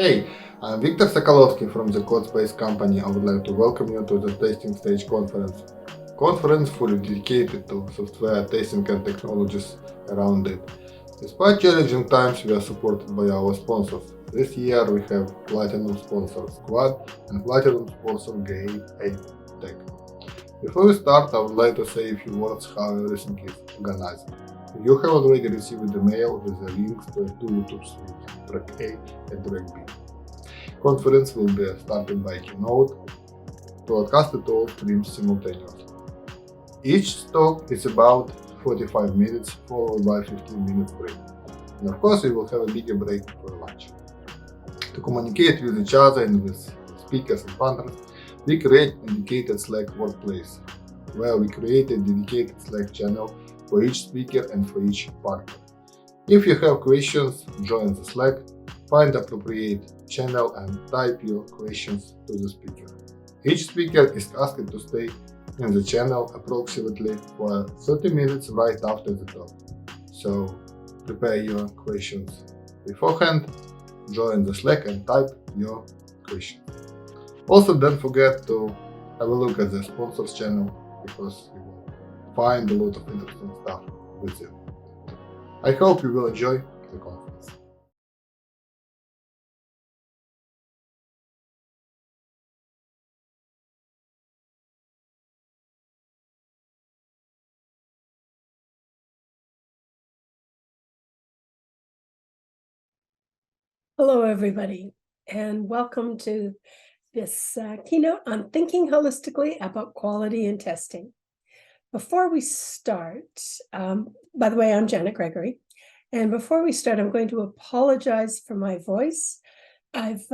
Hey, I'm Viktor Sokolovsky from the Codespace company. I would like to welcome you to the Tasting Stage conference. Conference fully dedicated to software testing and technologies around it. Despite challenging times, we are supported by our sponsors. This year we have Platinum sponsor Squad and Platinum sponsor Gay Tech. Before we start, I would like to say a few words how everything is organized. You have already received the mail with the links to two YouTube streams, Track A and Track B. Conference will be started by keynote, broadcasted to all streams simultaneously. Each talk is about 45 minutes, followed by 15 minutes break. And of course, we will have a bigger break for lunch. To communicate with each other and with speakers and partners, we create a dedicated Slack workplace, where we create a dedicated Slack channel for each speaker and for each partner. If you have questions, join the Slack, find the appropriate channel and type your questions to the speaker. Each speaker is asked to stay in the channel approximately for 30 minutes right after the talk. So prepare your questions beforehand, join the Slack and type your question. Also, don't forget to have a look at the sponsors channel because you will find a lot of interesting stuff with it. I hope you will enjoy the conference. Hello, everybody, and welcome to this keynote on thinking holistically about quality and testing. Before we start, by the way, I'm Janet Gregory, and before we start, I'm going to apologize for my voice. I've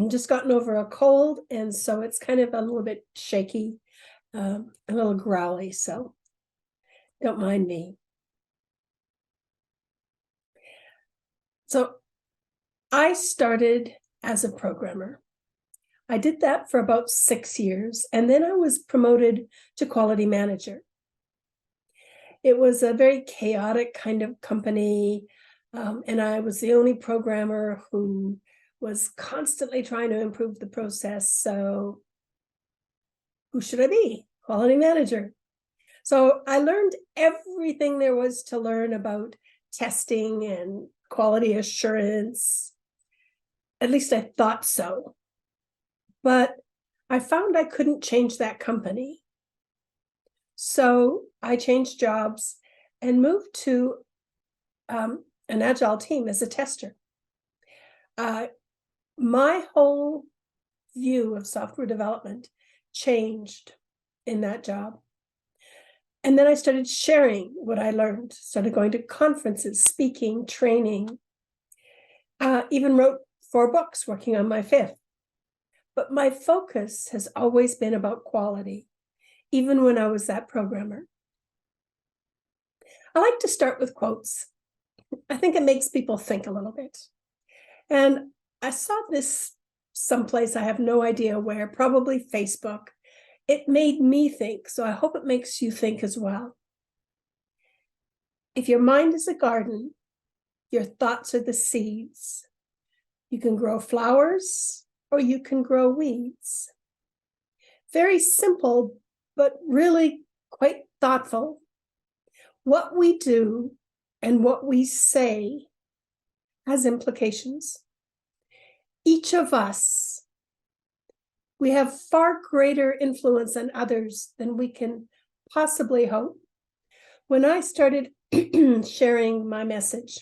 just gotten over a cold, and so it's kind of a little bit shaky, a little growly, so don't mind me. So I started as a programmer. I did that for about 6 years, and then I was promoted to quality manager. It was a very chaotic kind of company, and I was the only programmer who was constantly trying to improve the process. So who should I be? Quality manager. So I learned everything there was to learn about testing and quality assurance. At least I thought so. But I found I couldn't change that company. So I changed jobs and moved to an agile team as a tester. My whole view of software development changed in that job. And then I started sharing what I learned, started going to conferences, speaking, training, even wrote 4 books, working on my 5th. But my focus has always been about quality, even when I was that programmer. I like to start with quotes. I think it makes people think a little bit. And I saw this someplace, I have no idea where, probably Facebook. It made me think, so I hope it makes you think as well. If your mind is a garden, your thoughts are the seeds. You can grow flowers or you can grow weeds. Very simple, but really quite thoughtful. What we do and what we say has implications. Each of us, we have far greater influence on others than we can possibly hope. When I started sharing my message,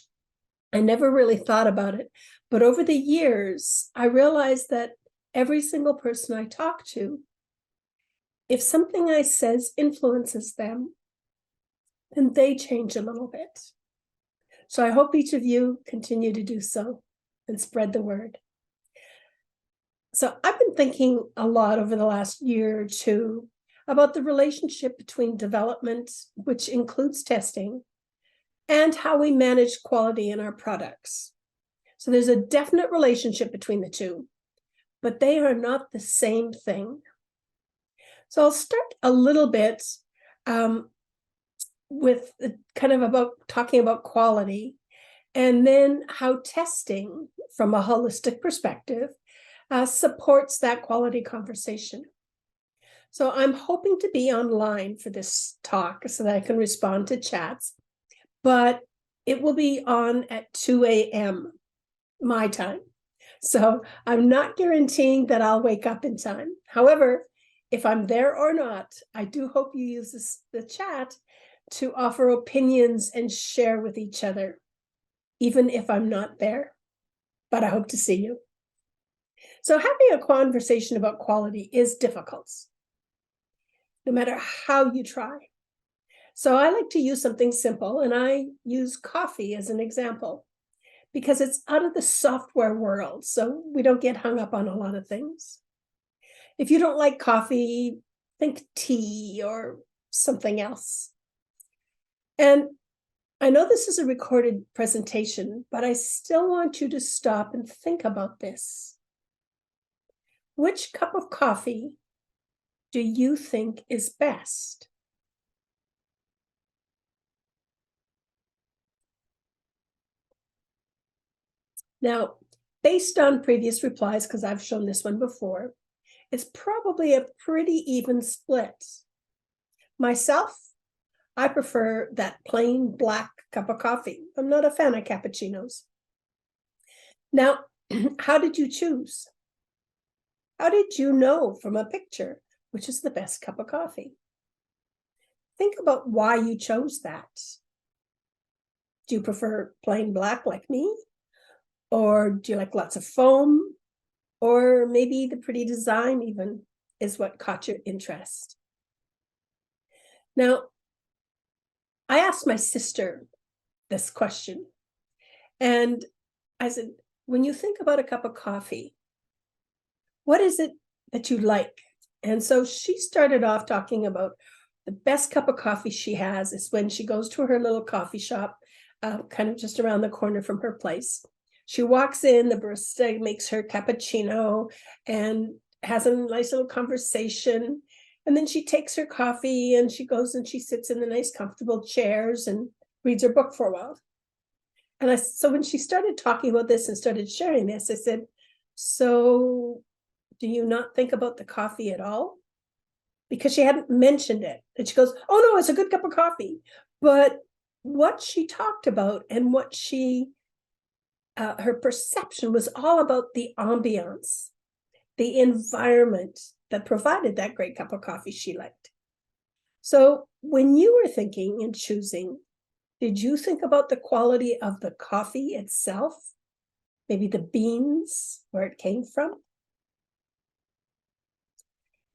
I never really thought about it, but over the years, I realized that every single person I talk to, if something I says influences them, then they change a little bit. So I hope each of you continue to do so and spread the word. So I've been thinking a lot over the last year or two about the relationship between development, which includes testing, and how we manage quality in our products. So there's a definite relationship between the two, but they are not the same thing. So I'll start a little bit with kind of about talking about quality and then how testing from a holistic perspective supports that quality conversation. So I'm hoping to be online for this talk so that I can respond to chats, but it will be on at 2 a.m. my time. So I'm not guaranteeing that I'll wake up in time. However, if I'm there or not, I do hope you use the chat to offer opinions and share with each other, even if I'm not there. But I hope to see you. So having a conversation about quality is difficult, no matter how you try. So I like to use something simple, and I use coffee as an example, because it's out of the software world, so we don't get hung up on a lot of things. If you don't like coffee, think tea or something else. And I know this is a recorded presentation, but I still want you to stop and think about this. Which cup of coffee do you think is best? Now, based on previous replies, because I've shown this one before, it's probably a pretty even split. Myself, I prefer that plain black cup of coffee. I'm not a fan of cappuccinos. Now, how did you choose? How did you know from a picture which is the best cup of coffee? Think about why you chose that. Do you prefer plain black like me? Or do you like lots of foam? Or maybe the pretty design even is what caught your interest. Now, I asked my sister this question, and I said, when you think about a cup of coffee, what is it that you like? And so she started off talking about the best cup of coffee she has is when she goes to her little coffee shop, kind of just around the corner from her place. She walks in, the barista makes her cappuccino and has a nice little conversation. And then she takes her coffee and she goes and she sits in the nice comfortable chairs and reads her book for a while. And so when she started talking about this and started sharing this, I said, so do you not think about the coffee at all? Because she hadn't mentioned it. And she goes, oh no, it's a good cup of coffee. But what she talked about and what her perception was all about the ambiance, the environment that provided that great cup of coffee she liked. So when you were thinking and choosing, did you think about the quality of the coffee itself? Maybe the beans, where it came from?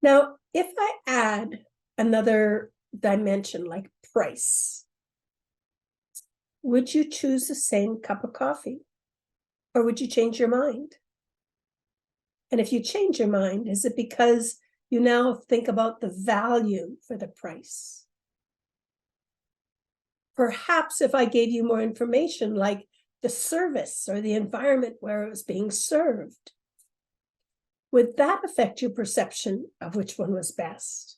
Now, if I add another dimension like price, would you choose the same cup of coffee? Or would you change your mind? And if you change your mind, is it because you now think about the value for the price? Perhaps if I gave you more information, like the service or the environment where it was being served, would that affect your perception of which one was best?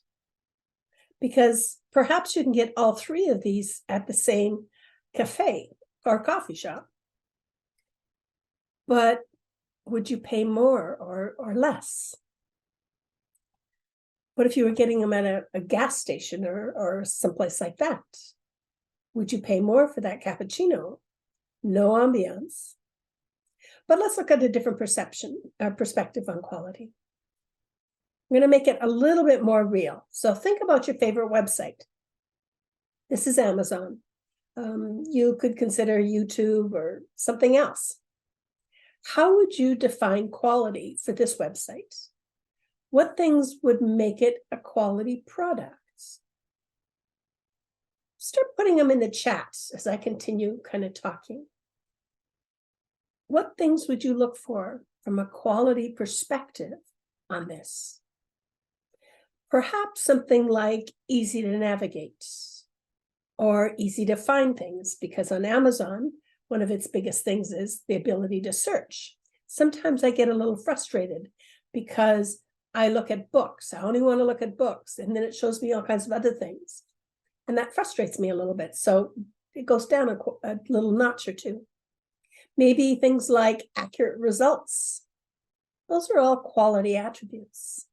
Because perhaps you can get all three of these at the same cafe or coffee shop. But would you pay more or less? What if you were getting them at a gas station or someplace like that? Would you pay more for that cappuccino? No ambiance. But let's look at a different perspective on quality. I'm going to make it a little bit more real. So think about your favorite website. This is Amazon. You could consider YouTube or something else. How would you define quality for this website? What things would make it a quality product? Start putting them in the chat as I continue kind of talking. What things would you look for from a quality perspective on this? Perhaps something like easy to navigate or easy to find things, because on Amazon, one of its biggest things is the ability to search. Sometimes I get a little frustrated because I look at books. I only want to look at books, and then it shows me all kinds of other things. And that frustrates me a little bit. So it goes down a little notch or two. Maybe things like accurate results. Those are all quality attributes.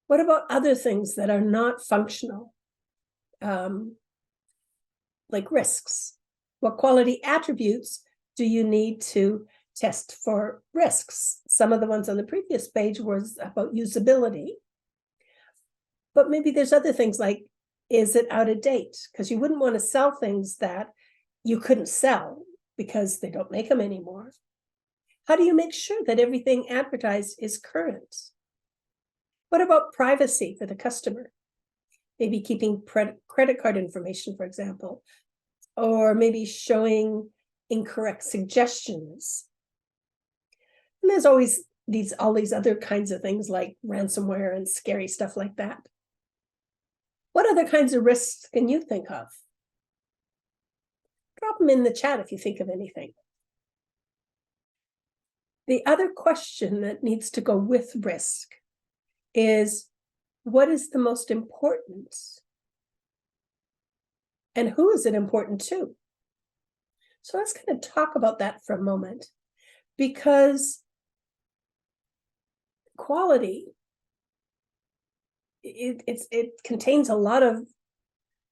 What about other things that are not functional? Like risks. What quality attributes do you need to test for risks? Some of the ones on the previous page was about usability. But maybe there's other things like, is it out of date? Because you wouldn't want to sell things that you couldn't sell because they don't make them anymore. How do you make sure that everything advertised is current? What about privacy for the customer? Maybe keeping credit card information, for example, or maybe showing incorrect suggestions. And there's always all these other kinds of things like ransomware and scary stuff like that. What other kinds of risks can you think of? Drop them in the chat if you think of anything. The other question that needs to go with risk is, what is the most important? And who is it important to? So let's kind of talk about that for a moment, because quality, it contains a lot of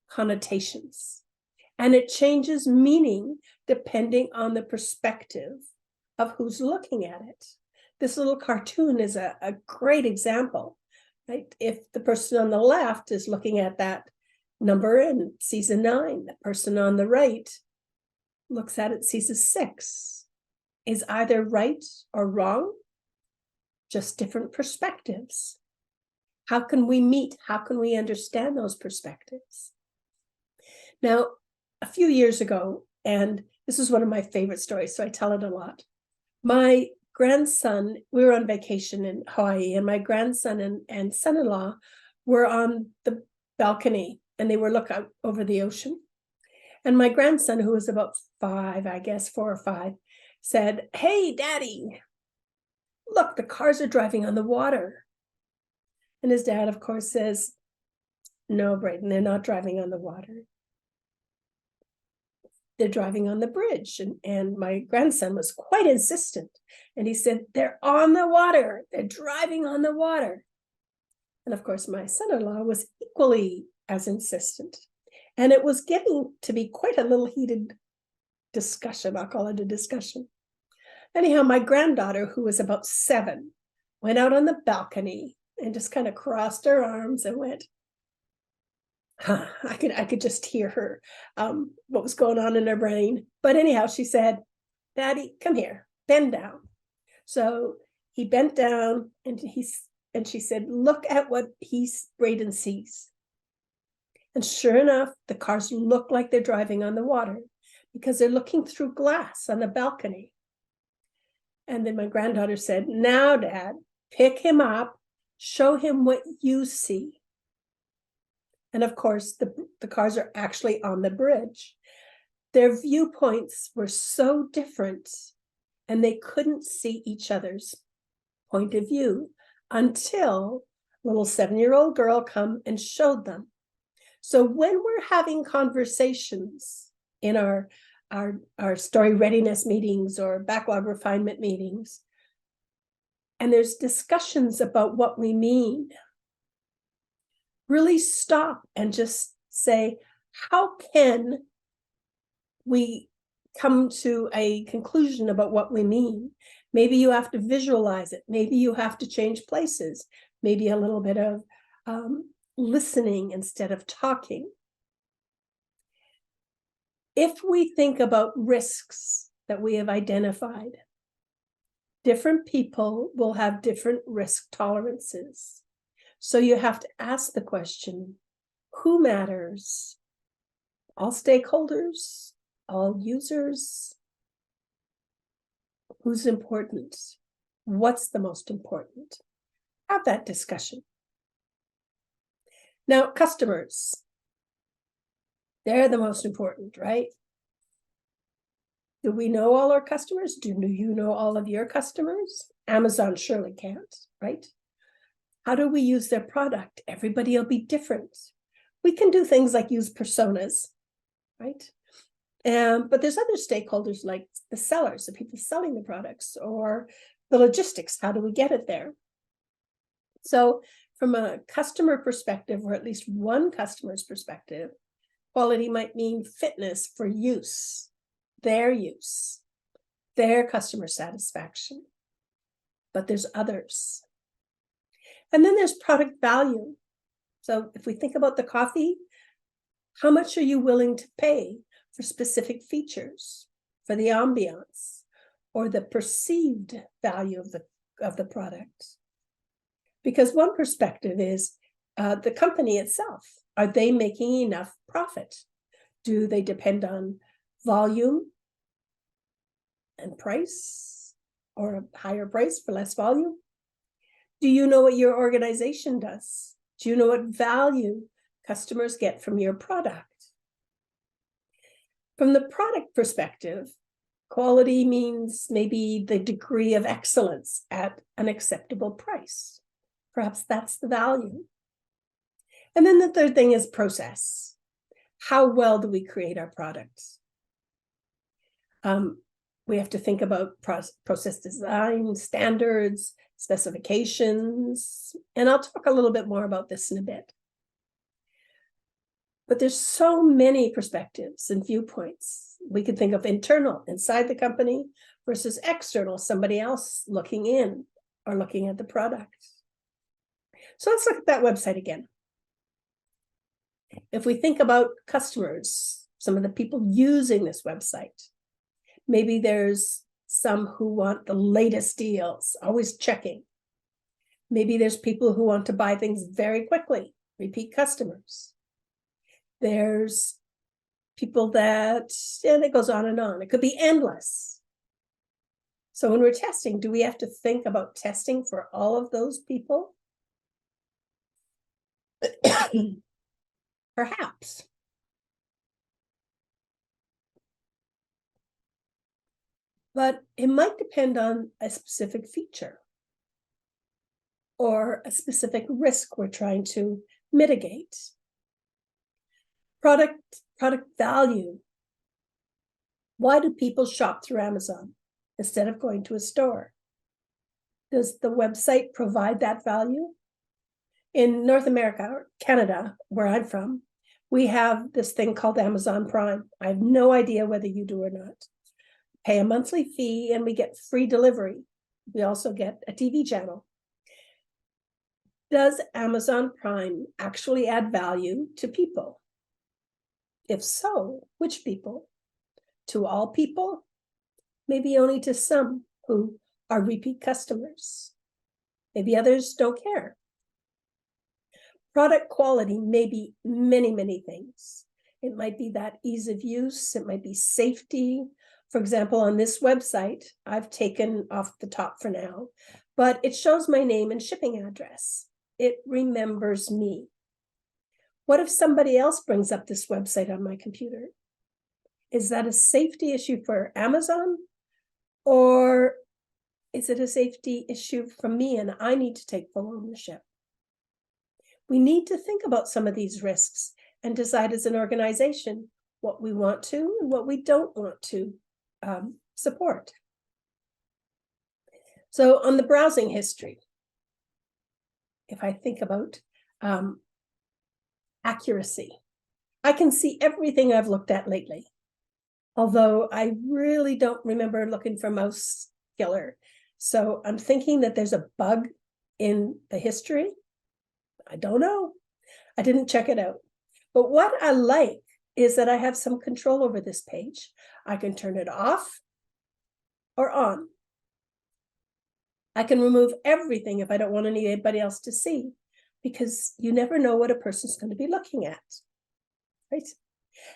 connotations, and it changes meaning depending on the perspective of who's looking at it. This little cartoon is a great example, right? If the person on the left is looking at that number and sees a 9, the person on the right looks at it, sees a 6. Is either right or wrong? Just different perspectives. How can we meet? How can we understand those perspectives? Now, a few years ago, and this is one of my favorite stories, so I tell it a lot. My grandson, we were on vacation in Hawaii, and my grandson and son-in-law were on the balcony, and they were looking out over the ocean. And my grandson, who was about 5, I guess 4 or 5, said, "Hey, Daddy, look, the cars are driving on the water." And his dad, of course, says, "No, Braden, they're not driving on the water. They're driving on the bridge." And my grandson was quite insistent. And he said, "They're on the water. They're driving on the water." And of course, my son-in-law was equally as insistent. And it was getting to be quite a little heated discussion. I'll call it a discussion. Anyhow, my granddaughter, who was about 7, went out on the balcony and just kind of crossed her arms and went, I could just hear her, what was going on in her brain. But anyhow, she said, "Daddy, come here, bend down." So he bent down, and she said, "Look at what Braden sees." And sure enough, the cars look like they're driving on the water because they're looking through glass on the balcony. And then my granddaughter said, "Now, Dad, pick him up, show him what you see." And of course, the cars are actually on the bridge. Their viewpoints were so different, and they couldn't see each other's point of view until a little 7-year-old girl come and showed them. So when we're having conversations in our story readiness meetings or backlog refinement meetings, and there's discussions about what we mean, really stop and just say, how can we come to a conclusion about what we mean? Maybe you have to visualize it. Maybe you have to change places. Maybe a little bit of listening instead of talking. If we think about risks that we have identified, different people will have different risk tolerances. So you have to ask the question, who matters? All stakeholders, all users? Who's important? What's the most important? Have that discussion. Now, customers, they're the most important, right? Do we know all our customers? Do you know all of your customers? Amazon surely can't, right? How do we use their product? Everybody will be different. We can do things like use personas, right? But there's other stakeholders like the sellers, the people selling the products, or the logistics. How do we get it there? So from a customer perspective, or at least one customer's perspective, quality might mean fitness for use, their customer satisfaction. But there's others. And then there's product value. So if we think about the coffee, how much are you willing to pay for specific features, for the ambiance, or the perceived value of the product? Because one perspective is the company itself. Are they making enough profit? Do they depend on volume and price, or a higher price for less volume? Do you know what your organization does? Do you know what value customers get from your product? From the product perspective, quality means maybe the degree of excellence at an acceptable price. Perhaps that's the value. And then the third thing is process. How well do we create our products? We have to think about process design, standards, specifications, and I'll talk a little bit more about this in a bit. But there's so many perspectives and viewpoints. We could think of internal, inside the company, versus external, somebody else looking in or looking at the product. So let's look at that website again. If we think about customers, some of the people using this website, maybe there's some who want the latest deals, always checking. Maybe there's people who want to buy things very quickly, repeat customers. There's people that, and it goes on and on. It could be endless. So when we're testing, do we have to think about testing for all of those people? Perhaps. But it might depend on a specific feature or a specific risk we're trying to mitigate. Product value. Why do people shop through Amazon instead of going to a store? Does the website provide that value? In North America, or Canada, where I'm from, we have this thing called Amazon Prime. I have no idea whether you do or not. Pay a monthly fee and we get free delivery. We also get a TV channel. Does Amazon Prime actually add value to people? If so, which people? To all people? Maybe only to some who are repeat customers. Maybe others don't care. Product quality may be many, many things. It might be that ease of use. It might be safety. For example, on this website, I've taken off the top for now, but it shows my name and shipping address. It remembers me. What if somebody else brings up this website on my computer? Is that a safety issue for Amazon? Or is it a safety issue for me and I need to take full ownership? We need to think about some of these risks and decide as an organization what we want to and what we don't want to support. So on the browsing history, if I think about accuracy, I can see everything I've looked at lately. Although I really don't remember looking for mouse killer. So I'm thinking that there's a bug in the history. I don't know. I didn't check it out. But what I like is that I have some control over this page. I can turn it off or on. I can remove everything if I don't want anybody else to see, because you never know what a person's going to be looking at, right?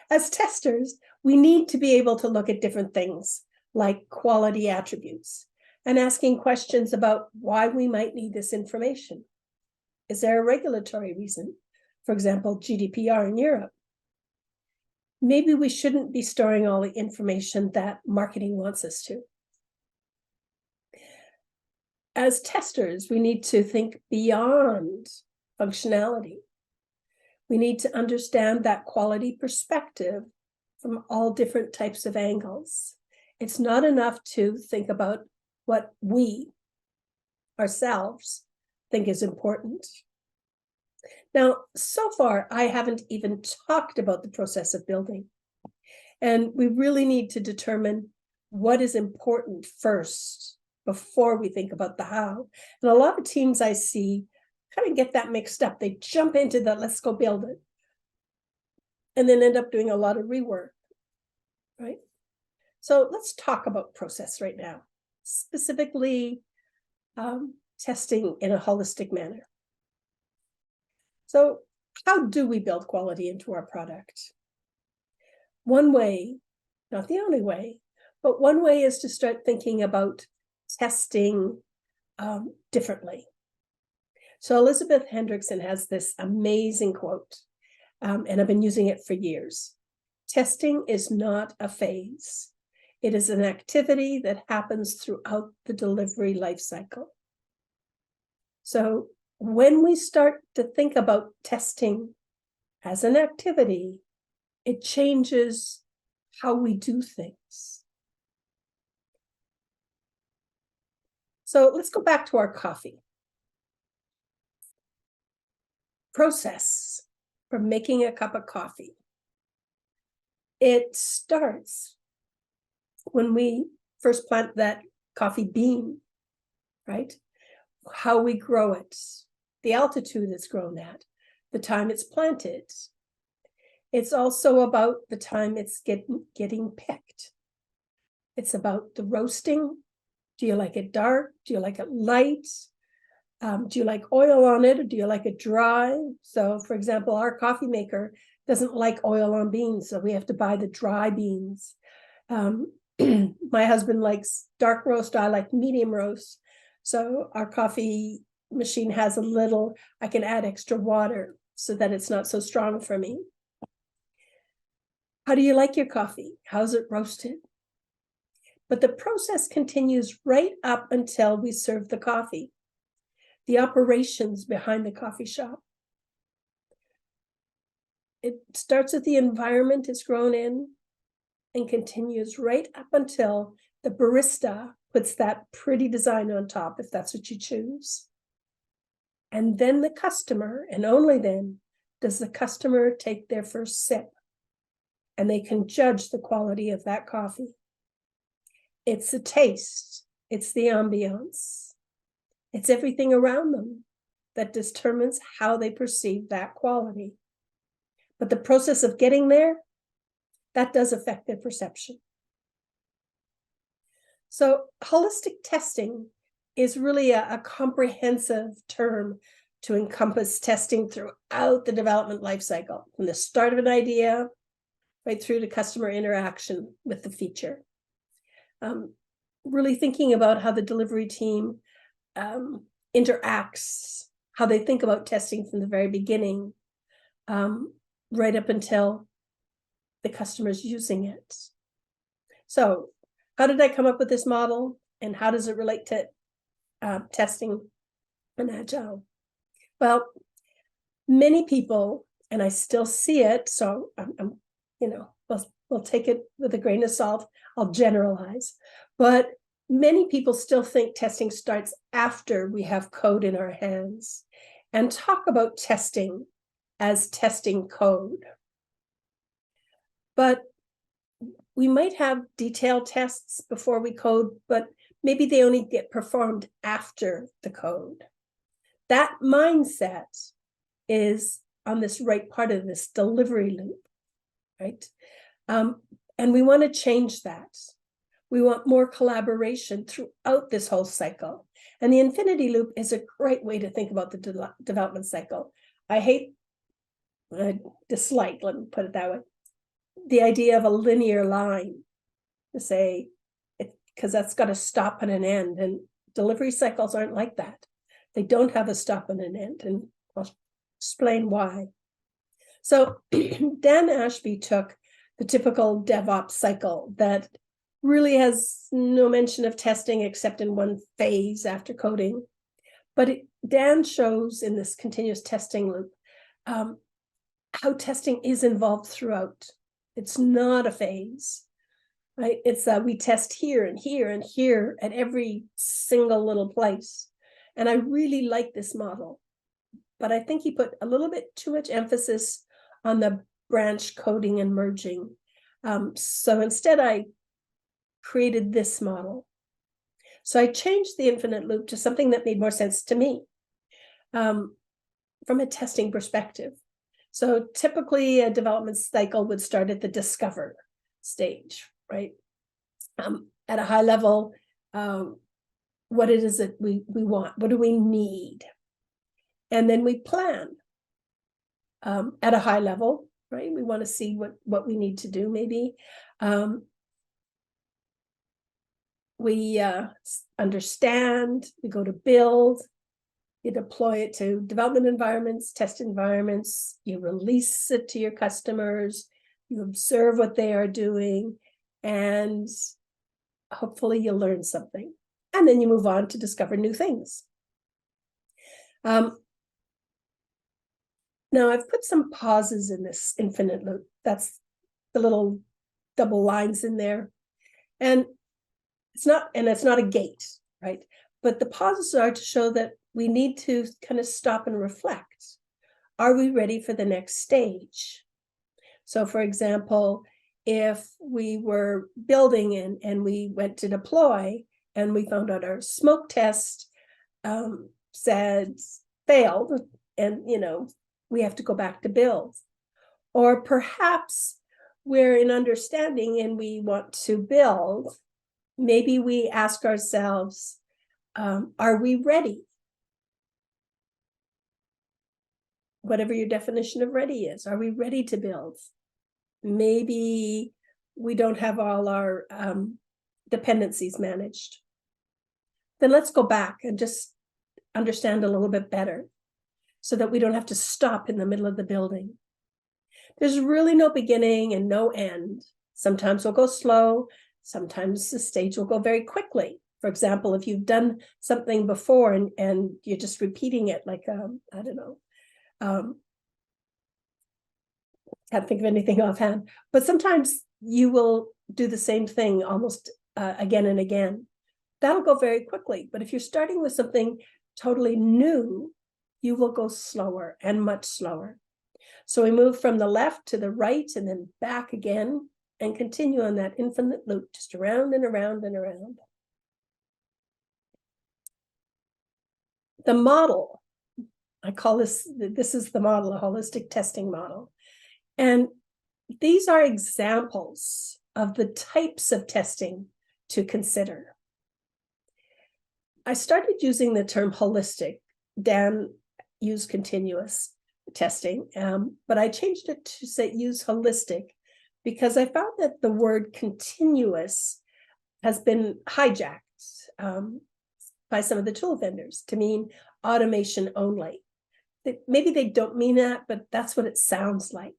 As testers, we need to be able to look at different things like quality attributes and asking questions about why we might need this information. Is there a regulatory reason? For example, GDPR in Europe. Maybe we shouldn't be storing all the information that marketing wants us to. As testers, we need to think beyond functionality. We need to understand that quality perspective from all different types of angles. It's not enough to think about what we ourselves think is important. Now, so far, I haven't even talked about the process of building. And we really need to determine what is important first before we think about the how. And a lot of teams I see kind of get that mixed up. They jump into the let's go build it, and then end up doing a lot of rework, right? So let's talk about process right now, specifically testing in a holistic manner. So how do we build quality into our product? One way, not the only way, but one way is to start thinking about testing differently. So Elizabeth Hendrickson has this amazing quote, and I've been using it for years. Testing is not a phase. It is an activity that happens throughout the delivery life cycle. So when we start to think about testing as an activity, it changes how we do things. So let's go back to our coffee. Process for making a cup of coffee. It starts when we first plant that coffee bean, right? How we grow it, the altitude it's grown at, the time it's planted. It's also about the time it's getting picked. It's about the roasting. Do you like it dark? Do you like it light? Do you like oil on it, or do you like it dry? So, for example, our coffee maker doesn't like oil on beans, so we have to buy the dry beans. My husband likes dark roast. I like medium roast. So our coffee machine has a little, I can add extra water so that it's not so strong for me. How do you like your coffee? How's it roasted? But the process continues right up until we serve the coffee. The operations behind the coffee shop. It starts with the environment it's grown in and continues right up until the barista puts that pretty design on top, if that's what you choose. And then the customer, and only then, does the customer take their first sip, and they can judge the quality of that coffee. It's the taste, it's the ambiance, it's everything around them that determines how they perceive that quality. But the process of getting there, that does affect their perception. So holistic testing is really a comprehensive term to encompass testing throughout the development life cycle, from the start of an idea right through to customer interaction with the feature. Really thinking about how the delivery team interacts, how they think about testing from the very beginning, right up until the customer's using it. So how did I come up with this model, and how does it relate to testing and Agile? Well, many people, and I still see it, so I'm we'll take it with a grain of salt. I'll generalize, but many people still think testing starts after we have code in our hands, and talk about testing as testing code. But we might have detailed tests before we code, but maybe they only get performed after the code. That mindset is on this right part of this delivery loop, right? And we want to change that. We want more collaboration throughout this whole cycle. And the infinity loop is a great way to think about the development cycle. I dislike, let me put it that way, the idea of a linear line, to say, because that's got a stop and an end, and delivery cycles aren't like that. They don't have a stop and an end, and I'll explain why. So Dan Ashby took the typical DevOps cycle that really has no mention of testing except in one phase after coding. But Dan shows in this continuous testing loop how testing is involved throughout. It's not a phase, right? It's we test here and here and here at every single little place. And I really like this model, but I think he put a little bit too much emphasis on the branch coding and merging. So instead I created this model. So I changed the infinite loop to something that made more sense to me from a testing perspective. So typically a development cycle would start at the discover stage, right? At a high level, what it is that we want, what do we need? And then we plan at a high level, right? We want to see what we need to do maybe. We understand, we go to build, you deploy it to development environments, test environments, you release it to your customers, you observe what they are doing, and hopefully you'll learn something. And then you move on to discover new things. Now I've put some pauses in this infinite loop. That's the little double lines in there. And it's not a gate, right? But the pauses are to show that we need to kind of stop and reflect. Are we ready for the next stage? So for example, if we were building and we went to deploy and we found out our smoke test said failed, and we have to go back to build. Or perhaps we're in understanding and we want to build. Maybe we ask ourselves, are we ready? Whatever your definition of ready is, are we ready to build? Maybe we don't have all our dependencies managed. Then let's go back and just understand a little bit better so that we don't have to stop in the middle of the building. There's really no beginning and no end. Sometimes we'll go slow. Sometimes the stage will go very quickly. For example, if you've done something before and you're just repeating it, like, I don't know, can't think of anything offhand, but sometimes you will do the same thing almost again and again. That'll go very quickly. But if you're starting with something totally new, you will go slower and much slower. So we move from the left to the right and then back again and continue on that infinite loop, just around and around and around. The model, I call this is the model, a holistic testing model. And these are examples of the types of testing to consider. I started using the term holistic. Dan used continuous testing, but I changed it to say use holistic because I found that the word continuous has been hijacked by some of the tool vendors to mean automation only. Maybe they don't mean that, but that's what it sounds like.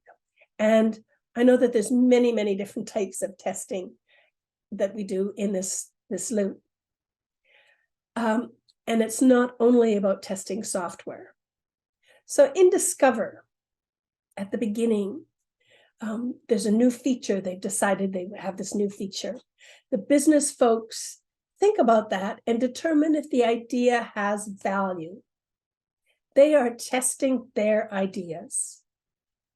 And I know that there's many, many different types of testing that we do in this loop. And it's not only about testing software. So in Discover, at the beginning, there's a new feature. They've decided they have this new feature. The business folks think about that and determine if the idea has value. They are testing their ideas.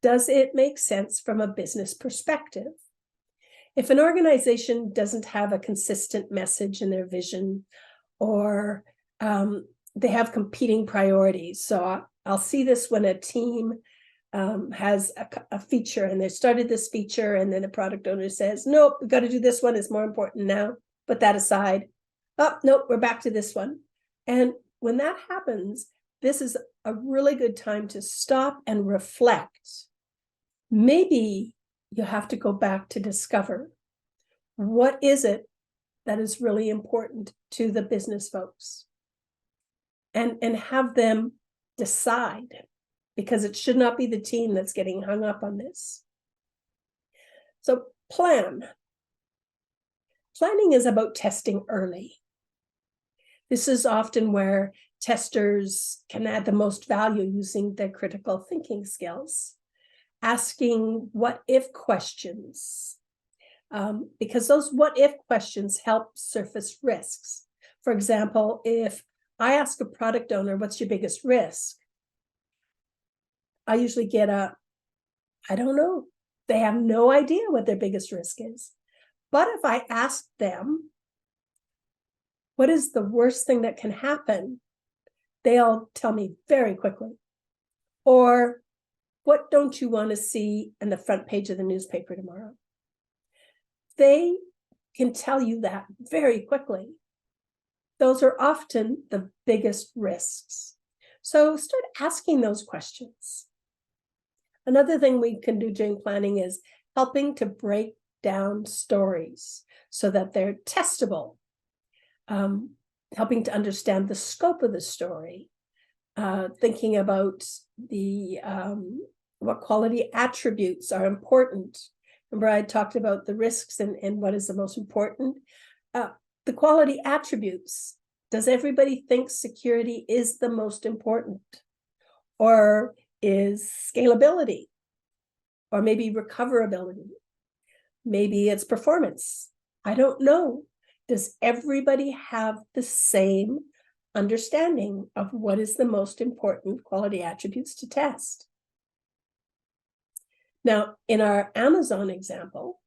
Does it make sense from a business perspective? If an organization doesn't have a consistent message in their vision, or they have competing priorities. So I'll see this when a team has a feature and they started this feature and then the product owner says, nope, we've got to do this one, it's more important now, put that aside. Oh, nope, we're back to this one. And when that happens, this is a really good time to stop and reflect. Maybe you have to go back to discover what is it that is really important to the business folks and have them decide, because it should not be the team that's getting hung up on this. So planning is about testing early. This is often where testers can add the most value using their critical thinking skills. asking what if questions, because those what if questions help surface risks. For example, if I ask a product owner, what's your biggest risk? I usually get I don't know. They have no idea what their biggest risk is. But if I ask them, what is the worst thing that can happen? They'll tell me very quickly. Or what don't you want to see in the front page of the newspaper tomorrow? They can tell you that very quickly. Those are often the biggest risks. So start asking those questions. Another thing we can do during planning is helping to break down stories so that they're testable, helping to understand the scope of the story, thinking about the what quality attributes are important. Remember, I talked about the risks and what is the most important. The quality attributes. Does everybody think security is the most important? Or is scalability? Or maybe recoverability? Maybe it's performance. I don't know. Does everybody have the same understanding of what is the most important quality attributes to test? Now, in our Amazon example,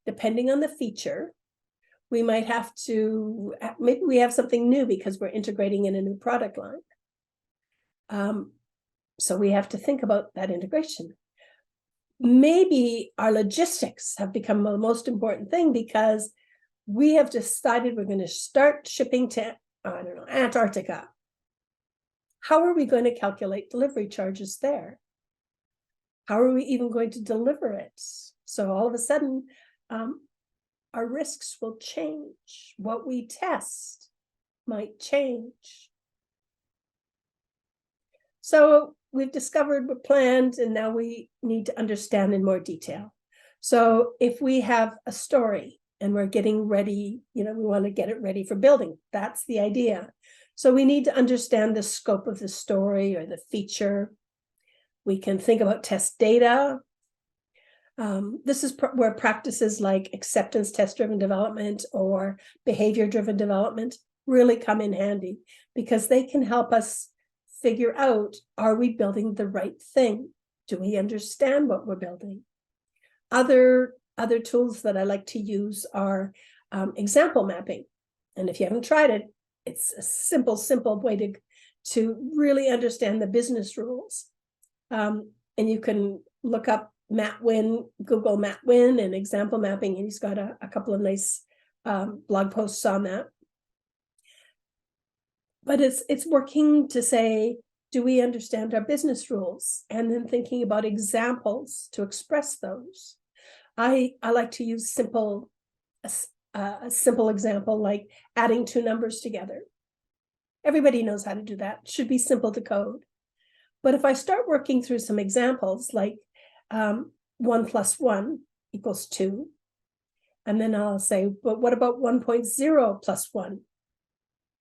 depending on the feature, we might have to, maybe we have something new because we're integrating in a new product line. So we have to think about that integration. Maybe our logistics have become the most important thing because we have decided we're going to start shipping to, I don't know, Antarctica. How are we going to calculate delivery charges there? How are we even going to deliver it? So all of a sudden, our risks will change. What we test might change. So we've discovered what planned, and now we need to understand in more detail. So if we have a story and we're getting ready, we want to get it ready for building. That's the idea. So we need to understand the scope of the story or the feature. We can think about test data. This is where practices like acceptance test-driven development or behavior-driven development really come in handy because they can help us figure out, are we building the right thing? Do we understand what we're building? Other tools that I like to use are example mapping. And if you haven't tried it, it's a simple way to really understand the business rules. And you can look up Matt Winn, Google Matt Winn and example mapping, and he's got a couple of nice blog posts on that. But it's working to say, do we understand our business rules? And then thinking about examples to express those. I like to use a simple example like adding two numbers together. Everybody knows how to do that. It should be simple to code. But if I start working through some examples like 1 + 1 = 2, and then I'll say, but what about 1.0 + 1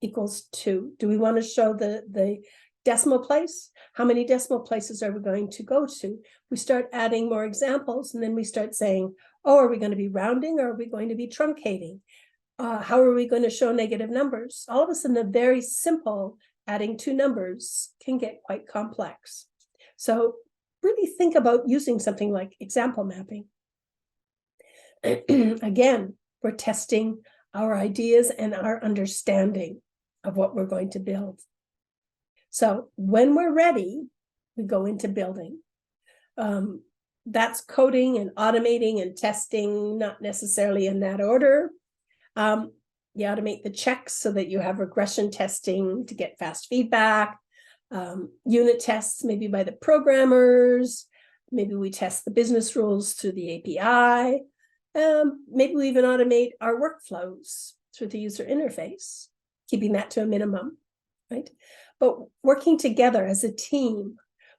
= 2? Do we want to show the decimal place? How many decimal places are we going to go to? We start adding more examples, and then we start saying, oh, are we going to be rounding or are we going to be truncating? How are we going to show negative numbers? All of a sudden, a very simple adding two numbers can get quite complex. So really think about using something like example mapping. Again, we're testing our ideas and our understanding of what we're going to build. So when we're ready, we go into building. That's coding and automating and testing, not necessarily in that order. You automate the checks so that you have regression testing to get fast feedback, unit tests maybe by the programmers, maybe we test the business rules through the API, maybe we even automate our workflows through the user interface, keeping that to a minimum, right? But working together as a team,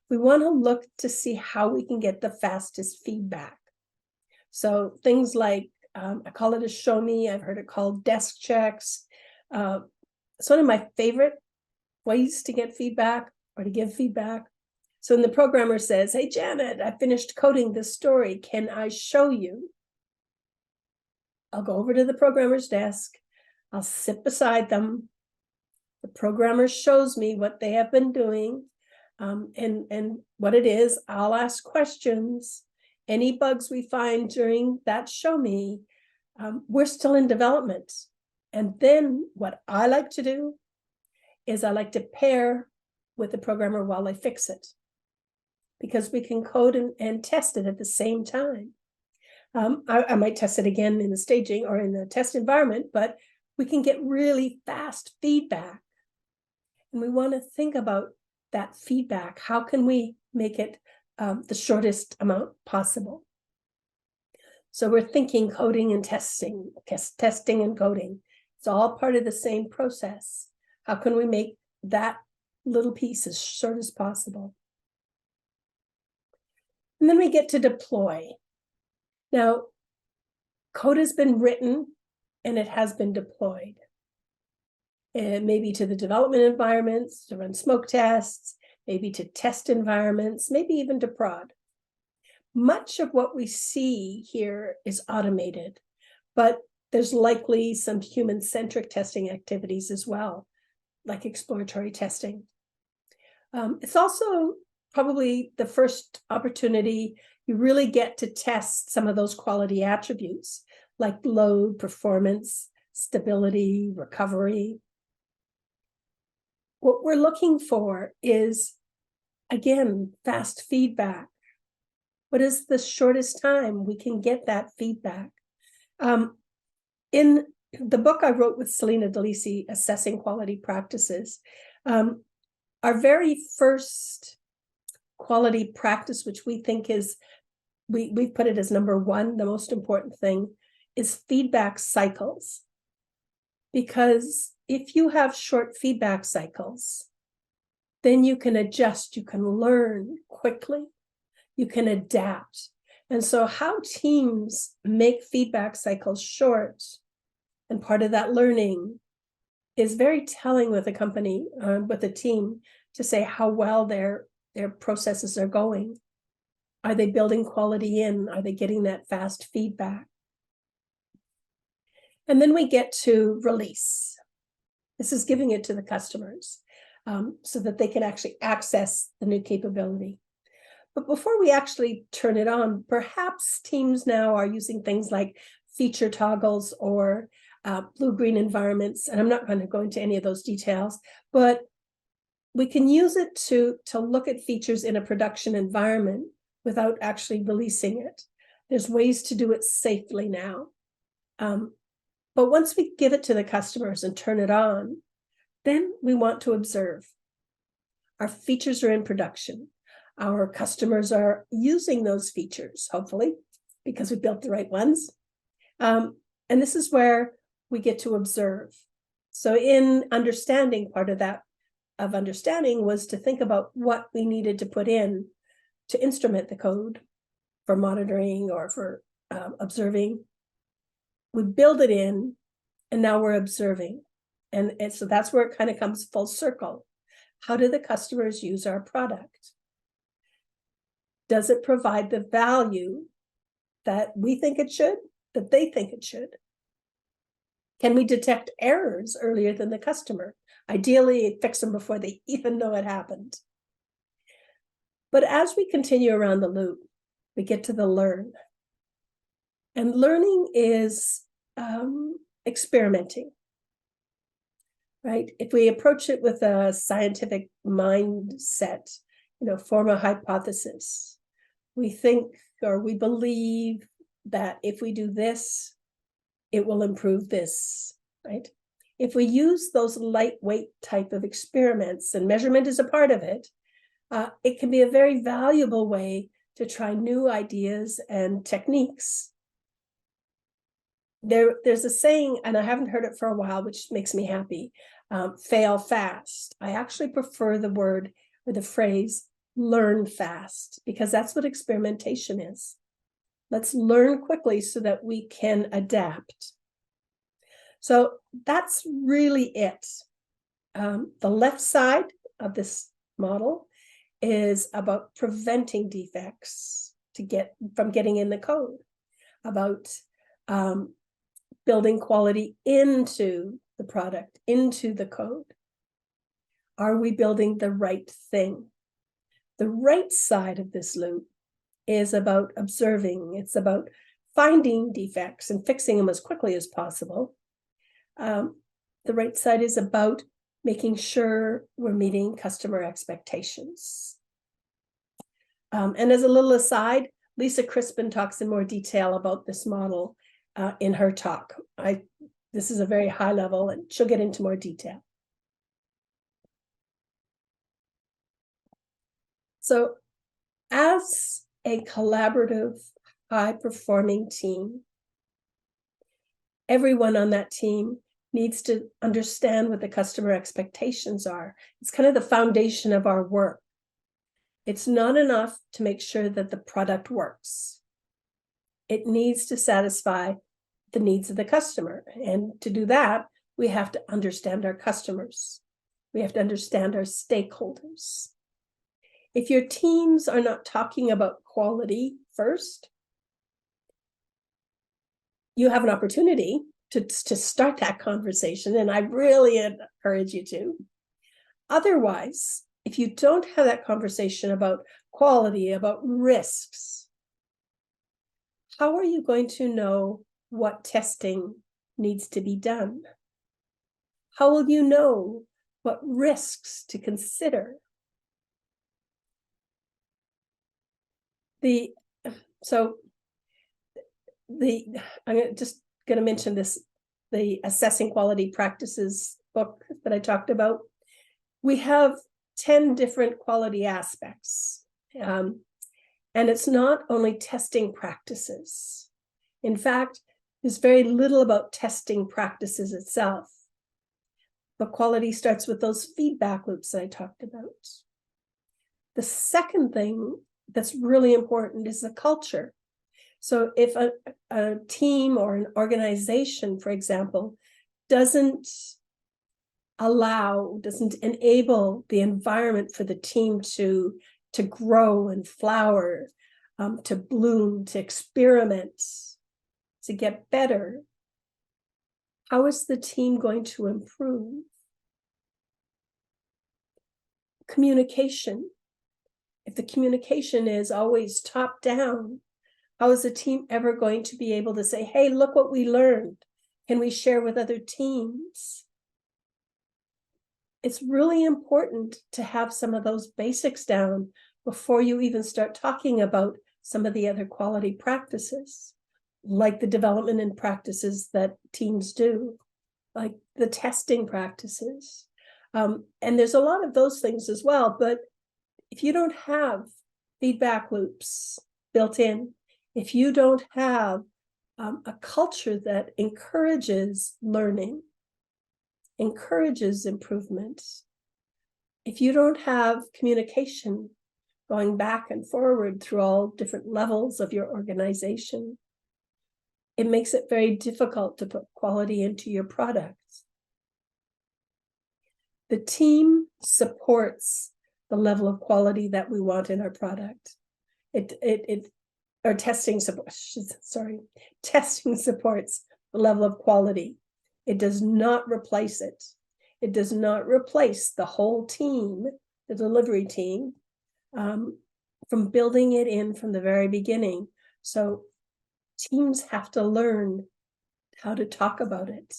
we want to look to see how we can get the fastest feedback. So things like, I call it a show me, I've heard it called desk checks. It's one of my favorite ways to get feedback or to give feedback. So when the programmer says, hey, Janet, I finished coding this story. Can I show you? I'll go over to the programmer's desk. I'll sit beside them. The programmer shows me what they have been doing and what it is. I'll ask questions. Any bugs we find during that show me, we're still in development. And then what I like to do is I like to pair with the programmer while I fix it, because we can code and test it at the same time. I might test it again in the staging or in the test environment, but we can get really fast feedback. And we want to think about that feedback. How can we make it the shortest amount possible? So we're thinking coding and testing, testing and coding. It's all part of the same process. How can we make that little piece as short as possible? And then we get to deploy. Now, code has been written and it has been deployed. And maybe to the development environments, to run smoke tests, maybe to test environments, maybe even to prod. Much of what we see here is automated, but there's likely some human-centric testing activities as well, like exploratory testing. It's also probably the first opportunity you really get to test some of those quality attributes, like load, performance, stability, recovery. What we're looking for is, again, fast feedback. What is the shortest time we can get that feedback? In the book I wrote with Selena DeLisi, Assessing Quality Practices, our very first quality practice, which we think is, we put it as number one, the most important thing, is feedback cycles. Because if you have short feedback cycles, then you can adjust, you can learn quickly, you can adapt. And so how teams make feedback cycles short, and part of that learning, is very telling with a company, with a team, to say how well their processes are going. Are they building quality in? Are they getting that fast feedback? And then we get to release. This is giving it to the customers so that they can actually access the new capability. But before we actually turn it on, perhaps teams now are using things like feature toggles or blue-green environments. And I'm not going to go into any of those details, but we can use it to look at features in a production environment without actually releasing it. There's ways to do it safely now. But once we give it to the customers and turn it on, then we want to observe. Our features are in production. Our customers are using those features, hopefully, because we built the right ones. And this is where we get to observe. So in understanding, part of that of understanding was to think about what we needed to put in to instrument the code for monitoring or for observing. We build it in, and now we're observing. And so that's where it kind of comes full circle. How do the customers use our product? Does it provide the value that we think it should, that they think it should? Can we detect errors earlier than the customer? Ideally, fix them before they even know it happened. But as we continue around the loop, we get to the learn. And learning is experimenting, right? If we approach it with a scientific mindset, form a hypothesis. We think or we believe that if we do this, it will improve this, right? If we use those lightweight type of experiments, and measurement is a part of it, it can be a very valuable way to try new ideas and techniques. There's a saying, and I haven't heard it for a while, which makes me happy, fail fast. I actually prefer the word or the phrase learn fast, because that's what experimentation is. Let's learn quickly so that we can adapt. So that's really it. The left side of this model is about preventing defects from getting in the code, about building quality into the product, into the code. Are we building the right thing? The right side of this loop is about observing. It's about finding defects and fixing them as quickly as possible. The right side is about making sure we're meeting customer expectations. And as a little aside, Lisa Crispin talks in more detail about this model in her talk. This is a very high level, and she'll get into more detail. So as a collaborative, high-performing team, everyone on that team needs to understand what the customer expectations are. It's kind of the foundation of our work. It's not enough to make sure that the product works. It needs to satisfy the needs of the customer. And to do that, we have to understand our customers. We have to understand our stakeholders. If your teams are not talking about quality first, you have an opportunity to start that conversation, and I really encourage you to. Otherwise, if you don't have that conversation about quality, about risks, how are you going to know what testing needs to be done? How will you know what risks to consider? I'm just going to mention this, the Assessing Quality Practices book that I talked about. We have 10 different quality aspects. And it's not only testing practices. In fact, there's very little about testing practices itself. But quality starts with those feedback loops that I talked about. The second thing that's really important is the culture. So if a team or an organization, for example, doesn't enable the environment for the team to grow and flower, to bloom, to experiment, to get better, how is the team going to improve? Communication. If the communication is always top down, how is the team ever going to be able to say, hey, look what we learned? Can we share with other teams? It's really important to have some of those basics down before you even start talking about some of the other quality practices, like the development and practices that teams do, like the testing practices. And there's a lot of those things as well, but if you don't have feedback loops built in, if you don't have a culture that encourages learning, encourages improvement, if you don't have communication going back and forward through all different levels of your organization, it makes it very difficult to put quality into your products. The team supports the level of quality that we want in our product. Testing supports the level of quality. It does not replace it. It does not replace the whole team, the delivery team, from building it in from the very beginning. So teams have to learn how to talk about it.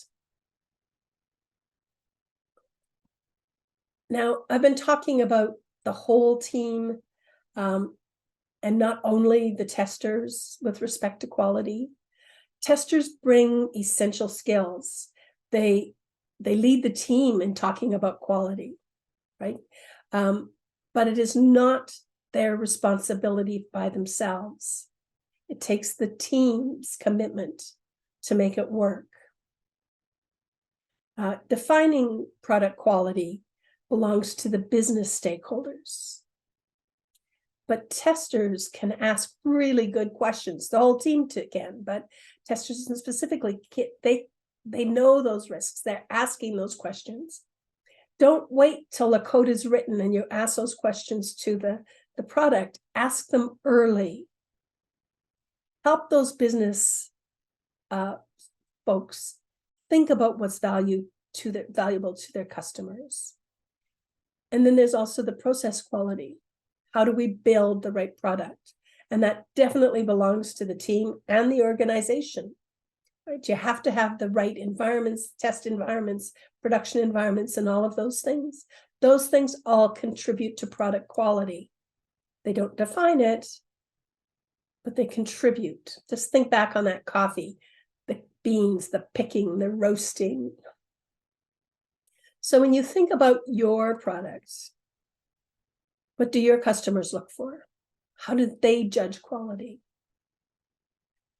Now, I've been talking about the whole team, and not only the testers with respect to quality. Testers bring essential skills. They lead the team in talking about quality, right? But it is not their responsibility by themselves. It takes the team's commitment to make it work. Defining product quality belongs to the business stakeholders. But testers can ask really good questions. The whole team can, but testers specifically, they know those risks. They're asking those questions. Don't wait till the code is written and you ask those questions to the product. Ask them early. Help those business folks think about what's valuable to their customers. And then there's also the process quality. How do we build the right product? And that definitely belongs to the team and the organization. Right? You have to have the right environments, test environments, production environments, and all of those things. Those things all contribute to product quality. They don't define it, but they contribute. Just think back on that coffee, the beans, the picking, the roasting. So when you think about your products, what do your customers look for? How do they judge quality?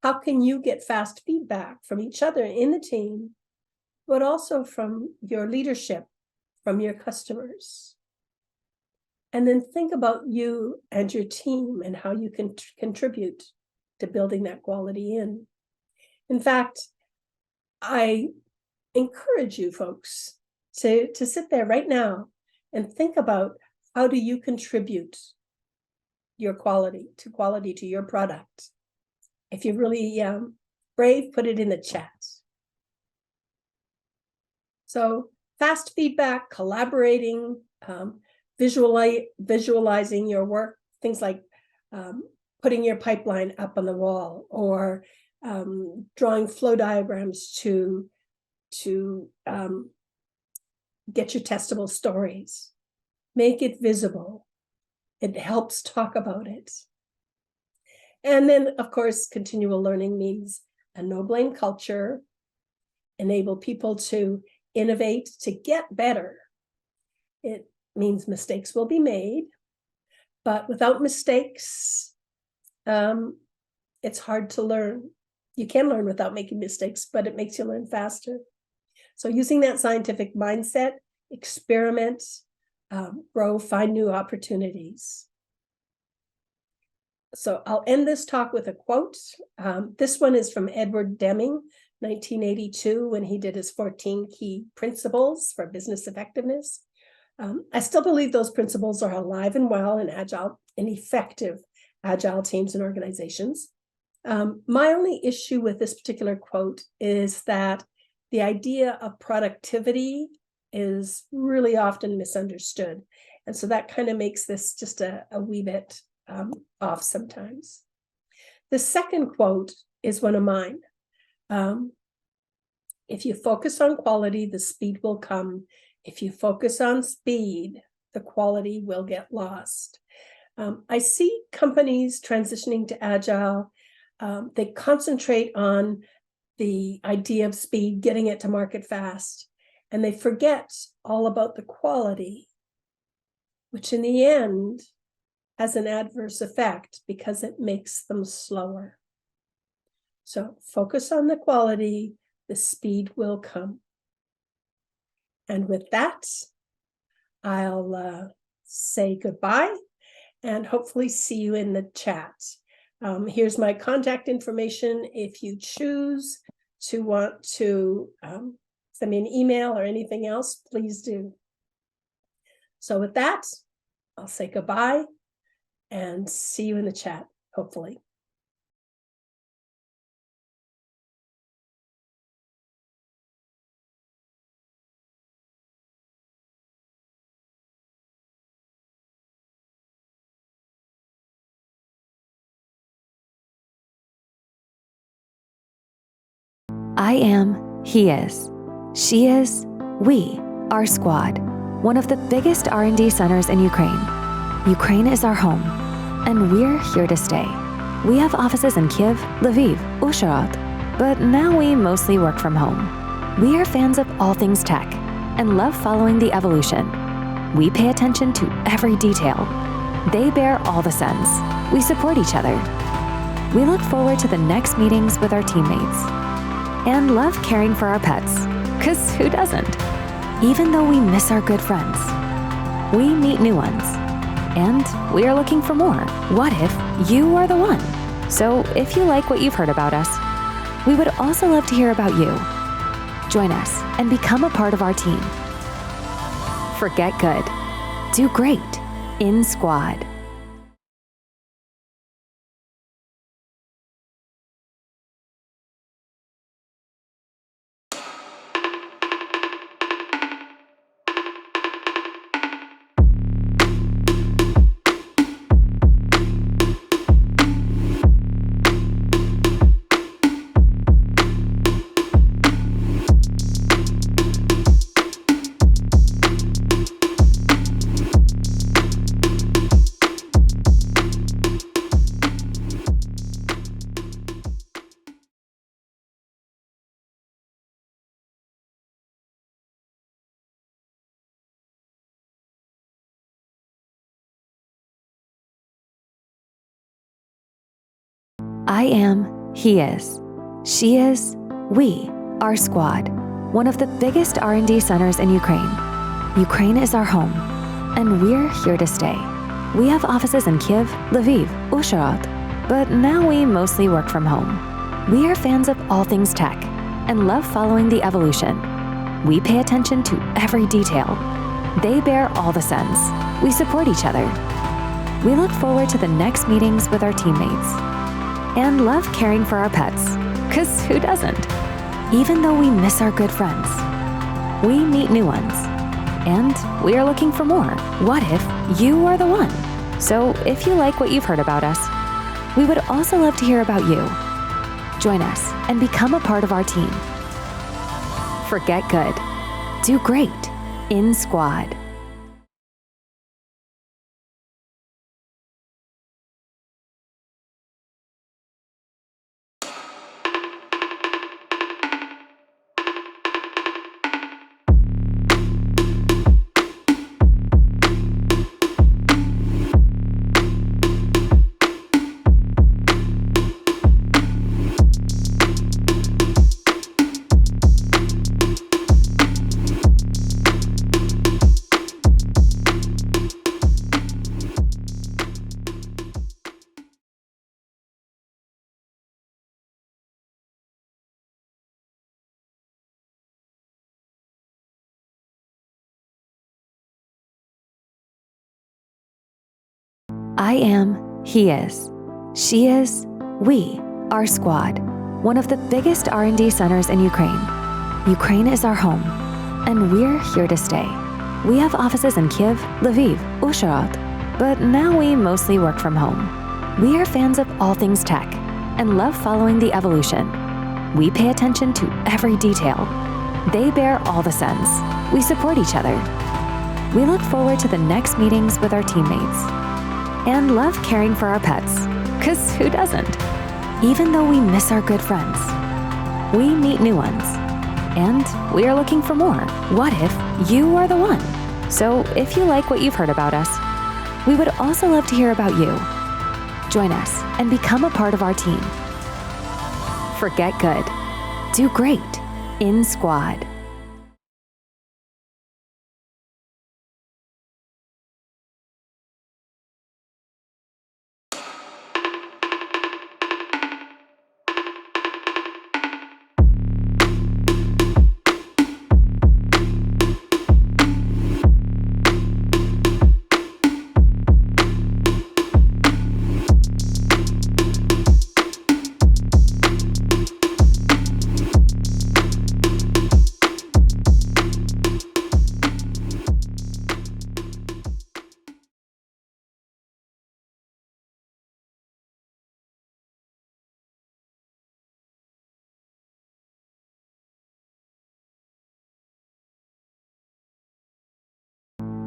How can you get fast feedback from each other in the team, but also from your leadership, from your customers? And then think about you and your team and how you can contribute to building that quality in. In fact, I encourage you folks to sit there right now and think about, how do you contribute your quality to your product? If you're really brave, put it in the chat. So fast feedback, collaborating, visualizing your work, things like putting your pipeline up on the wall, or drawing flow diagrams to get your testable stories. Make it visible. It helps talk about it. And then, of course, continual learning means a no-blame culture, enable people to innovate, to get better. It means mistakes will be made, but without mistakes, it's hard to learn. You can learn without making mistakes, but it makes you learn faster. So using that scientific mindset, experiment, grow, find new opportunities. So I'll end this talk with a quote. This one is from Edward Deming, 1982, when he did his 14 key principles for business effectiveness. I still believe those principles are alive and well in agile and effective agile teams and organizations. My only issue with this particular quote is that the idea of productivity is really often misunderstood. And so that kind of makes this just a wee bit off sometimes. The second quote is one of mine. If you focus on quality, the speed will come. If you focus on speed, the quality will get lost. I see companies transitioning to agile. They concentrate on the idea of speed, getting it to market fast, and they forget all about the quality, which in the end has an adverse effect because it makes them slower. So focus on the quality, the speed will come. And with that, I'll say goodbye and hopefully see you in the chat. Here's my contact information. If you choose to want to send me an email or anything else, please do. So with that, I'll say goodbye and see you in the chat, hopefully. I am, he is, she is, we are Squad, one of the biggest R&D centers in Ukraine. Ukraine is our home, and we're here to stay. We have offices in Kyiv, Lviv, Uzhhorod, but now we mostly work from home. We are fans of all things tech and love following the evolution. We pay attention to every detail. They bear all the sins. We support each other. We look forward to the next meetings with our teammates and love caring for our pets, because who doesn't? Even though we miss our good friends, we meet new ones, and we are looking for more. What if you are the one? So if you like what you've heard about us, we would also love to hear about you. Join us and become a part of our team. Forget good. Do great in Squad. I am, he is, she is, we are Squad, one of the biggest R&D centers in Ukraine. Ukraine is our home, and we're here to stay. We have offices in Kyiv, Lviv, Uzhhorod, but now we mostly work from home. We are fans of all things tech and love following the evolution. We pay attention to every detail. They bear all the sins. We support each other. We look forward to the next meetings with our teammates and love caring for our pets, because who doesn't? Even though we miss our good friends, we meet new ones, and we are looking for more. What if you are the one? So if you like what you've heard about us, we would also love to hear about you. Join us and become a part of our team. Forget good. Do great in Squad. I am, he is, she is, we are Squad, one of the biggest R&D centers in Ukraine. Ukraine is our home, and we're here to stay. We have offices in Kyiv, Lviv, Uzhhorod, but now we mostly work from home. We are fans of all things tech and love following the evolution. We pay attention to every detail. They bear all the sins. We support each other. We look forward to the next meetings with our teammates and love caring for our pets, because who doesn't? Even though we miss our good friends, we meet new ones, and we are looking for more. What if you are the one? So if you like what you've heard about us, we would also love to hear about you. Join us and become a part of our team. Forget good. Do great in Squad.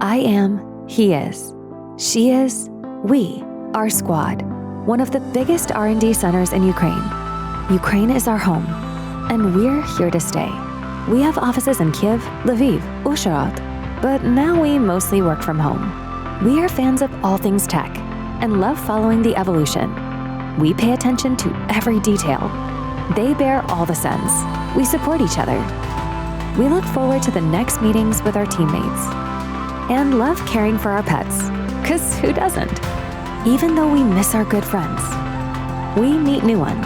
I am, he is, she is, we are Squad, one of the biggest R&D centers in Ukraine. Ukraine is our home, and we're here to stay. We have offices in Kyiv, Lviv, Uzhhorod, but now we mostly work from home. We are fans of all things tech and love following the evolution. We pay attention to every detail. They bear all the sins. We support each other. We look forward to the next meetings with our teammates and love caring for our pets, because who doesn't? Even though we miss our good friends, we meet new ones,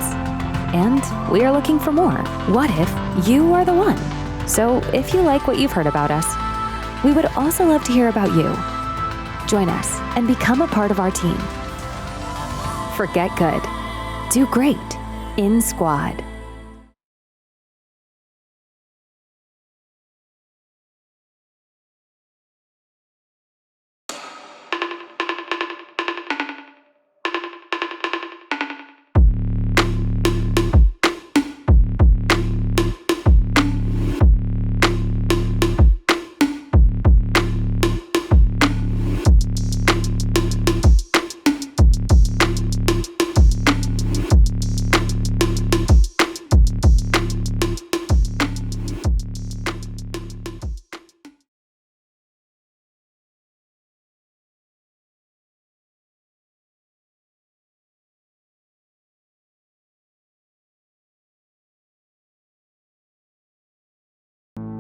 and we are looking for more. What if you are the one? So if you like what you've heard about us, We would also love to hear about you. Join us and become a part of our team. Forget good. Do great in Squad.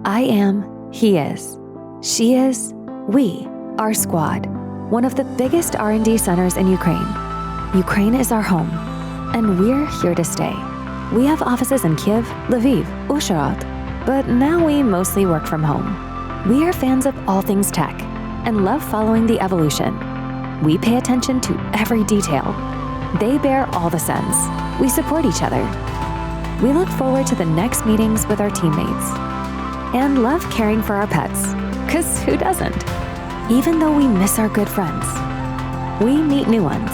I am, he is, she is, we are Squad, one of the biggest R&D centers in Ukraine. Ukraine is our home, and we're here to stay. We have offices in Kyiv, Lviv, Uzhhorod, but now we mostly work from home. We are fans of all things tech and love following the evolution. We pay attention to every detail. They bear all the sins. We support each other. We look forward to the next meetings with our teammates and love caring for our pets, 'cause who doesn't? Even though we miss our good friends, we meet new ones,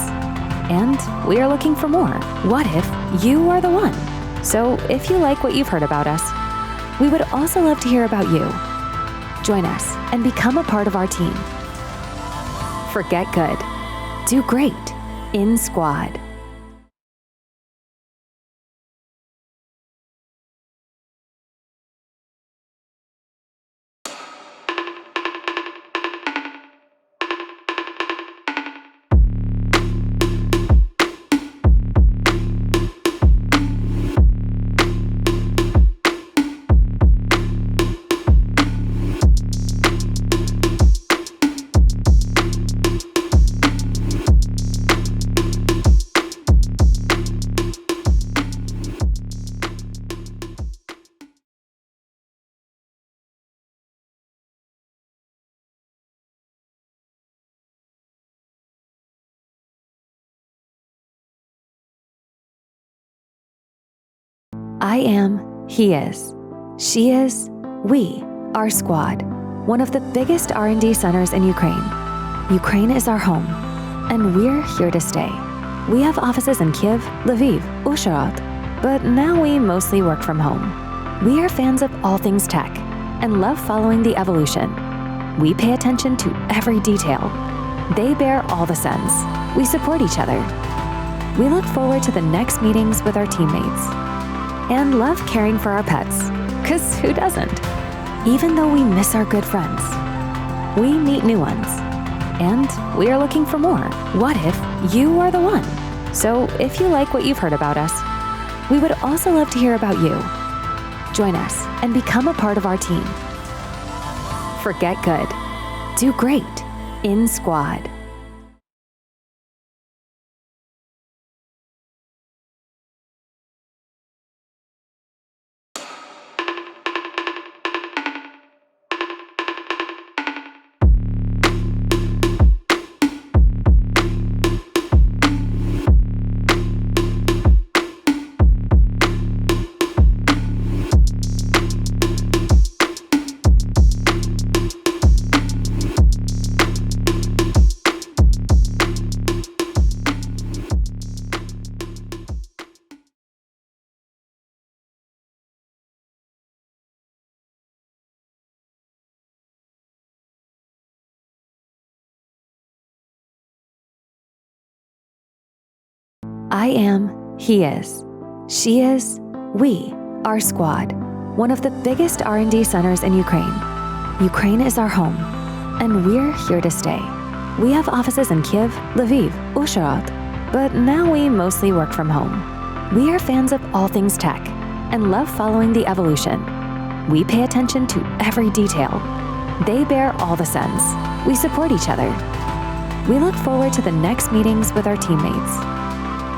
and we are looking for more. What if you are the one? So if you like what you've heard about us, we would also love to hear about you. Join us and become a part of our team. Forget good. Do great in Squad. I am, he is, she is, we are Squad, one of the biggest R&D centers in Ukraine. Ukraine is our home, and we're here to stay. We have offices in Kyiv, Lviv, Uzhhorod, but now we mostly work from home. We are fans of all things tech and love following the evolution. We pay attention to every detail. They bear all the sins. We support each other. We look forward to the next meetings with our teammates and love caring for our pets, 'cause who doesn't? Even though we miss our good friends, we meet new ones, and we are looking for more. What if you are the one? So if you like what you've heard about us, we would also love to hear about you. Join us and become a part of our team. Forget good. Do great in Squad. I am, he is, she is, we are Squad, one of the biggest R&D centers in Ukraine. Ukraine is our home, and we're here to stay. We have offices in Kyiv, Lviv, Uzhhorod, but now we mostly work from home. We are fans of all things tech and love following the evolution. We pay attention to every detail. They bear all the sins. We support each other. We look forward to the next meetings with our teammates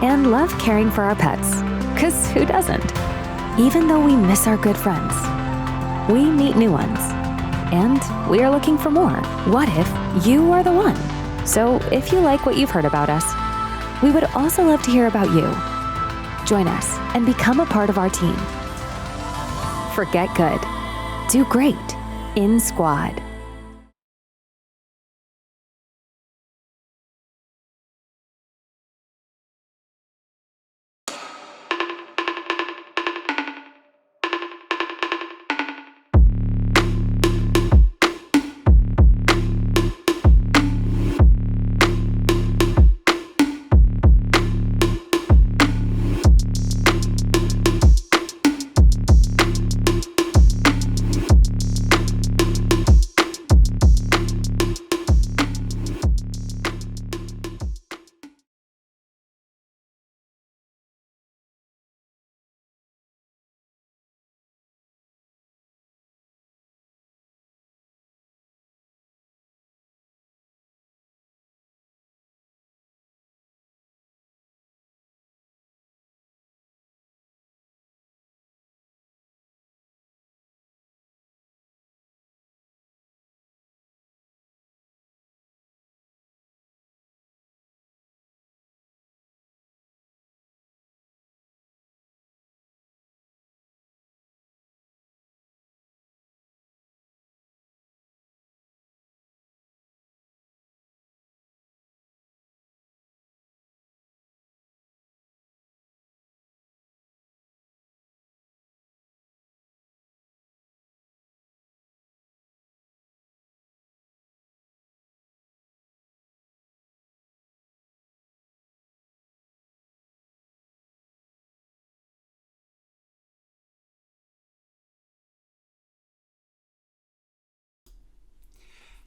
and love caring for our pets, 'cause who doesn't? Even though we miss our good friends, we meet new ones, And we are looking for more. What if you are the one? So if you like what you've heard about us, we would also love to hear about you. Join us and become a part of our team. Forget good. Do great in Squad.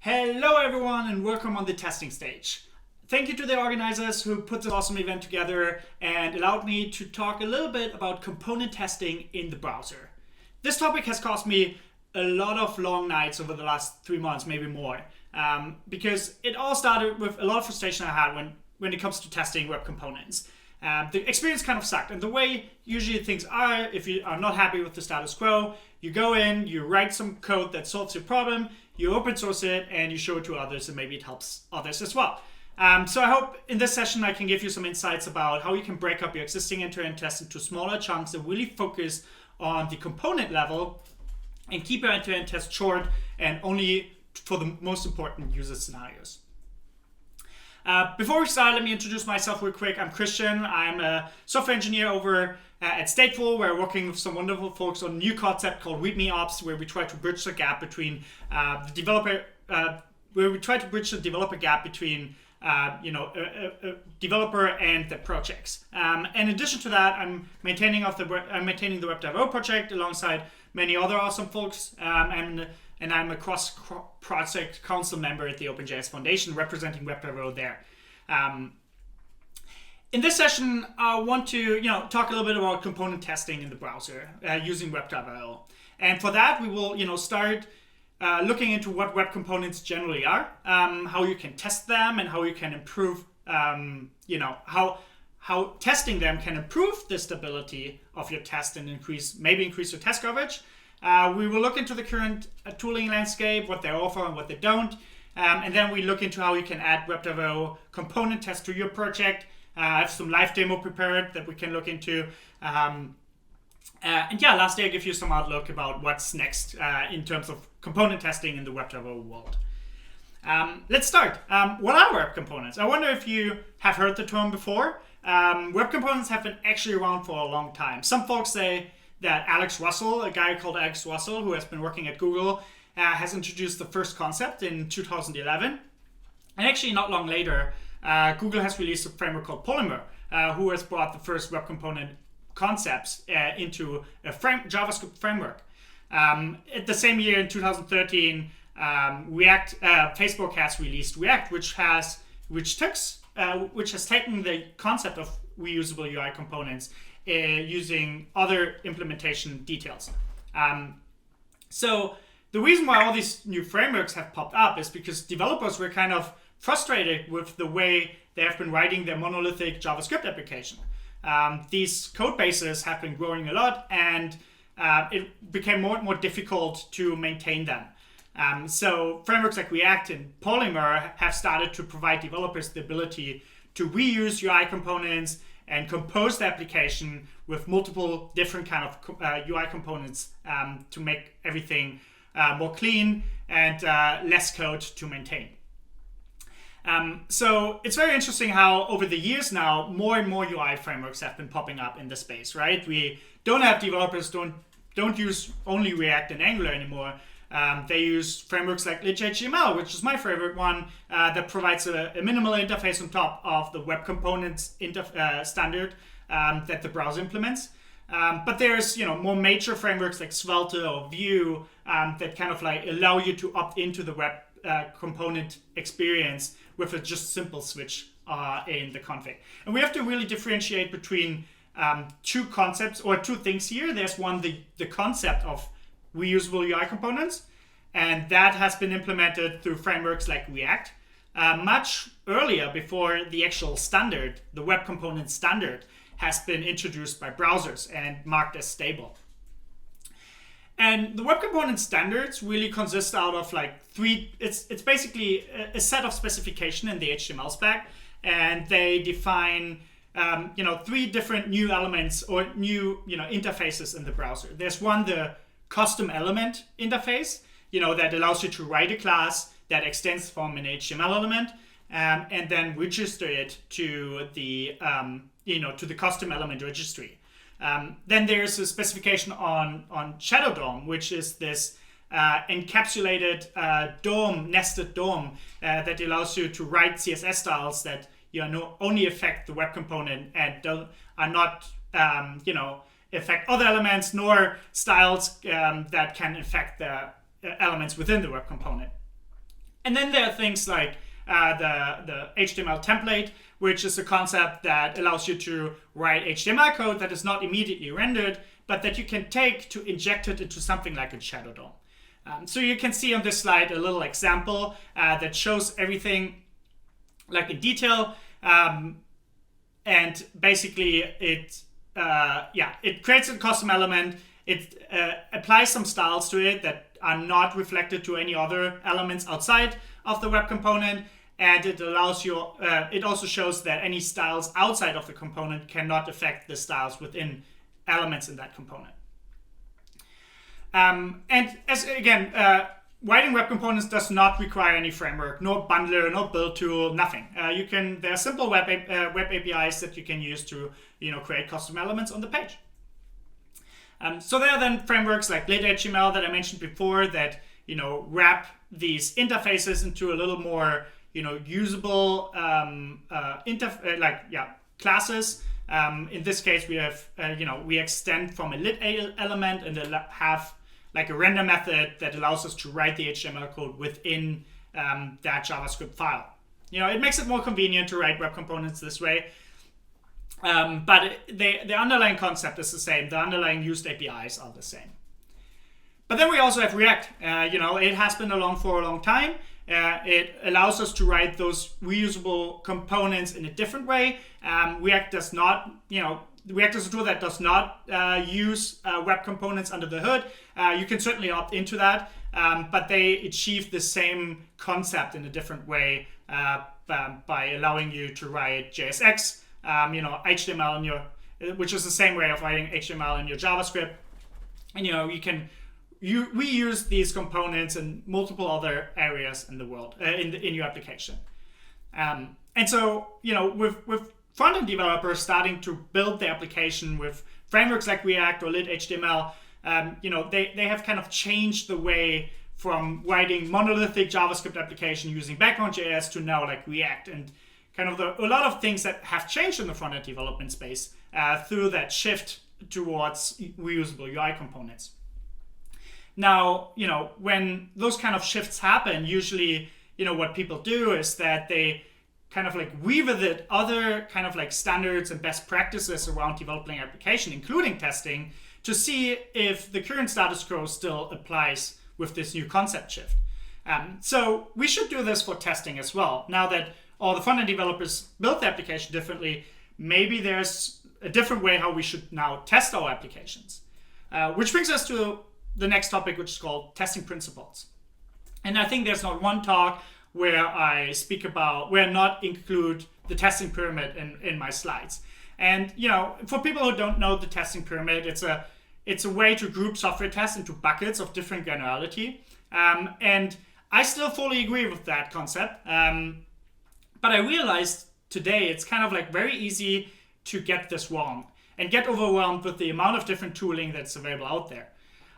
Hello everyone and welcome on the testing stage. Thank you to the organizers who put this awesome event together and allowed me to talk a little bit about component testing in the browser. This topic has cost me a lot of long nights over the last 3 months, maybe more, because it all started with a lot of frustration I had when it comes to testing web components. The experience kind of sucked, and the way usually things are, if you are not happy with the status quo, you go in, you write some code that solves your problem, you open source it, and you show it to others, and maybe it helps others as well. So I hope in this session I can give you some insights about how you can break up your existing end-to-end tests into smaller chunks that really focus on the component level and keep your end-to-end test short and only for the most important user scenarios. Before we start, let me introduce myself real quick. I'm Christian. I'm a software engineer over at Stateful. We're working with some wonderful folks on a new concept called README Ops, where we try to bridge the gap between the developer gap between a developer and the projects. In addition to that, I'm maintaining the Web.io project alongside many other awesome folks, and I'm a cross-project council member at the OpenJS Foundation, representing Web.io there. In this session, I want to talk a little bit about component testing in the browser using Web.io, and for that we will start looking into what web components generally are, how you can test them, and how you can improve, how testing them can improve the stability of your test and increase your test coverage. We will look into the current tooling landscape, what they offer and what they don't, and then we look into how you can add Web.io component tests to your project. I have some live demo prepared that we can look into. Lastly, I'll give you some outlook about what's next in terms of component testing in the Web.io world. Let's start. What are web components? I wonder if you have heard the term before. Web components have been actually around for a long time. Some folks say that Alex Russell, a guy called Alex Russell, who has been working at Google, has introduced the first concept in 2011. And actually not long later, Google has released a framework called Polymer, who has brought the first web component concepts into a JavaScript framework. At the same year, in 2013, Facebook has released React, which has taken the concept of reusable UI components using other implementation details. So the reason why all these new frameworks have popped up is because developers were kind of frustrated with the way they have been writing their monolithic JavaScript application. These code bases have been growing a lot, and it became more and more difficult to maintain them. So frameworks like React and Polymer have started to provide developers the ability to reuse UI components and compose the application with multiple different kind of UI components to make everything more clean and less code to maintain. So it's very interesting how over the years now, more and more UI frameworks have been popping up in the space, right? We don't have developers don't use only React and Angular anymore. They use frameworks like lit-HTML, which is my favorite one, that provides a minimal interface on top of the web components standard that the browser implements. But there's more major frameworks like Svelte or Vue that kind of like allow you to opt into the web component experience with a just simple switch in the config. And we have to really differentiate between two concepts or two things here. There's one, the concept of reusable UI components, and that has been implemented through frameworks like React much earlier, before the actual standard, the web component standard, has been introduced by browsers and marked as stable. And the web component standards really consist out of like three, it's basically a set of specification in the HTML spec, and they define three different new elements or new interfaces in the browser. There's one, the custom element interface, that allows you to write a class that extends from an HTML element and then register it to the to the custom element registry. Then there's a specification on Shadow DOM, which is this encapsulated nested DOM that allows you to write CSS styles that only affect the web component and are not affect other elements, nor styles that can affect the elements within the web component. And then there are things like the HTML template, which is a concept that allows you to write HTML code that is not immediately rendered, but that you can take to inject it into something like a Shadow DOM. So you can see on this slide a little example that shows everything like in detail. And basically it creates a custom element. It applies some styles to it that are not reflected to any other elements outside of the web component. And it allows you, it also shows that any styles outside of the component cannot affect the styles within elements in that component. And as again, writing web components does not require any framework, no bundler, no build tool, nothing. There are simple web APIs that you can use to create custom elements on the page. So there are then frameworks like lit-HTML that I mentioned before that wrap these interfaces into a little more usable classes. In this case, we have we extend from a lit element and have like a render method that allows us to write the HTML code within that JavaScript file. It makes it more convenient to write web components this way. But the underlying concept is the same. The underlying used APIs are the same. But then we also have React. It has been along for a long time. It allows us to write those reusable components in a different way. React does not, React is a tool that does not use web components under the hood. You can certainly opt into that, but they achieve the same concept in a different way by allowing you to write JSX, HTML in your, which is the same way of writing HTML in your JavaScript. And you reuse these components in multiple other areas in the world, in your application. And so, with front-end developers starting to build the application with frameworks like React or lit-HTML, they have kind of changed the way from writing monolithic JavaScript application using background.js to now like React, and kind of a lot of things that have changed in the front-end development space through that shift towards reusable UI components. Now, when those kind of shifts happen, usually, what people do is that they kind of like revisit other kind of like standards and best practices around developing application, including testing, to see if the current status quo still applies with this new concept shift. So we should do this for testing as well. Now that all the front-end developers built the application differently, maybe there's a different way how we should now test our applications. Which brings us to the next topic, which is called testing principles. And I think there's not one talk where I not include the testing pyramid in my slides. And for people who don't know the testing pyramid, it's a way to group software tests into buckets of different granularity. And I still fully agree with that concept. But I realized today it's kind of like very easy to get this wrong and get overwhelmed with the amount of different tooling that's available out there.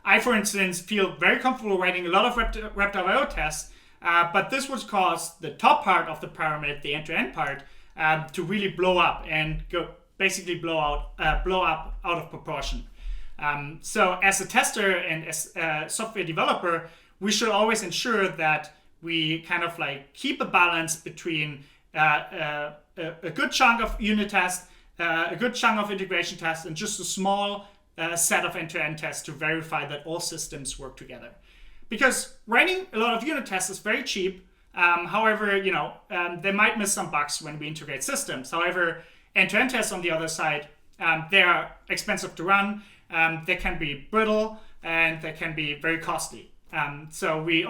I, for instance, feel very comfortable writing a lot of ReptIO tests, but this would cause the top part of the pyramid, the end-to-end part, to really blow up and basically blow up out of proportion. So as a tester and as a software developer, we should always ensure that we kind of like keep a balance between a good chunk of unit tests, a good chunk of integration tests, and just a small set of end-to-end tests to verify that all systems work together. Because writing a lot of unit tests is very cheap. However, they might miss some bugs when we integrate systems. However, end-to-end tests on the other side, they are expensive to run. They can be brittle and they can be very costly. So we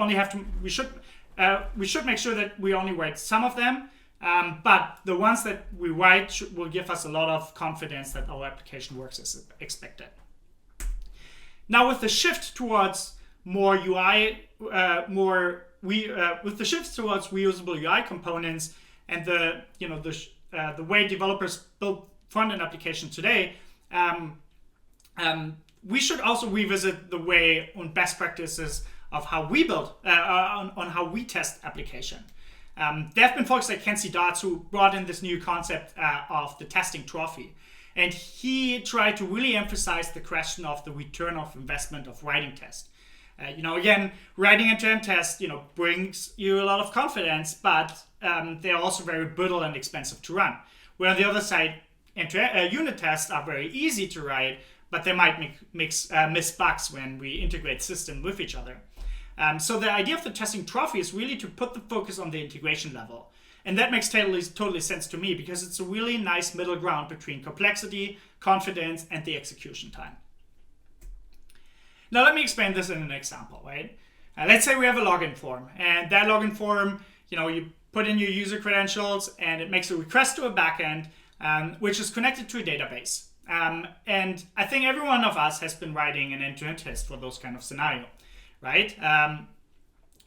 should make sure that we only write some of them. But the ones that we write will give us a lot of confidence that our application works as expected. Now, with the shift towards more UI, with the shift towards reusable UI components and the way developers build front-end applications today, we should also revisit the way on best practices of how we build, on how we test application. There have been folks like Kenzie Dodds who brought in this new concept of the testing trophy. And he tried to really emphasize the question of the return of investment of writing tests. Again, writing end-to-end tests, brings you a lot of confidence, but they're also very brittle and expensive to run. Where on the other side, unit tests are very easy to write, but they might miss bugs when we integrate systems with each other. So the idea of the testing trophy is really to put the focus on the integration level. And that makes totally sense to me because it's a really nice middle ground between complexity, confidence, and the execution time. Now let me explain this in an example, right? Let's say we have a login form, and that login form, you put in your user credentials, and it makes a request to a backend, which is connected to a database. And I think every one of us has been writing an end-to-end test for those kind of scenario, right?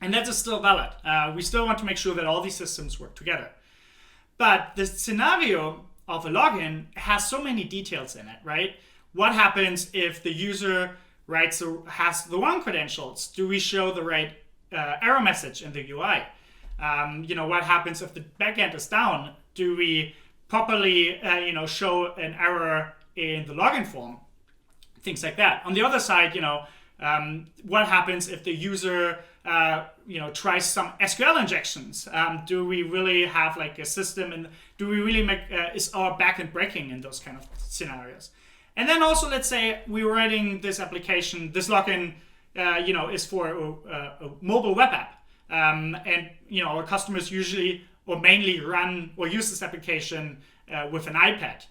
And that is still valid. We still want to make sure that all these systems work together. But the scenario of a login has so many details in it, right? What happens if the user has the wrong credentials? Do we show the right error message in the UI? What happens if the backend is down? Do we properly show an error in the login form? Things like that. On the other side, what happens if the user tries some SQL injections? Do we really have like a system, and do we really is our backend breaking in those kind of scenarios? And then also, let's say we're writing this application, this login, is for a mobile web app, and our customers usually or mainly run or use this application with an iPad.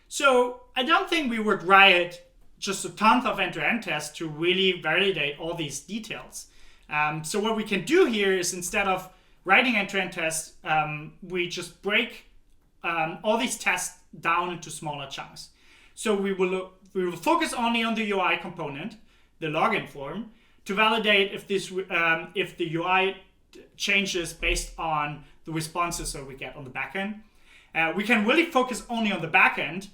So I don't think we would write just a ton of end-to-end tests to really validate all these details. So what we can do here is, instead of writing end-to-end tests, we just break all these tests down into smaller chunks. So we will focus only on the UI component, the login form, to validate if the UI changes based on the responses that we get on the backend. We can really focus only on the backend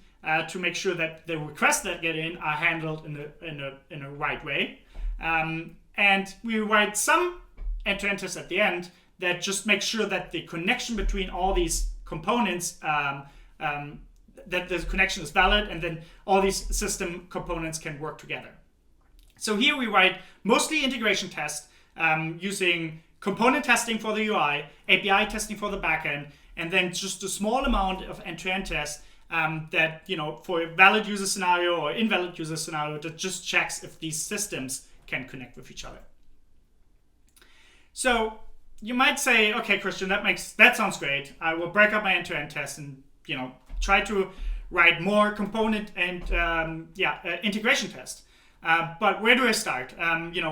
to make sure that the requests that get in are handled in a right way. And we write some end-to-end tests at the end that just make sure that the connection between all these components, that the connection is valid, and then all these system components can work together. So here we write mostly integration tests using component testing for the UI, API testing for the backend, and then just a small amount of end-to-end tests that, for a valid user scenario or invalid user scenario, that just checks if these systems can connect with each other. So you might say, okay, Christian, that sounds great. I will break up my end-to-end tests and try to write more component and integration tests. But where do I start?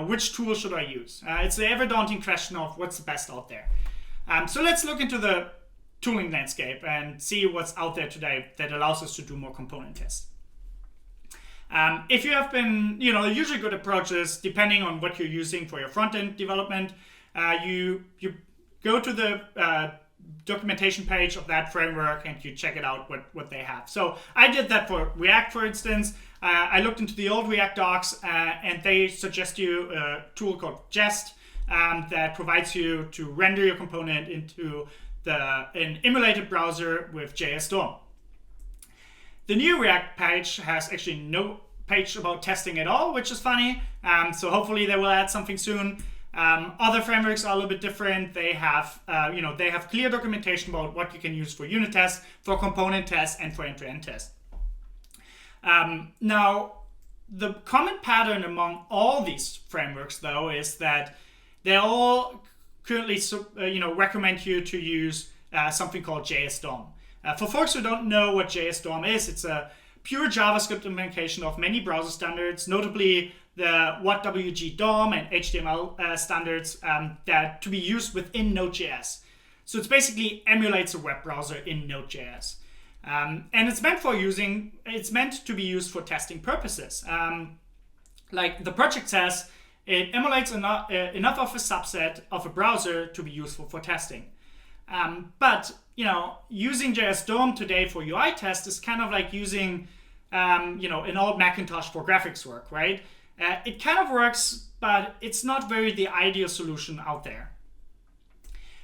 Which tool should I use? It's the ever-daunting question of what's the best out there. So let's look into the tooling landscape and see what's out there today that allows us to do more component tests. If you have been, usually good approaches, depending on what you're using for your front-end development, you go to the documentation page of that framework and you check it out what they have. So I did that for React, for instance. I looked into the old React docs and they suggest you a tool called Jest that provides you to render your component into an emulated browser with JS DOM. The new React page has actually no page about testing at all, which is funny. So hopefully they will add something soon. Other frameworks are a little bit different. They have, they have clear documentation about what you can use for unit tests, for component tests, and for end-to-end tests. Now, the common pattern among all these frameworks, though, is that they all currently, recommend you to use something called JS DOM. For folks who don't know what JS DOM is, it's a pure JavaScript implementation of many browser standards, notably the WhatWG DOM and HTML standards that to be used within Node.js. So it basically emulates a web browser in Node.js. And it's meant to be used for testing purposes. Like the project says, it emulates enough of a subset of a browser to be useful for testing. But using JS DOM today for UI test is kind of like using an old Macintosh for graphics work, right? It kind of works, but it's not very the ideal solution out there.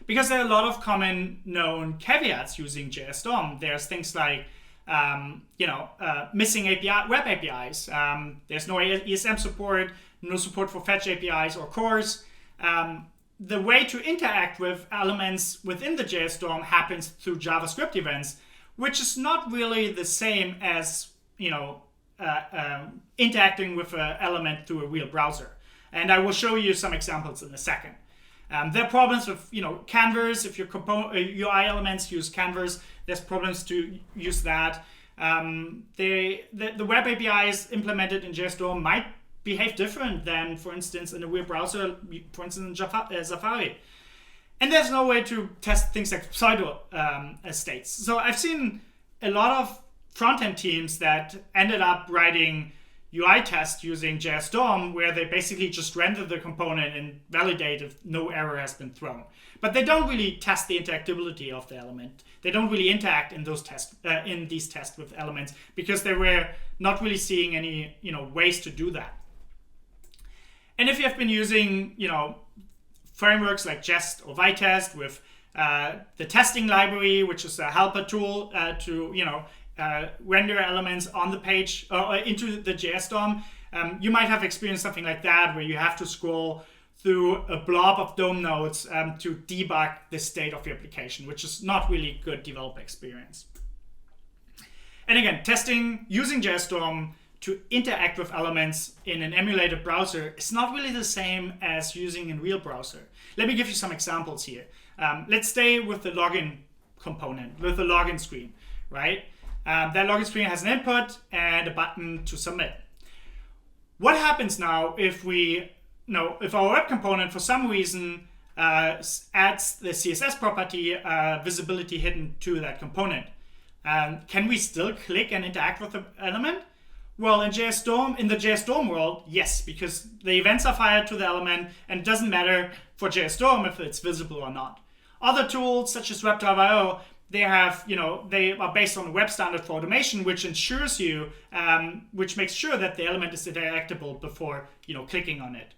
Because there are a lot of common known caveats using JS DOM. There's things like missing web APIs. There's no ESM support, no support for fetch APIs or cores. The way to interact with elements within the JS DOM happens through JavaScript events, which is not really the same as interacting with an element through a real browser. And I will show you some examples in a second. There are problems with Canvas. If your UI elements use Canvas, there's problems to use that. The web APIs implemented in JS DOM might behave different than, for instance, in a real browser, for instance, in Safari. And there's no way to test things like pseudo states. So I've seen a lot of front-end teams that ended up writing UI tests using JS DOM where they basically just render the component and validate if no error has been thrown. But they don't really test the interactability of the element. They don't really interact in those tests, in these tests with elements, because they were not really seeing any ways to do that. And if you have been using frameworks like Jest or Vitest with the testing library, which is a helper tool to render elements on the page or into the JS DOM, you might have experienced something like that where you have to scroll through a blob of DOM nodes to debug the state of your application, which is not really good developer experience. And again, testing using JS DOM to interact with elements in an emulated browser is not really the same as using a real browser. Let me give you some examples here. Let's stay with the login component, with the login screen, right? That login screen has an input and a button to submit. What happens now if our web component for some reason adds the CSS property visibility hidden to that component? Can we still click and interact with the element? Well, in the JS DOM world, yes, because the events are fired to the element and it doesn't matter for JS DOM if it's visible or not. Other tools such as WebDriver.io, they are based on a web standard for automation, which ensures which makes sure that the element is interactable before clicking on it.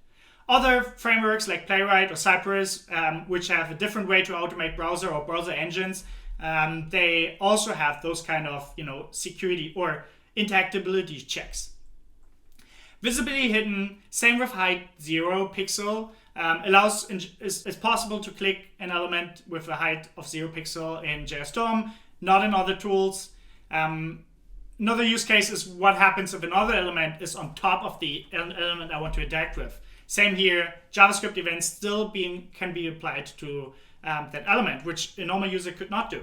Other frameworks like Playwright or Cypress, which have a different way to automate browser or browser engines, they also have those kind of security or interactability checks. Visibility hidden, same with height 0 pixel, it's possible to click an element with a height of 0 pixel in JS DOM, not in other tools. Another use case is what happens if another element is on top of the element I want to interact with. Same here, JavaScript events still can be applied to that element, which a normal user could not do.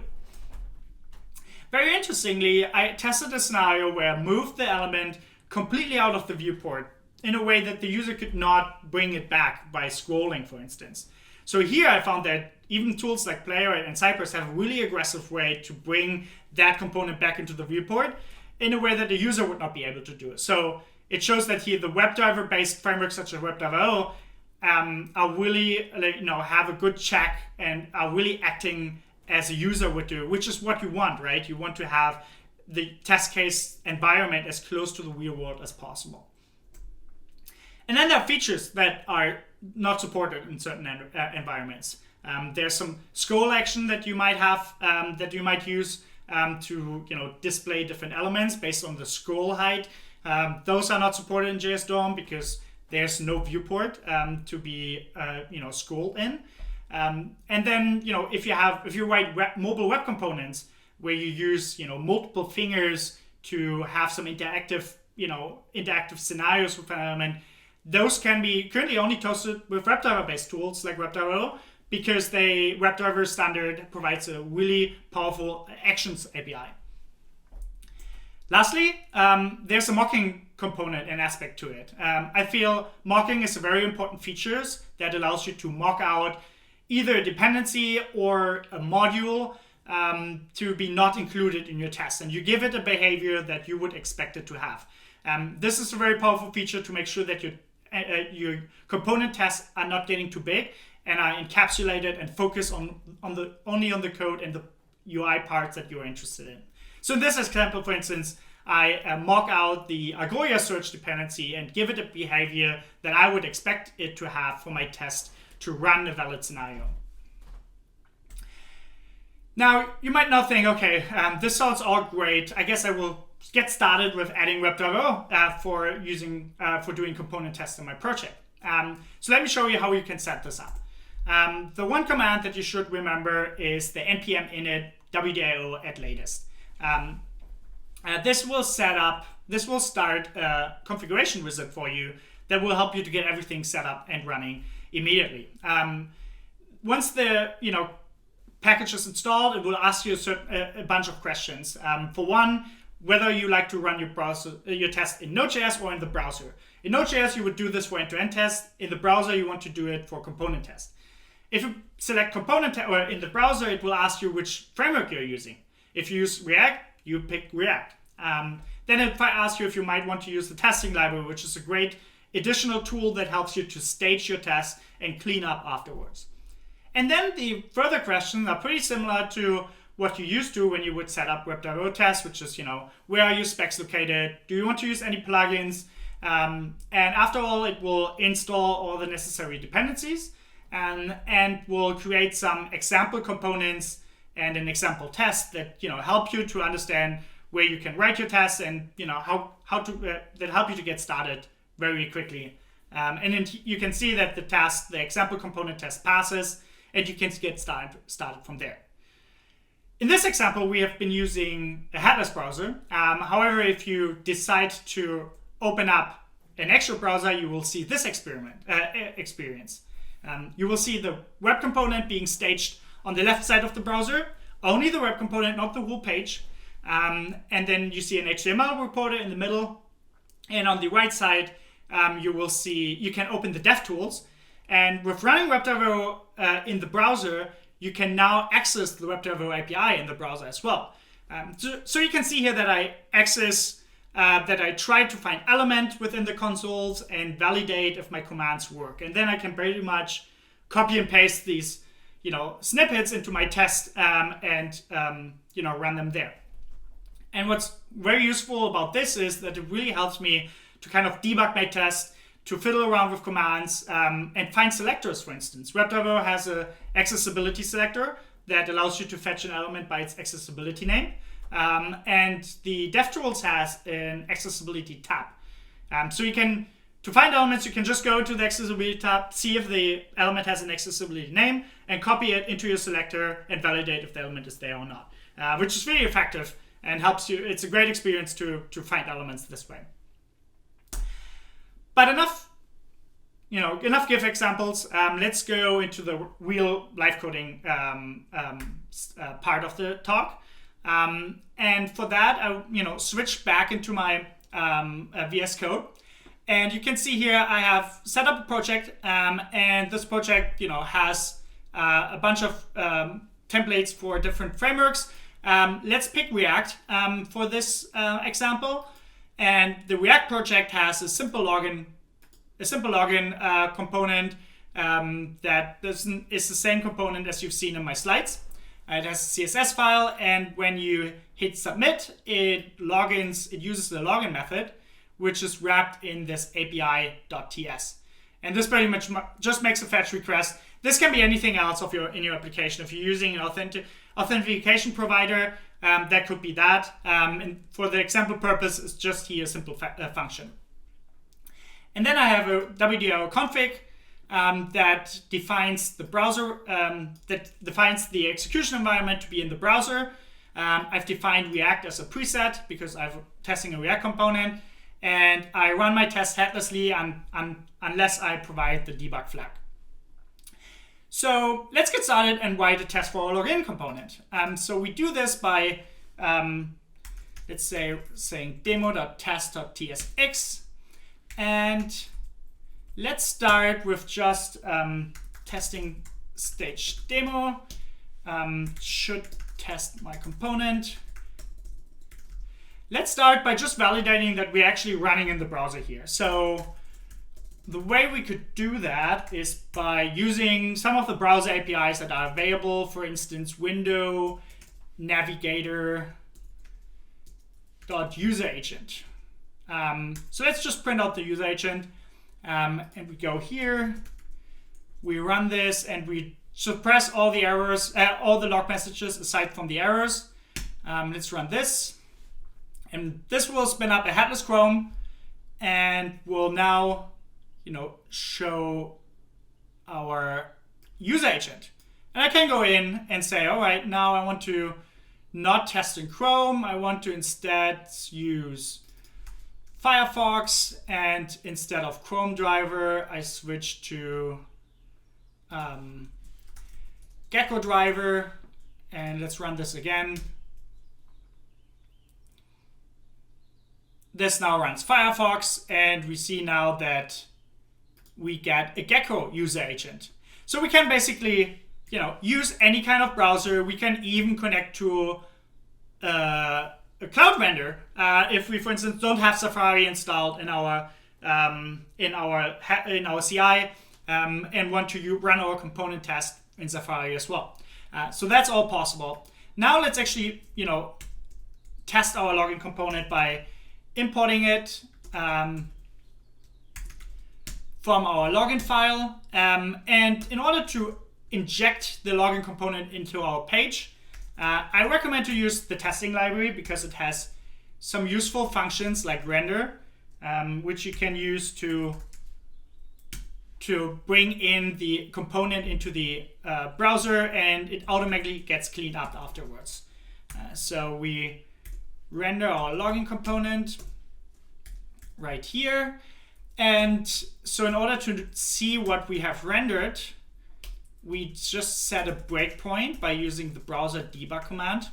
Very interestingly, I tested a scenario where I moved the element completely out of the viewport in a way that the user could not bring it back by scrolling, for instance. So here I found that even tools like Playwright and Cypress have a really aggressive way to bring that component back into the viewport in a way that the user would not be able to do it. So it shows that here the WebDriver-based frameworks such as WebDriver.io are really, have a good check and are really acting as a user would do, which is what you want, right? You want to have the test case environment as close to the real world as possible. And then there are features that are not supported in certain environments. There's some scroll action that you might have, that you might use to display different elements based on the scroll height. Those are not supported in JS DOM because there's no viewport to be scrolled in. And then if you write mobile web components where you use multiple fingers to have some interactive scenarios with an element, those can be currently only toasted with WebDriver-based tools like WebDriver because WebDriver standard provides a really powerful Actions API. Lastly, there's a mocking component and aspect to it. I feel mocking is a very important feature that allows you to mock out either a dependency or a module to be not included in your test, and you give it a behavior that you would expect it to have. This is a very powerful feature to make sure that your component tests are not getting too big and are encapsulated and focus only on the code and the UI parts that you're interested in. So in this example, for instance, I mock out the Agoya search dependency and give it a behavior that I would expect it to have for my test to run a valid scenario. Now, you might now think, okay, this sounds all great. I guess I will get started with adding WebDriver for doing component tests in my project. So let me show you how you can set this up. The one command that you should remember is the npm init wdio at latest. This will start a configuration wizard for you that will help you to get everything set up and running immediately. Once the package is installed, it will ask you a bunch of questions. For one, whether you like to run your test in Node.js or in the browser. In Node.js, you would do this for end-to-end tests. In the browser, you want to do it for component test. If you select component or in the browser, it will ask you which framework you're using. If you use React, you pick React. Then it might ask you if you might want to use the testing library, which is a great additional tool that helps you to stage your tests and clean up afterwards. And then the further questions are pretty similar to what you used to when you would set up WebDriver tests, which is, where are your specs located? Do you want to use any plugins? And after all, it will install all the necessary dependencies and will create some example components and an example test that help you to understand where you can write your tests and that help you to get started very quickly. And then you can see that the example component test passes, and you can get started from there. In this example, we have been using a headless browser. However, if you decide to open up an actual browser, you will see this experience. You will see the web component being staged on the left side of the browser, only the web component, not the whole page. And then you see an HTML reporter in the middle. And on the right side, you can open the DevTools. And with running WebDriver in the browser, you can now access the WebDriver API in the browser as well. So you can see here that I try to find element within the consoles and validate if my commands work. And then I can pretty much copy and paste these snippets into my test and run them there. And what's very useful about this is that it really helps me to kind of debug my test, to fiddle around with commands and find selectors, for instance. WebDriver has an accessibility selector that allows you to fetch an element by its accessibility name. And the DevTools has an accessibility tab. To find elements, you can just go to the accessibility tab, see if the element has an accessibility name, and copy it into your selector and validate if the element is there or not, which is really effective and helps you. It's a great experience to find elements this way. But enough GIF examples. Let's go into the real live coding part of the talk. And for that, I switched back into my VS Code. And you can see here I have set up a project, and this project, has a bunch of templates for different frameworks. Let's pick React for this example. And the React project has a simple login component that is the same component as you've seen in my slides. It has a CSS file, and when you hit submit, it uses the login method, which is wrapped in this API.ts. And this pretty much just makes a fetch request. This can be anything else in your application. If you're using an authentication provider, that could be that. And for the example purpose, it's just here a simple function. And then I have a WDO config that defines the browser, that defines the execution environment to be in the browser. I've defined React as a preset because I'm testing a React component, and I run my test headlessly unless I provide the debug flag. So let's get started and write a test for our login component. So we do this by, let's say, saying demo.test.tsx. And let's start with just testing stage demo. Should test my component. Let's start by just validating that we're actually running in the browser here. So the way we could do that is by using some of the browser APIs that are available, for instance, window, navigator, .user agent. So let's just print out the user agent, and we go here, we run this, and we suppress all the errors, all the log messages aside from the errors. Let's run this, and this will spin up a headless Chrome, and will now, show our user agent. And I can go in and say, all right, now I want to not test in Chrome. I want to instead use Firefox, and instead of Chrome driver, I switch to Gecko driver, and let's run this again. This now runs Firefox, and we see now that we get a Gecko user agent. So we can basically, use any kind of browser. We can even connect to a cloud vendor if we, for instance, don't have Safari installed in our CI and want to run our component test in Safari as well. So that's all possible. Now let's actually, test our login component by importing it from our login file. And in order to inject the login component into our page, I recommend to use the testing library because it has some useful functions like render, which you can use to bring in the component into the browser, and it automatically gets cleaned up afterwards. So we render our login component right here. And so in order to see what we have rendered, we just set a breakpoint by using the browser debug command.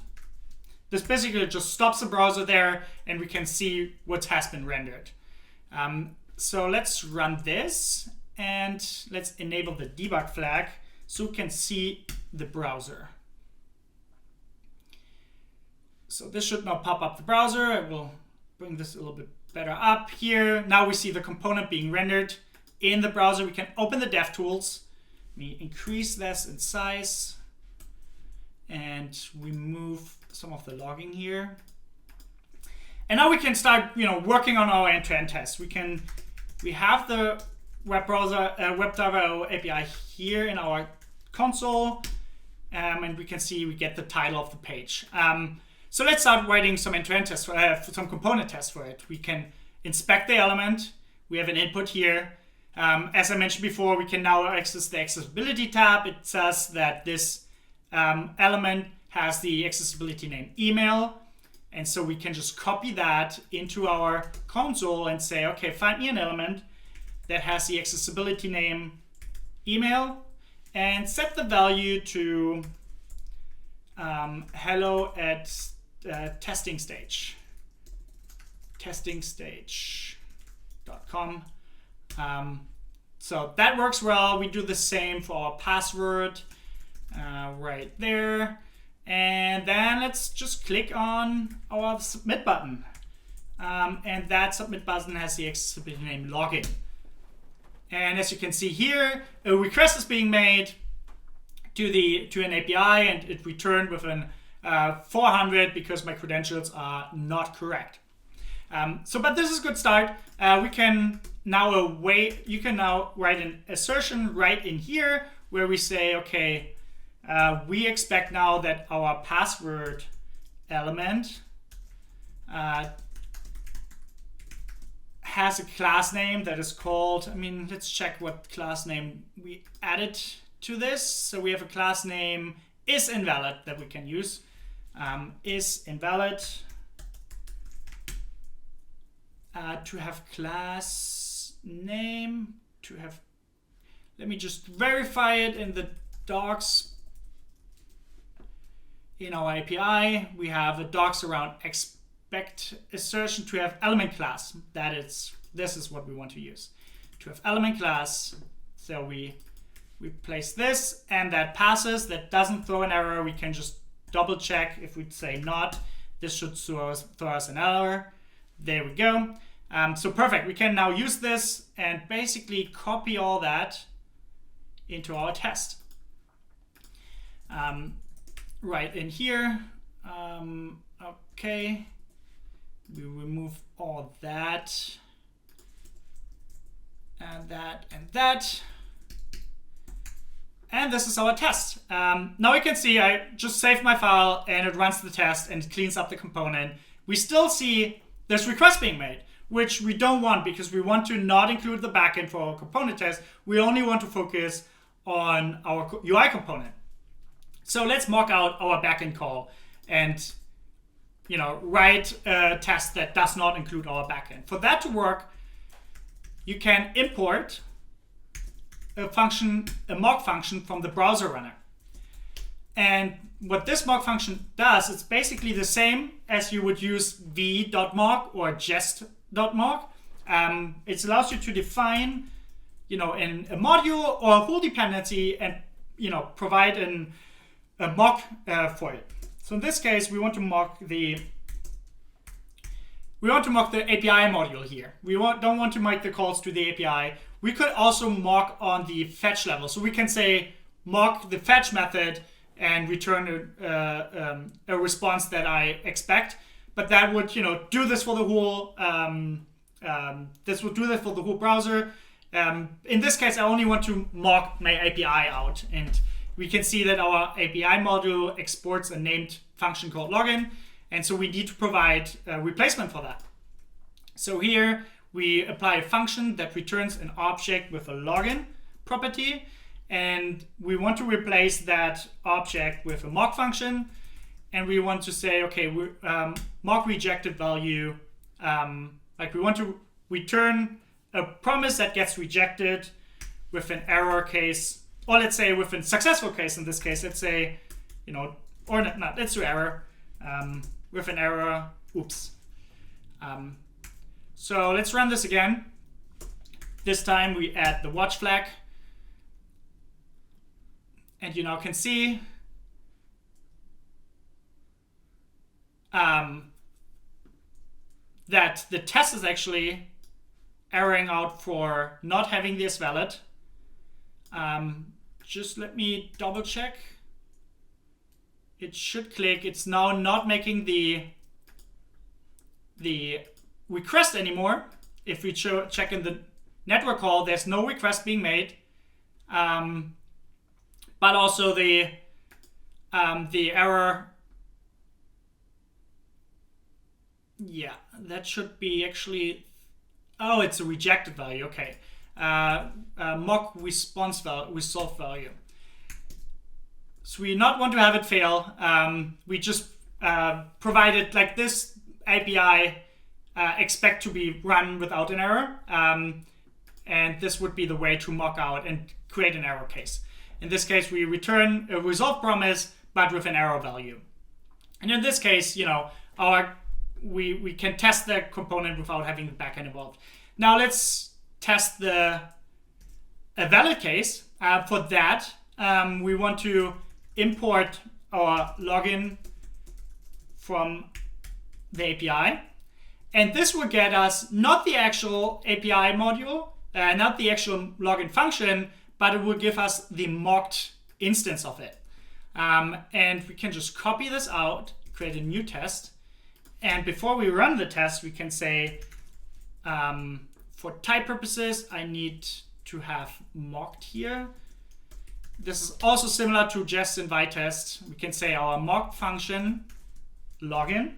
This basically just stops the browser there, and we can see what has been rendered. So let's run this, and let's enable the debug flag so we can see the browser. So this should now pop up the browser. I will bring this a little bit better up here. Now we see the component being rendered in the browser. We can open the DevTools. We increase this in size, and we move some of the logging here. And now we can start, working on our end-to-end tests. We have the WebDriver API here in our console, and we can see we get the title of the page. So let's start writing some end-to-end tests, some component tests for it. We can inspect the element. We have an input here. As I mentioned before, we can now access the accessibility tab. It says that this element has the accessibility name email. And so we can just copy that into our console and say, okay, find me an element that has the accessibility name email, and set the value to hello at testing stage. Testing stage. .com. So that works well. We do the same for our password right there. And then let's just click on our submit button. And that submit button has the accessibility name login. And as you can see here, a request is being made to an API, and it returned with an 400 because my credentials are not correct. But this is a good start. You can now write an assertion right in here where we say, okay, we expect now that our password element has a class name that is called, let's check what class name we added to this. So we have a class name is invalid that we can use. Is invalid. To have class name, let me just verify it in the docs. In our API, we have the docs around expect assertion to have element class. This is what we want to use. To have element class, so we place this, and that passes. That doesn't throw an error. We can just double check. If we say not, this should throw us an error. There we go. So perfect. We can now use this and basically copy all that into our test. Right in here. Okay. We remove all that and that and that. And this is our test. Now you can see I just saved my file and it runs the test and it cleans up the component. We still see there's requests being made, which we don't want because we want to not include the backend for our component test. We only want to focus on our UI component. So let's mock out our backend call and write a test that does not include our backend. For that to work, you can import a mock function from the browser runner. And what this mock function does, it's basically the same as you would use v.mock or jest.mock. It allows you to define, in a module or a whole dependency and, provide a mock for it. So in this case, we want to mock the API module here. We don't want to make the calls to the API. We could also mock on the fetch level. So we can say mock the fetch method and return a response that I expect. But that would, do this for the whole. This would do that for the whole browser. In this case, I only want to mock my API out, and we can see that our API module exports a named function called login, and so we need to provide a replacement for that. So here we apply a function that returns an object with a login property, and we want to replace that object with a mock function, and we want to say, okay, mock rejected value, we want to return a promise that gets rejected with an error case, or let's say with a successful case. In this case, let's say, or not, let's do error, with an error, oops. So let's run this again. This time we add the watch flag. And you now can see that the test is actually erroring out for not having this valid. Just let me double check. It should click. It's now not making the request anymore. If we check in the network call, there's no request being made. But also the error. Yeah, that should be actually. Oh, it's a rejected value. Okay, mock response value, resolve value. So we not want to have it fail. We just provided like this API expect to be run without an error, and this would be the way to mock out and create an error case. In this case, we return a resolve promise, but with an error value. And in this case, we can test the component without having the backend involved. Now let's test a valid case. For that, we want to import our login from the API. And this will get us not the actual API module, not the actual login function, but it will give us the mocked instance of it. And we can just copy this out, create a new test. And before we run the test, we can say, for type purposes, I need to have mocked here. This is also similar to jest invite test. We can say our mocked function login.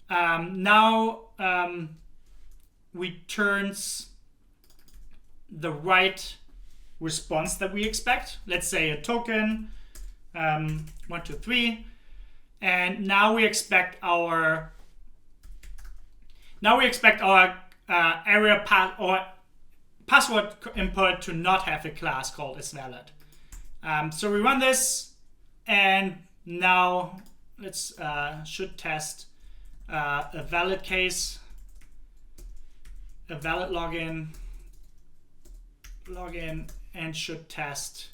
Now returns the right response that we expect. Let's say a token, 1, 2, 3, and now we expect our area path or password input to not have a class called isValid. So we run this, and now let's should test a valid case, a valid login, and should test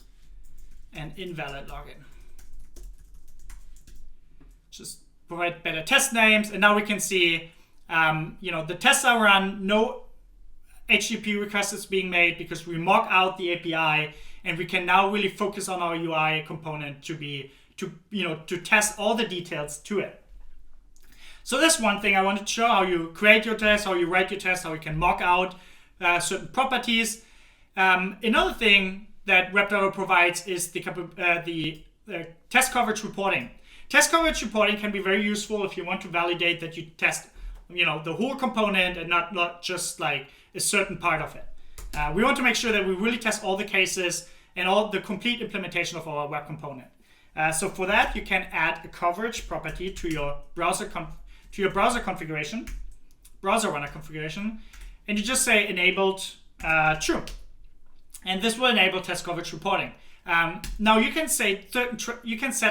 an invalid login. Just provide better test names, and now we can see, the tests are run. No HTTP request is being made because we mock out the API, and we can now really focus on our UI component to test all the details to it. So that's one thing I wanted to show, how you create your test, how you write your test, how you can mock out certain properties. Another thing that WebDriver provides is the test coverage reporting. Test coverage reporting can be very useful if you want to validate that you test, the whole component and not just like a certain part of it. We want to make sure that we really test all the cases and all the complete implementation of our web component. So for that, you can add a coverage property to your browser configuration, browser runner configuration, and you just say enabled true, and this will enable test coverage reporting. Now you can say set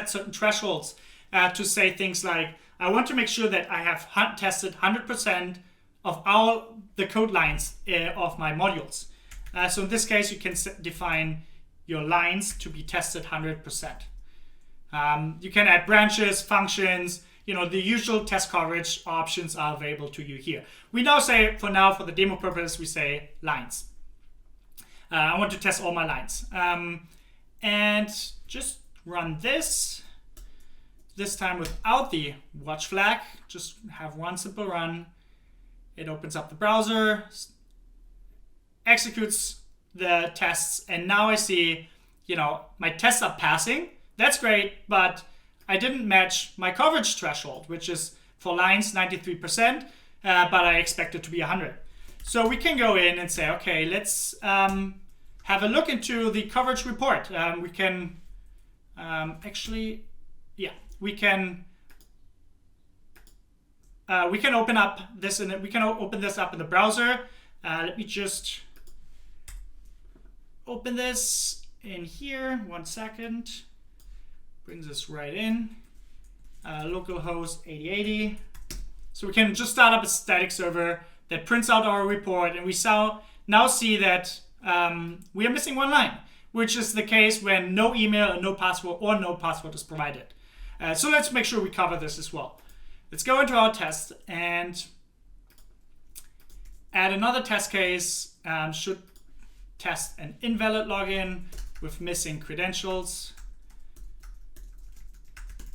certain thresholds to say things like, I want to make sure that I have tested 100% of all the code lines of my modules. So in this case, you can define your lines to be tested 100%. You can add branches, functions, the usual test coverage options are available to you here. We now say, for the demo purpose, we say lines. I want to test all my lines. And just run this time without the watch flag. Just have one simple run. It opens up the browser, executes the tests, and now I see, my tests are passing. That's great, but I didn't match my coverage threshold, which is for lines 93%, but I expect it to be 100. So we can go in and say, okay, let's have a look into the coverage report. We can open up this and we can open this up in the browser. Let me just open this in here. 1 second. Brings us right in. Localhost 8080. So we can just start up a static server that prints out our report, and we now see that we are missing one line, which is the case when no email and no password is provided. So let's make sure we cover this as well. Let's go into our test and add another test case. Should test an invalid login with missing credentials.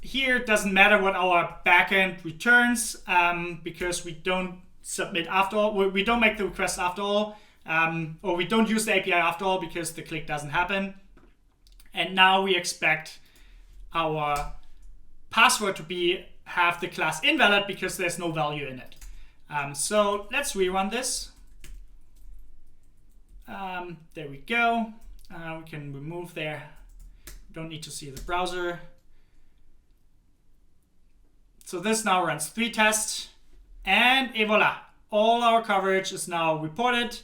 Here it doesn't matter what our backend returns because we don't submit after all. We don't make the request after all, or we don't use the API after all because the click doesn't happen. And now we expect our password to have the class invalid because there's no value in it. So let's rerun this. There we go. We can remove there. Don't need to see the browser. So this now runs 3 tests, and voila, all our coverage is now reported.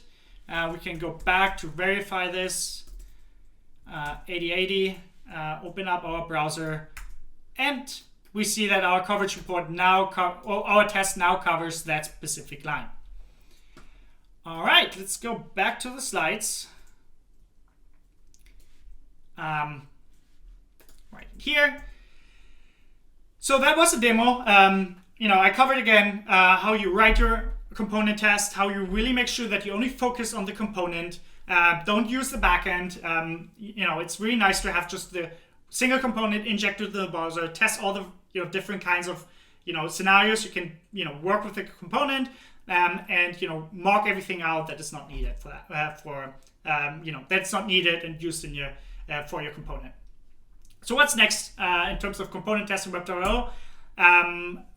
We can go back to verify this. 8080, open up our browser, and we see that our coverage report our test now covers that specific line. All right, let's go back to the slides. Right here. So that was a demo. I covered again how you write your component test, how you really make sure that you only focus on the component. Don't use the backend. It's really nice to have just the single component injected into the browser, test all the different kinds of scenarios. You can work with the component and mark everything out that is not needed for that that's not needed and used in your for your component. So what's next in terms of component testing Web.io?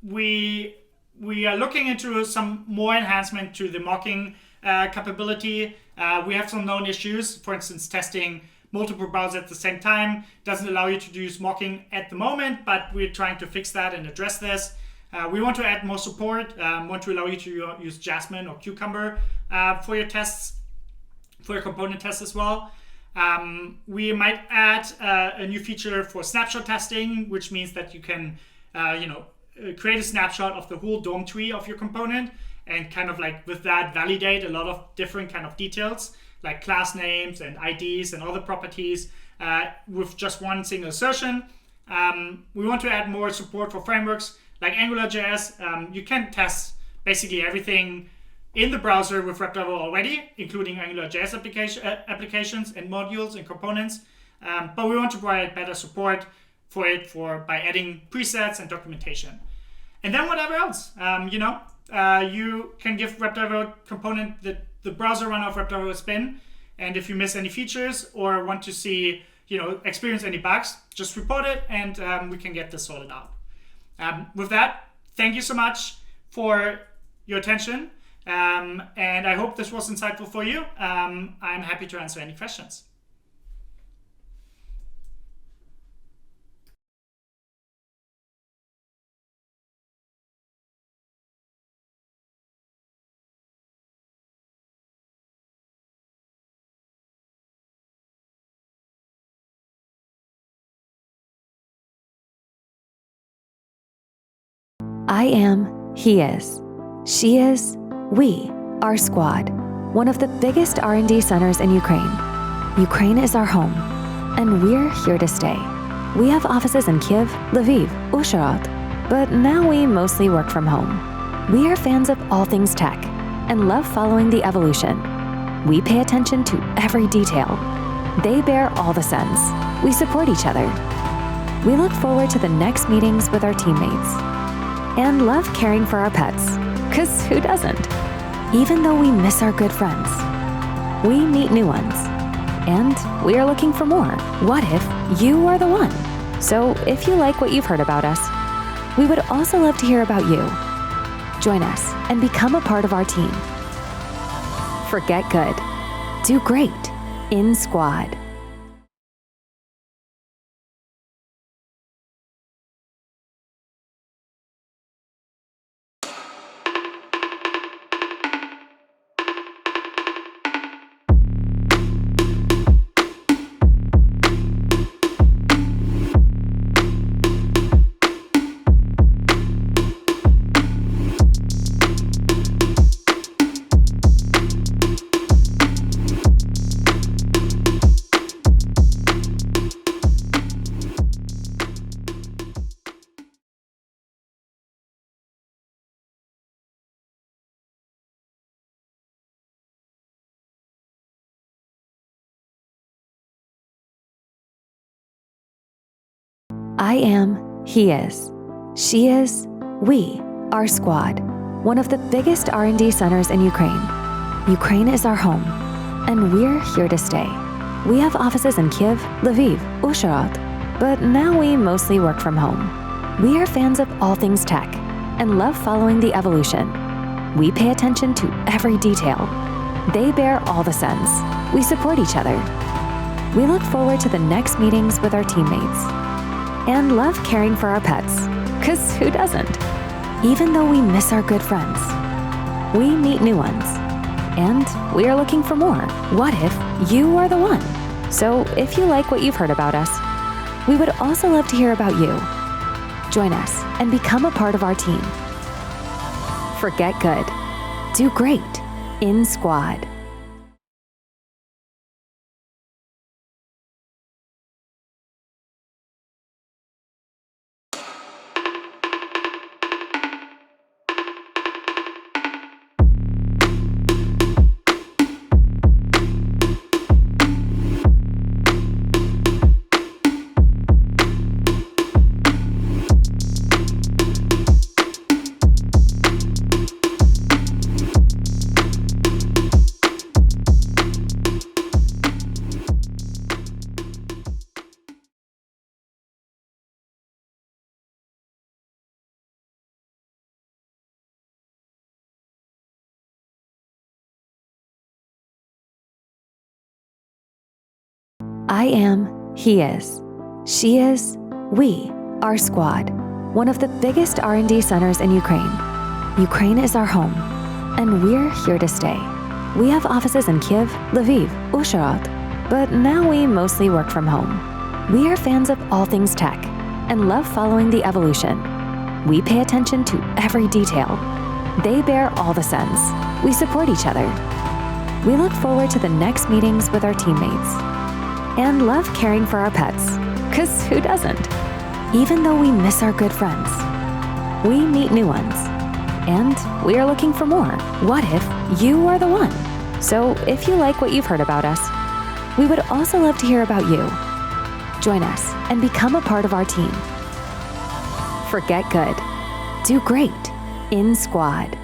We are looking into some more enhancement to the mocking capability. We have some known issues. For instance, testing multiple browsers at the same time doesn't allow you to use mocking at the moment, but we're trying to fix that and address this. We want to add more support, want to allow you to use Jasmine or Cucumber for your tests, for your component tests as well. We might add a new feature for snapshot testing, which means that you can create a snapshot of the whole DOM tree of your component and kind of like with that validate a lot of different kind of details like class names and IDs and other properties with just one single assertion. We want to add more support for frameworks like AngularJS. You can test basically everything in the browser with Web.io already, including AngularJS applications and modules and components. But we want to provide better support for it by adding presets and documentation. And then whatever else, you can give Web.io component the browser runner of Web.io a spin. And if you miss any features or want to see, experience any bugs, just report it and we can get this sorted out. With that, thank you so much for your attention. And I hope this was insightful for you. I'm happy to answer any questions. I am, he is, she is, we are Squad, one of the biggest R&D centers in Ukraine. Ukraine is our home, and we're here to stay. We have offices in Kyiv, Lviv, Uzhhorod, but now we mostly work from home. We are fans of all things tech and love following the evolution. We pay attention to every detail. They bear all the sins. We support each other. We look forward to the next meetings with our teammates and love caring for our pets, 'cause who doesn't? Even though we miss our good friends, we meet new ones, and we are looking for more. What if you are the one? So if you like what you've heard about us, we would also love to hear about you. Join us and become a part of our team. Forget good. Do great in Squad. I am, he is, she is, we are Squad, one of the biggest R&D centers in Ukraine. Ukraine is our home, and we're here to stay. We have offices in Kyiv, Lviv, Uzhhorod, but now we mostly work from home. We are fans of all things tech and love following the evolution. We pay attention to every detail. They bear all the sins. We support each other. We look forward to the next meetings with our teammates and love caring for our pets, 'cause who doesn't? Even though we miss our good friends, we meet new ones, and we are looking for more. What if you are the one? So if you like what you've heard about us, we would also love to hear about you. Join us and become a part of our team. Forget good. Do great in Squad. I am, he is, she is, we are Squad, one of the biggest R&D centers in Ukraine. Ukraine is our home, and we're here to stay. We have offices in Kyiv, Lviv, Uzhhorod, but now we mostly work from home. We are fans of all things tech and love following the evolution. We pay attention to every detail. They bear all the sins. We support each other. We look forward to the next meetings with our teammates and love caring for our pets, 'cause who doesn't? Even though we miss our good friends, we meet new ones, and we are looking for more. What if you are the one? So if you like what you've heard about us, we would also love to hear about you. Join us and become a part of our team. Forget good. Do great in Squad.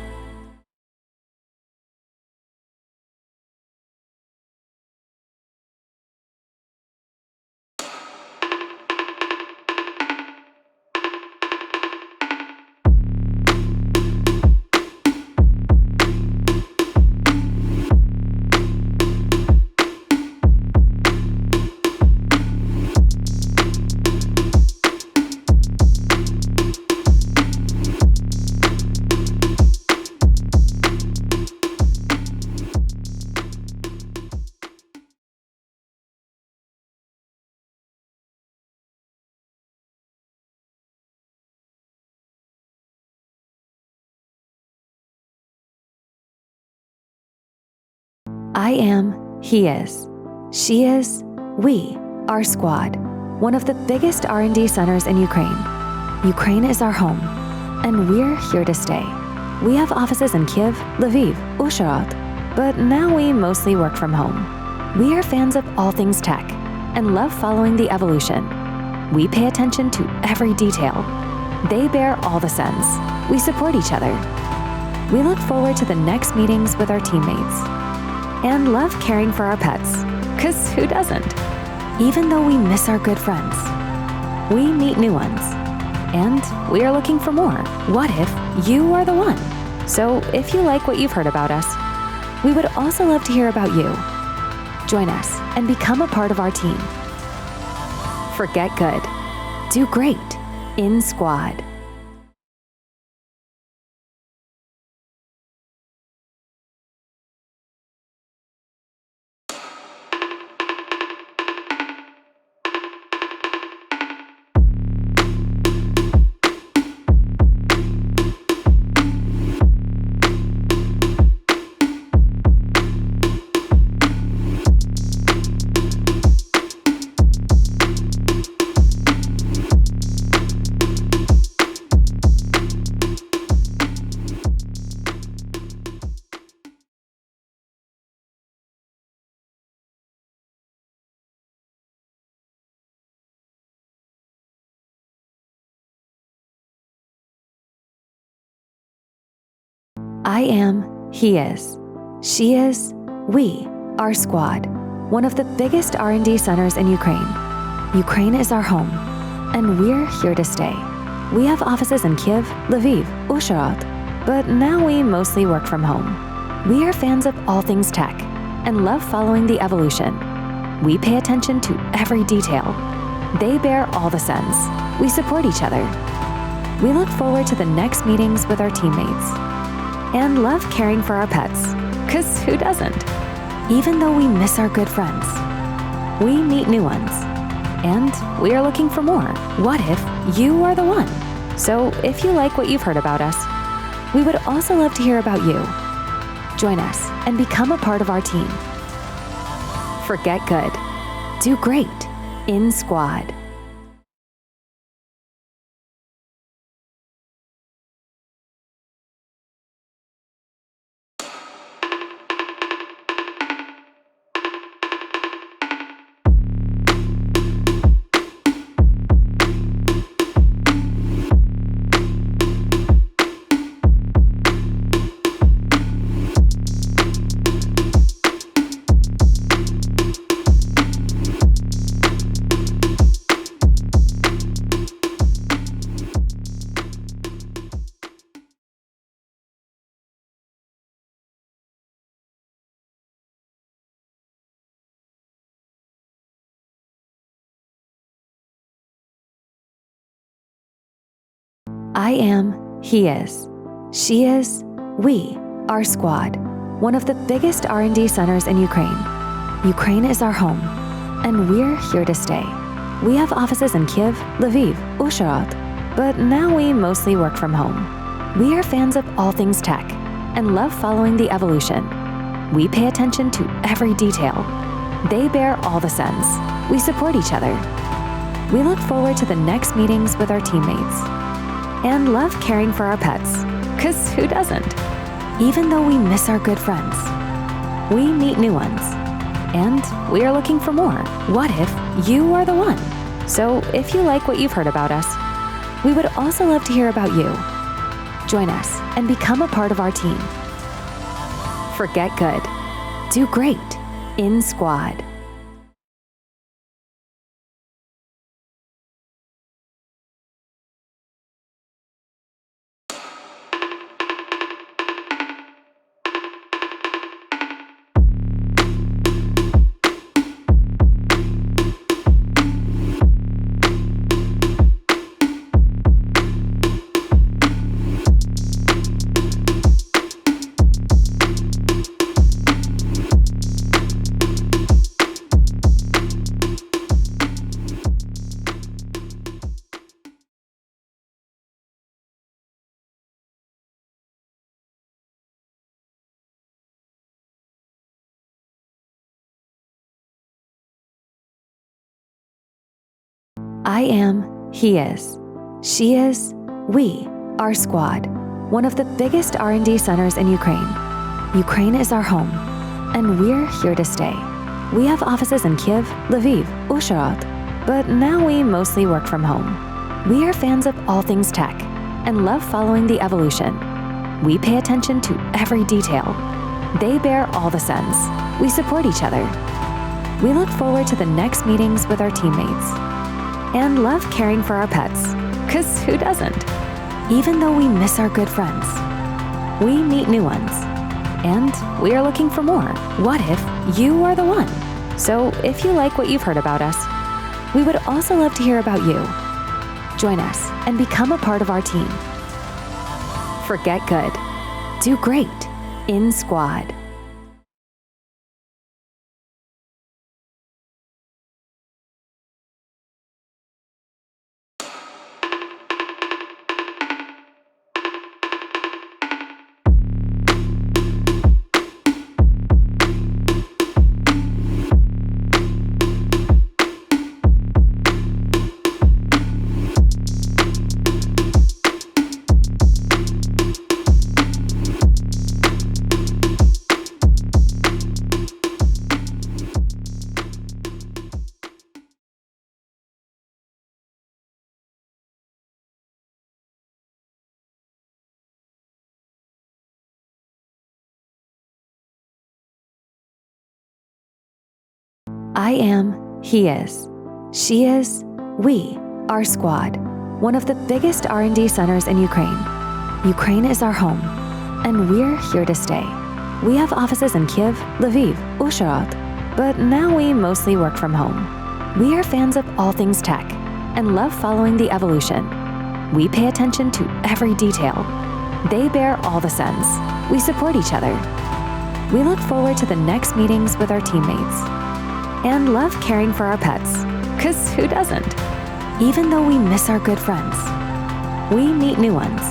I am, he is, she is, we are Squad, one of the biggest R&D centers in Ukraine. Ukraine is our home, and we're here to stay. We have offices in Kyiv, Lviv, Uzhhorod, but now we mostly work from home. We are fans of all things tech and love following the evolution. We pay attention to every detail. They bear all the sins. We support each other. We look forward to the next meetings with our teammates and love caring for our pets, 'cause who doesn't? Even though we miss our good friends, we meet new ones, and we are looking for more. What if you are the one? So if you like what you've heard about us, we would also love to hear about you. Join us and become a part of our team. Forget good. Do great in Squad. I am, he is, she is, we are Squad, one of the biggest R&D centers in Ukraine. Ukraine is our home, and we're here to stay. We have offices in Kyiv, Lviv, Uzhhorod, but now we mostly work from home. We are fans of all things tech and love following the evolution. We pay attention to every detail. They bear all the sins. We support each other. We look forward to the next meetings with our teammates and love caring for our pets, 'cause who doesn't? Even though we miss our good friends, we meet new ones, and we are looking for more. What if you are the one? So if you like what you've heard about us, we would also love to hear about you. Join us and become a part of our team. Forget good. Do great in Squad. I am, he is, she is, we are Squad, one of the biggest R&D centers in Ukraine. Ukraine is our home, and we're here to stay. We have offices in Kyiv, Lviv, Uzhhorod, but now we mostly work from home. We are fans of all things tech and love following the evolution. We pay attention to every detail. They bear all the sins. We support each other. We look forward to the next meetings with our teammates and love caring for our pets, 'cause who doesn't? Even though we miss our good friends, we meet new ones, and we are looking for more. What if you are the one? So if you like what you've heard about us, we would also love to hear about you. Join us and become a part of our team. Forget good. Do great in Squad. I am, he is, she is, we are Squad, one of the biggest R&D centers in Ukraine. Ukraine is our home, and we're here to stay. We have offices in Kyiv, Lviv, Uzhhorod, but now we mostly work from home. We are fans of all things tech and love following the evolution. We pay attention to every detail. They bear all the sins. We support each other. We look forward to the next meetings with our teammates and love caring for our pets, 'cause who doesn't? Even though we miss our good friends, we meet new ones, and we are looking for more. What if you are the one? So if you like what you've heard about us, we would also love to hear about you. Join us and become a part of our team. Forget good. Do great in Squad. I am, he is, she is, we are Squad, one of the biggest R&D centers in Ukraine. Ukraine is our home, and we're here to stay. We have offices in Kyiv, Lviv, Uzhhorod, but now we mostly work from home. We are fans of all things tech and love following the evolution. We pay attention to every detail. They bear all the sins. We support each other. We look forward to the next meetings with our teammates and love caring for our pets, 'cause who doesn't? Even though we miss our good friends, we meet new ones,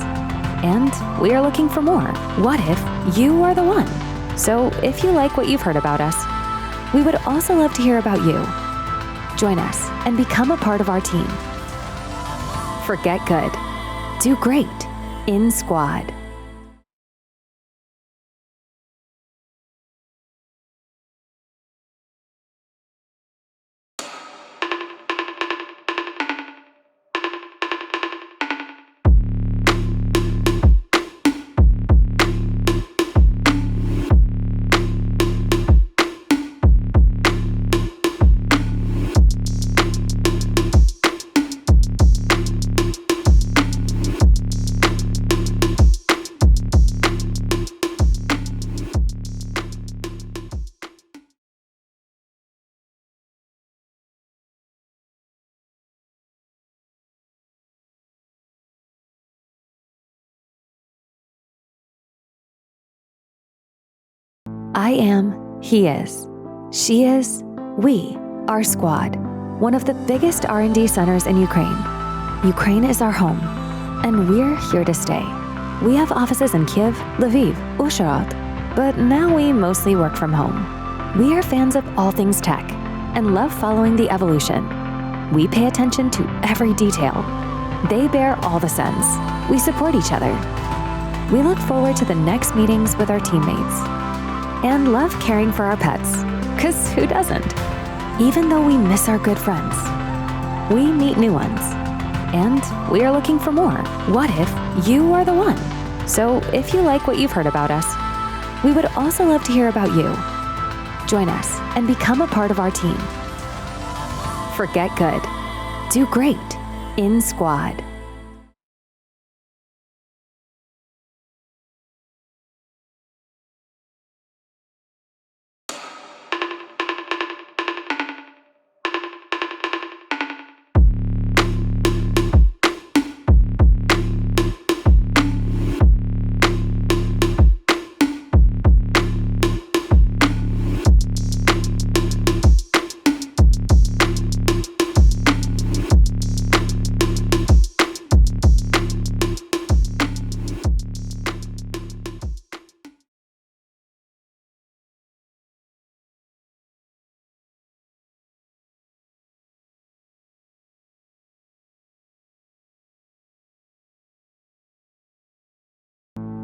and we are looking for more. What if you are the one? So if you like what you've heard about us, we would also love to hear about you. Join us and become a part of our team. Forget good. Do great in Squad. I am, he is, she is, we are Squad, one of the biggest R&D centers in Ukraine. Ukraine is our home, and we're here to stay. We have offices in Kyiv, Lviv, Uzhhorod, but now we mostly work from home. We are fans of all things tech and love following the evolution. We pay attention to every detail. They bear all the sins. We support each other. We look forward to the next meetings with our teammates and love caring for our pets, 'cause who doesn't? Even though we miss our good friends, we meet new ones, and we are looking for more. What if you are the one? So if you like what you've heard about us, we would also love to hear about you. Join us and become a part of our team. Forget good. Do great in Squad.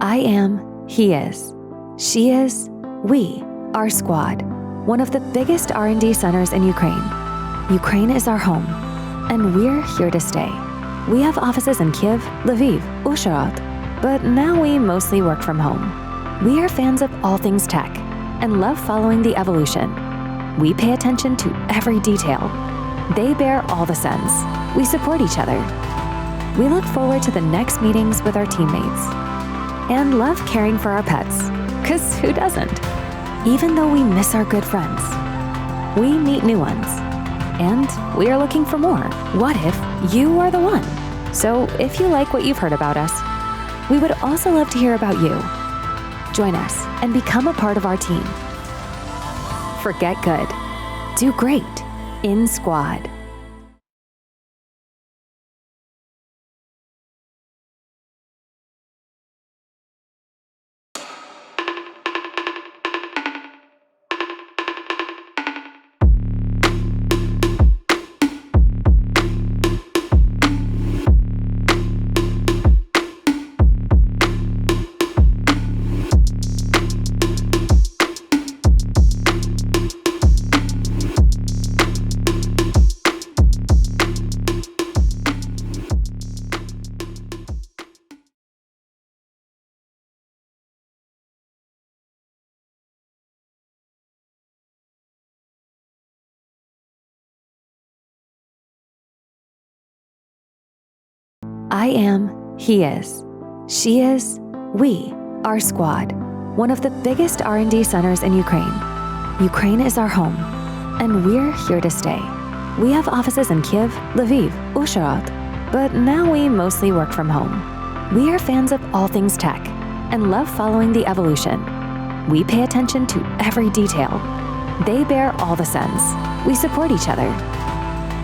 I am, he is, she is, we are Squad, one of the biggest R&D centers in Ukraine. Ukraine is our home, and we're here to stay. We have offices in Kyiv, Lviv, Uzhhorod, but now we mostly work from home. We are fans of all things tech and love following the evolution. We pay attention to every detail. They bear all the sins. We support each other. We look forward to the next meetings with our teammates and love caring for our pets, 'cause who doesn't? Even though we miss our good friends, we meet new ones, and we are looking for more. What if you are the one? So if you like what you've heard about us, we would also love to hear about you. Join us and become a part of our team. Forget good. Do great in Squad. I am, he is, she is, we are Squad, one of the biggest R&D centers in Ukraine. Ukraine is our home, and we're here to stay. We have offices in Kyiv, Lviv, Uzhhorod, but now we mostly work from home. We are fans of all things tech and love following the evolution. We pay attention to every detail. They bear all the sins. We support each other.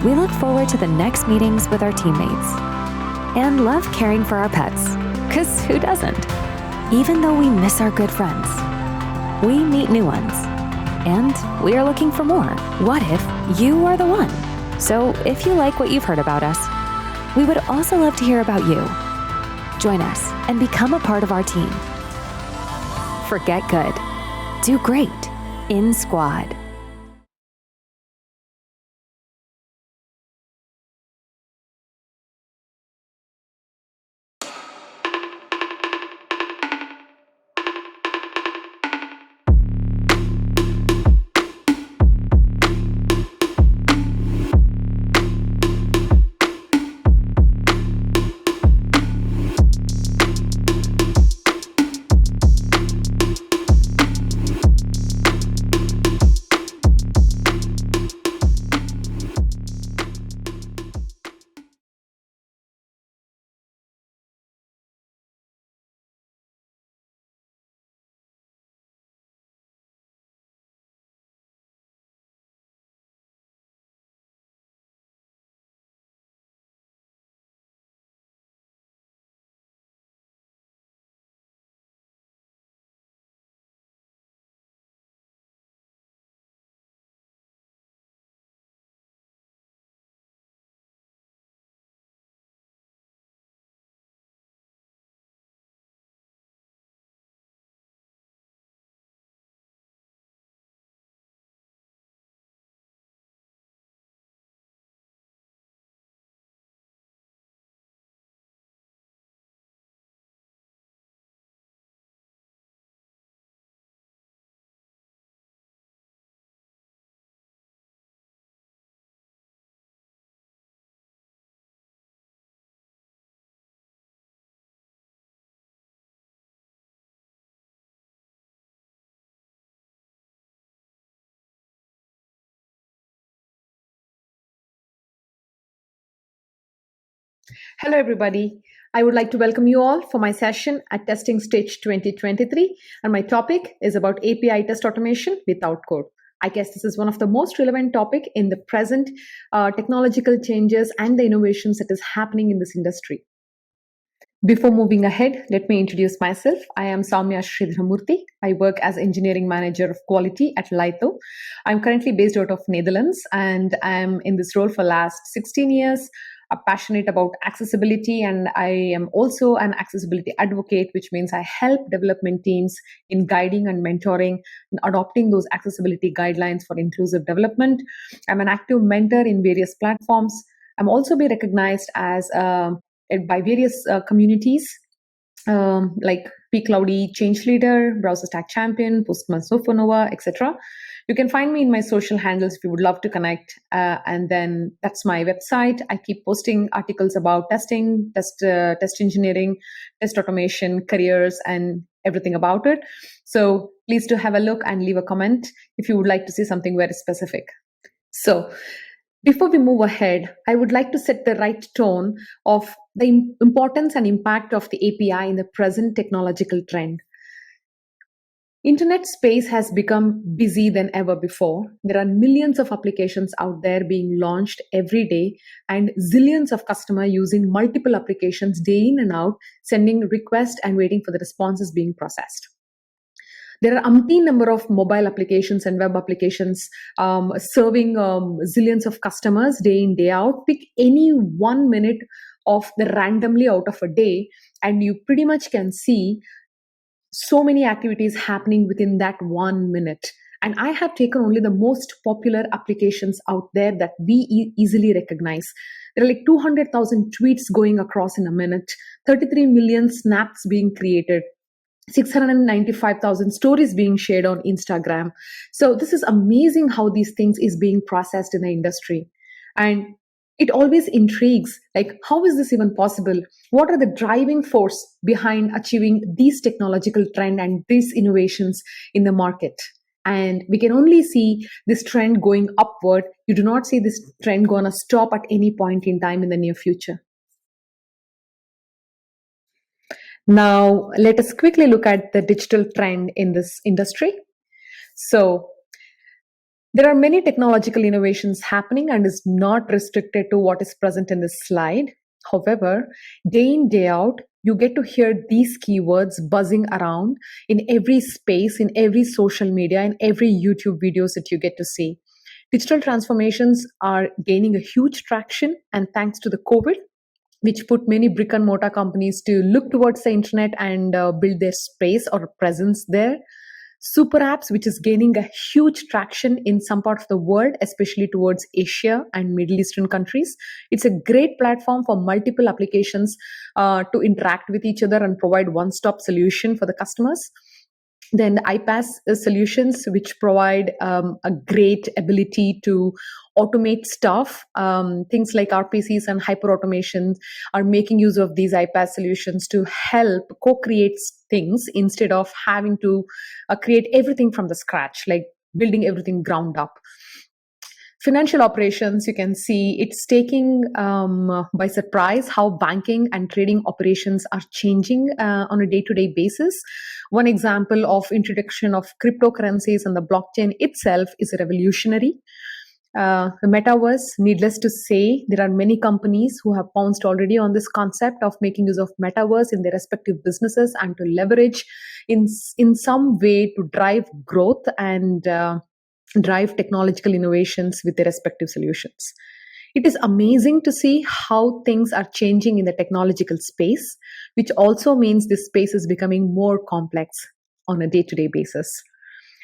We look forward to the next meetings with our teammates and love caring for our pets, 'cause who doesn't? Even though we miss our good friends, we meet new ones. And we are looking for more. What if you are the one? So if you like what you've heard about us, we would also love to hear about you. Join us and become a part of our team. Forget good. Do great in Squad. Hello, everybody. I would like to welcome you all for my session at Testing Stage 2023. And my topic is about API test automation without code. I guess this is one of the most relevant topic in the present technological changes and the innovations that is happening in this industry. Before moving ahead, let me introduce myself. I am Soumya Sridharamurthy. I work as Engineering Manager of Quality at Litho. I'm currently based out of Netherlands, and I'm in this role for last 16 years. I'm passionate about accessibility, and I am also an accessibility advocate, which means I help development teams in guiding and mentoring and adopting those accessibility guidelines for inclusive development. I'm an active mentor in various platforms. I'm also be recognized as by various communities like pCloudy Change Leader, Browser Stack Champion, Postman Supernova, etc. You can find me in my social handles if you would love to connect. And then that's my website. I keep posting articles about testing, test engineering, test automation, careers, and everything about it. So please do have a look and leave a comment if you would like to see something very specific. So before we move ahead, I would like to set the right tone of the importance and impact of the API in the present technological trend. Internet space has become busy than ever before. There are millions of applications out there being launched every day, and zillions of customers using multiple applications day in and out, sending requests and waiting for the responses being processed. There are umpteen number of mobile applications and web applications serving zillions of customers day in, day out. Pick any 1 minute of the randomly out of a day, and you pretty much can see so many activities happening within that 1 minute. And I have taken only the most popular applications out there that we easily recognize. There are like 200,000 tweets going across in a minute, 33 million snaps being created, 695,000 stories being shared on Instagram. So this is amazing how these things is being processed in the industry. And it always intrigues, like, how is this even possible? What are the driving force behind achieving these technological trend and these innovations in the market? And we can only see this trend going upward. You do not see this trend going to stop at any point in time in the near future. Now, let us quickly look at the digital trend in this industry. So, there are many technological innovations happening and is not restricted to what is present in this slide. However, day in, day out, you get to hear these keywords buzzing around in every space, in every social media, in every YouTube videos that you get to see. Digital transformations are gaining a huge traction, and thanks to the COVID, which put many brick and mortar companies to look towards the internet and build their space or presence there. Super apps, which is gaining a huge traction in some part of the world, especially towards Asia and Middle Eastern countries. It's a great platform for multiple applications to interact with each other and provide one-stop solution for the customers. Then the iPaaS solutions, which provide a great ability to automate stuff. Things like RPCs and hyperautomation are making use of these iPaaS solutions to help co-create things instead of having to create everything from the scratch, like building everything ground up. Financial operations, you can see it's taking by surprise how banking and trading operations are changing on a day-to-day basis. One example of introduction of cryptocurrencies and the blockchain itself is revolutionary. The metaverse, needless to say, there are many companies who have pounced already on this concept of making use of metaverse in their respective businesses and to leverage in some way to drive growth and drive technological innovations with their respective solutions. It is amazing to see how things are changing in the technological space, which also means this space is becoming more complex on a day-to-day basis.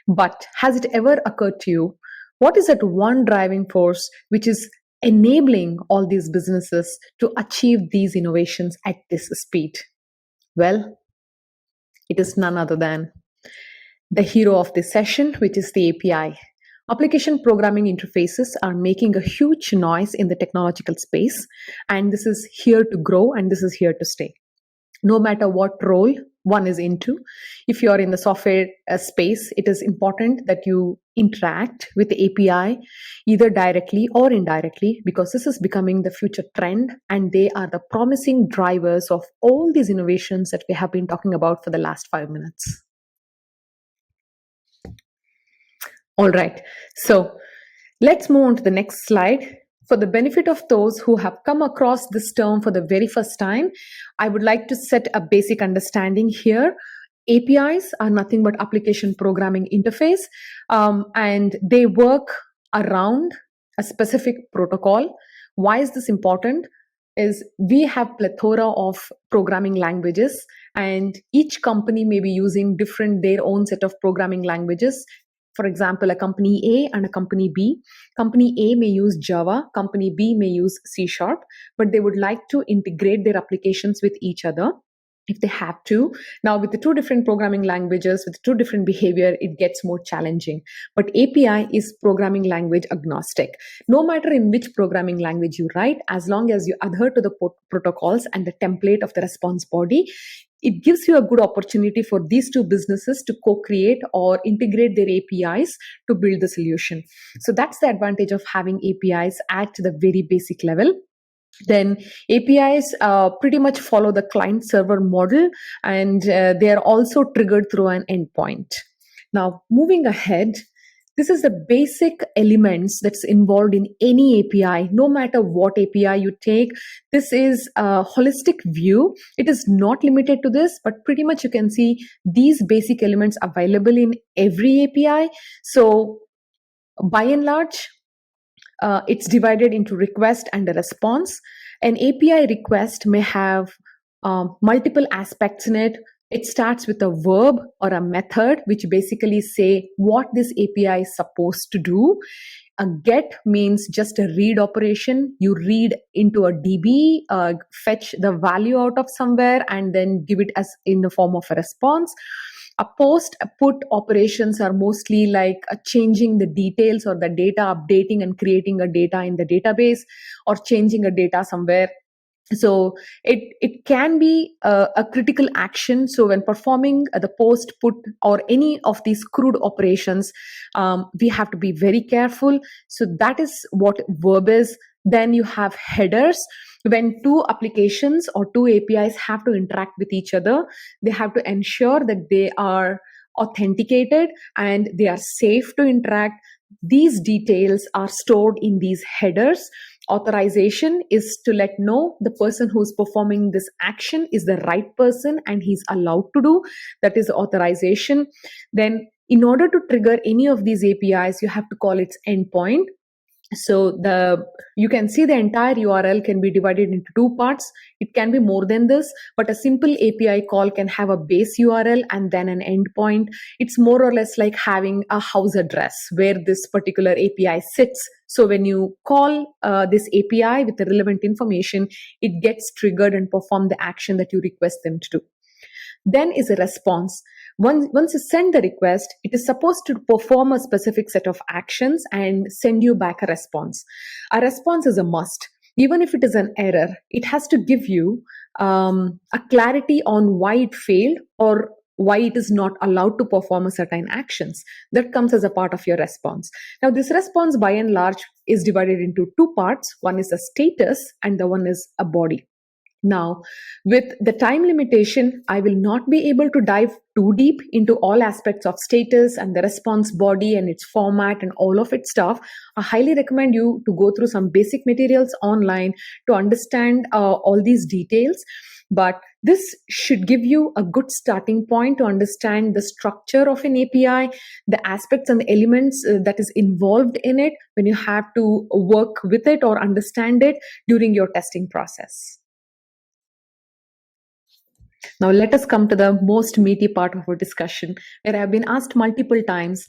But has it ever occurred to you, what is that one driving force which is enabling all these businesses to achieve these innovations at this speed? Well, it is none other than the hero of this session, which is the API. Application programming interfaces are making a huge noise in the technological space, and this is here to grow and this is here to stay. No matter what role one is into, if you are in the software space, it is important that you interact with the API either directly or indirectly, because this is becoming the future trend and they are the promising drivers of all these innovations that we have been talking about for the last 5 minutes. All right, so let's move on to the next slide. For the benefit of those who have come across this term for the very first time, I would like to set a basic understanding here. APIs are nothing but application programming interface, and they work around a specific protocol. Why is this important? Is we have plethora of programming languages, and each company may be using their own set of programming languages. For example, a company A and a company B. Company A may use Java, company B may use C#, but they would like to integrate their applications with each other if they have to. Now, with the two different programming languages, with two different behavior, it gets more challenging. But API is programming language agnostic. No matter in which programming language you write, as long as you adhere to the protocols and the template of the response body, it gives you a good opportunity for these two businesses to co-create or integrate their APIs to build the solution. So that's the advantage of having APIs at the very basic level. Then APIs pretty much follow the client-server model, and they are also triggered through an endpoint. Now, moving ahead, this is the basic elements that's involved in any API, no matter what API you take. This is a holistic view. It is not limited to this, but pretty much you can see these basic elements available in every API. So by and large, it's divided into request and a response. An API request may have multiple aspects in it. It starts with a verb or a method, which basically say what this API is supposed to do. A get means just a read operation. You read into a DB, fetch the value out of somewhere, and then give it as in the form of a response. A post, a put operations are mostly like changing the details or the data, updating and creating a data in the database, or changing a data somewhere. So it can be a critical action. So when performing the post, put, or any of these crude operations, we have to be very careful. So that is what verb is. Then you have headers. When two applications or two APIs have to interact with each other, they have to ensure that they are authenticated and they are safe to interact. These details are stored in these headers, Authorization is to let know the person who's performing this action is the right person and he's allowed to do. That is authorization. Then in order to trigger any of these APIs, you have to call its endpoint. So you can see the entire URL can be divided into two parts. It can be more than this, but a simple API call can have a base URL and then an endpoint. It's more or less like having a house address where this particular API sits. So when you call this API with the relevant information, it gets triggered and perform the action that you request them to do. Then is a response. Once you send the request, it is supposed to perform a specific set of actions and send you back a response. A response is a must. Even if it is an error, it has to give you a clarity on why it failed or why it is not allowed to perform a certain actions. That comes as a part of your response. Now, this response by and large is divided into two parts. One is a status and the one is a body. Now, with the time limitation, I will not be able to dive too deep into all aspects of status and the response body and its format and all of its stuff. I highly recommend you to go through some basic materials online to understand all these details. But this should give you a good starting point to understand the structure of an API, the aspects and the elements that is involved in it when you have to work with it or understand it during your testing process. Now, let us come to the most meaty part of our discussion, where I have been asked multiple times,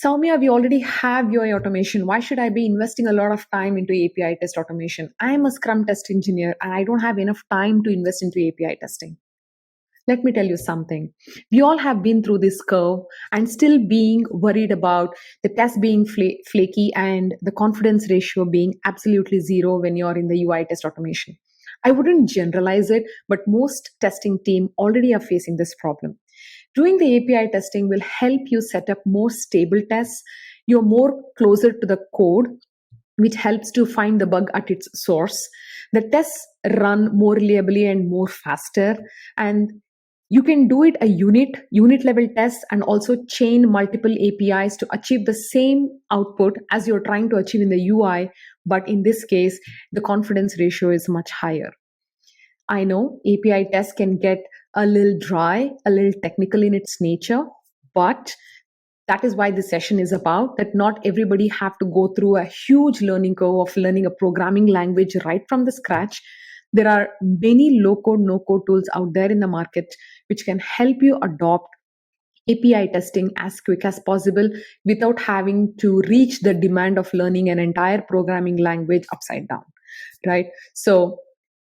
Soumya, we already have UI automation. Why should I be investing a lot of time into API test automation? I am a Scrum test engineer and I don't have enough time to invest into API testing. Let me tell you something. We all have been through this curve and still being worried about the test being flaky and the confidence ratio being absolutely zero when you're in the UI test automation. I wouldn't generalize it, but most testing team already are facing this problem. Doing the API testing will help you set up more stable tests. You're more closer to the code, which helps to find the bug at its source. The tests run more reliably and more faster, and you can do it a unit level test and also chain multiple APIs to achieve the same output as you're trying to achieve in the UI. But in this case, the confidence ratio is much higher. I know API tests can get a little dry, a little technical in its nature, but that is why this session is about, that not everybody have to go through a huge learning curve of learning a programming language right from the scratch. There are many low-code, no-code tools out there in the market which can help you adopt API testing as quick as possible without having to reach the demand of learning an entire programming language upside down, right? So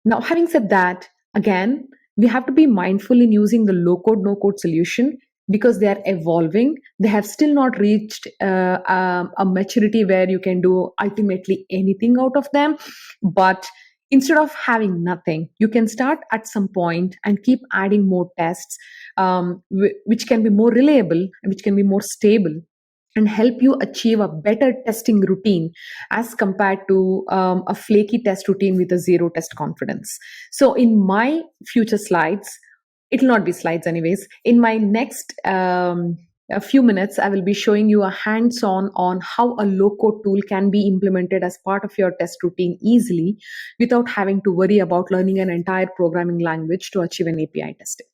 now, having said that, again, we have to be mindful in using the low-code, no-code solution because they are evolving. They have still not reached a maturity where you can do ultimately anything out of them. But instead of having nothing, you can start at some point and keep adding more tests, which can be more reliable, which can be more stable, and help you achieve a better testing routine as compared to a flaky test routine with a zero test confidence. So in my future slides, it will not be slides anyways, in my next a few minutes, I will be showing you a hands-on on how a low-code tool can be implemented as part of your test routine easily without having to worry about learning an entire programming language to achieve an API testing.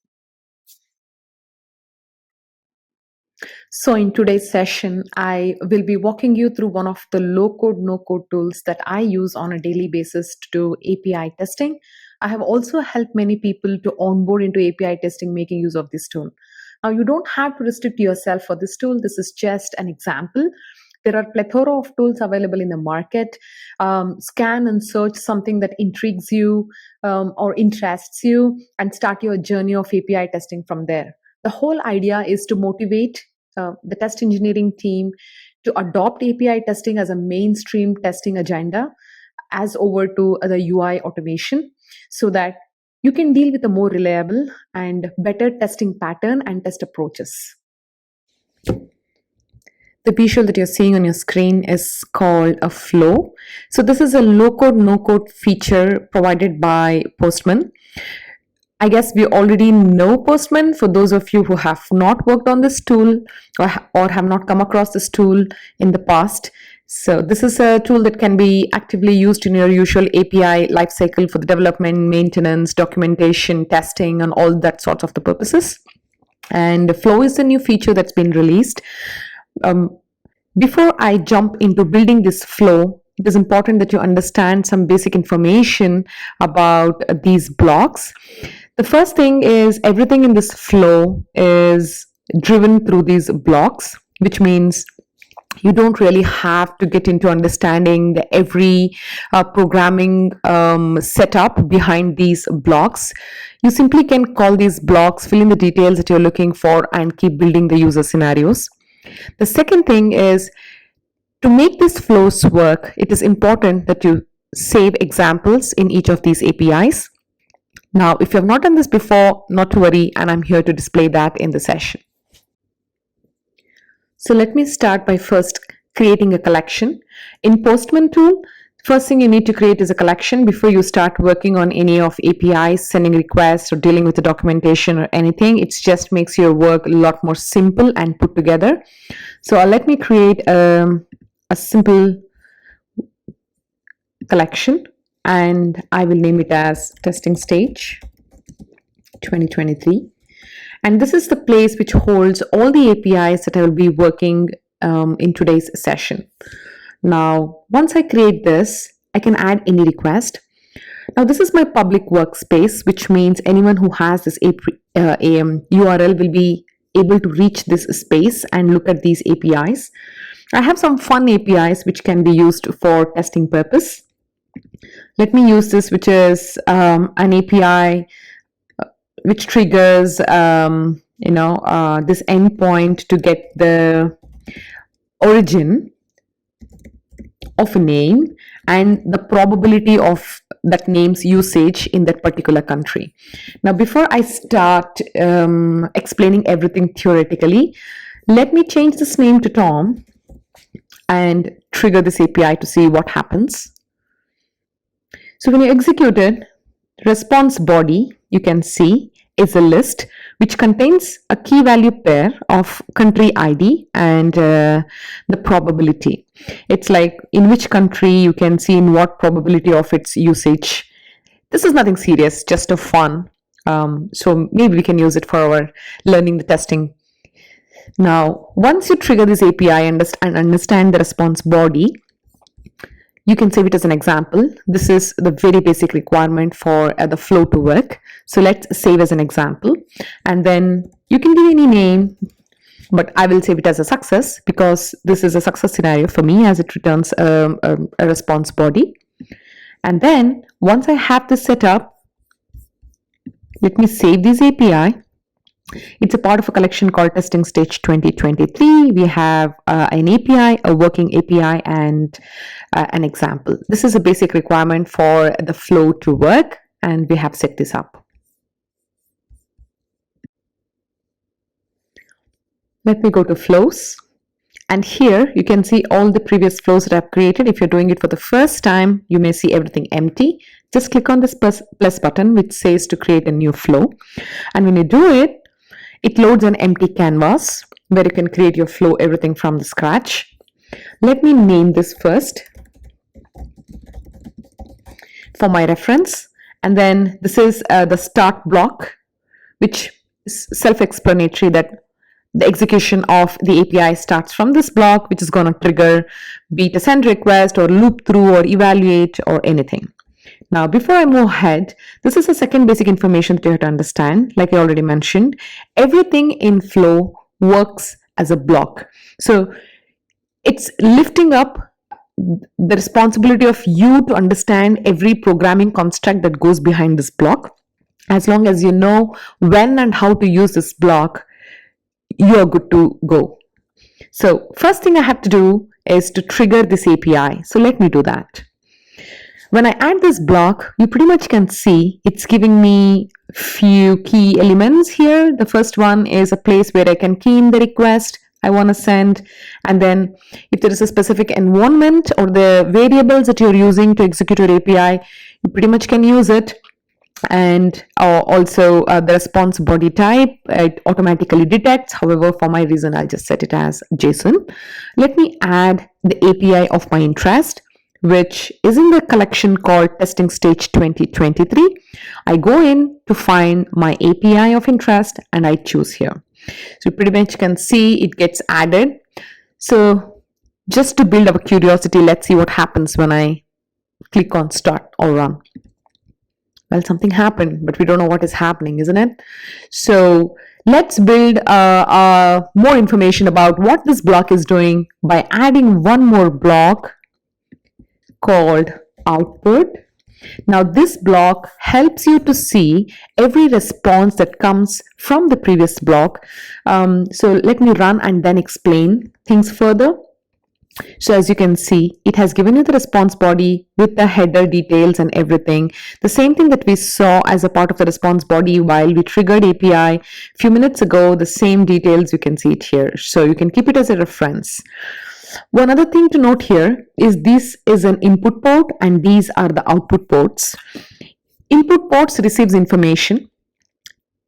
So in today's session, I will be walking you through one of the low-code, no-code tools that I use on a daily basis to do API testing. I have also helped many people to onboard into API testing making use of this tool. Now, you don't have to restrict yourself for this tool. This is just an example. There are plethora of tools available in the market. Scan and search something that intrigues you or interests you and start your journey of API testing from there. The whole idea is to motivate the test engineering team to adopt API testing as a mainstream testing agenda as over to the UI automation so that you can deal with a more reliable and better testing pattern and test approaches. The visual that you're seeing on your screen is called a flow. So this is a low-code, no-code feature provided by Postman. I guess we already know Postman. For those of you who have not worked on this tool or have not come across this tool in the past. So this is a tool that can be actively used in your usual API lifecycle for the development, maintenance, documentation, testing, and all that sorts of the purposes. And Flow is a new feature that's been released. Before I jump into building this flow, it is important that you understand some basic information about these blocks. The first thing is everything in this flow is driven through these blocks, which means you don't really have to get into understanding every programming setup behind these blocks. You simply can call these blocks, fill in the details that you're looking for, and keep building the user scenarios. The second thing is, to make these flows work, it is important that you save examples in each of these APIs. Now, if you have not done this before, not to worry, and I'm here to display that in the session. So let me start by first creating a collection. In Postman tool, first thing you need to create is a collection before you start working on any of APIs, sending requests, or dealing with the documentation or anything. It just makes your work a lot more simple and put together. So let me create a simple collection, and I will name it as Testing Stage 2023. And this is the place which holds all the APIs that I will be working in today's session. Now, once I create this, I can add any request. Now, this is my public workspace, which means anyone who has this URL will be able to reach this space and look at these APIs. I have some fun APIs which can be used for testing purpose. Let me use this, which is an API which triggers this endpoint to get the origin of a name and the probability of that name's usage in that particular country. Now, before I start explaining everything theoretically, let me change this name to Tom and trigger this API to see what happens. So when you execute it, response body, you can see, is a list which contains a key value pair of country ID and the probability. It's like in which country you can see in what probability of its usage. This is nothing serious, just a fun. So maybe we can use it for our learning the testing. Now, once you trigger this API and understand the response body, you can save it as an example. This is the very basic requirement for the flow to work. So let's save as an example. And then you can give any name, but I will save it as a success because this is a success scenario for me as it returns a response body. And then once I have this set up, let me save this API. It's a part of a collection called Testing Stage 2023. We have an API, a working API, and an example. This is a basic requirement for the flow to work, and we have set this up. Let me go to flows. And here you can see all the previous flows that I've created. If you're doing it for the first time, you may see everything empty. Just click on this plus button, which says to create a new flow. And when you do it, it loads an empty canvas where you can create your flow, everything from the scratch. Let me name this first for my reference. And then this is the start block, which is self-explanatory that the execution of the API starts from this block, which is going to trigger be it a send request or loop through or evaluate or anything. Now, before I move ahead, this is the second basic information that you have to understand. Like I already mentioned, everything in flow works as a block. So it's lifting up the responsibility of you to understand every programming construct that goes behind this block. As long as you know when and how to use this block, you're good to go. So first thing I have to do is to trigger this API. So let me do that. When I add this block, you pretty much can see it's giving me few key elements here. The first one is a place where I can key in the request I want to send. And then if there is a specific environment or the variables that you're using to execute your API, you pretty much can use it. and also the response body type, it automatically detects. However, for my reason, I'll just set it as JSON. Let me add the API of my interest, which is in the collection called Testing Stage 2023. I go in to find my API of interest and I choose here. So you pretty much can see it gets added. So just to build up a curiosity, let's see what happens when I click on start or run. Well, something happened, but we don't know what is happening, isn't it? So let's build more information about what this block is doing by adding one more block called output. Now this block helps you to see every response that comes from the previous block. So let me run and then explain things further. So as you can see, it has given you the response body with the header details and everything. The same thing that we saw as a part of the response body while we triggered API a few minutes ago, the same details, you can see it here. So you can keep it as a reference. One other thing to note here is this is an input port and these are the output ports. Input ports receives information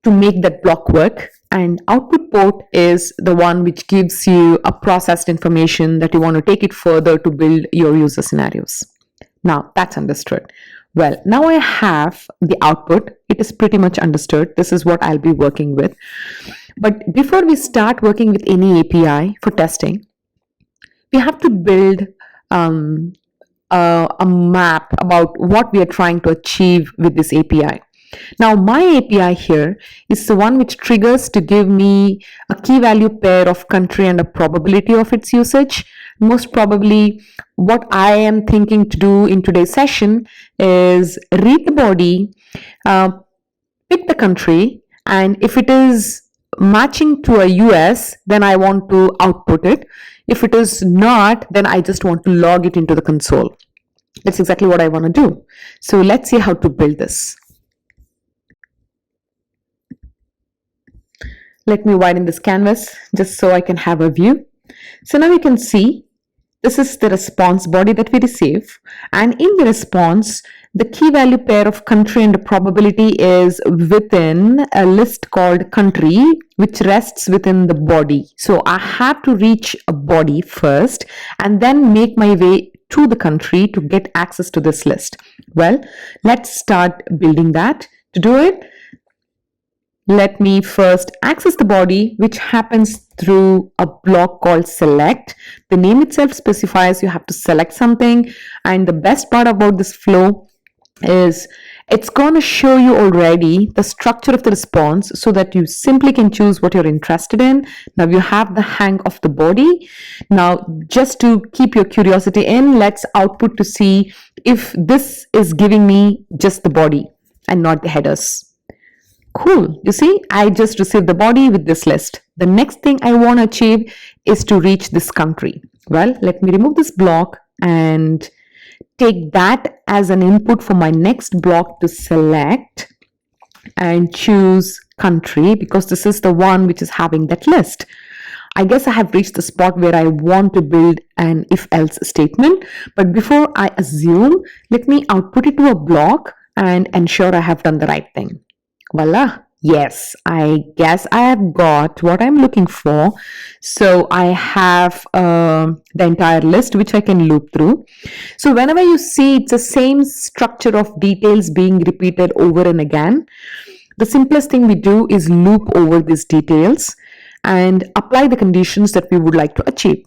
to make that block work, and output port is the one which gives you a processed information that you want to take it further to build your user scenarios. Now that's understood. Well, now I have the output. It is pretty much understood. This is what I'll be working with. But before we start working with any API for testing, we have to build a map about what we are trying to achieve with this API. Now my API here is the one which triggers to give me a key value pair of country and a probability of its usage. Most probably what I am thinking to do in today's session is read the body, pick the country, and if it is matching to a US, then I want to output it. If it is not, then I just want to log it into the console. That's exactly what I want to do. So let's see how to build this. Let me widen this canvas just so I can have a view. So now we can see this is the response body that we receive, and in the response, the key value pair of country and probability is within a list called country, which rests within the body. So I have to reach a body first and then make my way to the country to get access to this list. Well, let's start building that. To do it, let me first access the body, which happens through a block called select. The name itself specifies you have to select something, and the best part about this flow is it's going to show you already the structure of the response so that you simply can choose what you're interested in. Now you have the hang of the body. Now just to keep your curiosity in, let's output to see if this is giving me just the body and not the headers. Cool. You see, I just received the body with this list. The next thing I want to achieve is to reach this country. Well, let me remove this block and take that as an input for my next block to select and choose country, because this is the one which is having that list. I guess I have reached the spot where I want to build an if-else statement. But before I assume, let me output it to a block and ensure I have done the right thing. Voila. Yes, I guess I have got what I'm looking for. So I have the entire list which I can loop through. So whenever you see it's the same structure of details being repeated over and again, the simplest thing we do is loop over these details and apply the conditions that we would like to achieve.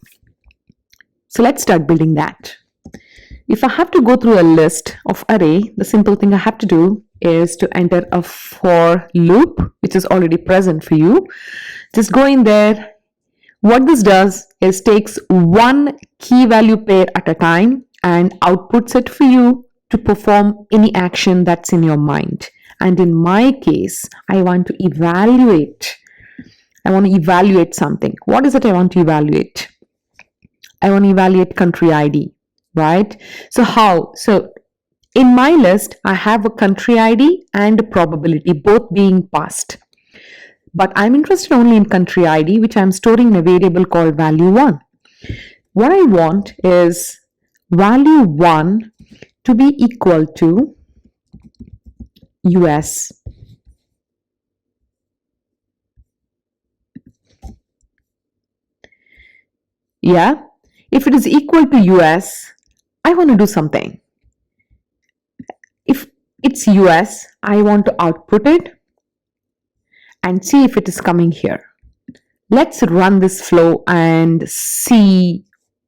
So let's start building that. If I have to go through a list of array, the simple thing I have to do is to enter a for loop, which is already present for you. Just go in there. What this does is takes one key value pair at a time and outputs it for you to perform any action that's in your mind. And in my case, I want to evaluate something. What is it I want to evaluate? I want to evaluate country ID, right? So how? So in my list, I have a country ID and a probability, both being passed. But I'm interested only in country ID, which I'm storing in a variable called value1. What I want is value1 to be equal to US. Yeah, if it is equal to US, I want to do something. If it's US, I want to output it and see if it is coming here. Let's run this flow and see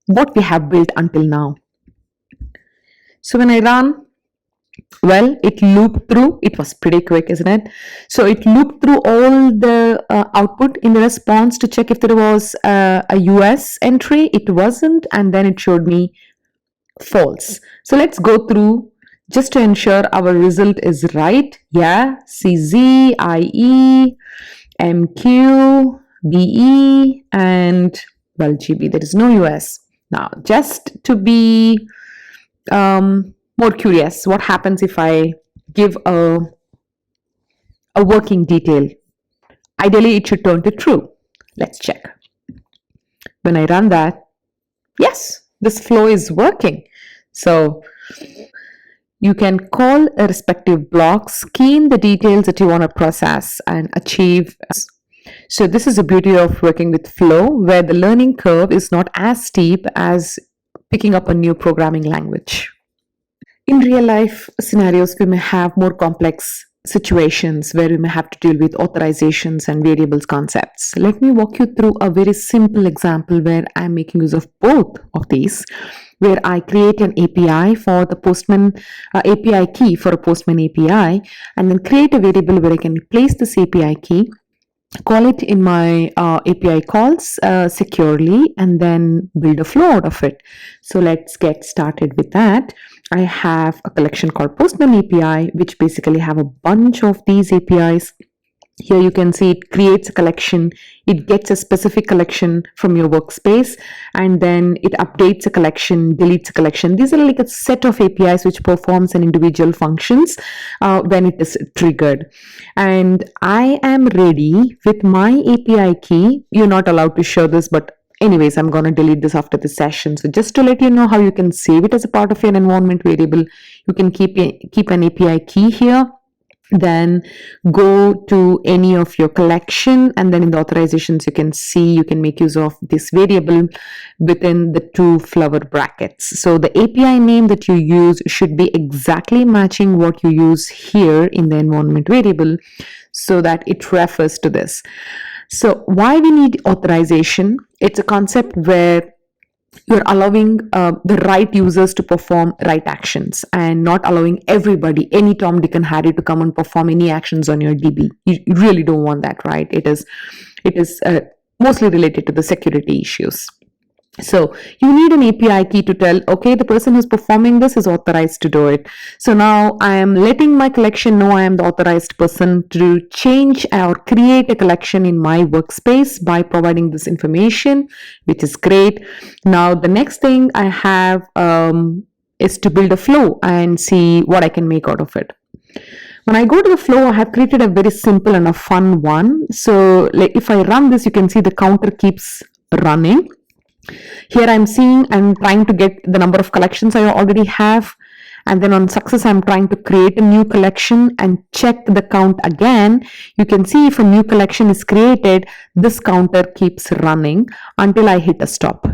what we have built until now. So when I run, well, it looped through. It was pretty quick, isn't it? So it looped through all the output in the response to check if there was a US entry. It wasn't, and then it showed me false. So let's go through just to ensure our result is right. Yeah, CZ, IE, MQ, BE, and well, GB. There is no US. Now, just to be more curious, what happens if I give a working detail? Ideally, it should turn to true. Let's check. When I run that, yes, this flow is working. So you can call a respective blocks, key in the details that you want to process and achieve. So this is the beauty of working with flow, where the learning curve is not as steep as picking up a new programming language. In real life scenarios, we may have more complex situations where we may have to deal with authorizations and variables concepts. Let me walk you through a very simple example where I'm making use of both of these, where I create an API for the Postman API key for a Postman API, and then create a variable where I can place this API key, call it in my API calls securely, and then build a flow out of it. So let's get started with that. I have a collection called Postman API, which basically have a bunch of these APIs. Here you can see it creates a collection, it gets a specific collection from your workspace, and then it updates a collection, deletes a collection. These are like a set of APIs which performs an individual functions when it is triggered. And I am ready with my API key. You're not allowed to show this, but anyways, I'm going to delete this after the session. So just to let you know how you can save it as a part of your environment variable, you can keep an API key here. Then go to any of your collection, and then in the authorizations you can see you can make use of this variable within the two flower brackets. So the API name that you use should be exactly matching what you use here in the environment variable so that it refers to this. So why we need authorization? It's a concept where you're allowing the right users to perform right actions and not allowing everybody, any Tom, Dick, and Harry to come and perform any actions on your DB. You really don't want that, right? It is mostly related to the security issues. So you need an API key to tell, okay, the person who's performing this is authorized to do it. So now I am letting my collection know I am the authorized person to change or create a collection in my workspace by providing this information, which is great. Now the next thing I have is to build a flow and see what I can make out of it. When I go to the flow, I have created a very simple and a fun one. So like if I run this, you can see the counter keeps running. Here I'm trying to get the number of collections I already have, and then on success I'm trying to create a new collection and check the count again. You can see if a new collection is created, this counter keeps running until I hit a stop.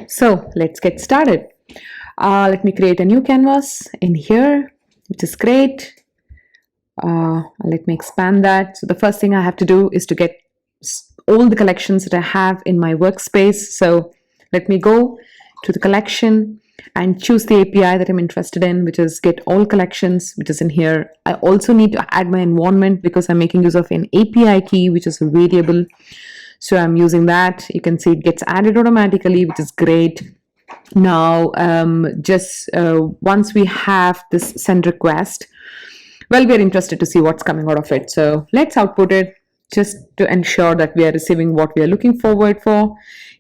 So let's get started. Let me create a new canvas in here, which is great. Let me expand that. So the first thing I have to do is to get all the collections that I have in my workspace. So let me go to the collection and choose the API that I'm interested in, which is get all collections, which is in here. I also need to add my environment because I'm making use of an API key, which is a variable. So I'm using that. You can see it gets added automatically, which is great. Now, once we have this send request, well, we're interested to see what's coming out of it. So let's output it just to ensure that we are receiving what we are looking forward for.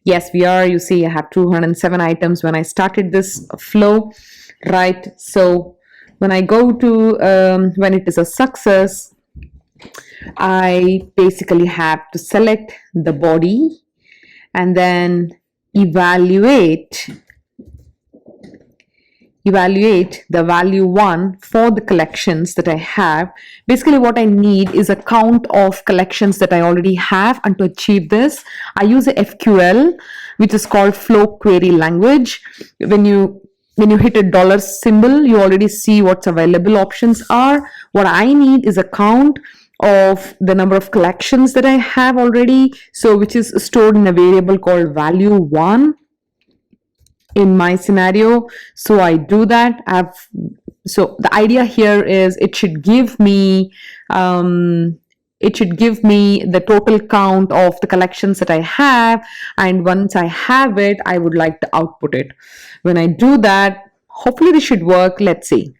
Yes, we are. You see, I have 207 items when I started this flow, right? So when I go to, when it is a success, I basically have to select the body and then evaluate evaluate the value 1 for the collections that I have. Basically what I need is a count of collections that I already have, and to achieve this I use a FQL, which is called flow query language. When you hit a dollar symbol, you already see what's available options are. What I need is a count of the number of collections that I have already, so which is stored in a variable called value 1 in my scenario. So I do that. So the idea here is it should give me the total count of the collections that I have, and once I have it, I would like to output it. When I do that, hopefully this should work. Let's see.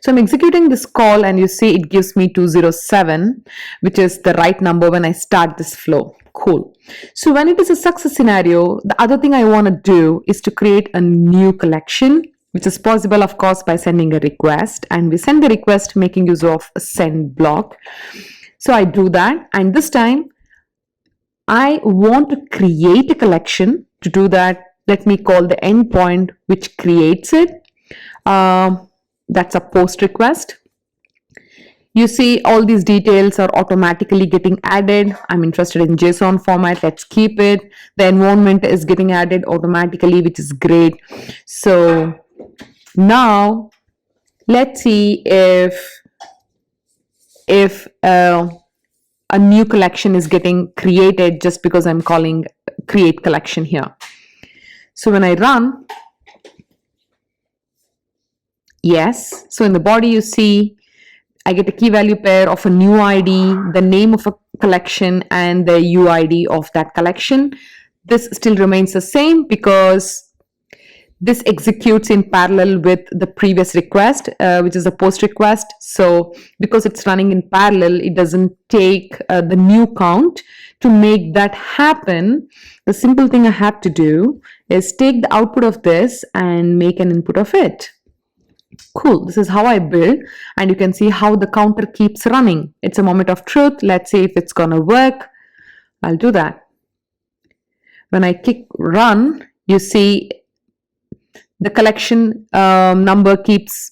So I'm executing this call, and you see it gives me 207, which is the right number when I start this flow. Cool. So when it is a success scenario, the other thing I want to do is to create a new collection, which is possible, of course, by sending a request. And we send the request making use of a send block. So I do that. And this time I want to create a collection. To do that, let me call the endpoint which creates it. That's a post request. You see all these details are automatically getting added. I'm interested in JSON format. Let's keep it. The environment is getting added automatically, which is great. So now let's see if a new collection is getting created just because I'm calling create collection here. So when I run, yes. So in the body, you see I get a key value pair of a new ID, the name of a collection, and the UID of that collection. This still remains the same because this executes in parallel with the previous request, which is a post request. So because it's running in parallel, it doesn't take the new count. To make that happen, the simple thing I have to do is take the output of this and make an input of it. Cool. This is how I build, and you can see how the counter keeps running. It's a moment of truth. Let's see if it's gonna work. I'll do that. When I click run, you see the collection number keeps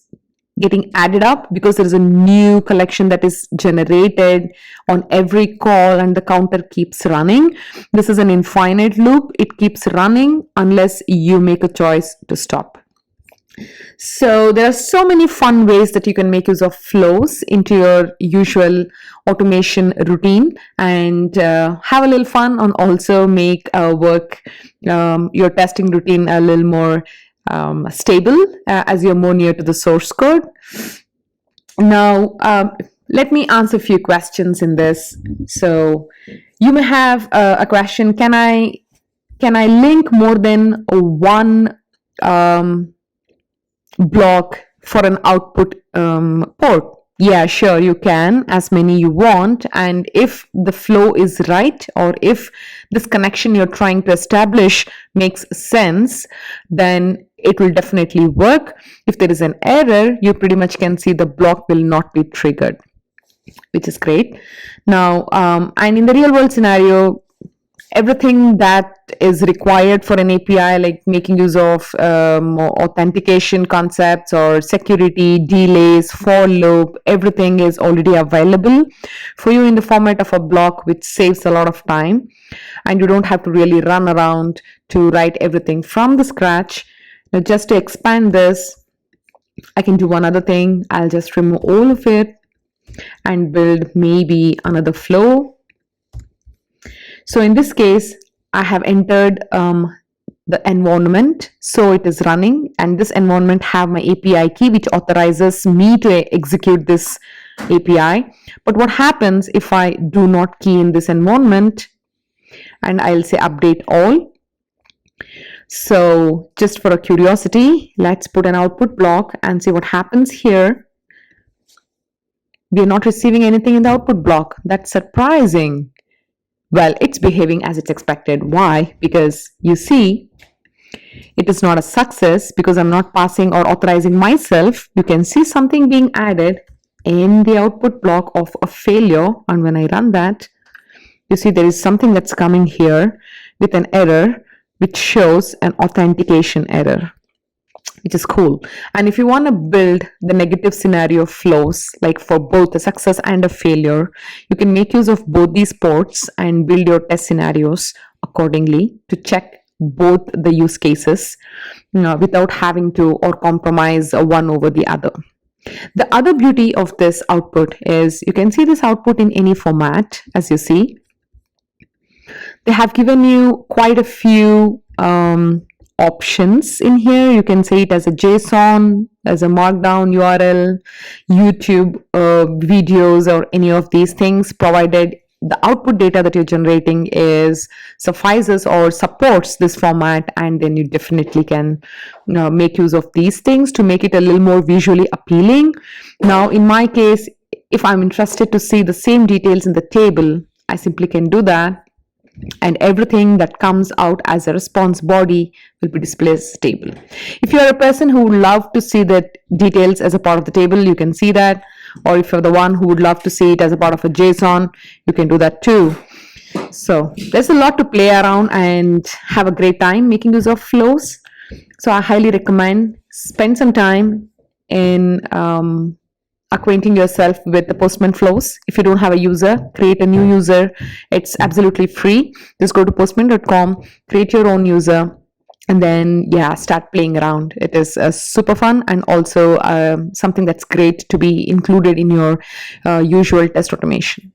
getting added up because there is a new collection that is generated on every call, and the counter keeps running. This is an infinite loop. It keeps running unless you make a choice to stop. So there are so many fun ways that you can make use of flows into your usual automation routine, and have a little fun, and also make your testing routine a little more stable as you're more near to the source code. Now, let me answer a few questions in this. So you may have a question: Can I link more than one block for an output port? Yeah, sure, you can, as many you want. And if the flow is right, or if this connection you're trying to establish makes sense, then it will definitely work. If there is an error, you pretty much can see the block will not be triggered, which is great. Now, and in the real world scenario, everything that is required for an API, like making use of authentication concepts or security, delays, for loop, everything is already available for you in the format of a block, which saves a lot of time, and you don't have to really run around to write everything from the scratch. Now, just to expand this, I can do one other thing. I'll just remove all of it and build maybe another flow. So in this case, I have entered the environment, so it is running, and this environment have my API key, which authorizes me to execute this API. But what happens if I do not key in this environment? And I'll say update all. So just for a curiosity, let's put an output block and see what happens here. We are not receiving anything in the output block. That's surprising. Well, it's behaving as it's expected. Why? Because you see, it is not a success because I'm not passing or authorizing myself. You can see something being added in the output block of a failure. And when I run that, you see there is something that's coming here with an error, which shows an authentication error. which is cool. And if you want to build the negative scenario flows, like for both a success and a failure, you can make use of both these ports and build your test scenarios accordingly to check both the use cases without having to or compromise one over the other. The other beauty of this output is you can see this output in any format. As you see, they have given you quite a few options in here. You can say it as a JSON, as a markdown URL, YouTube videos, or any of these things, provided the output data that you're generating suffices or supports this format, and then you definitely can make use of these things to make it a little more visually appealing. Now, in my case, if I'm interested to see the same details in the table, I simply can do that, and everything that comes out as a response body will be displayed as a table. If you're a person who would love to see the details as a part of the table, you can see that. Or if you're the one who would love to see it as a part of a JSON, you can do that too. So there's a lot to play around and have a great time making use of flows. So I highly recommend spend some time in acquainting yourself with the Postman flows. If you don't have a user, create a new user. It's absolutely free. Just go to postman.com, create your own user, and then start playing around. It is super fun, and also something that's great to be included in your usual test automation.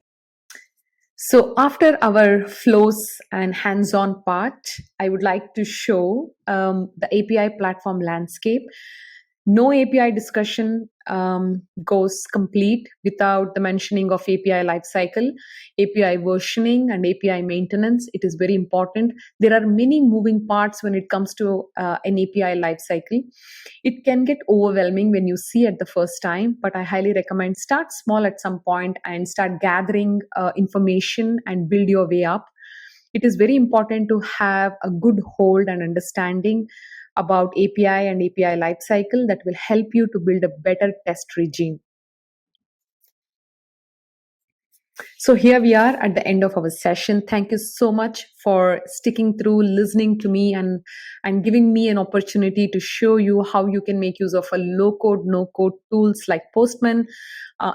So after our flows and hands-on part, I would like to show the API platform landscape. No API discussion goes complete without the mentioning of API lifecycle, API versioning, and API maintenance. It is very important. There are many moving parts when it comes to an API lifecycle. It can get overwhelming when you see it the first time, but I highly recommend start small at some point and start gathering information and build your way up. It is very important to have a good hold and understanding about API and API lifecycle that will help you to build a better test regime. So here we are at the end of our session. Thank you so much for sticking through, listening to me, and giving me an opportunity to show you how you can make use of a low-code, no-code tools like Postman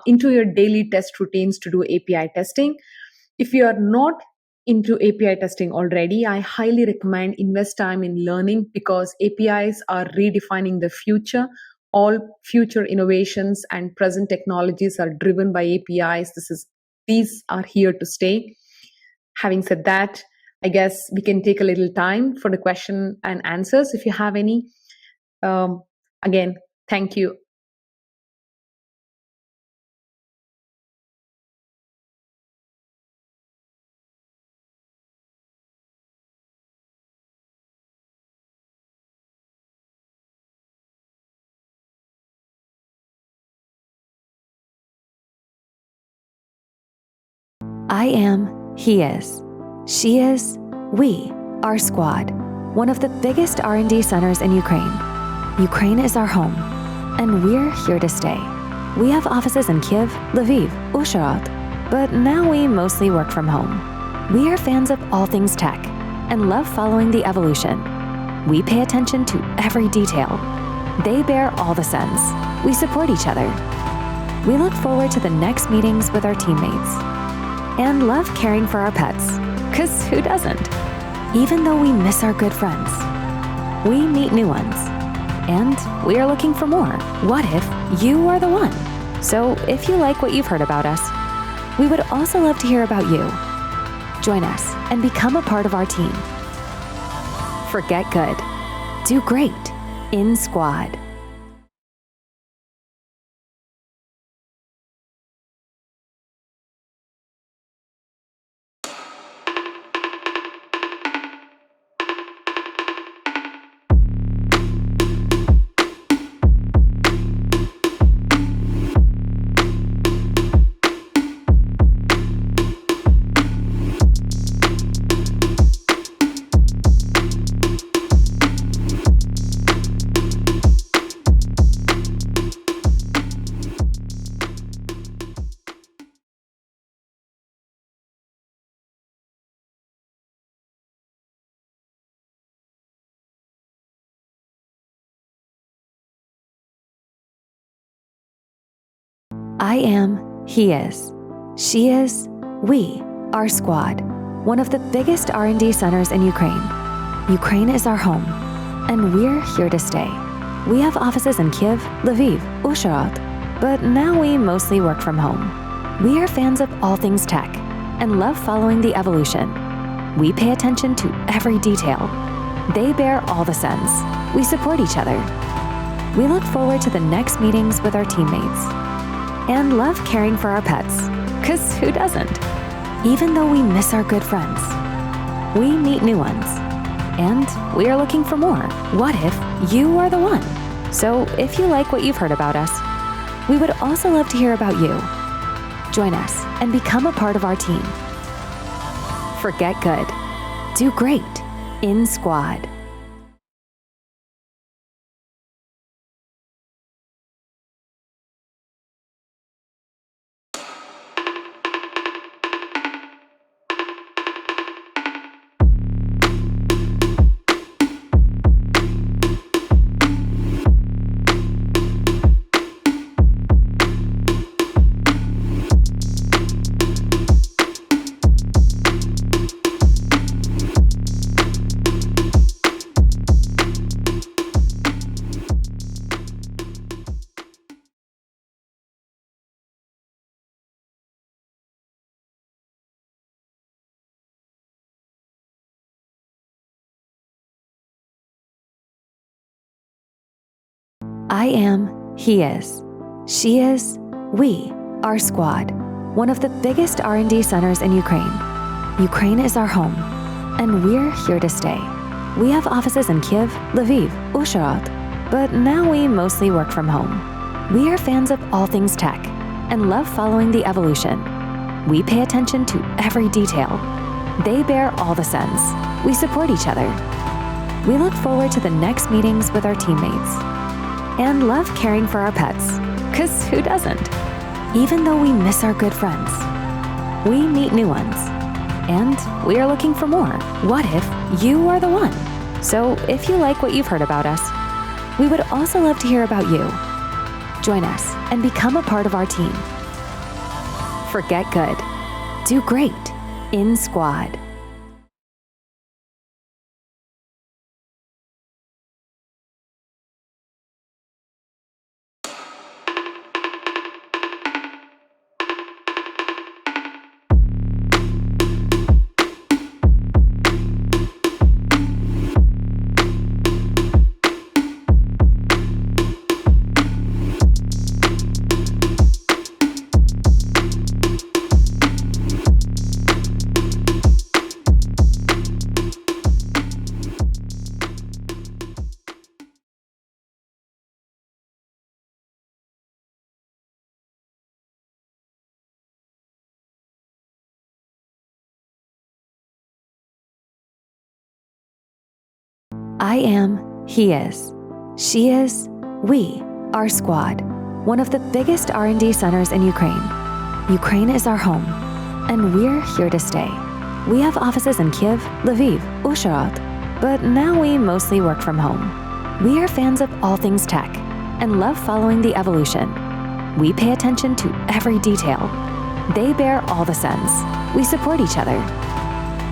into your daily test routines to do API testing. If you are not into API testing already, I highly recommend invest time in learning, because APIs are redefining the future. All future innovations and present technologies are driven by APIs. These are here to stay. Having said that, I guess we can take a little time for the question and answers if you have any. Again, thank you. I am, he is, she is, we are Squad, one of the biggest R&D centers in Ukraine. Ukraine is our home, and we're here to stay. We have offices in Kyiv, Lviv, Uzhhorod, but now we mostly work from home. We are fans of all things tech and love following the evolution. We pay attention to every detail. They bear all the sins. We support each other. We look forward to the next meetings with our teammates and love caring for our pets, 'cause who doesn't? Even though we miss our good friends, we meet new ones, and we are looking for more. What if you are the one? So if you like what you've heard about us, we would also love to hear about you. Join us and become a part of our team. Forget good. Do great in Squad. I am, he is. She is, we, our squad. One of the biggest R&D centers in Ukraine. Ukraine is our home, and we're here to stay. We have offices in Kiev, Lviv, Uzhhorod, but now we mostly work from home. We are fans of all things tech and love following the evolution. We pay attention to every detail. They bear all the sins. We support each other. We look forward to the next meetings with our teammates and love caring for our pets, 'cause who doesn't? Even though we miss our good friends, we meet new ones, and we are looking for more. What if you are the one? So if you like what you've heard about us, we would also love to hear about you. Join us and become a part of our team. Forget good. Do great in Squad. I am, he is. She is, we, our squad. One of the biggest R&D centers in Ukraine. Ukraine is our home, and we're here to stay. We have offices in Kiev, Lviv, Uzhhorod, but now we mostly work from home. We are fans of all things tech and love following the evolution. We pay attention to every detail. They bear all the sins. We support each other. We look forward to the next meetings with our teammates and love caring for our pets, 'cause who doesn't? Even though we miss our good friends, we meet new ones, and we are looking for more. What if you are the one? So if you like what you've heard about us, we would also love to hear about you. Join us and become a part of our team. Forget good. Do great in Squad. I am, he is. She is, we, our squad. One of the biggest R&D centers in Ukraine. Ukraine is our home, and we're here to stay. We have offices in Kiev, Lviv, Uzhhorod, but now we mostly work from home. We are fans of all things tech and love following the evolution. We pay attention to every detail. They bear all the sins. We support each other.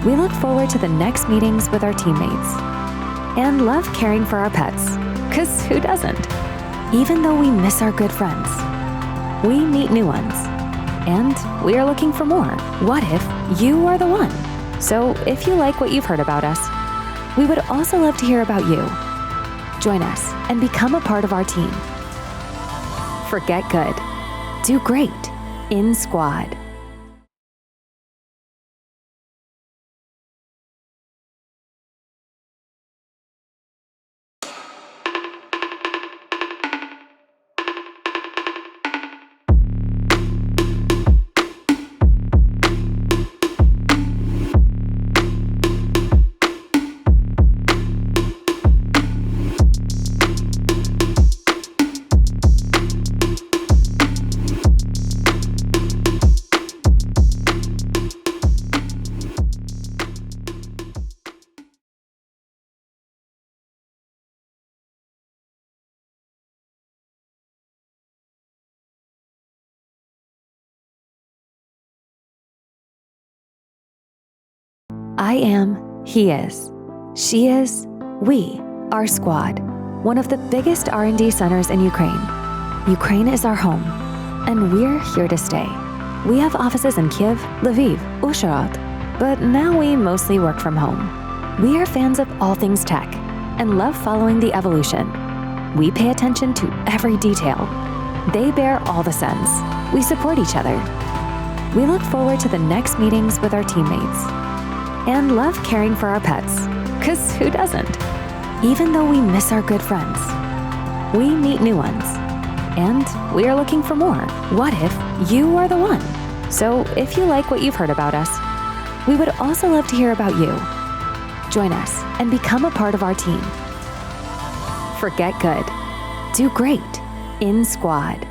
We look forward to the next meetings with our teammates and love caring for our pets, 'cause who doesn't? Even though we miss our good friends, we meet new ones, and we are looking for more. What if you are the one? So if you like what you've heard about us, we would also love to hear about you. Join us and become a part of our team. Forget good. Do great in Squad. I am, he is. She is, we, our squad. One of the biggest R&D centers in Ukraine. Ukraine is our home, and we're here to stay. We have offices in Kiev, Lviv, Uzhhorod, but now we mostly work from home. We are fans of all things tech and love following the evolution. We pay attention to every detail. They bear all the sins. We support each other. We look forward to the next meetings with our teammates and love caring for our pets, 'cause who doesn't? Even though we miss our good friends, we meet new ones, and we are looking for more. What if you are the one? So if you like what you've heard about us, we would also love to hear about you. Join us and become a part of our team. Forget good. Do great in Squad.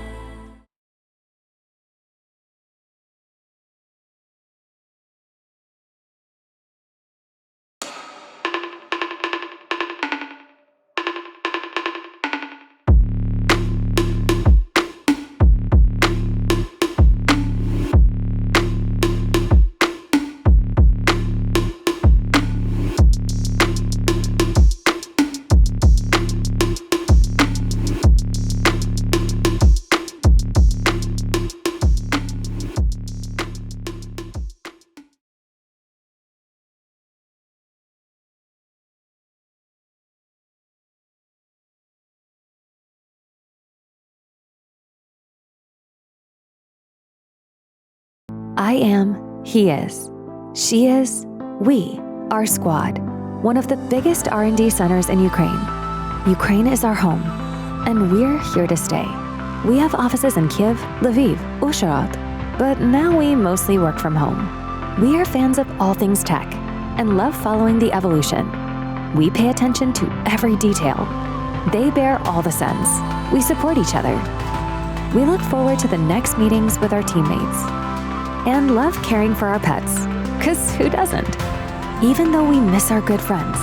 I am, he is. She is, we, our squad. One of the biggest R&D centers in Ukraine. Ukraine is our home, and we're here to stay. We have offices in Kiev, Lviv, Uzhhorod, but now we mostly work from home. We are fans of all things tech and love following the evolution. We pay attention to every detail. They bear all the sins. We support each other. We look forward to the next meetings with our teammates and love caring for our pets, 'cause who doesn't? Even though we miss our good friends,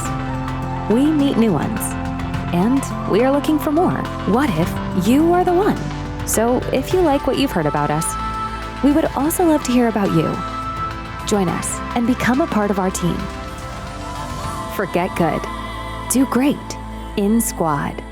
we meet new ones, and we are looking for more. What if you are the one? So if you like what you've heard about us, we would also love to hear about you. Join us and become a part of our team. Forget good. Do great in Squad.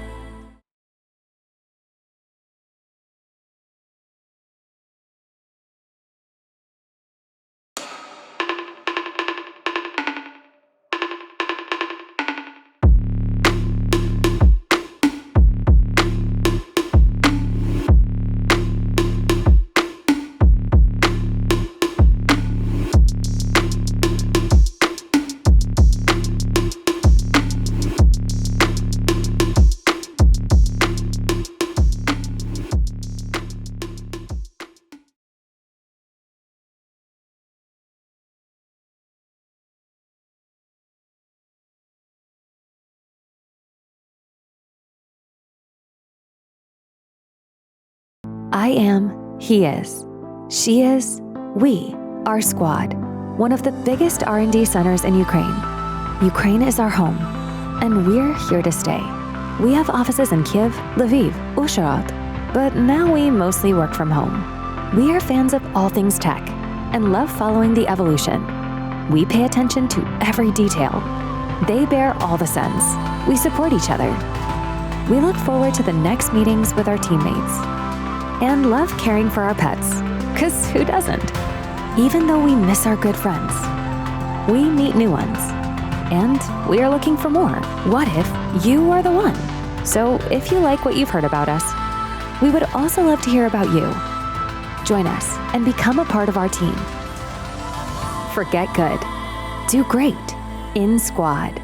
I am, he is. She is, we, our squad. One of the biggest R&D centers in Ukraine. Ukraine is our home, and we're here to stay. We have offices in Kiev, Lviv, Uzhhorod, but now we mostly work from home. We are fans of all things tech and love following the evolution. We pay attention to every detail. They bear all the sins. We support each other. We look forward to the next meetings with our teammates and love caring for our pets, 'cause who doesn't? Even though we miss our good friends, we meet new ones, and we are looking for more. What if you are the one? So if you like what you've heard about us, we would also love to hear about you. Join us and become a part of our team. Forget good. Do great in Squad.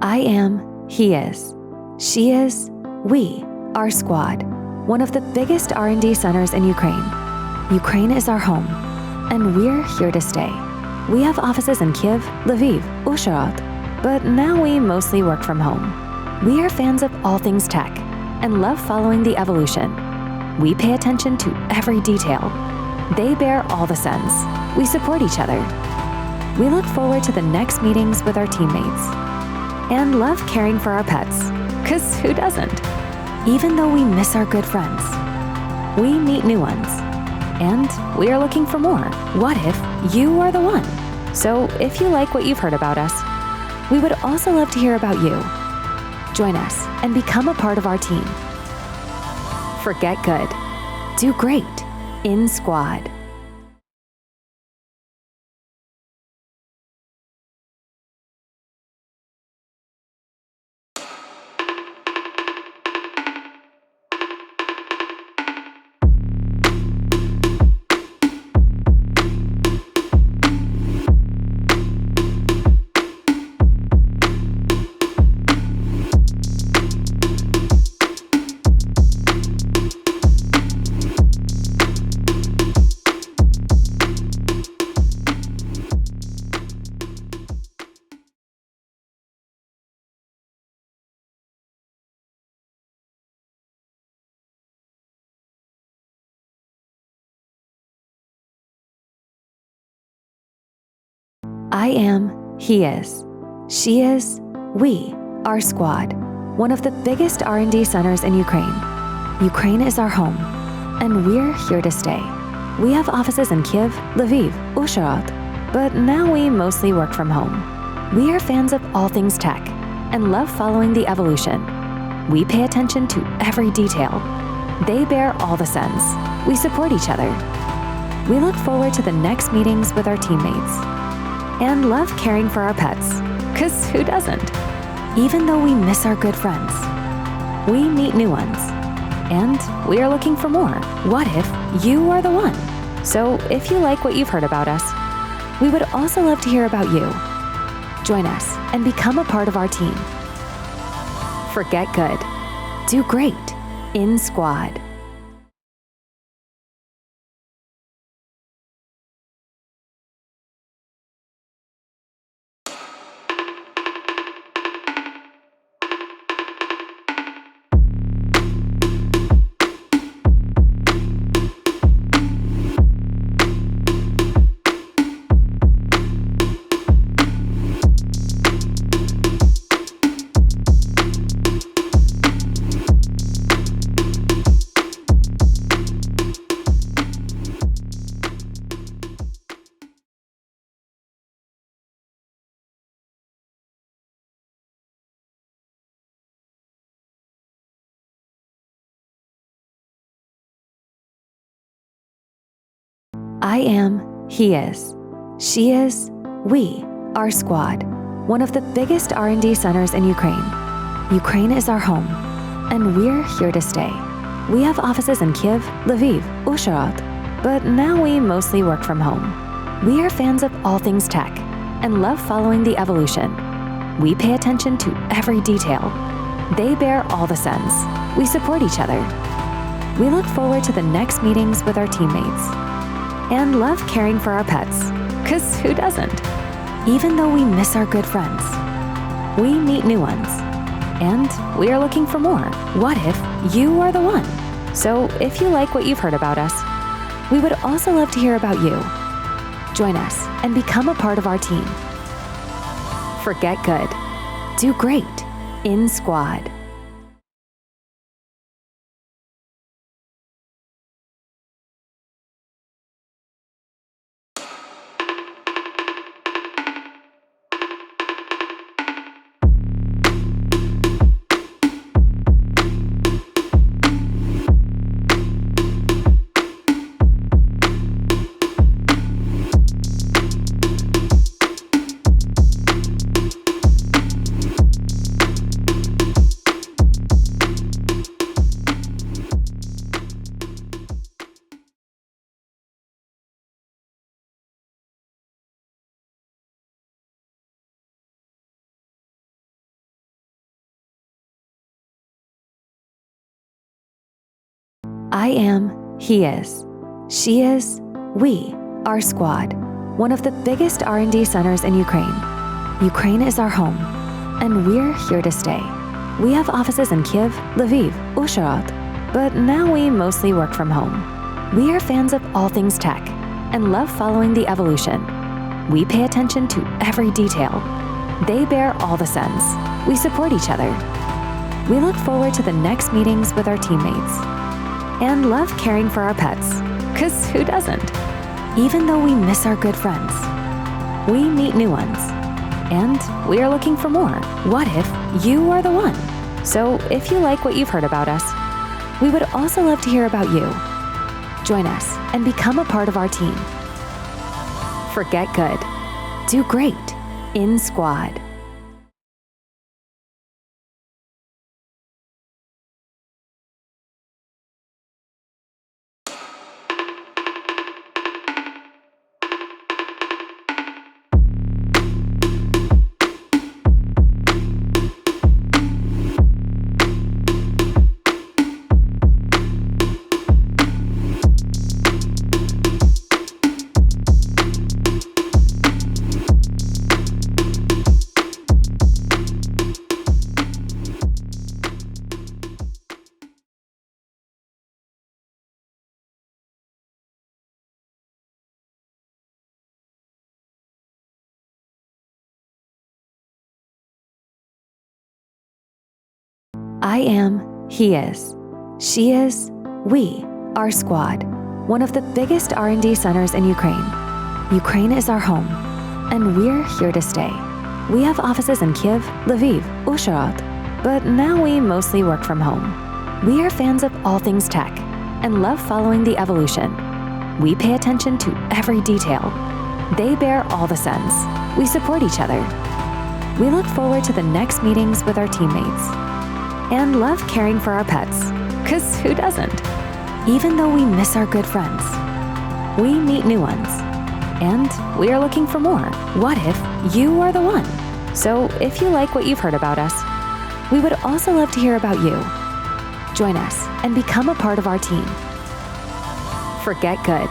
I am, he is. She is, we, our squad. One of the biggest R&D centers in Ukraine. Ukraine is our home, and we're here to stay. We have offices in Kiev, Lviv, Uzhhorod, but now we mostly work from home. We are fans of all things tech and love following the evolution. We pay attention to every detail. They bear all the sins. We support each other. We look forward to the next meetings with our teammates and love caring for our pets, 'cause who doesn't? Even though we miss our good friends, we meet new ones, and we are looking for more. What if you are the one? So if you like what you've heard about us, we would also love to hear about you. Join us and become a part of our team. Forget good. Do great in Squad. I am, he is. She is, we, our squad. One of the biggest R&D centers in Ukraine. Ukraine is our home, and we're here to stay. We have offices in Kiev, Lviv, Uzhhorod, but now we mostly work from home. We are fans of all things tech and love following the evolution. We pay attention to every detail. They bear all the sins. We support each other. We look forward to the next meetings with our teammates and love caring for our pets, 'cause who doesn't? Even though we miss our good friends, we meet new ones, and we are looking for more. What if you are the one? So if you like what you've heard about us, we would also love to hear about you. Join us and become a part of our team. Forget good. Do great in Squad. I am, he is. She is, we, our squad. One of the biggest R&D centers in Ukraine. Ukraine is our home, and we're here to stay. We have offices in Kiev, Lviv, Uzhhorod, but now we mostly work from home. We are fans of all things tech and love following the evolution. We pay attention to every detail. They bear all the sins. We support each other. We look forward to the next meetings with our teammates and love caring for our pets, 'cause who doesn't? Even though we miss our good friends, we meet new ones, and we are looking for more. What if you are the one? So if you like what you've heard about us, we would also love to hear about you. Join us and become a part of our team. Forget good. Do great in Squad. I am, he is. She is, we, our squad. One of the biggest R&D centers in Ukraine. Ukraine is our home, and we're here to stay. We have offices in Kiev, Lviv, Uzhhorod, but now we mostly work from home. We are fans of all things tech and love following the evolution. We pay attention to every detail. They bear all the sins. We support each other. We look forward to the next meetings with our teammates and love caring for our pets, 'cause who doesn't? Even though we miss our good friends, we meet new ones, and we are looking for more. What if you are the one? So if you like what you've heard about us, we would also love to hear about you. Join us and become a part of our team. Forget good. Do great in Squad. I am, he is. She is, we, our squad. One of the biggest R&D centers in Ukraine. Ukraine is our home, and we're here to stay. We have offices in Kiev, Lviv, Uzhhorod, but now we mostly work from home. We are fans of all things tech and love following the evolution. We pay attention to every detail. They bear all the sins. We support each other. We look forward to the next meetings with our teammates and love caring for our pets, 'cause who doesn't? Even though we miss our good friends, we meet new ones, and we are looking for more. What if you are the one? So if you like what you've heard about us, we would also love to hear about you. Join us and become a part of our team. Forget good.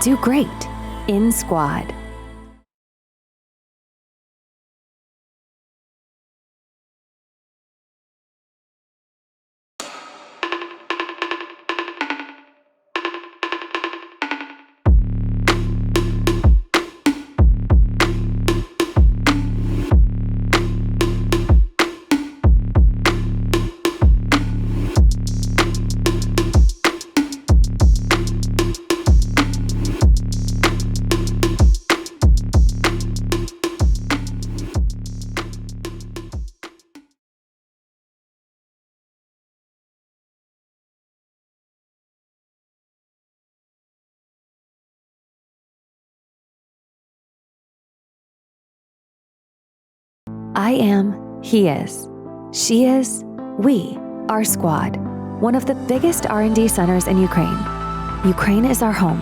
Do great in Squad. I am, he is. She is, we, our squad. One of the biggest R&D centers in Ukraine. Ukraine is our home,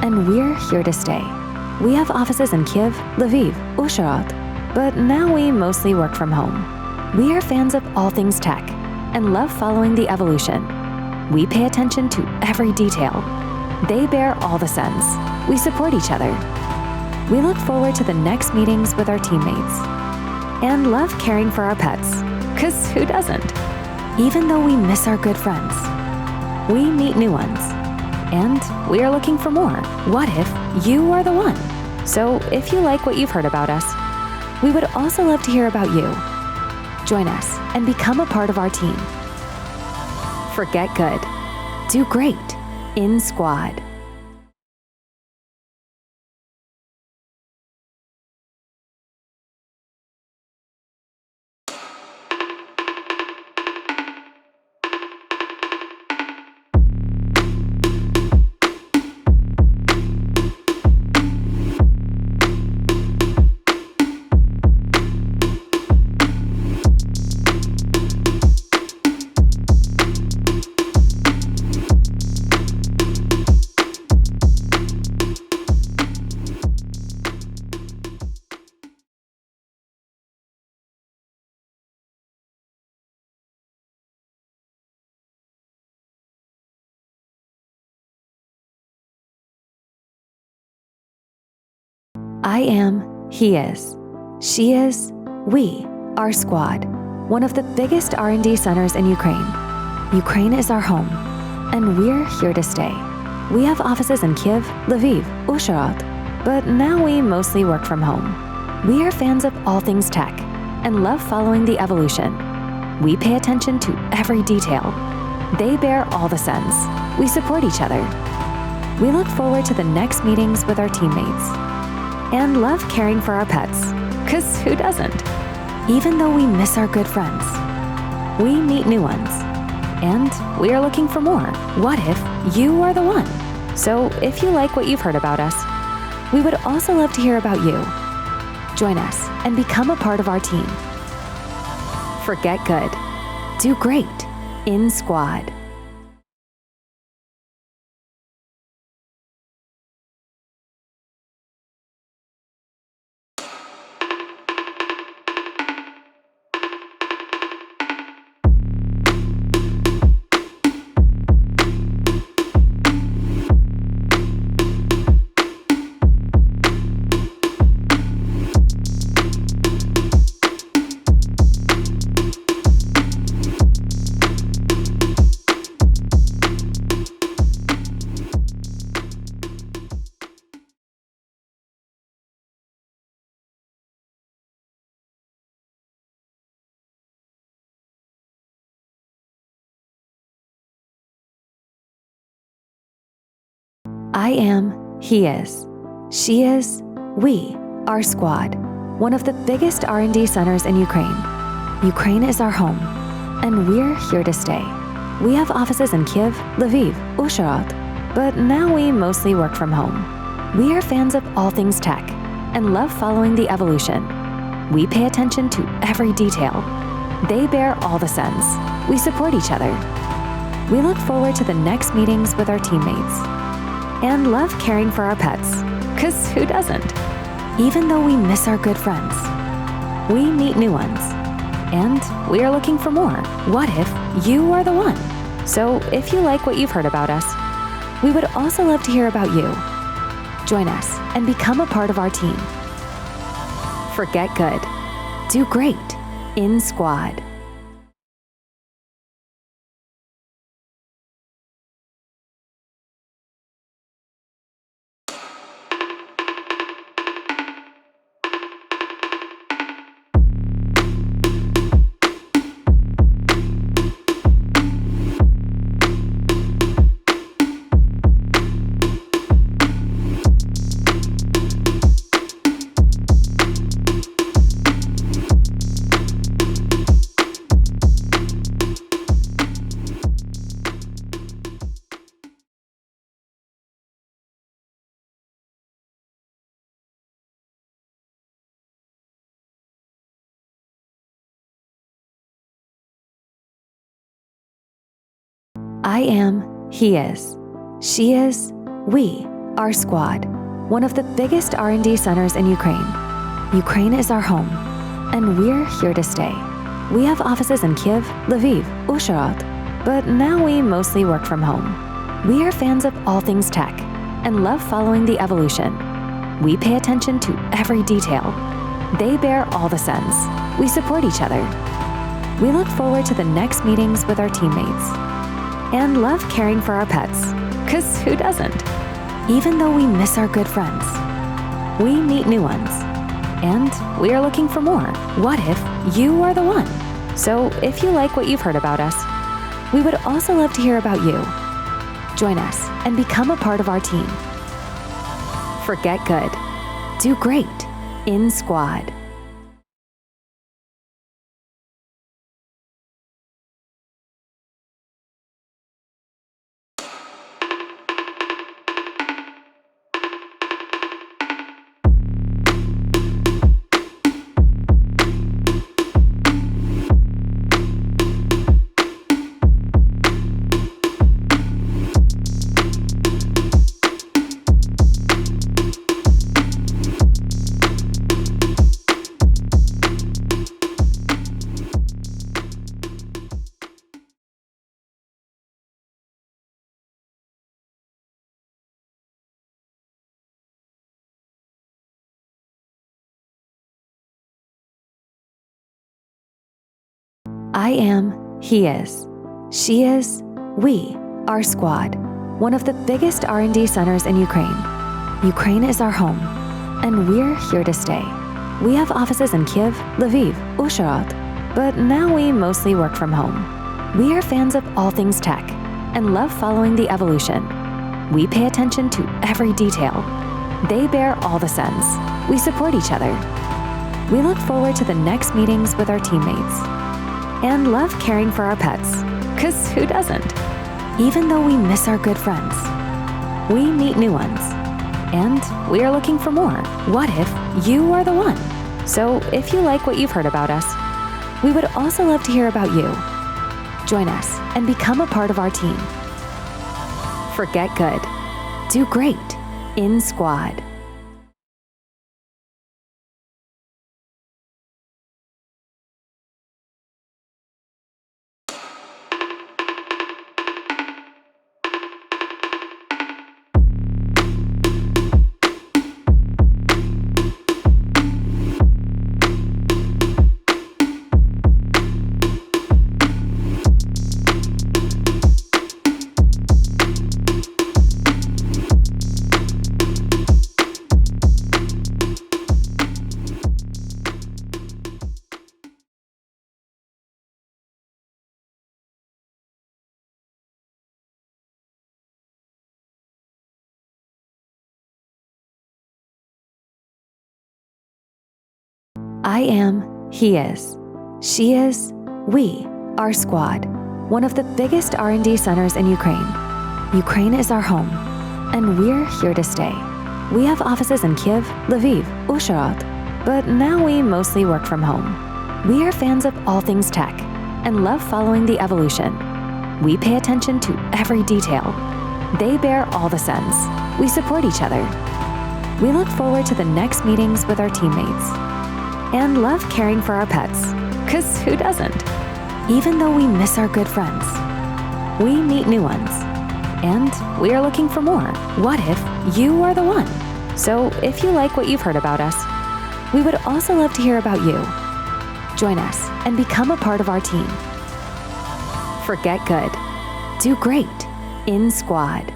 and we're here to stay. We have offices in Kiev, Lviv, Uzhhorod, but now we mostly work from home. We are fans of all things tech and love following the evolution. We pay attention to every detail. They bear all the sins. We support each other. We look forward to the next meetings with our teammates and love caring for our pets, 'cause who doesn't? Even though we miss our good friends, we meet new ones, and we are looking for more. What if you are the one? So if you like what you've heard about us, we would also love to hear about you. Join us and become a part of our team. Forget good. Do great in Squad. I am, he is. She is, we, our squad. One of the biggest R&D centers in Ukraine. Ukraine is our home, and we're here to stay. We have offices in Kyiv, Lviv, Uzhhorod, but now we mostly work from home. We are fans of all things tech and love following the evolution. We pay attention to every detail. They bear all the sins. We support each other. We look forward to the next meetings with our teammates and love caring for our pets, 'cause who doesn't? Even though we miss our good friends, we meet new ones, and we are looking for more. What if you are the one? So if you like what you've heard about us, we would also love to hear about you. Join us and become a part of our team. Forget good. Do great in Squad. I am, he is. She is, we, our squad. One of the biggest R&D centers in Ukraine. Ukraine is our home, and we're here to stay. We have offices in Kyiv, Lviv, Uzhhorod, but now we mostly work from home. We are fans of all things tech and love following the evolution. We pay attention to every detail. They bear all the sins. We support each other. We look forward to the next meetings with our teammates and love caring for our pets, 'cause who doesn't? Even though we miss our good friends, we meet new ones, and we are looking for more. What if you are the one? So if you like what you've heard about us, we would also love to hear about you. Join us and become a part of our team. Forget good. Do great in Squad. I am, he is. She is, we, our squad. One of the biggest R&D centers in Ukraine. Ukraine is our home, and we're here to stay. We have offices in Kyiv, Lviv, Uzhhorod, but now we mostly work from home. We are fans of all things tech and love following the evolution. We pay attention to every detail. They bear all the sins. We support each other. We look forward to the next meetings with our teammates and love caring for our pets, 'cause who doesn't? Even though we miss our good friends, we meet new ones, and we are looking for more. What if you are the one? So if you like what you've heard about us, we would also love to hear about you. Join us and become a part of our team. Forget good. Do great in Squad. I am, he is. She is, we, our squad. One of the biggest R&D centers in Ukraine. Ukraine is our home, and we're here to stay. We have offices in Kiev, Lviv, Uzhhorod, but now we mostly work from home. We are fans of all things tech and love following the evolution. We pay attention to every detail. They bear all the sins. We support each other. We look forward to the next meetings with our teammates and love caring for our pets, because who doesn't? Even though we miss our good friends, we meet new ones, and we are looking for more. What if you are the one? So if you like what you've heard about us, we would also love to hear about you. Join us and become a part of our team. Forget good. Do great in Squad. I am, he is. She is, we, our squad. One of the biggest R&D centers in Ukraine. Ukraine is our home, and we're here to stay. We have offices in Kiev, Lviv, Uzhhorod, but now we mostly work from home. We are fans of all things tech and love following the evolution. We pay attention to every detail. They bear all the sins. We support each other. We look forward to the next meetings with our teammates and love caring for our pets, because who doesn't? Even though we miss our good friends, we meet new ones, and we are looking for more. What if you are the one? So if you like what you've heard about us, we would also love to hear about you. Join us and become a part of our team. Forget good. Do great in Squad.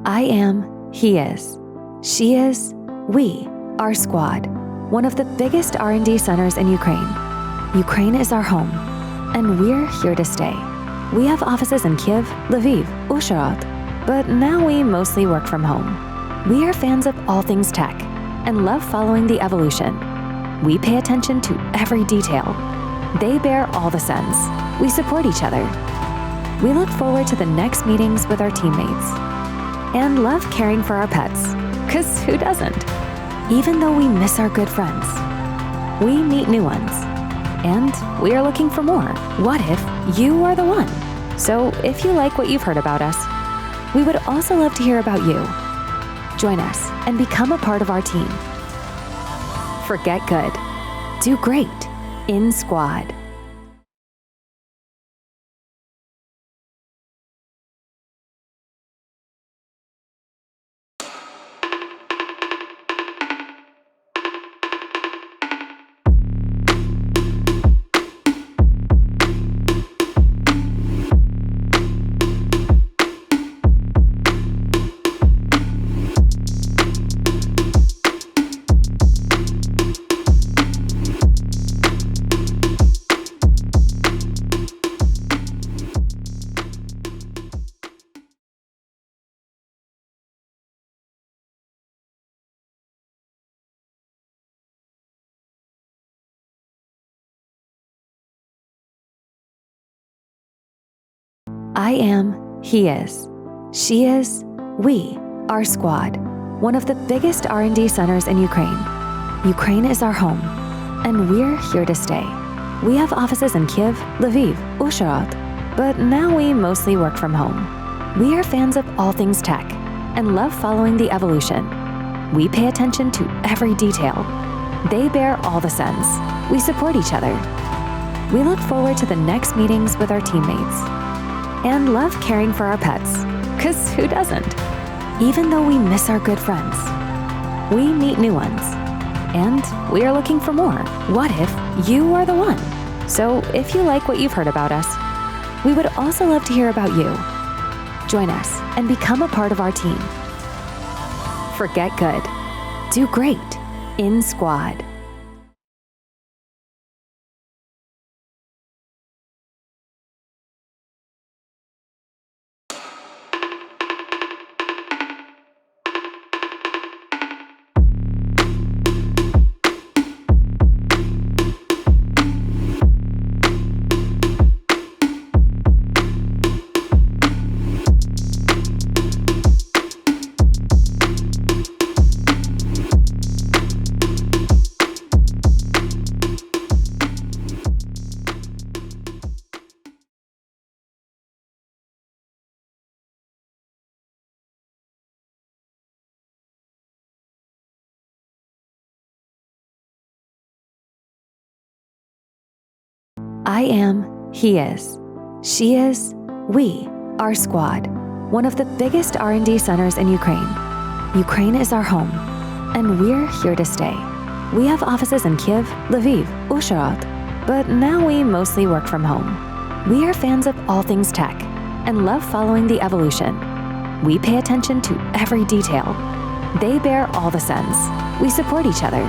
I am, he is. She is, we, our squad. One of the biggest R&D centers in Ukraine. Ukraine is our home, and we're here to stay. We have offices in Kiev, Lviv, Uzhhorod, but now we mostly work from home. We are fans of all things tech and love following the evolution. We pay attention to every detail. They bear all the sins. We support each other. We look forward to the next meetings with our teammates and love caring for our pets, because who doesn't? Even though we miss our good friends, we meet new ones, and we are looking for more. What if you are the one? So if you like what you've heard about us, we would also love to hear about you. Join us and become a part of our team. Forget good. Do great in Squad. I am, he is. She is, we, our squad. One of the biggest R&D centers in Ukraine. Ukraine is our home, and we're here to stay. We have offices in Kyiv, Lviv, Uzhhorod, but now we mostly work from home. We are fans of all things tech and love following the evolution. We pay attention to every detail. They bear all the sins. We support each other. We look forward to the next meetings with our teammates and love caring for our pets, because who doesn't? Even though we miss our good friends, we meet new ones, and we are looking for more. What if you are the one? So if you like what you've heard about us, we would also love to hear about you. Join us and become a part of our team. Forget good. Do great in Squad. I am, he is. She is, we, our squad. One of the biggest R&D centers in Ukraine. Ukraine is our home, and we're here to stay. We have offices in Kyiv, Lviv, Uzhhorod, but now we mostly work from home. We are fans of all things tech and love following the evolution. We pay attention to every detail. They bear all the sins. We support each other.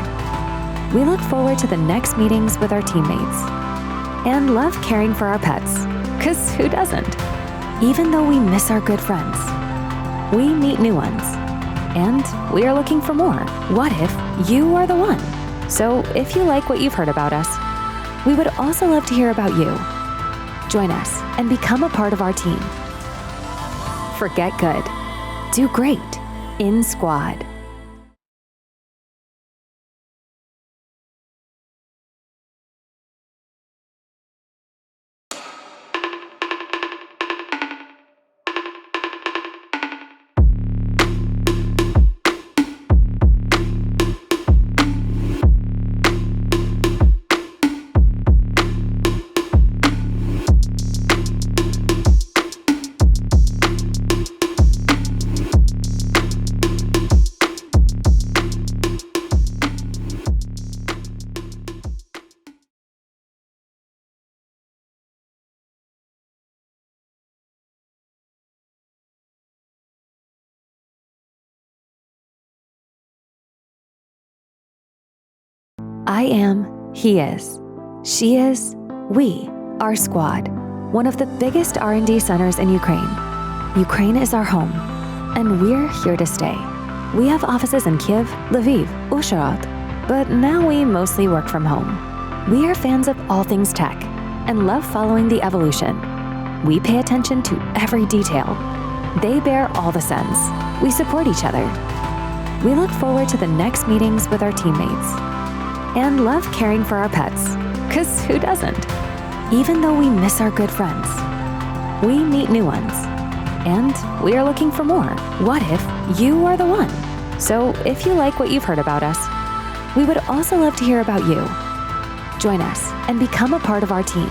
We look forward to the next meetings with our teammates and love caring for our pets, because who doesn't? Even though we miss our good friends, we meet new ones, and we are looking for more. What if you are the one? So if you like what you've heard about us, we would also love to hear about you. Join us and become a part of our team. Forget good. Do great in Squad. I am, he is. She is, we, our squad. One of the biggest R&D centers in Ukraine. Ukraine is our home, and we're here to stay. We have offices in Kyiv, Lviv, Uzhhorod, but now we mostly work from home. We are fans of all things tech and love following the evolution. We pay attention to every detail. They bear all the sins. We support each other. We look forward to the next meetings with our teammates and love caring for our pets, because who doesn't? Even though we miss our good friends, we meet new ones, and we are looking for more. What if you are the one? So if you like what you've heard about us, we would also love to hear about you. Join us and become a part of our team.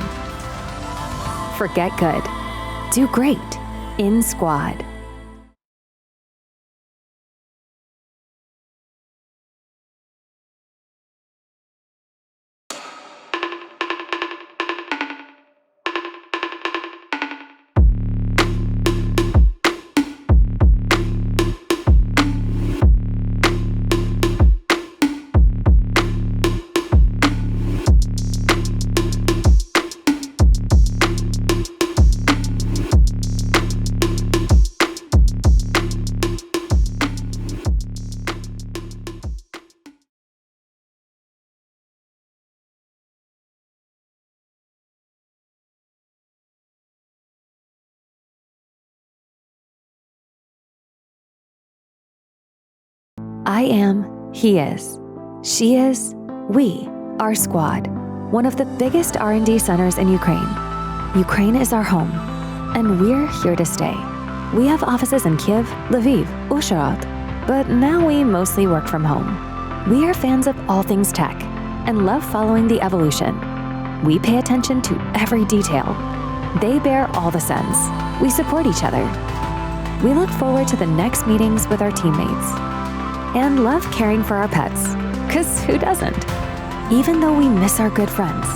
Forget good. Do great in Squad. I am, he is. She is, we are Squad, one of the biggest R&D centers in Ukraine. Ukraine is our home, and we're here to stay. We have offices in Kyiv, Lviv, Uzhhorod, but now we mostly work from home. We are fans of all things tech and love following the evolution. We pay attention to every detail. They bear all the sins. We support each other. We look forward to the next meetings with our teammates and love caring for our pets, because who doesn't? Even though we miss our good friends,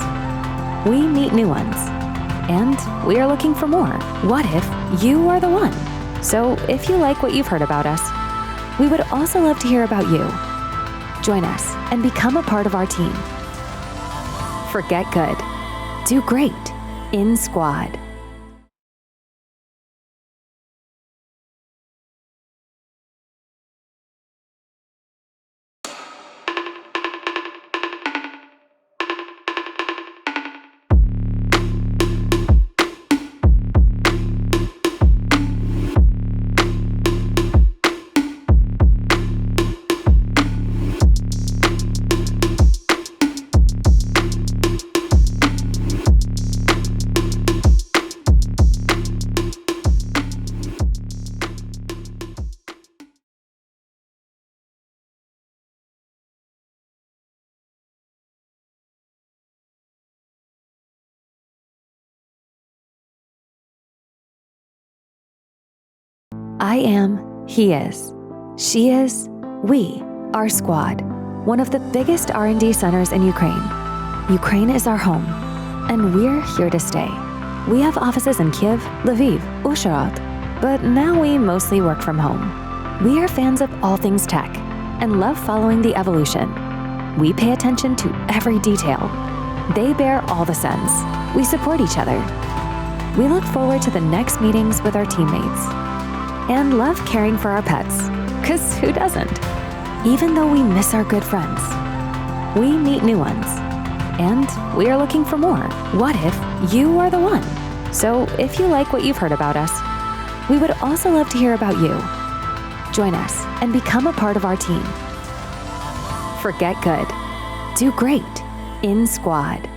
we meet new ones, and we are looking for more. What if you are the one? So if you like what you've heard about us, we would also love to hear about you. Join us and become a part of our team. Forget good. Do great in Squad. I am, he is. She is, we are Squad, one of the biggest R&D centers in Ukraine. Ukraine is our home, and we're here to stay. We have offices in Kyiv, Lviv, Uzhhorod, but now we mostly work from home. We are fans of all things tech and love following the evolution. We pay attention to every detail. They bear all the sins. We support each other. We look forward to the next meetings with our teammates and love caring for our pets, because who doesn't? Even though we miss our good friends, we meet new ones, and we are looking for more. What if you are the one? So if you like what you've heard about us, we would also love to hear about you. Join us and become a part of our team. Forget good. Do great in Squad.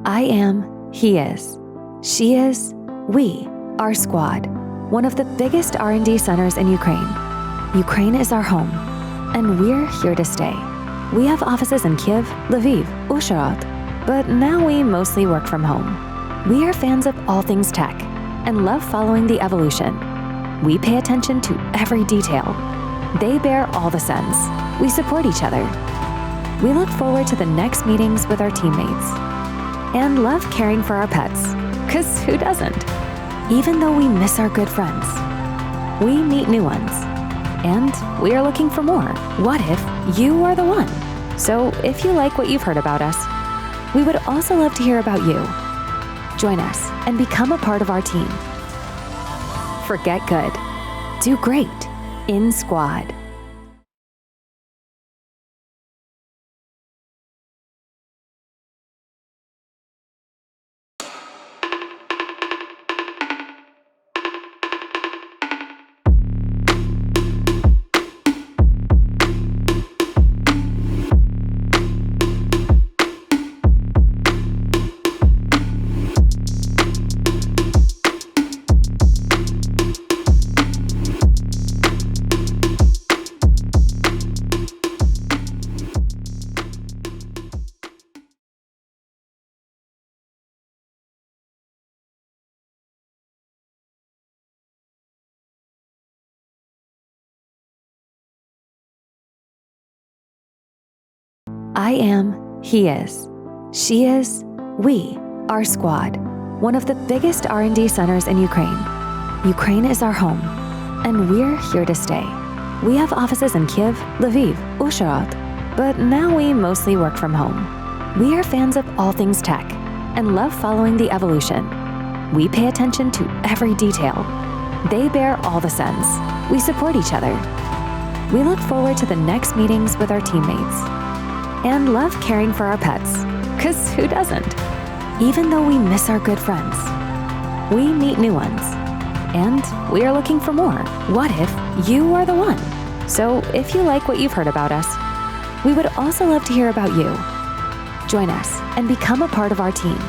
I am, he is. She is, we are Squad, one of the biggest R&D centers in Ukraine. Ukraine is our home, and we're here to stay. We have offices in Kyiv, Lviv, Uzhhorod, but now we mostly work from home. We are fans of all things tech and love following the evolution. We pay attention to every detail. They bear all the sins. We support each other. We look forward to the next meetings with our teammates and love caring for our pets, because who doesn't? Even though we miss our good friends, we meet new ones, and we are looking for more. What if you are the one? So if you like what you've heard about us, we would also love to hear about you. Join us and become a part of our team. Forget good. Do great in Squad. I am, he is. She is, we are Squad, one of the biggest R&D centers in Ukraine. Ukraine is our home, and we're here to stay. We have offices in Kyiv, Lviv, Uzhhorod, but now we mostly work from home. We are fans of all things tech and love following the evolution. We pay attention to every detail. They bear all the sins. We support each other. We look forward to the next meetings with our teammates and love caring for our pets, because who doesn't? Even though we miss our good friends, we meet new ones, and we are looking for more. What if you are the one? So if you like what you've heard about us, we would also love to hear about you. Join us and become a part of our team.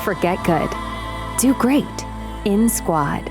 Forget good. Do great in Squad.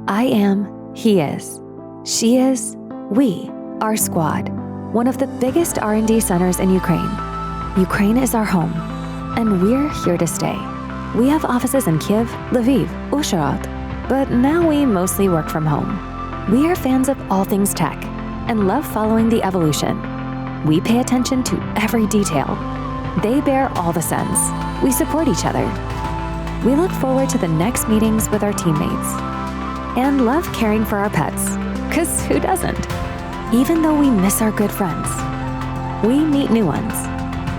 I am, he is. She is, we are Squad, one of the biggest R&D centers in Ukraine. Ukraine is our home, and we're here to stay. We have offices in Kyiv, Lviv, Uzhhorod, but now we mostly work from home. We are fans of all things tech and love following the evolution. We pay attention to every detail. They bear all the sins. We support each other. We look forward to the next meetings with our teammates and love caring for our pets, because who doesn't? Even though we miss our good friends, we meet new ones,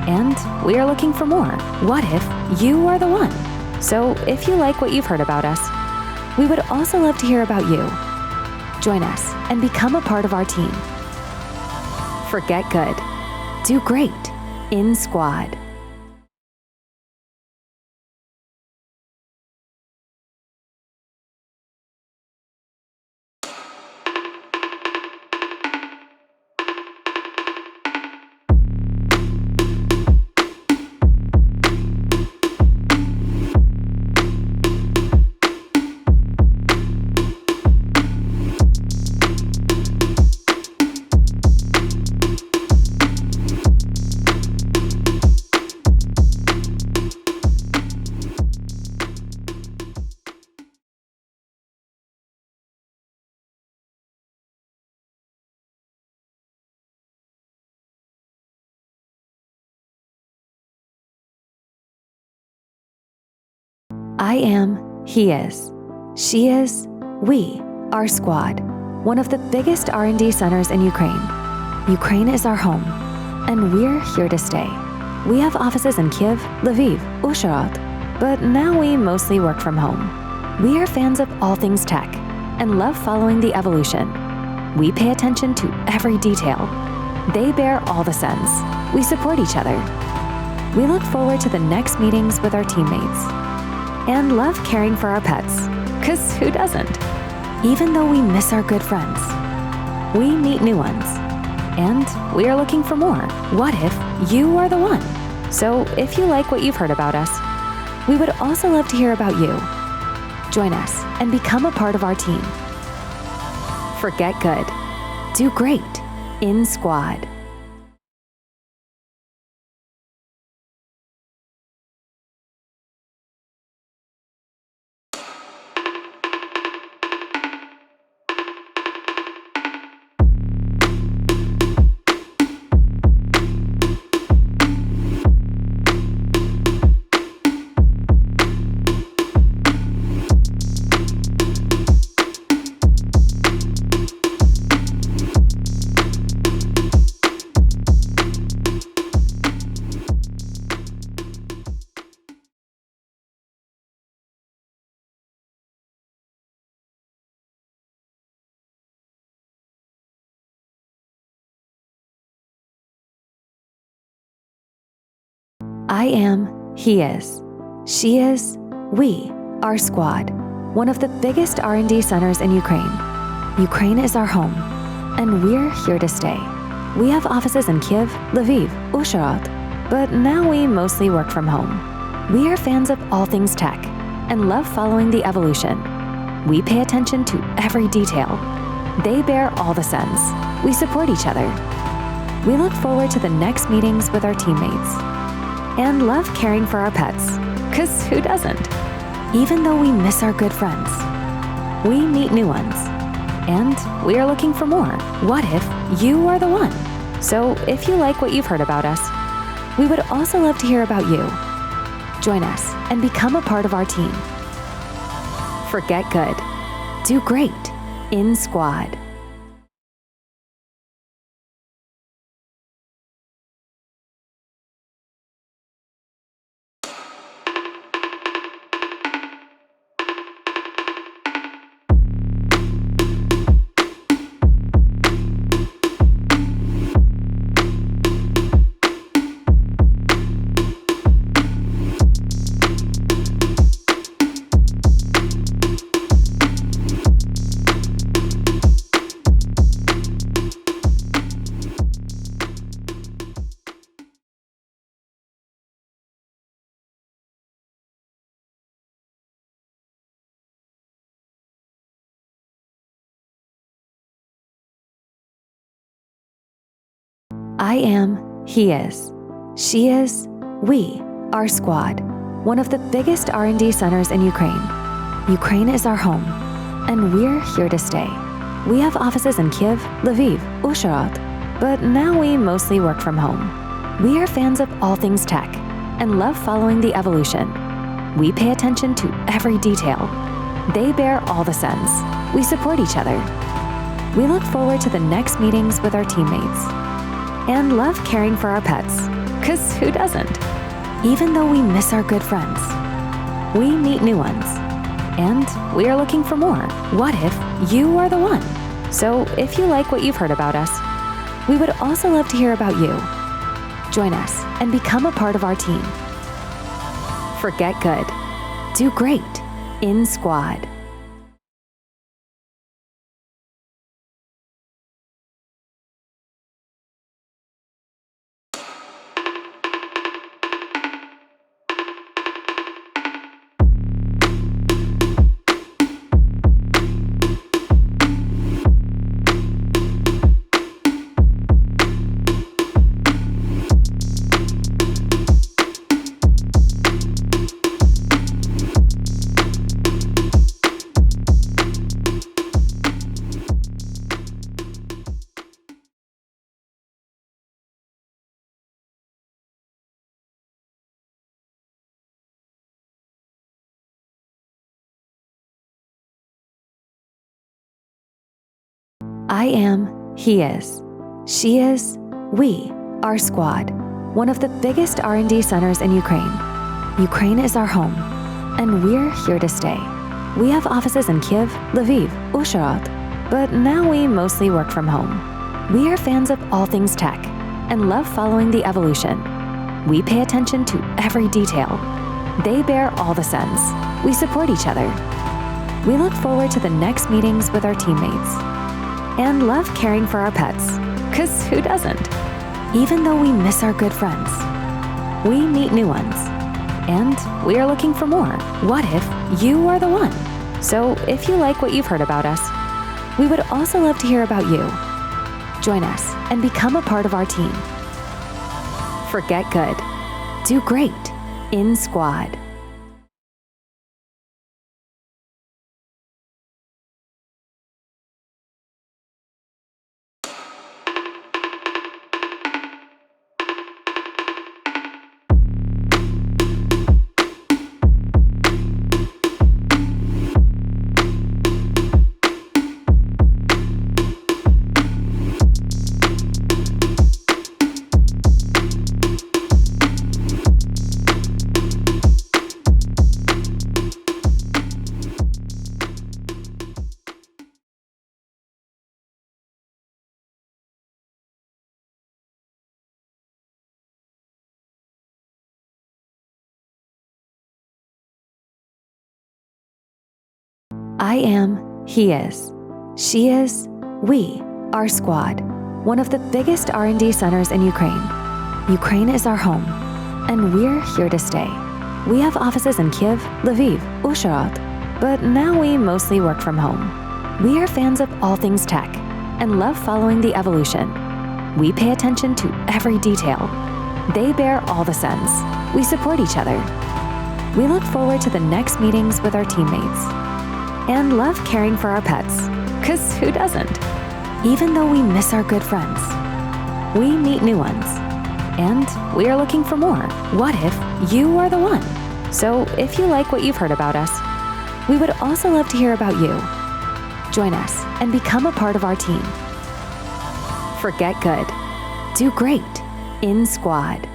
and we are looking for more. What if you are the one? So if you like what you've heard about us, we would also love to hear about you. Join us and become a part of our team. Forget good. Do great in Squad. I am, he is. She is, we are Squad, one of the biggest R&D centers in Ukraine. Ukraine is our home, and we're here to stay. We have offices in Kyiv, Lviv, Uzhhorod, but now we mostly work from home. We are fans of all things tech and love following the evolution. We pay attention to every detail. They bear all the sins. We support each other. We look forward to the next meetings with our teammates and love caring for our pets, because who doesn't? Even though we miss our good friends, we meet new ones, and we are looking for more. What if you are the one? So if you like what you've heard about us, we would also love to hear about you. Join us and become a part of our team. Forget good. Do great in Squad. I am, he is. She is, we, our squad. One of the biggest R&D centers in Ukraine. Ukraine is our home, and we're here to stay. We have offices in Kyiv, Lviv, Uzhhorod, but now we mostly work from home. We are fans of all things tech and love following the evolution. We pay attention to every detail. They bear all the sins. We support each other. We look forward to the next meetings with our teammates and love caring for our pets, 'cause who doesn't? Even though we miss our good friends, we meet new ones, and we are looking for more. What if you are the one? So if you like what you've heard about us, we would also love to hear about you. Join us and become a part of our team. Forget good. Do great in Squad. I am, he is. She is, we, our squad. One of the biggest R&D centers in Ukraine. Ukraine is our home, and we're here to stay. We have offices in Kyiv, Lviv, Uzhhorod, but now we mostly work from home. We are fans of all things tech and love following the evolution. We pay attention to every detail. They bear all the sins. We support each other. We look forward to the next meetings with our teammates and love caring for our pets, 'cause who doesn't? Even though we miss our good friends, we meet new ones, and we are looking for more. What if you are the one? So if you like what you've heard about us, we would also love to hear about you. Join us and become a part of our team. Forget good. Do great in Squad. I am, he is. She is, we, our squad. One of the biggest R&D centers in Ukraine. Ukraine is our home, and we're here to stay. We have offices in Kyiv, Lviv, Uzhhorod, but now we mostly work from home. We are fans of all things tech and love following the evolution. We pay attention to every detail. They bear all the sins. We support each other. We look forward to the next meetings with our teammates and love caring for our pets, 'cause who doesn't? Even though we miss our good friends, we meet new ones, and we are looking for more. What if you are the one? So if you like what you've heard about us, we would also love to hear about you. Join us and become a part of our team. Forget good. Do great in Squad. I am, he is. She is, we, our squad, one of the biggest R&D centers in Ukraine. Ukraine is our home, and we're here to stay. We have offices in Kyiv, Lviv, Uzhhorod, but now we mostly work from home. We are fans of all things tech and love following the evolution. We pay attention to every detail. They bear all the sins. We support each other. We look forward to the next meetings with our teammates and love caring for our pets, 'cause who doesn't? Even though we miss our good friends, we meet new ones, and we are looking for more. What if you are the one? So if you like what you've heard about us, we would also love to hear about you. Join us and become a part of our team. Forget good. Do great in Squad.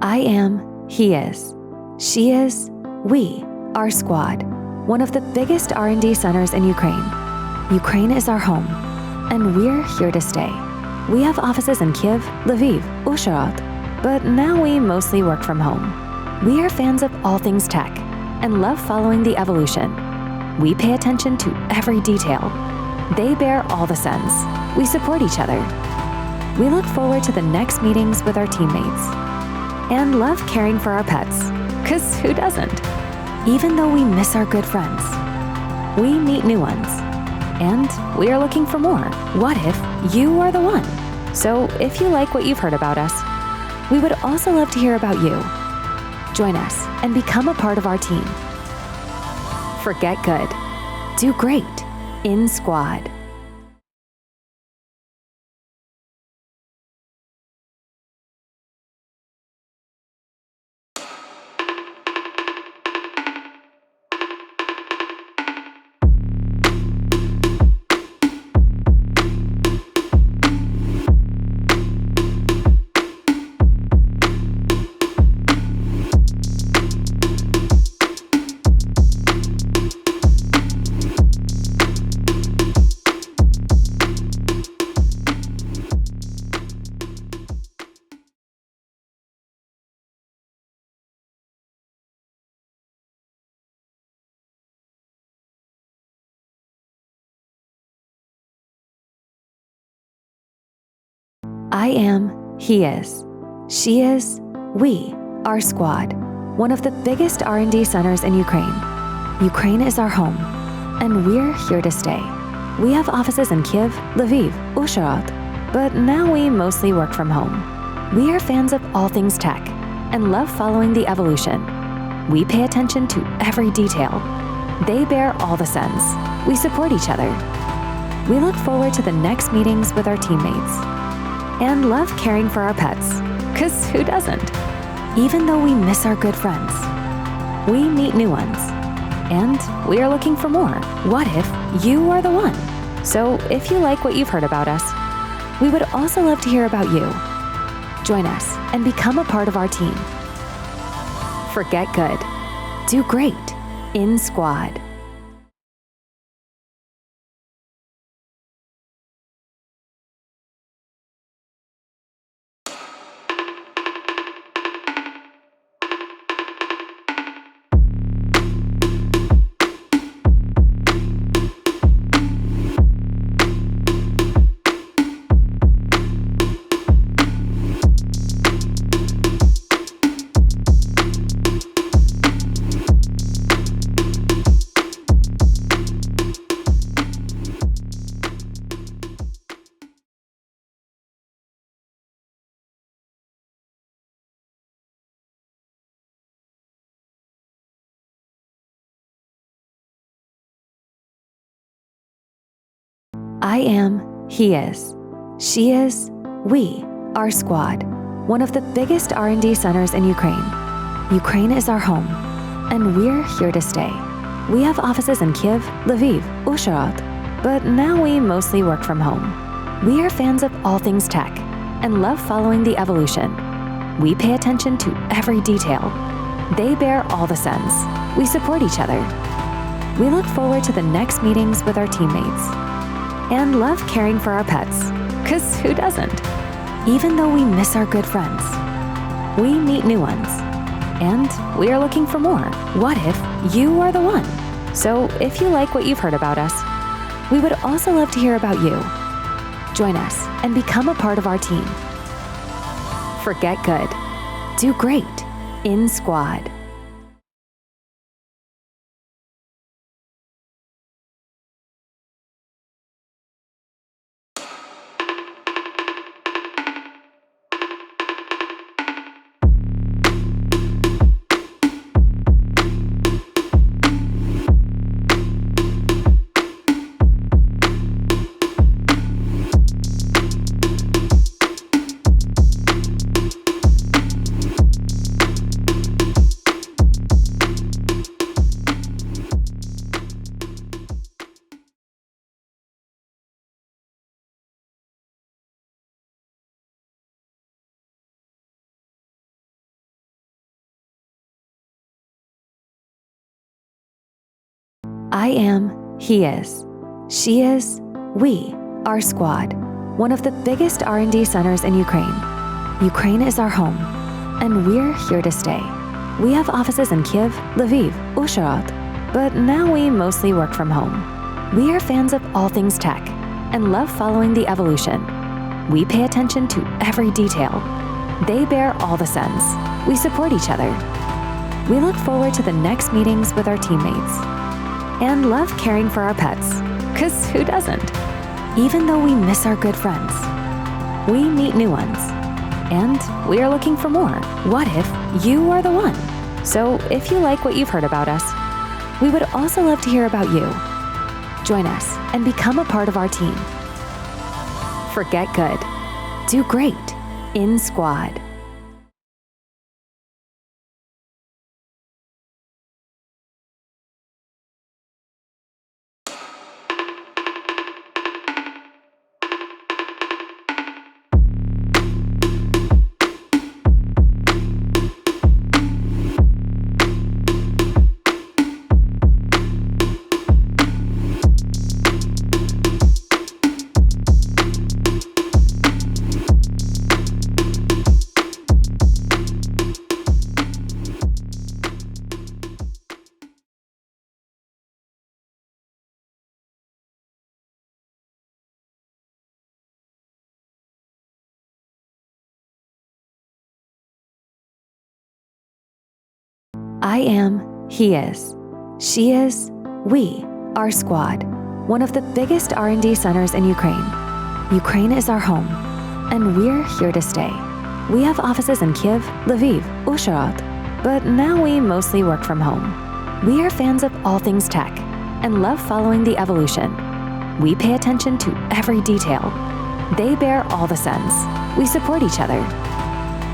I am, he is. She is, we, our squad, one of the biggest R&D centers in Ukraine. Ukraine is our home, and we're here to stay. We have offices in Kyiv, Lviv, Uzhhorod, but now we mostly work from home. We are fans of all things tech and love following the evolution. We pay attention to every detail. They bear all the sins. We support each other. We look forward to the next meetings with our teammates and love caring for our pets, 'cause who doesn't? Even though we miss our good friends, we meet new ones, and we are looking for more. What if you are the one? So if you like what you've heard about us, we would also love to hear about you. Join us and become a part of our team. Forget good. Do great in Squad. I am, he is. She is, we, our squad, one of the biggest R&D centers in Ukraine. Ukraine is our home, and we're here to stay. We have offices in Kyiv, Lviv, Uzhhorod, but now we mostly work from home. We are fans of all things tech and love following the evolution. We pay attention to every detail. They bear all the sins. We support each other. We look forward to the next meetings with our teammates and love caring for our pets, 'cause who doesn't? Even though we miss our good friends, we meet new ones, and we are looking for more. What if you are the one? So if you like what you've heard about us, we would also love to hear about you. Join us and become a part of our team. Forget good. Do great in Squad. I am, he is. She is, we, our squad, one of the biggest R&D centers in Ukraine. Ukraine is our home, and we're here to stay. We have offices in Kyiv, Lviv, Uzhhorod, but now we mostly work from home. We are fans of all things tech and love following the evolution. We pay attention to every detail. They bear all the sins. We support each other. We look forward to the next meetings with our teammates and love caring for our pets, 'cause who doesn't? Even though we miss our good friends, we meet new ones, and we are looking for more. What if you are the one? So if you like what you've heard about us, we would also love to hear about you. Join us and become a part of our team. Forget good. Do great in Squad. I am, he is. She is, we, our squad, one of the biggest R&D centers in Ukraine. Ukraine is our home, and we're here to stay. We have offices in Kyiv, Lviv, Uzhhorod, but now we mostly work from home. We are fans of all things tech and love following the evolution. We pay attention to every detail. They bear all the sins. We support each other. We look forward to the next meetings with our teammates and love caring for our pets, 'cause who doesn't? Even though we miss our good friends, we meet new ones, and we are looking for more. What if you are the one? So if you like what you've heard about us, we would also love to hear about you. Join us and become a part of our team. Forget good. Do great in Squad. I am, he is. She is, we, our squad, one of the biggest R&D centers in Ukraine. Ukraine is our home, and we're here to stay. We have offices in Kyiv, Lviv, Uzhhorod, but now we mostly work from home. We are fans of all things tech and love following the evolution. We pay attention to every detail. They bear all the sins. We support each other.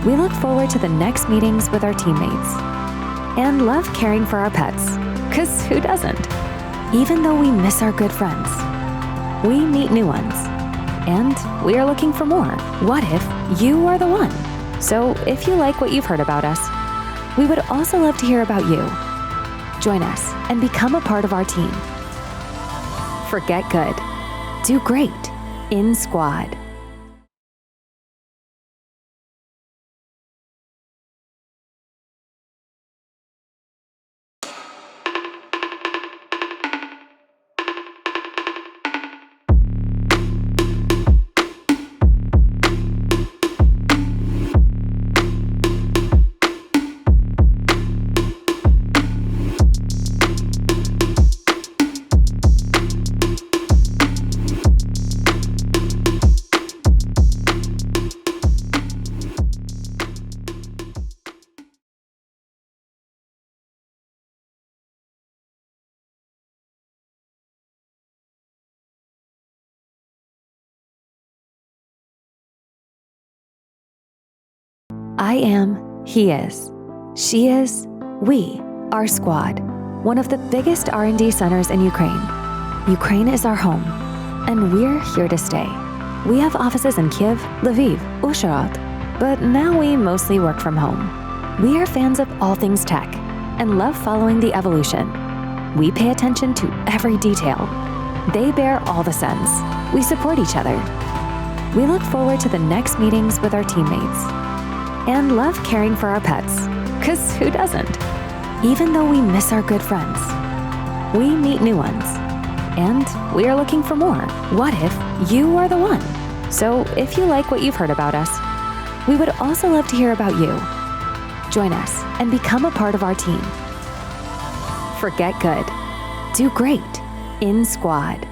We look forward to the next meetings with our teammates and love caring for our pets, 'cause who doesn't? Even though we miss our good friends, we meet new ones, and we are looking for more. What if you are the one? So if you like what you've heard about us, we would also love to hear about you. Join us and become a part of our team. Forget good. Do great in Squad. I am, he is. She is, we, our squad, one of the biggest R&D centers in Ukraine. Ukraine is our home, and we're here to stay. We have offices in Kyiv, Lviv, Uzhhorod, but now we mostly work from home. We are fans of all things tech and love following the evolution. We pay attention to every detail. They bear all the sins. We support each other. We look forward to the next meetings with our teammates and love caring for our pets, because who doesn't? Even though we miss our good friends, we meet new ones, and we are looking for more. What if you are the one? So if you like what you've heard about us, we would also love to hear about you. Join us and become a part of our team. Forget good. Do great in Squad.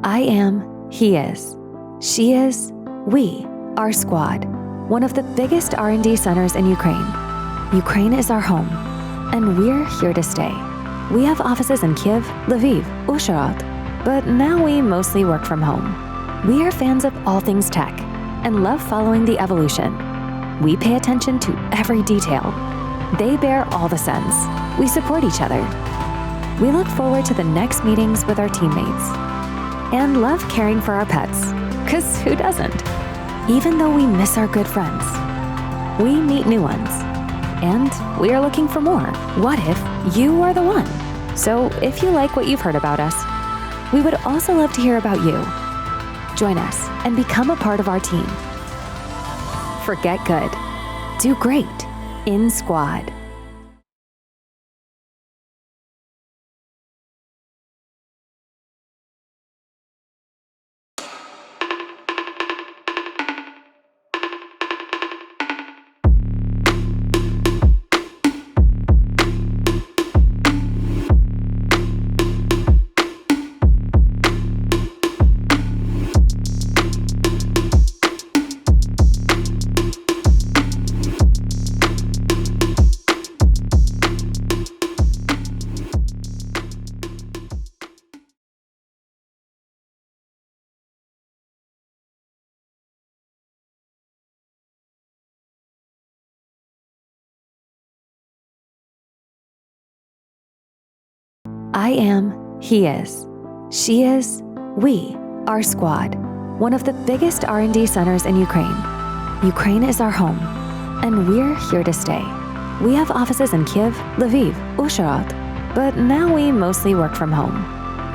I am, he is. She is, we, our squad, one of the biggest R&D centers in Ukraine. Ukraine is our home, and we're here to stay. We have offices in Kyiv, Lviv, Uzhhorod, but now we mostly work from home. We are fans of all things tech and love following the evolution. We pay attention to every detail. They bear all the sins. We support each other. We look forward to the next meetings with our teammates and love caring for our pets, because who doesn't? Even though we miss our good friends, we meet new ones, and we are looking for more. What if you are the one? So if you like what you've heard about us, we would also love to hear about you. Join us and become a part of our team. Forget good. Do great in Squad. I am, he is. She is, we, our squad, one of the biggest R&D centers in Ukraine. Ukraine is our home, and we're here to stay. We have offices in Kyiv, Lviv, Uzhhorod, but now we mostly work from home.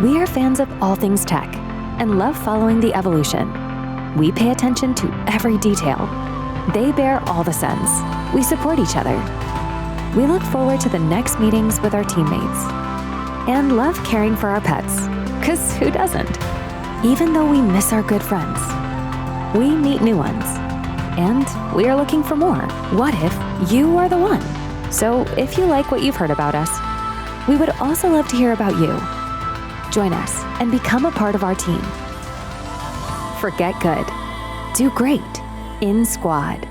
We are fans of all things tech and love following the evolution. We pay attention to every detail. They bear all the sins. We support each other. We look forward to the next meetings with our teammates and love caring for our pets, because who doesn't? Even though we miss our good friends, we meet new ones, and we are looking for more. What if you are the one? So if you like what you've heard about us, we would also love to hear about you. Join us and become a part of our team. Forget good. Do great in Squad.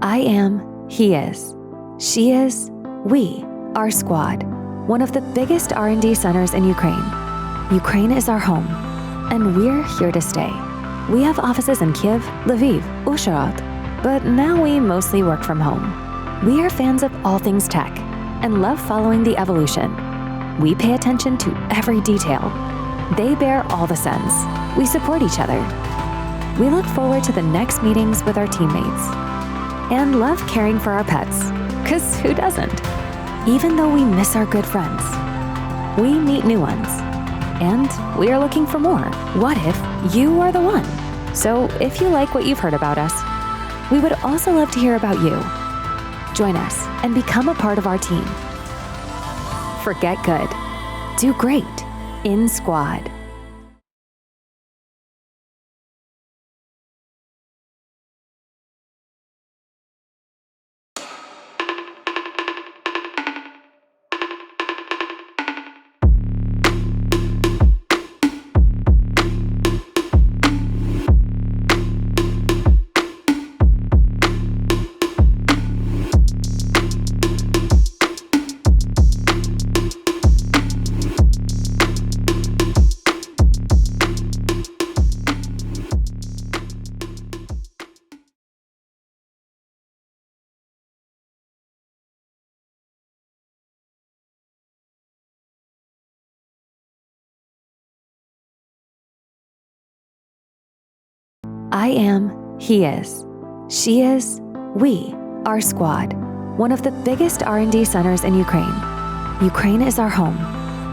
I am, he is. She is, we, our squad. One of the biggest R&D centers in Ukraine. Ukraine is our home, and we're here to stay. We have offices in Kyiv, Lviv, Uzhhorod, but now we mostly work from home. We are fans of all things tech and love following the evolution. We pay attention to every detail. They bear all the sins. We support each other. We look forward to the next meetings with our teammates and love caring for our pets, 'cause who doesn't? Even though we miss our good friends, we meet new ones, and we are looking for more. What if you are the one? So if you like what you've heard about us, we would also love to hear about you. Join us and become a part of our team. Forget good. Do great in Squad. I am, he is. She is, we, our squad. One of the biggest R&D centers in Ukraine. Ukraine is our home,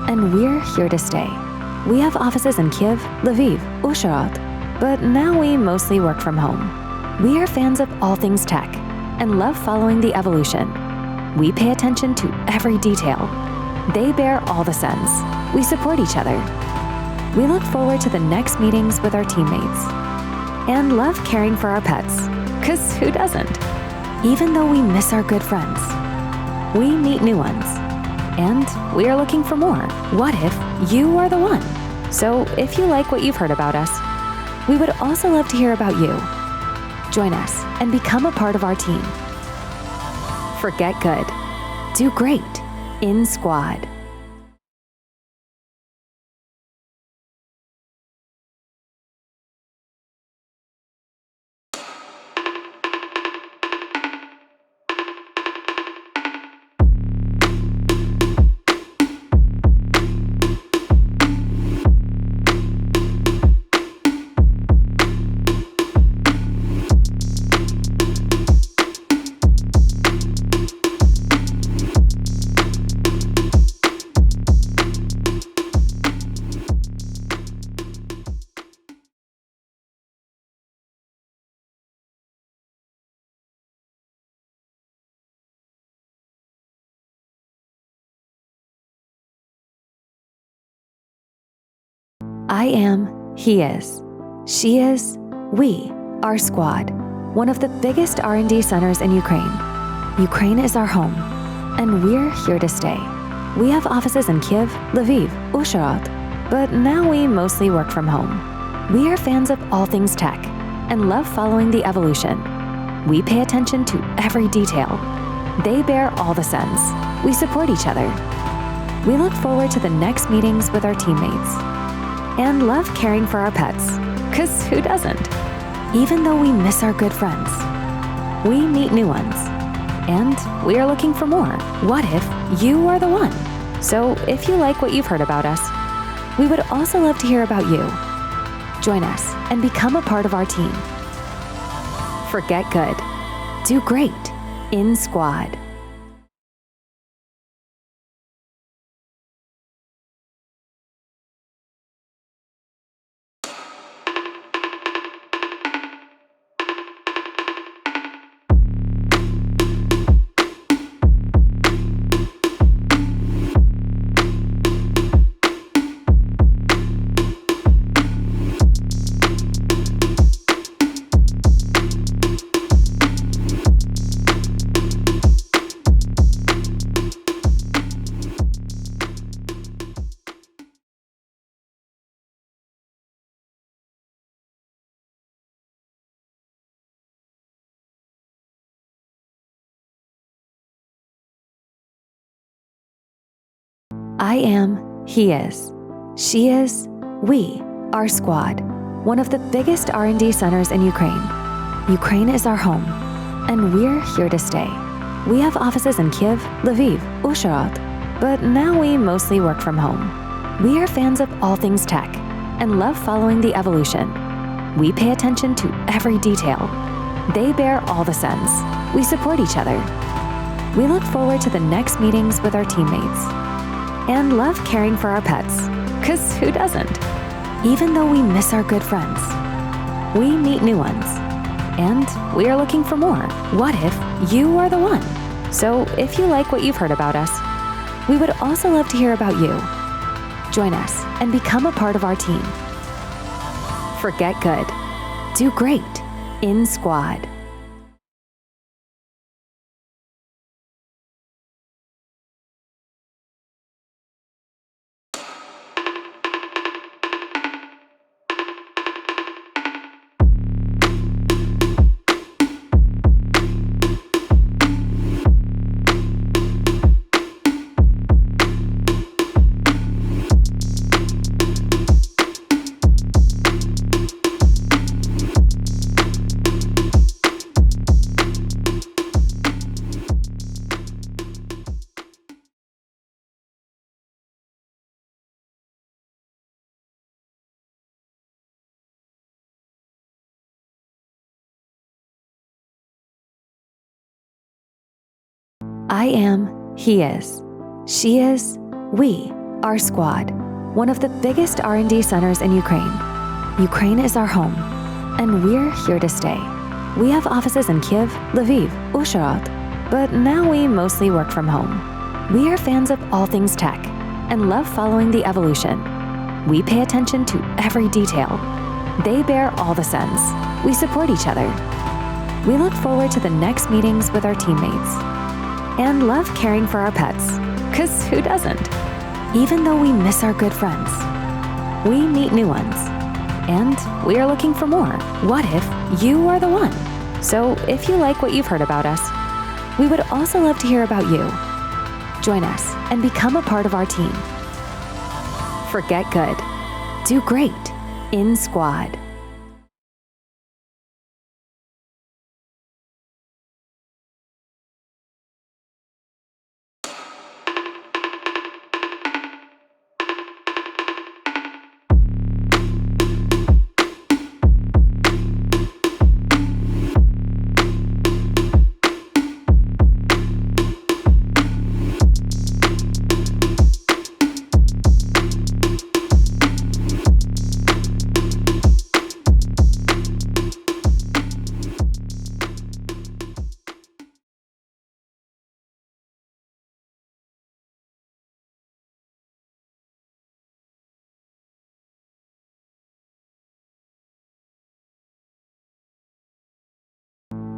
and we're here to stay. We have offices in Kyiv, Lviv, Uzhhorod, but now we mostly work from home. We are fans of all things tech and love following the evolution. We pay attention to every detail. They bear all the sins. We support each other. We look forward to the next meetings with our teammates and love caring for our pets, 'cause who doesn't? Even though we miss our good friends, we meet new ones, and we are looking for more. What if you are the one? So if you like what you've heard about us, we would also love to hear about you. Join us and become a part of our team. Forget good. Do great in Squad. I am, he is. She is, we, our squad. One of the biggest R&D centers in Ukraine. Ukraine is our home, and we're here to stay. We have offices in Kyiv, Lviv, Uzhhorod, but now we mostly work from home. We are fans of all things tech and love following the evolution. We pay attention to every detail. They bear all the sins. We support each other. We look forward to the next meetings with our teammates and love caring for our pets, 'cause who doesn't? Even though we miss our good friends, we meet new ones, and we are looking for more. What if you are the one? So if you like what you've heard about us, we would also love to hear about you. Join us and become a part of our team. Forget good. Do great in Squad. I am, he is. She is, we, our squad, one of the biggest R&D centers in Ukraine. Ukraine is our home, and we're here to stay. We have offices in Kyiv, Lviv, Uzhhorod, but now we mostly work from home. We are fans of all things tech and love following the evolution. We pay attention to every detail. They bear all the sins. We support each other. We look forward to the next meetings with our teammates and love caring for our pets, 'cause who doesn't? Even though we miss our good friends, we meet new ones, and we are looking for more. What if you are the one? So if you like what you've heard about us, we would also love to hear about you. Join us and become a part of our team. Forget good. Do great in Squad. I am, he is. She is, we, our squad, one of the biggest R&D centers in Ukraine. Ukraine is our home, and we're here to stay. We have offices in Kyiv, Lviv, Uzhhorod, but now we mostly work from home. We are fans of all things tech and love following the evolution. We pay attention to every detail. They bear all the sins. We support each other. We look forward to the next meetings with our teammates and love caring for our pets, 'cause who doesn't? Even though we miss our good friends, we meet new ones, and we are looking for more. What if you are the one? So if you like what you've heard about us, we would also love to hear about you. Join us and become a part of our team. Forget good. Do great in Squad.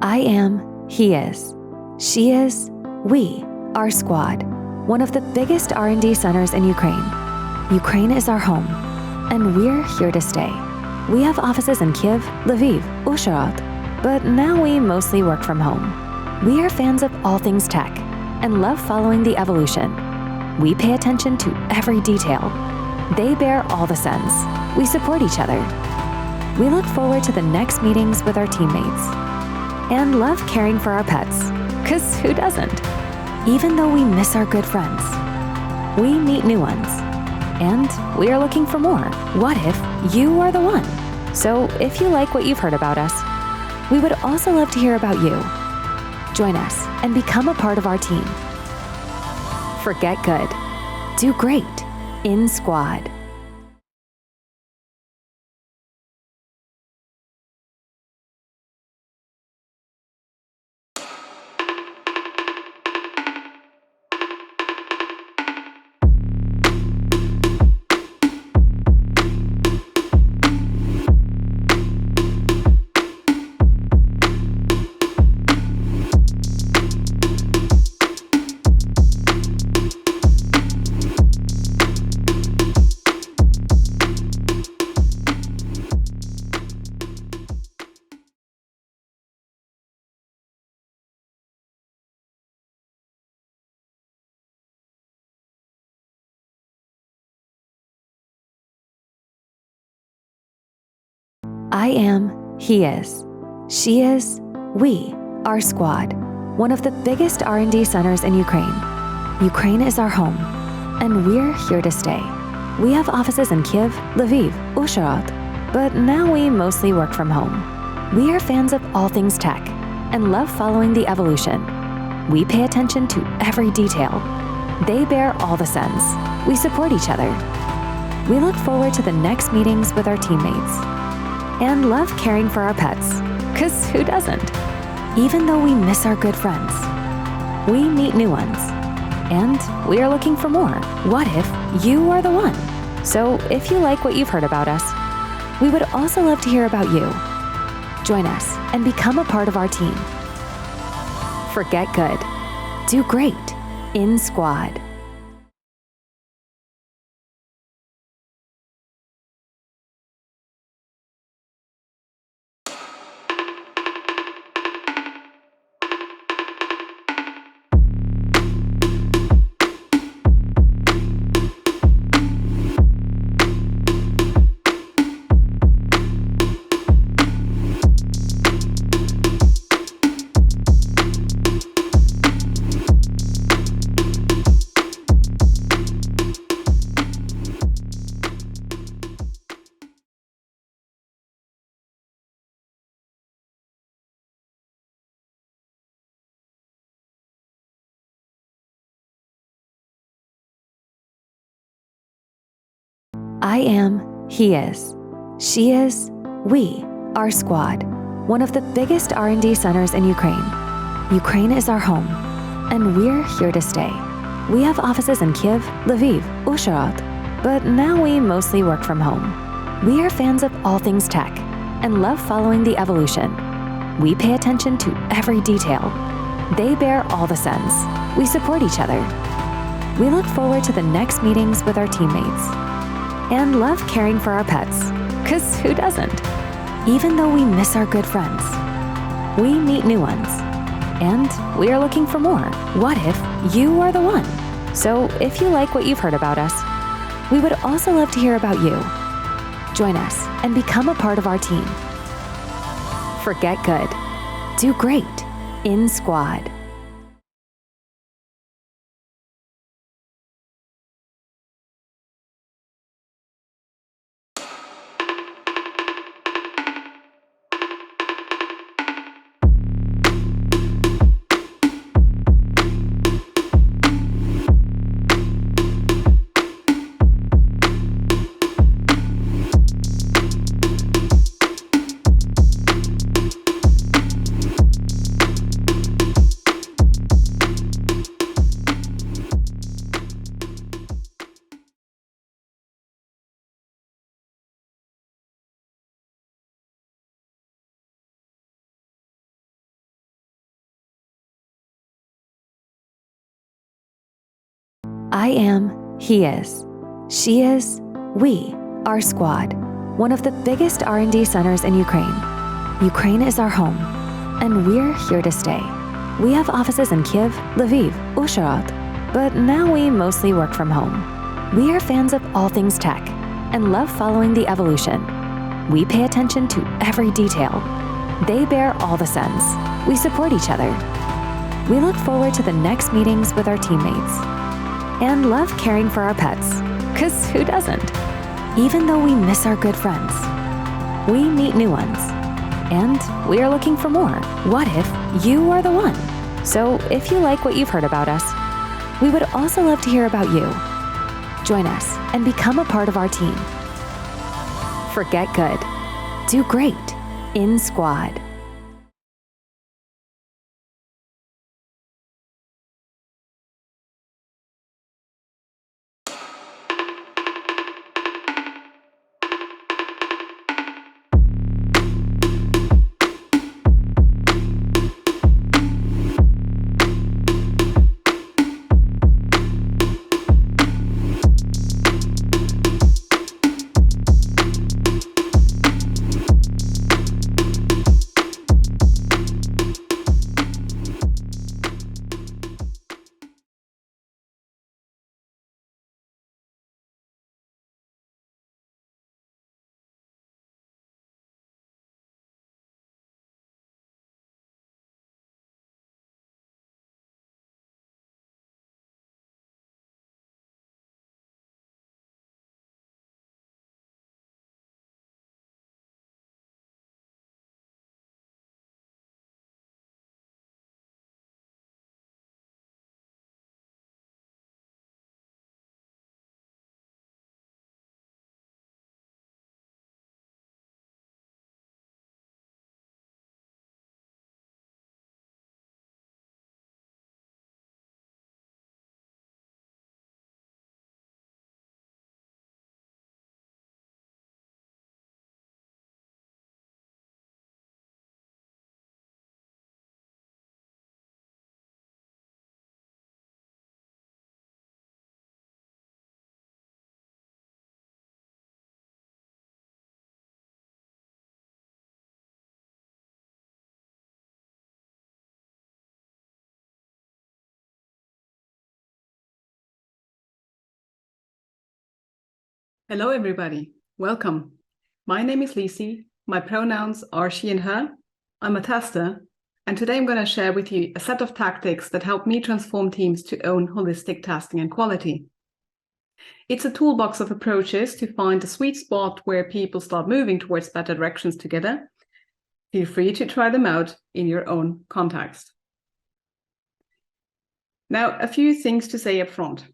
I am, he is. She is, we, our squad, one of the biggest R&D centers in Ukraine. Ukraine is our home, and we're here to stay. We have offices in Kyiv, Lviv, Uzhhorod, but now we mostly work from home. We are fans of all things tech and love following the evolution. We pay attention to every detail. They bear all the sins. We support each other. We look forward to the next meetings with our teammates and love caring for our pets, 'cause who doesn't? Even though we miss our good friends, we meet new ones, and we are looking for more. What if you are the one? So if you like what you've heard about us, we would also love to hear about you. Join us and become a part of our team. Forget good. Do great in Squad. I am, he is. She is, we, our squad. One of the biggest R&D centers in Ukraine. Ukraine is our home, and we're here to stay. We have offices in Kyiv, Lviv, Uzhhorod, but now we mostly work from home. We are fans of all things tech and love following the evolution. We pay attention to every detail. They bear all the sins. We support each other. We look forward to the next meetings with our teammates and love caring for our pets, 'cause who doesn't? Even though we miss our good friends, we meet new ones, and we are looking for more. What if you are the one? So if you like what you've heard about us, we would also love to hear about you. Join us and become a part of our team. Forget good. Do great in Squad. I am, he is. She is, we, our squad. One of the biggest R&D centers in Ukraine. Ukraine is our home, and we're here to stay. We have offices in Kyiv, Lviv, Uzhhorod, but now we mostly work from home. We are fans of all things tech and love following the evolution. We pay attention to every detail. They bear all the sins. We support each other. We look forward to the next meetings with our teammates and love caring for our pets, 'cause who doesn't? Even though we miss our good friends, we meet new ones, and we are looking for more. What if you are the one? So if you like what you've heard about us, we would also love to hear about you. Join us and become a part of our team. Forget good. Do great in Squad. I am, he is. She is, we, our squad. One of the biggest R&D centers in Ukraine. Ukraine is our home, and we're here to stay. We have offices in Kyiv, Lviv, Uzhhorod, but now we mostly work from home. We are fans of all things tech and love following the evolution. We pay attention to every detail. They bear all the sins. We support each other. We look forward to the next meetings with our teammates and love caring for our pets, 'cause who doesn't? Even though we miss our good friends, we meet new ones, and we are looking for more. What if you are the one? So if you like what you've heard about us, we would also love to hear about you. Join us and become a part of our team. Forget good. Do great in Squad. Hello, everybody. Welcome. My name is Lisi. My pronouns are she and her. I'm a tester. And today I'm going to share with you a set of tactics that help me transform teams to own holistic testing and quality. It's a toolbox of approaches to find the sweet spot where people start moving towards better directions together. Feel free to try them out in your own context. Now, a few things to say up front.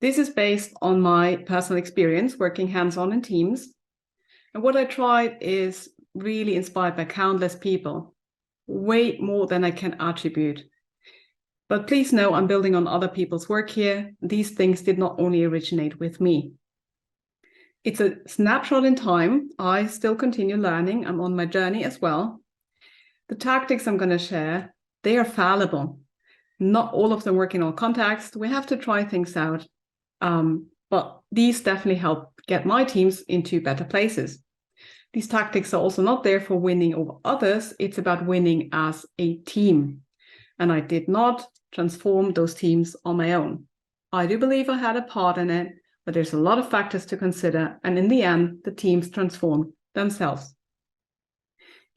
This is based on my personal experience working hands-on in teams. And what I tried is really inspired by countless people, way more than I can attribute. But please know I'm building on other people's work here. These things did not only originate with me. It's a snapshot in time. I still continue learning. I'm on my journey as well. The tactics I'm going to share, they are fallible. Not all of them work in all contexts. We have to try things out. But these definitely help get my teams into better places. These tactics are also not there for winning over others. It's about winning as a team. And I did not transform those teams on my own. I do believe I had a part in it, but there's a lot of factors to consider. And in the end, the teams transform themselves.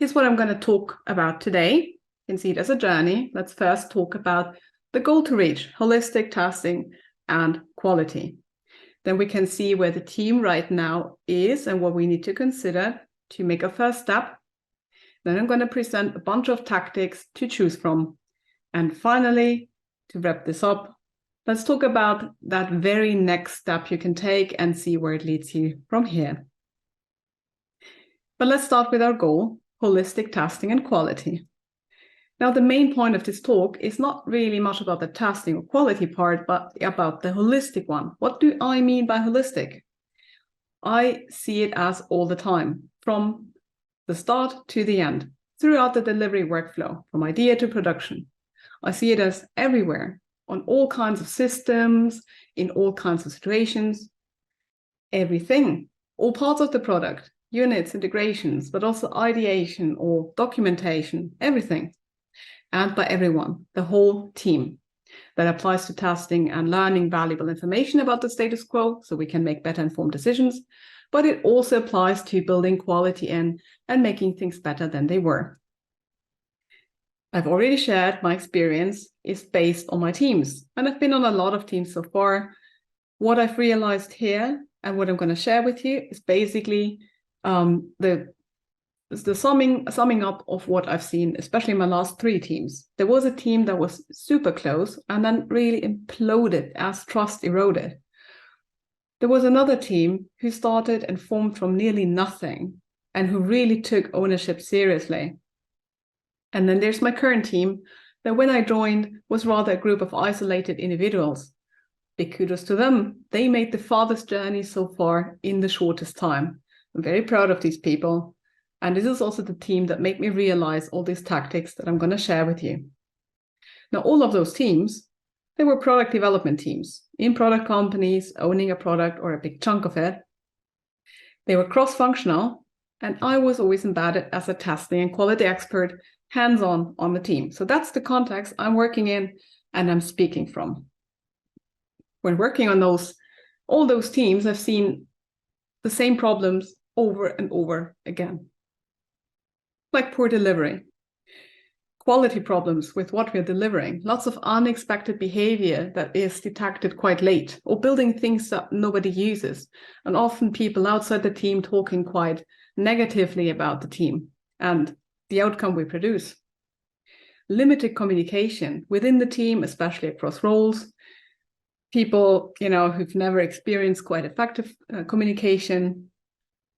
Here's what I'm going to talk about today. You can see it as a journey. Let's first talk about the goal to reach, holistic testing and quality. Then we can see where the team right now is and what we need to consider to make a first step. Then I'm going to present a bunch of tactics to choose from. And finally, to wrap this up, let's talk about that very next step you can take and see where it leads you from here. But let's start with our goal, holistic testing and quality. Now, the main point of this talk is not really much about the testing or quality part, but about the holistic one. What do I mean by holistic? I see it as all the time, from the start to the end, throughout the delivery workflow, from idea to production. I see it as everywhere, on all kinds of systems, in all kinds of situations, everything, all parts of the product, units, integrations, but also ideation or documentation, everything. And by everyone, the whole team. That applies to testing and learning valuable information about the status quo so we can make better informed decisions, but it also applies to building quality in and making things better than they were. I've already shared my experience is based on my teams, and I've been on a lot of teams so far. What I've realized here and what I'm going to share with you is basically the summing up of what I've seen, especially in my last 3 teams. There was a team that was super close and then really imploded as trust eroded. There was another team who started and formed from nearly nothing and who really took ownership seriously. And then there's my current team that when I joined was rather a group of isolated individuals. Big kudos to them. They made the farthest journey so far in the shortest time. I'm very proud of these people. And this is also the team that made me realize all these tactics that I'm going to share with you. Now, all of those teams, they were product development teams in product companies, owning a product or a big chunk of it. They were cross-functional, and I was always embedded as a testing and quality expert, hands-on on the team. So that's the context I'm working in and I'm speaking from. When working on all those teams, I've seen the same problems over and over again. Like poor delivery, quality problems with what we're delivering, lots of unexpected behavior that is detected quite late, or building things that nobody uses, and often people outside the team talking quite negatively about the team and the outcome we produce. Limited communication within the team, especially across roles. People, who've never experienced quite effective communication.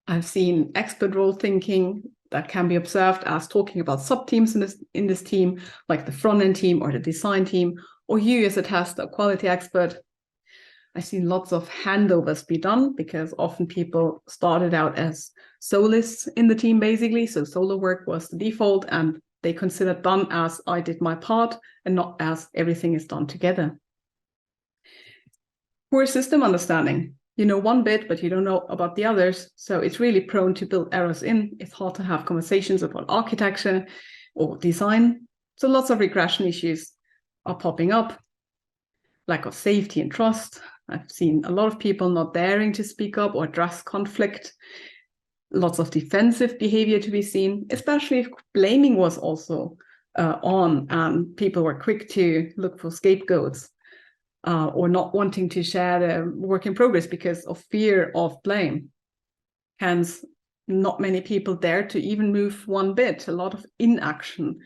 I've seen expert role thinking that can be observed as talking about sub-teams in this team, like the front-end team or the design team, or you as a tester, quality expert. I've seen lots of handovers be done because often people started out as soloists in the team, basically. So solo work was the default, and they considered done as I did my part and not as everything is done together. Poor system understanding. You know one bit, but you don't know about the others. So it's really prone to build errors in. It's hard to have conversations about architecture or design. So lots of regression issues are popping up. Lack of safety and trust. I've seen a lot of people not daring to speak up or address conflict, lots of defensive behavior to be seen, especially if blaming was also on and people were quick to look for scapegoats or not wanting to share the work in progress because of fear of blame. Hence, not many people dare to even move one bit. A lot of inaction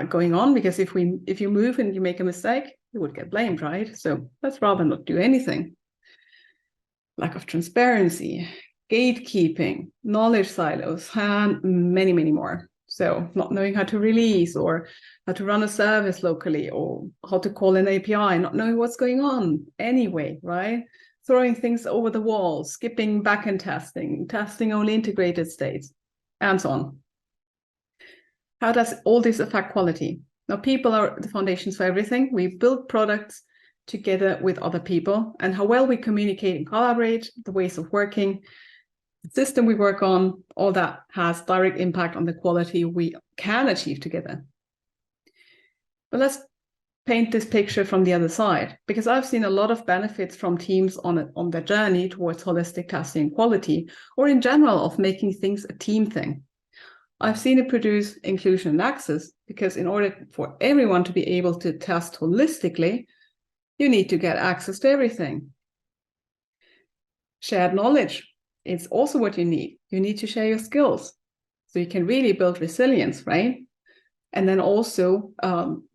going on, because if you move and you make a mistake, you would get blamed, right? So let's rather not do anything. Lack of transparency, gatekeeping, knowledge silos, and many, many more. So not knowing how to release or how to run a service locally or how to call an API, not knowing what's going on anyway, right? Throwing things over the wall, skipping backend testing, testing only integrated states, and so on. How does all this affect quality? Now, people are the foundations for everything. We build products together with other people, and how well we communicate and collaborate, the ways of working, the system we work on, all that has direct impact on the quality we can achieve together. But let's paint this picture from the other side, because I've seen a lot of benefits from teams on their journey towards holistic testing and quality, or in general of making things a team thing. I've seen it produce inclusion and access, because in order for everyone to be able to test holistically, you need to get access to everything. Shared knowledge is also what you need. You need to share your skills so you can really build resilience, right? And then also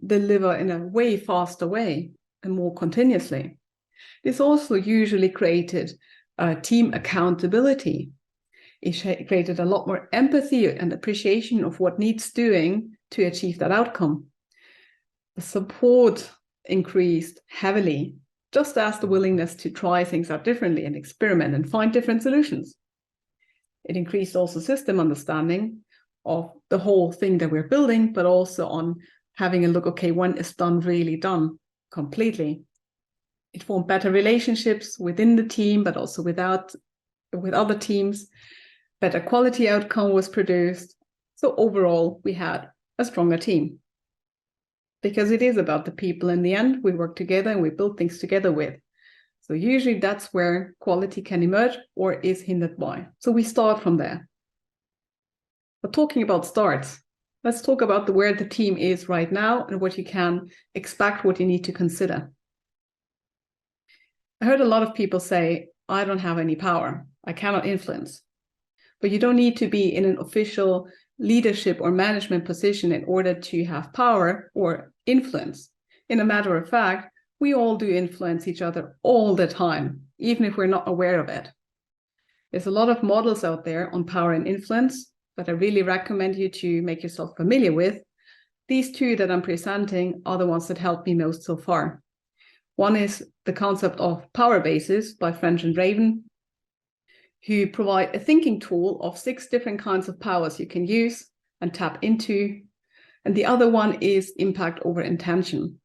deliver in a way faster way and more continuously. This also usually created team accountability. It created a lot more empathy and appreciation of what needs doing to achieve that outcome. The support increased heavily, just as the willingness to try things out differently and experiment and find different solutions. It increased also system understanding of the whole thing that we're building, but also on having a look, okay, when is done really done completely. It formed better relationships within the team, but also with other teams. Better quality outcome was produced. So overall, we had a stronger team. Because it is about the people in the end. We work together and we build things together with. So usually that's where quality can emerge or is hindered by. So we start from there. But talking about starts, let's talk about where the team is right now and what you can expect, what you need to consider. I heard a lot of people say, I don't have any power. I cannot influence. But you don't need to be in an official leadership or management position in order to have power or influence. In a matter of fact, we all do influence each other all the time, even if we're not aware of it. There's a lot of models out there on power and influence that I really recommend you to make yourself familiar with. These two that I'm presenting are the ones that helped me most so far. One is the concept of power bases by French and Raven, who provide a thinking tool of 6 different kinds of powers you can use and tap into. And the other one is impact over intention.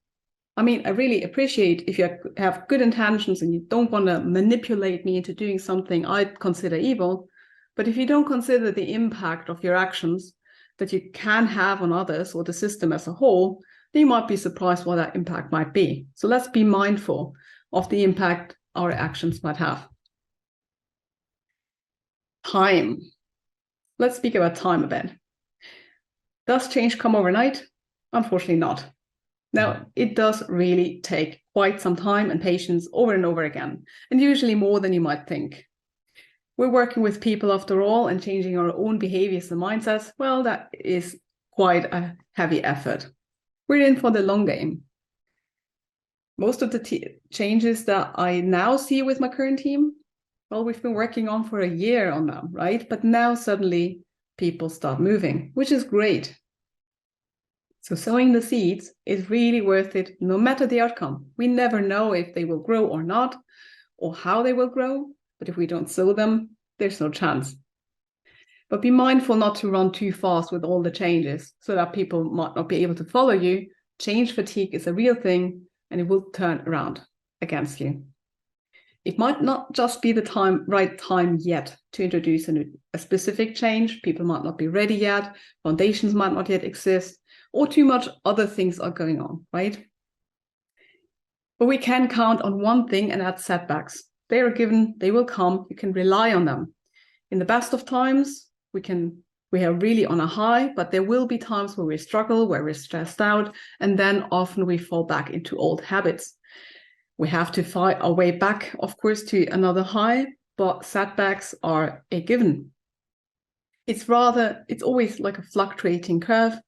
I mean, I really appreciate if you have good intentions and you don't want to manipulate me into doing something I'd consider evil. But if you don't consider the impact of your actions that you can have on others or the system as a whole, then you might be surprised what that impact might be. So let's be mindful of the impact our actions might have. Time. Let's speak about time a bit. Does change come overnight? Unfortunately not. Now, it does really take quite some time and patience over and over again, and usually more than you might think. We're working with people after all, and changing our own behaviors and mindsets, well, that is quite a heavy effort. We're in for the long game. Most of the changes that I now see with my current team, well, we've been working on for a year on them, right? But now suddenly people start moving, which is great. So sowing the seeds is really worth it, no matter the outcome. We never know if they will grow or not, or how they will grow. But if we don't sow them, there's no chance. But be mindful not to run too fast with all the changes so that people might not be able to follow you. Change fatigue is a real thing, and it will turn around against you. It might not just be the right time yet to introduce a specific change. People might not be ready yet. Foundations might not yet exist, or too much other things are going on, right? But we can count on one thing, and that's setbacks. They are given, they will come, you can rely on them. In the best of times, we are really on a high, but there will be times where we struggle, where we're stressed out, and then often we fall back into old habits. We have to fight our way back, of course, to another high, but setbacks are a given. It's always like a fluctuating curve,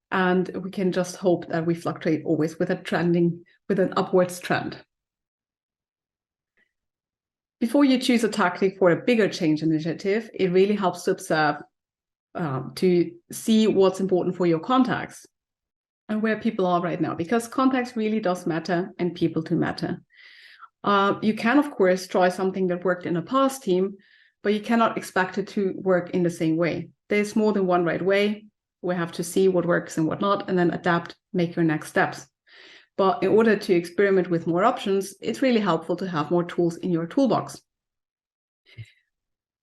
and we can just hope that we fluctuate always with an upwards trend. Before you choose a tactic for a bigger change initiative, it really helps to observe, to see what's important for your contacts and where people are right now, because context really does matter and people do matter. You can, of course, try something that worked in a past team, but you cannot expect it to work in the same way. There's more than one right way. We have to see what works and what not, and then adapt, make your next steps. But in order to experiment with more options, it's really helpful to have more tools in your toolbox.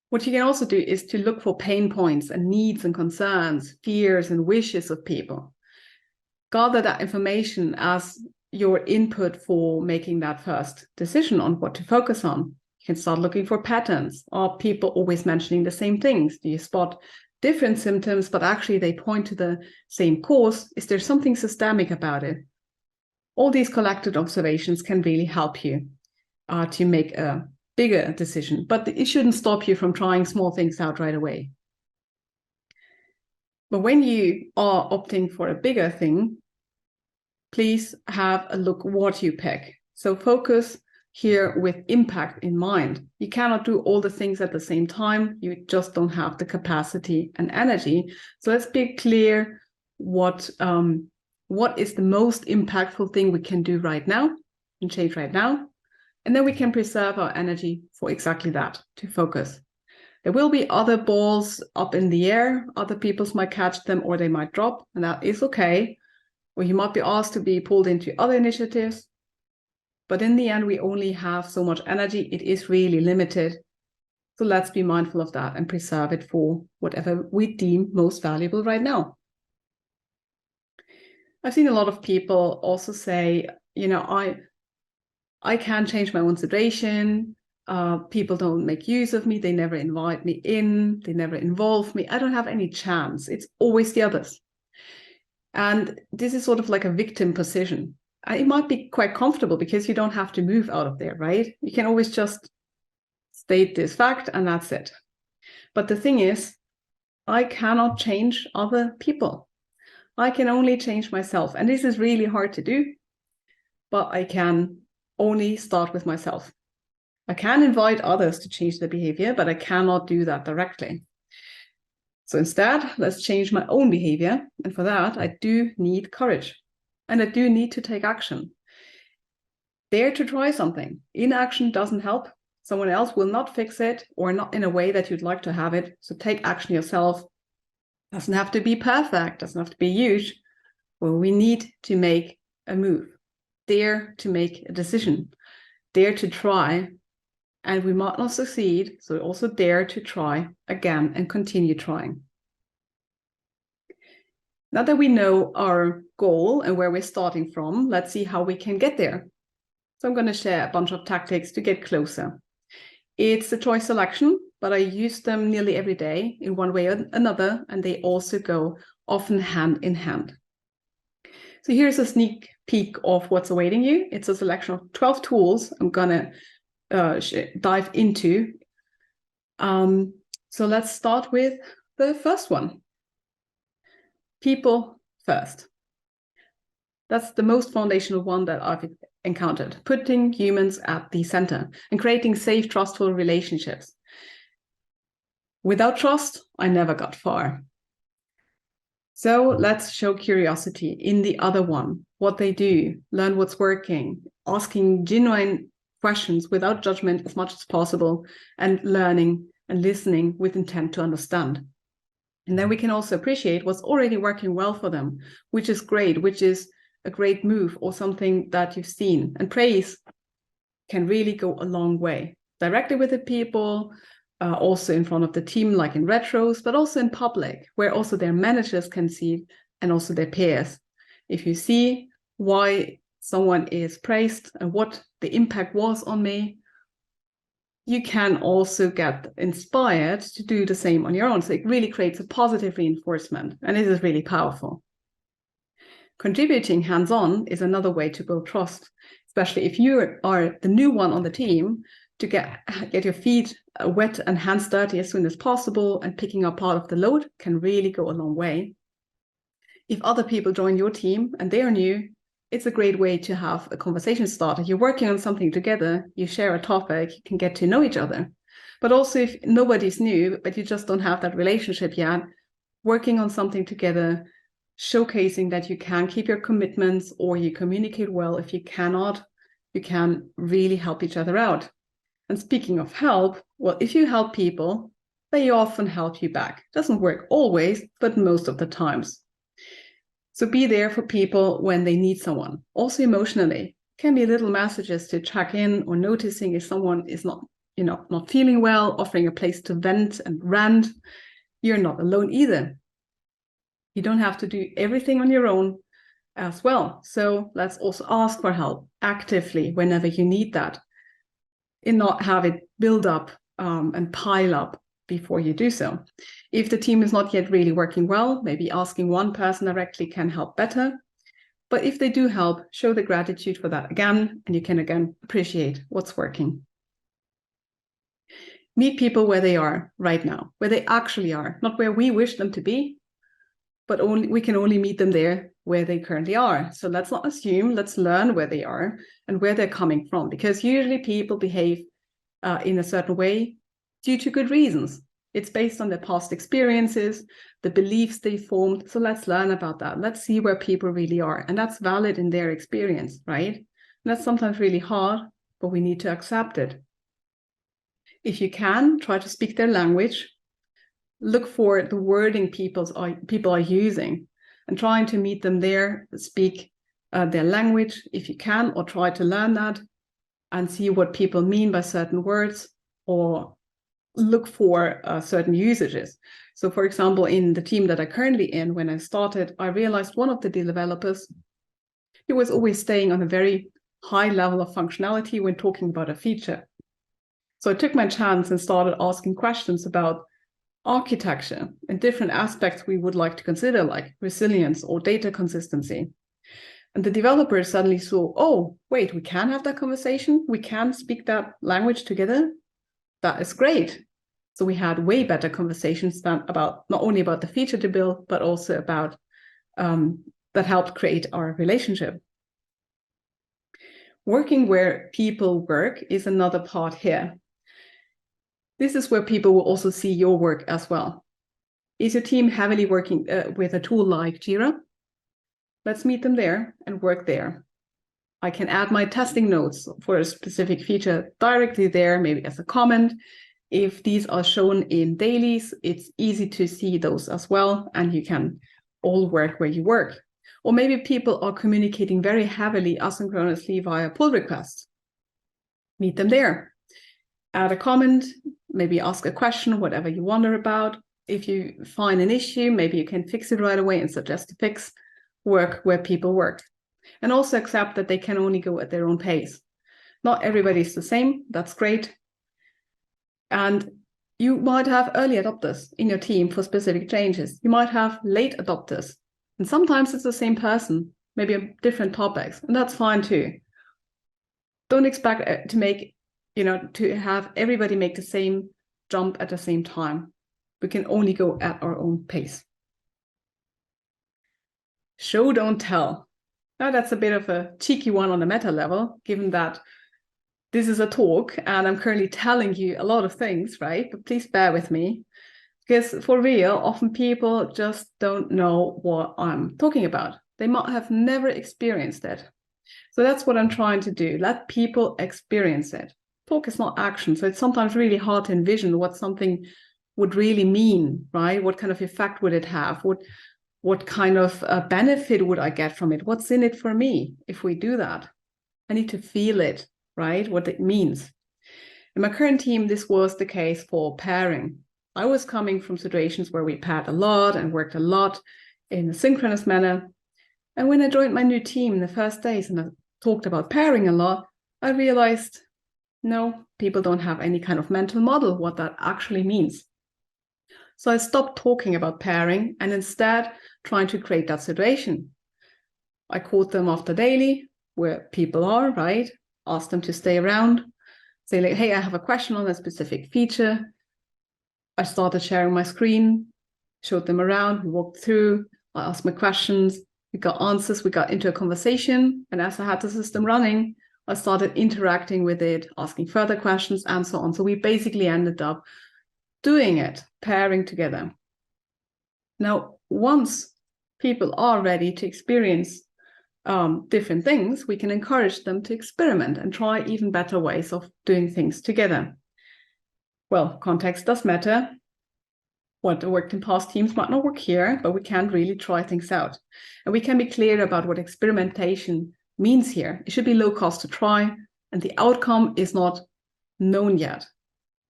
What you can also do is to look for pain points and needs and concerns, fears and wishes of people. Gather that information as your input for making that first decision on what to focus on. You can start looking for patterns. Are people always mentioning the same things? Do you spot different symptoms, but actually they point to the same cause? Is there something systemic about it? All these collected observations can really help you to make a bigger decision, but it shouldn't stop you from trying small things out right away. But when you are opting for a bigger thing, please have a look what you pick. So focus here with impact in mind. You cannot do all the things at the same time. You just don't have the capacity and energy. So let's be clear what is the most impactful thing we can do right now and change right now. And then we can preserve our energy for exactly that, to focus. There will be other balls up in the air. Other people might catch them or they might drop, and that is okay. Or you might be asked to be pulled into other initiatives. But in the end, we only have so much energy. It is really limited. So let's be mindful of that and preserve it for whatever we deem most valuable right now. I've seen a lot of people also say, I can't change my own situation. People don't make use of me. They never invite me in. They never involve me. I don't have any chance. It's always the others. And this is sort of like a victim position. It might be quite comfortable because you don't have to move out of there, right? You can always just state this fact and that's it. But the thing is, I cannot change other people. I can only change myself. And this is really hard to do, but I can only start with myself. I can invite others to change their behavior, but I cannot do that directly. So instead, let's change my own behavior. And for that, I do need courage. And I do need to take action. Dare to try something. Inaction doesn't help. Someone else will not fix it, or not in a way that you'd like to have it. So take action yourself. Doesn't have to be perfect, doesn't have to be huge. Well, we need to make a move. Dare to make a decision. Dare to try. And we might not succeed, so also dare to try again and continue trying. Now that we know our goal and where we're starting from, let's see how we can get there. So I'm going to share a bunch of tactics to get closer. It's a choice selection, but I use them nearly every day in one way or another, and they also go often hand in hand. So here's a sneak peek of what's awaiting you. It's a selection of 12 tools I'm going to dive into. So let's start with the first one. People first. That's the most foundational one that I've encountered. Putting humans at the center and creating safe, trustful relationships. Without trust, I never got far. So let's show curiosity in the other one, what they do, learn what's working, asking genuine questions without judgment as much as possible, and learning and listening with intent to understand. And then we can also appreciate what's already working well for them, which is great, which is a great move or something that you've seen. And praise can really go a long way, directly with the people, also in front of the team, like in retros, but also in public, where also their managers can see it, and also their peers. If you see why someone is praised and what the impact was on me, you can also get inspired to do the same on your own. So it really creates a positive reinforcement, and it is really powerful. Contributing hands-on is another way to build trust, especially if you are the new one on the team, to get your feet wet and hands dirty as soon as possible, and picking up part of the load can really go a long way. If other people join your team and they are new, it's a great way to have a conversation starter. You're working on something together, you share a topic, you can get to know each other. But also if nobody's new, but you just don't have that relationship yet, working on something together, showcasing that you can keep your commitments or you communicate well. If you cannot, you can really help each other out. And speaking of help, well, if you help people, they often help you back. Doesn't work always, but most of the times. So be there for people when they need someone. Also emotionally, can be little messages to check in or noticing if someone is not feeling well, offering a place to vent and rant. You're not alone either. You don't have to do everything on your own as well. So let's also ask for help actively whenever you need that, and not have it build up and pile up before you do so. If the team is not yet really working well, maybe asking one person directly can help better. But if they do help, show the gratitude for that again, and you can again appreciate what's working. Meet people where they are right now, where they actually are, not where we wish them to be, but we can only meet them there where they currently are. So let's not assume, let's learn where they are and where they're coming from, because usually people behave in a certain way due to good reasons. It's based on their past experiences, the beliefs they formed. So let's learn about that. Let's see where people really are. And that's valid in their experience, right? And that's sometimes really hard, but we need to accept it. If you can, try to speak their language. Look for the wording people are using and trying to meet them there, speak their language if you can, or try to learn that and see what people mean by certain words, or look for certain usages. So for example, in the team that I'm currently in, when I started, I realized one of the developers, he was always staying on a very high level of functionality when talking about a feature. So I took my chance and started asking questions about architecture and different aspects we would like to consider, like resilience or data consistency. And the developers suddenly saw, oh, wait, we can have that conversation. We can speak that language together. That is great. So we had way better conversations than about not only about the feature to build, but also about that helped create our relationship. Working where people work is another part here. This is where people will also see your work as well. Is your team heavily working with a tool like Jira? Let's meet them there and work there. I can add my testing notes for a specific feature directly there, maybe as a comment. If these are shown in dailies, it's easy to see those as well, and you can all work where you work. Or maybe people are communicating very heavily asynchronously via pull requests. Meet them there. Add a comment, maybe ask a question, whatever you wonder about. If you find an issue, maybe you can fix it right away and suggest a fix. Work where people work. And also accept that they can only go at their own pace. Not everybody's the same, that's great. And you might have early adopters in your team for specific changes. You might have late adopters. And sometimes it's the same person, maybe different topics, and that's fine too. Don't expect to have everybody make the same jump at the same time. We can only go at our own pace. Show, don't tell. Now that's a bit of a cheeky one on a meta level, given that this is a talk and I'm currently telling you a lot of things, right? But please bear with me, because for real, often people just don't know what I'm talking about. They might have never experienced it. So that's what I'm trying to do. Let people experience it. Talk is not action. So it's sometimes really hard to envision what something would really mean, right? What kind of effect would it have? What kind of benefit would I get from it? What's in it for me if we do that? I need to feel it, right? What it means. In my current team, this was the case for pairing. I was coming from situations where we paired a lot and worked a lot in a synchronous manner. And when I joined my new team in the first days, and talked about pairing a lot, I realized, no, people don't have any kind of mental model what that actually means. So I stopped talking about pairing and instead trying to create that situation. I called them after daily, where people are, right? Ask them to stay around, say like, hey, I have a question on a specific feature. I started sharing my screen, showed them around, we walked through, I asked my questions, we got answers, we got into a conversation. And as I had the system running, I started interacting with it, asking further questions and so on. So we basically ended up doing it, pairing together. Now, once people are ready to experience different things, we can encourage them to experiment and try even better ways of doing things together. Well, context does matter. What worked in past teams might not work here, but we can really try things out. And we can be clear about what experimentation means here. It should be low cost to try, and the outcome is not known yet.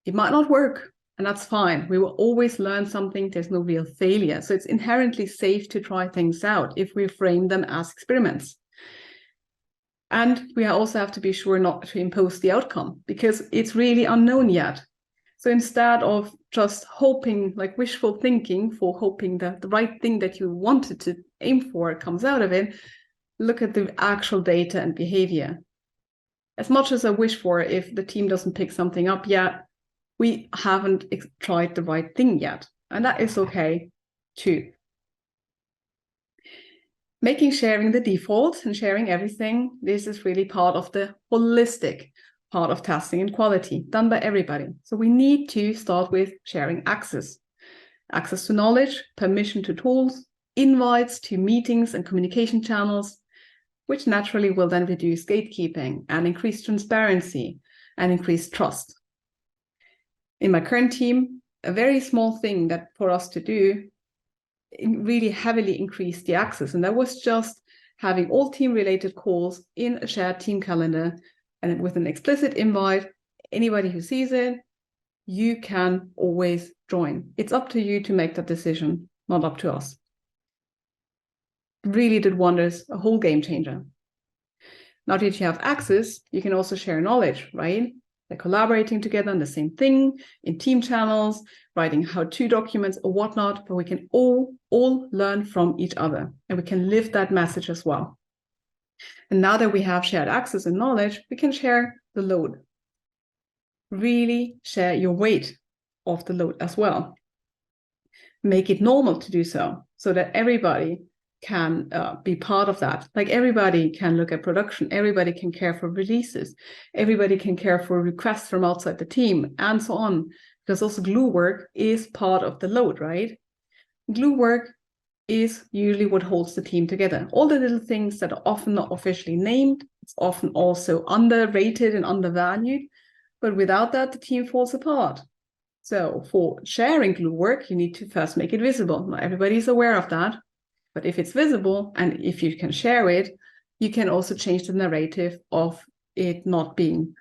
It might not work, and that's fine. We will always learn something. There's no real failure. So it's inherently safe to try things out if we frame them as experiments. And we also have to be sure not to impose the outcome because it's really unknown yet. So instead of just hoping, like wishful thinking for hoping that the right thing that you wanted to aim for comes out of it, look at the actual data and behavior. As much as I wish for, if the team doesn't pick something up yet, we haven't tried the right thing yet. And that is okay too. Making sharing the default and sharing everything, this is really part of the holistic part of testing and quality done by everybody. So we need to start with sharing access to knowledge, permission to tools, invites to meetings and communication channels, which naturally will then reduce gatekeeping and increase transparency and increase trust. In my current team, a very small thing that for us to do really heavily increased the access. And that was just having all team related calls in a shared team calendar and with an explicit invite. Anybody who sees it, you can always join. It's up to you to make that decision, not up to us. Really did wonders, a whole game changer. Now that you have access, you can also share knowledge, right? They're collaborating together on the same thing in team channels, writing how-to documents or whatnot, but we can all learn from each other and we can live that message as well. And now that we have shared access and knowledge, we can share the load. Really share your weight of the load as well. Make it normal to do so that everybody can be part of that. Like everybody can look at production, everybody can care for releases, everybody can care for requests from outside the team and so on, because also glue work is part of the load, right? Glue work is usually what holds the team together. All the little things that are often not officially named, it's often also underrated and undervalued, but without that, the team falls apart. So for sharing glue work, you need to first make it visible. Not everybody's aware of that. But if it's visible and if you can share it, you can also change the narrative of it not being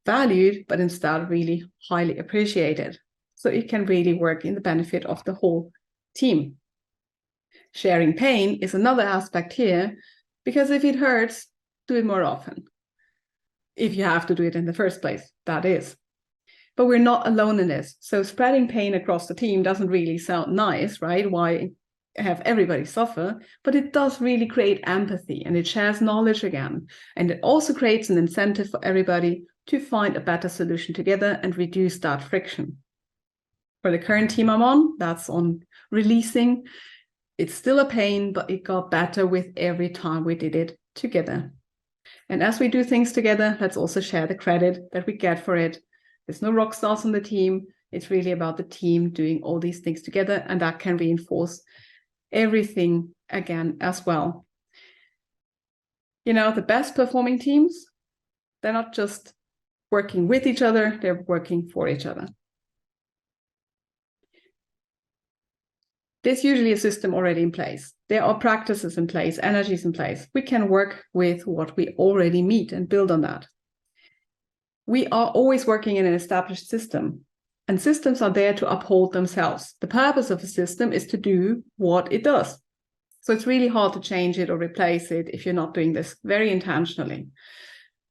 valued, but instead really highly appreciated. So it can really work in the benefit of the whole team. Sharing pain is another aspect here, because if it hurts, do it more often. If you have to do it in the first place, that is. But we're not alone in this. So spreading pain across the team doesn't really sound nice, right? Why have everybody suffer? But it does really create empathy and it shares knowledge again. And it also creates an incentive for everybody to find a better solution together and reduce that friction. For the current team I'm on, that's on releasing. It's still a pain, but it got better with every time we did it together. And as we do things together, let's also share the credit that we get for it. There's no rock stars on the team. It's really about the team doing all these things together, and that can reinforce everything again as well. You know, the best performing teams, they're not just working with each other, they're working for each other. There's usually a system already in place. There are practices in place, energies in place. We can work with what we already meet and build on that. We are always working in an established system, and systems are there to uphold themselves. The purpose of a system is to do what it does. So it's really hard to change it or replace it if you're not doing this very intentionally.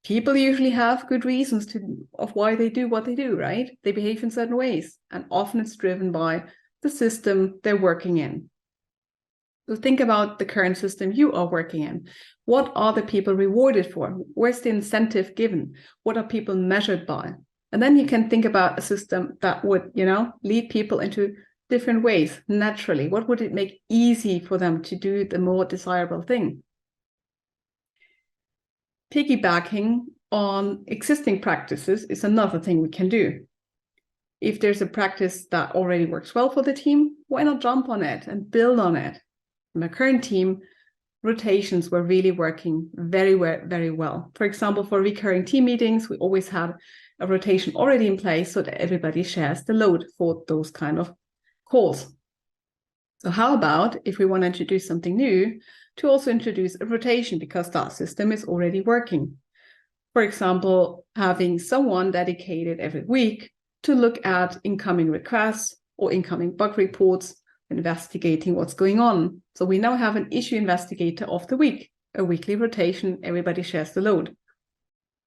People usually have good reasons of why they do what they do, right? They behave in certain ways, and often it's driven by the system they're working in. So think about the current system you are working in. What are the people rewarded for? Where's the incentive given? What are people measured by? And then you can think about a system that would, lead people into different ways naturally. What would it make easy for them to do the more desirable thing? Piggybacking on existing practices is another thing we can do. If there's a practice that already works well for the team, why not jump on it and build on it? In my current team, rotations were really working very, very well. For example, for recurring team meetings, we always had a rotation already in place so that everybody shares the load for those kind of calls. So how about if we want to introduce something new, to also introduce a rotation, because that system is already working. For example, having someone dedicated every week to look at incoming requests or incoming bug reports, investigating what's going on. So we now have an issue investigator of the week, a weekly rotation, everybody shares the load.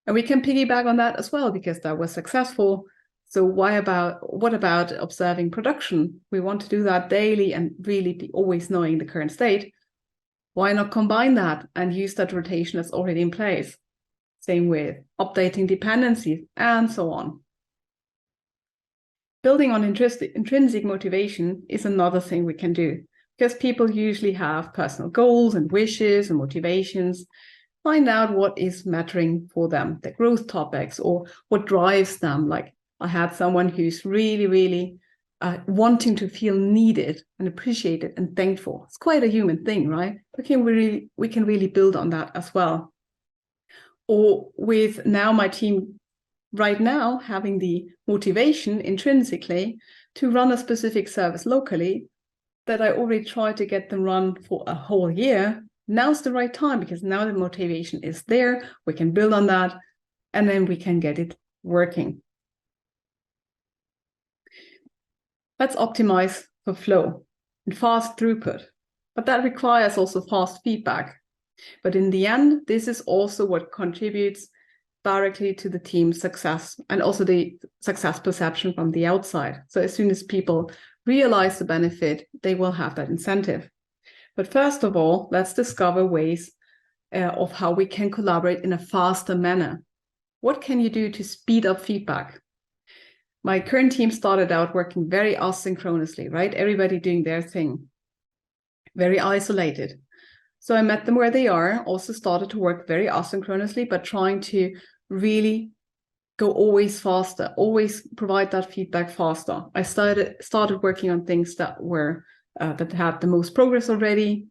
And we can piggyback on that as well, because that was successful. So what about observing production? We want to do that daily and really be always knowing the current state. Why not combine that and use that rotation that's already in place? Same with updating dependencies and so on. Building on intrinsic motivation is another thing we can do, because people usually have personal goals and wishes and motivations. Find out what is mattering for them, the growth topics, or what drives them. Like I had someone who's really wanting to feel needed and appreciated and thankful. It's quite a human thing, right? We can really build on that as well. Or with now my team right now having the motivation intrinsically to run a specific service locally that I already tried to get them run for a whole year. Now's the right time, because now the motivation is there. We can build on that, and then we can get it working. Let's optimize for flow and fast throughput, but that requires also fast feedback. But in the end, this is also what contributes directly to the team's success and also the success perception from the outside. So as soon as people realize the benefit, they will have that incentive. But first of all, let's discover ways of how we can collaborate in a faster manner. What can you do to speed up feedback? My current team started out working very asynchronously, right? Everybody doing their thing, very isolated. So I met them where they are, also started to work very asynchronously, but trying to really go always faster, always provide that feedback faster. I started working on things that were that had the most progress already,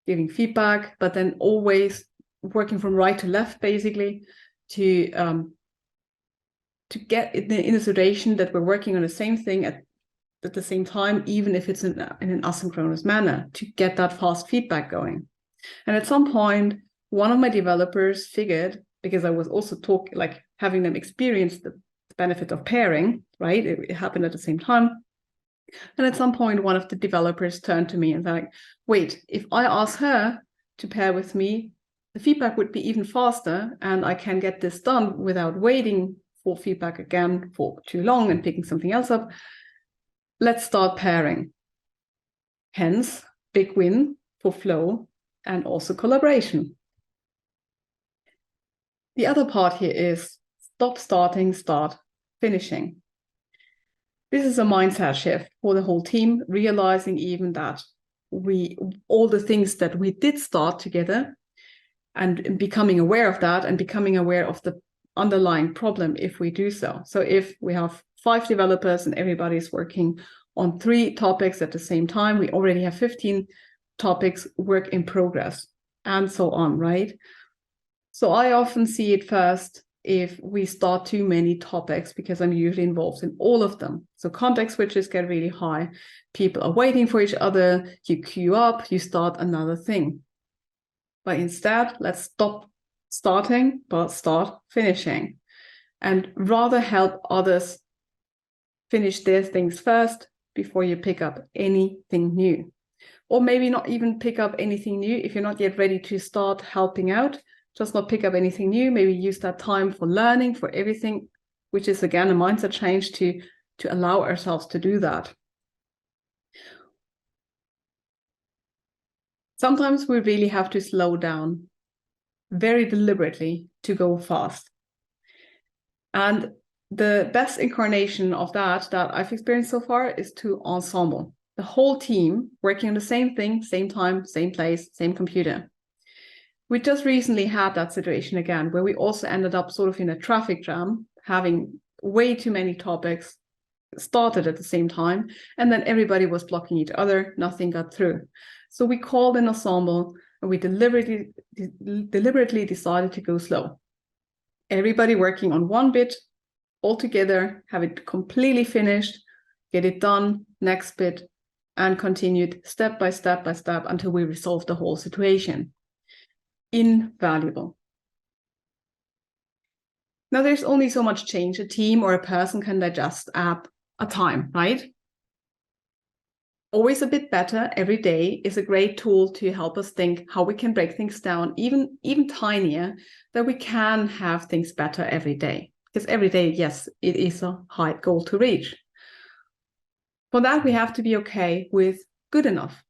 giving feedback, but then always working from right to left, basically, to get in a situation that we're working on the same thing at the same time, even if it's in an asynchronous manner, to get that fast feedback going. And at some point, one of my developers figured, because I was also having them experience the benefit of pairing, right? It happened at the same time. And at some point, one of the developers turned to me and was like, wait, if I ask her to pair with me, the feedback would be even faster, and I can get this done without waiting for feedback again for too long and picking something else up. Let's start pairing. Hence, big win for flow and also collaboration. The other part here is stop starting, start finishing. This is a mindset shift for the whole team, realizing even that all the things that we did start together, and becoming aware of that and becoming aware of the underlying problem if we do so. So if we have 5 developers and everybody's working on 3 topics at the same time, we already have 15 topics work in progress and so on, right? So I often see it first if we start too many topics, because I'm usually involved in all of them. So context switches get really high. People are waiting for each other. You queue up, you start another thing. But instead, let's stop starting, but start finishing, and rather help others finish their things first before you pick up anything new. Or maybe not even pick up anything new. If you're not yet ready to start helping out, just not pick up anything new. Maybe use that time for learning, for everything, which is again a mindset change to allow ourselves to do that. Sometimes we really have to slow down very deliberately to go fast. And the best incarnation of that I've experienced so far is to ensemble. The whole team working on the same thing, same time, same place, same computer. We just recently had that situation again, where we also ended up sort of in a traffic jam, having way too many topics started at the same time, and then everybody was blocking each other, nothing got through. So we called an ensemble, and we deliberately decided to go slow. Everybody working on one bit all together, have it completely finished, get it done, next bit, and continued step by step until we resolved the whole situation. Invaluable. Now, there's only so much change a team or a person can digest at a time, right? Always a bit better every day is a great tool to help us think how we can break things down, even tinier, that we can have things better every day. Because every day, yes, it is a high goal to reach. For that, we have to be okay with good enough.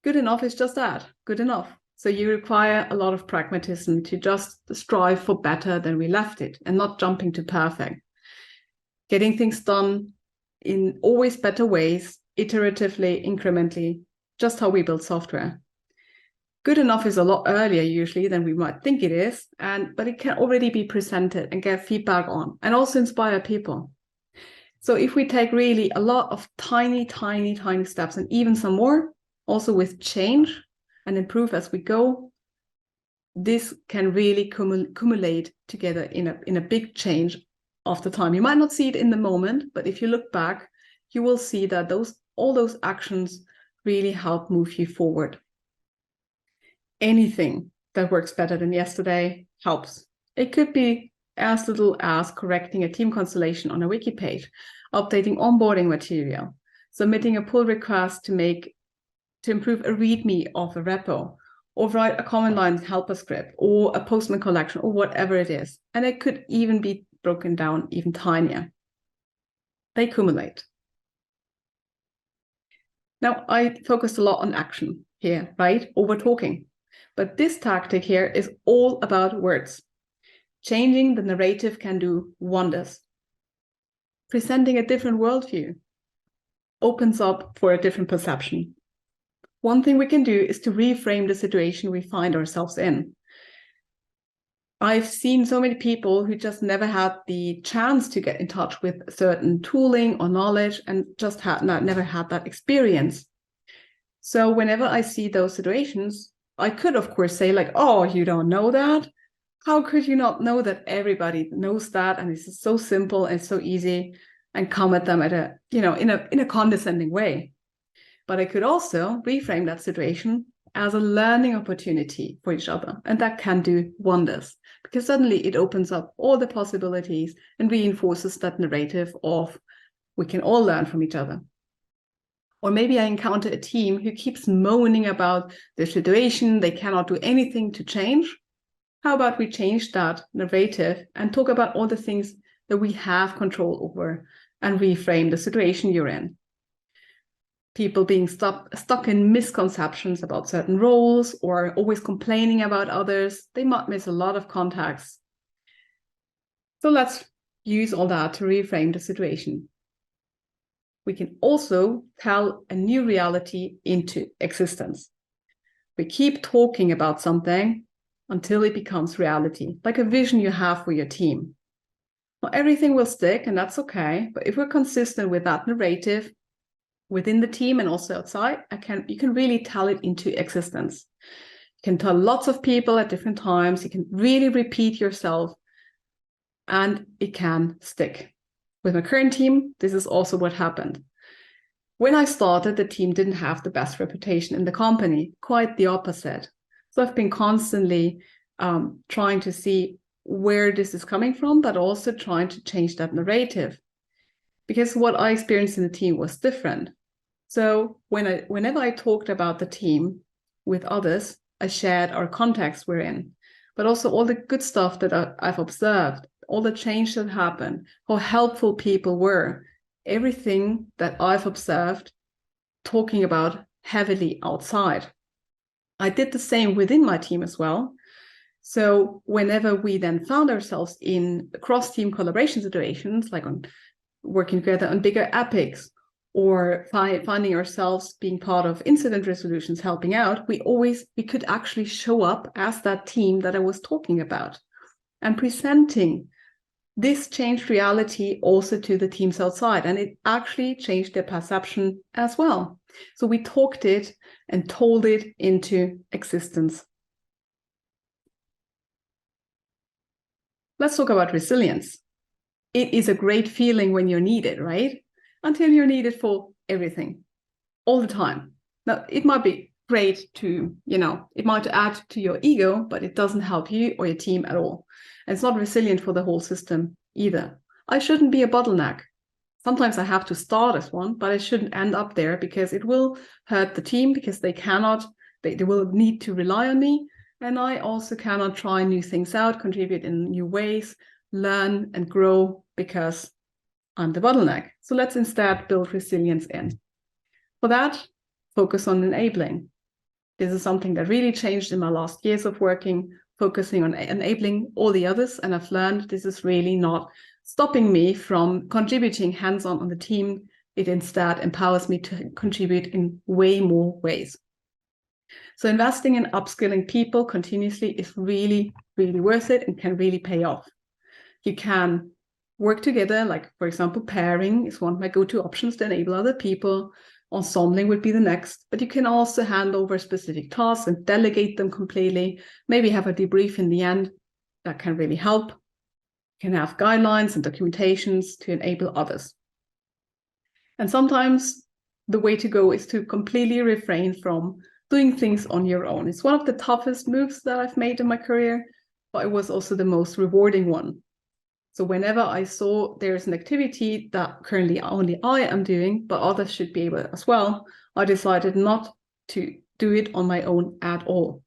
Good enough is just that, good enough. So you require a lot of pragmatism to just strive for better than we left it and not jumping to perfect. Getting things done in always better ways, iteratively, incrementally, just how we build software. Good enough is a lot earlier usually than we might think it is, but it can already be presented and get feedback on and also inspire people. So if we take really a lot of tiny steps and even some more, also with change and improve as we go, this can really accumulate together in a big change after time. You might not see it in the moment, but if you look back, you will see that all those actions really help move you forward. Anything that works better than yesterday helps. It could be as little as correcting a team constellation on a wiki page, updating onboarding material, submitting a pull request to improve a README of a repo, or write a command line helper script, or a Postman collection, or whatever it is. And it could even be broken down even tinier. They accumulate. Now, I focused a lot on action here, right? Over talking. But this tactic here is all about words. Changing the narrative can do wonders. Presenting a different worldview opens up for a different perception. One thing we can do is to reframe the situation we find ourselves in. I've seen so many people who just never had the chance to get in touch with certain tooling or knowledge and just never had that experience. So whenever I see those situations, I could, of course, say like, oh, you don't know that? How could you not know that everybody knows that? And this is so simple and so easy, and come at them in a condescending way. But I could also reframe that situation as a learning opportunity for each other. And that can do wonders, because suddenly it opens up all the possibilities and reinforces that narrative of we can all learn from each other. Or maybe I encounter a team who keeps moaning about the situation, they cannot do anything to change. How about we change that narrative and talk about all the things that we have control over and reframe the situation you're in? People being stuck in misconceptions about certain roles or always complaining about others, they might miss a lot of contacts. So let's use all that to reframe the situation. We can also tell a new reality into existence. We keep talking about something until it becomes reality, like a vision you have for your team. Not everything will stick, and that's okay, but if we're consistent with that narrative within the team and also outside, you can really tell it into existence. You can tell lots of people at different times, you can really repeat yourself, and it can stick. With my current team, this is also what happened. When I started, the team didn't have the best reputation in the company, quite the opposite. So I've been constantly trying to see where this is coming from, but also trying to change that narrative. Because what I experienced in the team was different. So whenever I talked about the team with others, I shared our context we're in, but also all the good stuff that I've observed, all the change that happened, how helpful people were, everything that I've observed, talking about heavily outside. I did the same within my team as well. So whenever we then found ourselves in cross-team collaboration situations, like on working together on bigger epics, or finding ourselves being part of incident resolutions, helping out, we could actually show up as that team that I was talking about and presenting this changed reality also to the teams outside, and it actually changed their perception as well. So we talked it and told it into existence. Let's talk about resilience. It is a great feeling when you're needed, right? Until you're needed for everything, all the time. Now, it might be great to, it might add to your ego, but it doesn't help you or your team at all. And it's not resilient for the whole system either. I shouldn't be a bottleneck. Sometimes I have to start as one, but I shouldn't end up there, because it will hurt the team, because they will need to rely on me. And I also cannot try new things out, contribute in new ways, learn and grow, because I'm the bottleneck. So let's instead build resilience in. For that, focus on enabling. This is something that really changed in my last years of working, focusing on enabling all the others. And I've learned this is really not stopping me from contributing hands-on on the team. It instead empowers me to contribute in way more ways. So investing in upskilling people continuously is really, really worth it and can really pay off. You can work together, like, for example, pairing is one of my go-to options to enable other people. Ensembling would be the next, but you can also hand over specific tasks and delegate them completely. Maybe have a debrief in the end. That can really help. You can have guidelines and documentations to enable others. And sometimes the way to go is to completely refrain from doing things on your own. It's one of the toughest moves that I've made in my career, but it was also the most rewarding one. So whenever I saw there's an activity that currently only I am doing, but others should be able as well, I decided not to do it on my own at all,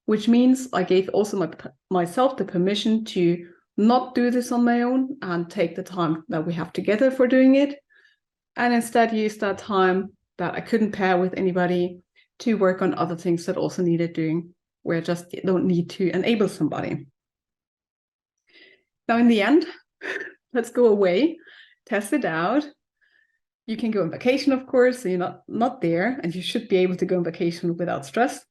which means I gave also myself the permission to not do this on my own and take the time that we have together for doing it, and instead use that time that I couldn't pair with anybody to work on other things that also needed doing, where I just don't need to enable somebody. Now, in the end, let's go away, test it out. You can go on vacation, of course, so you're not there, and you should be able to go on vacation without stress.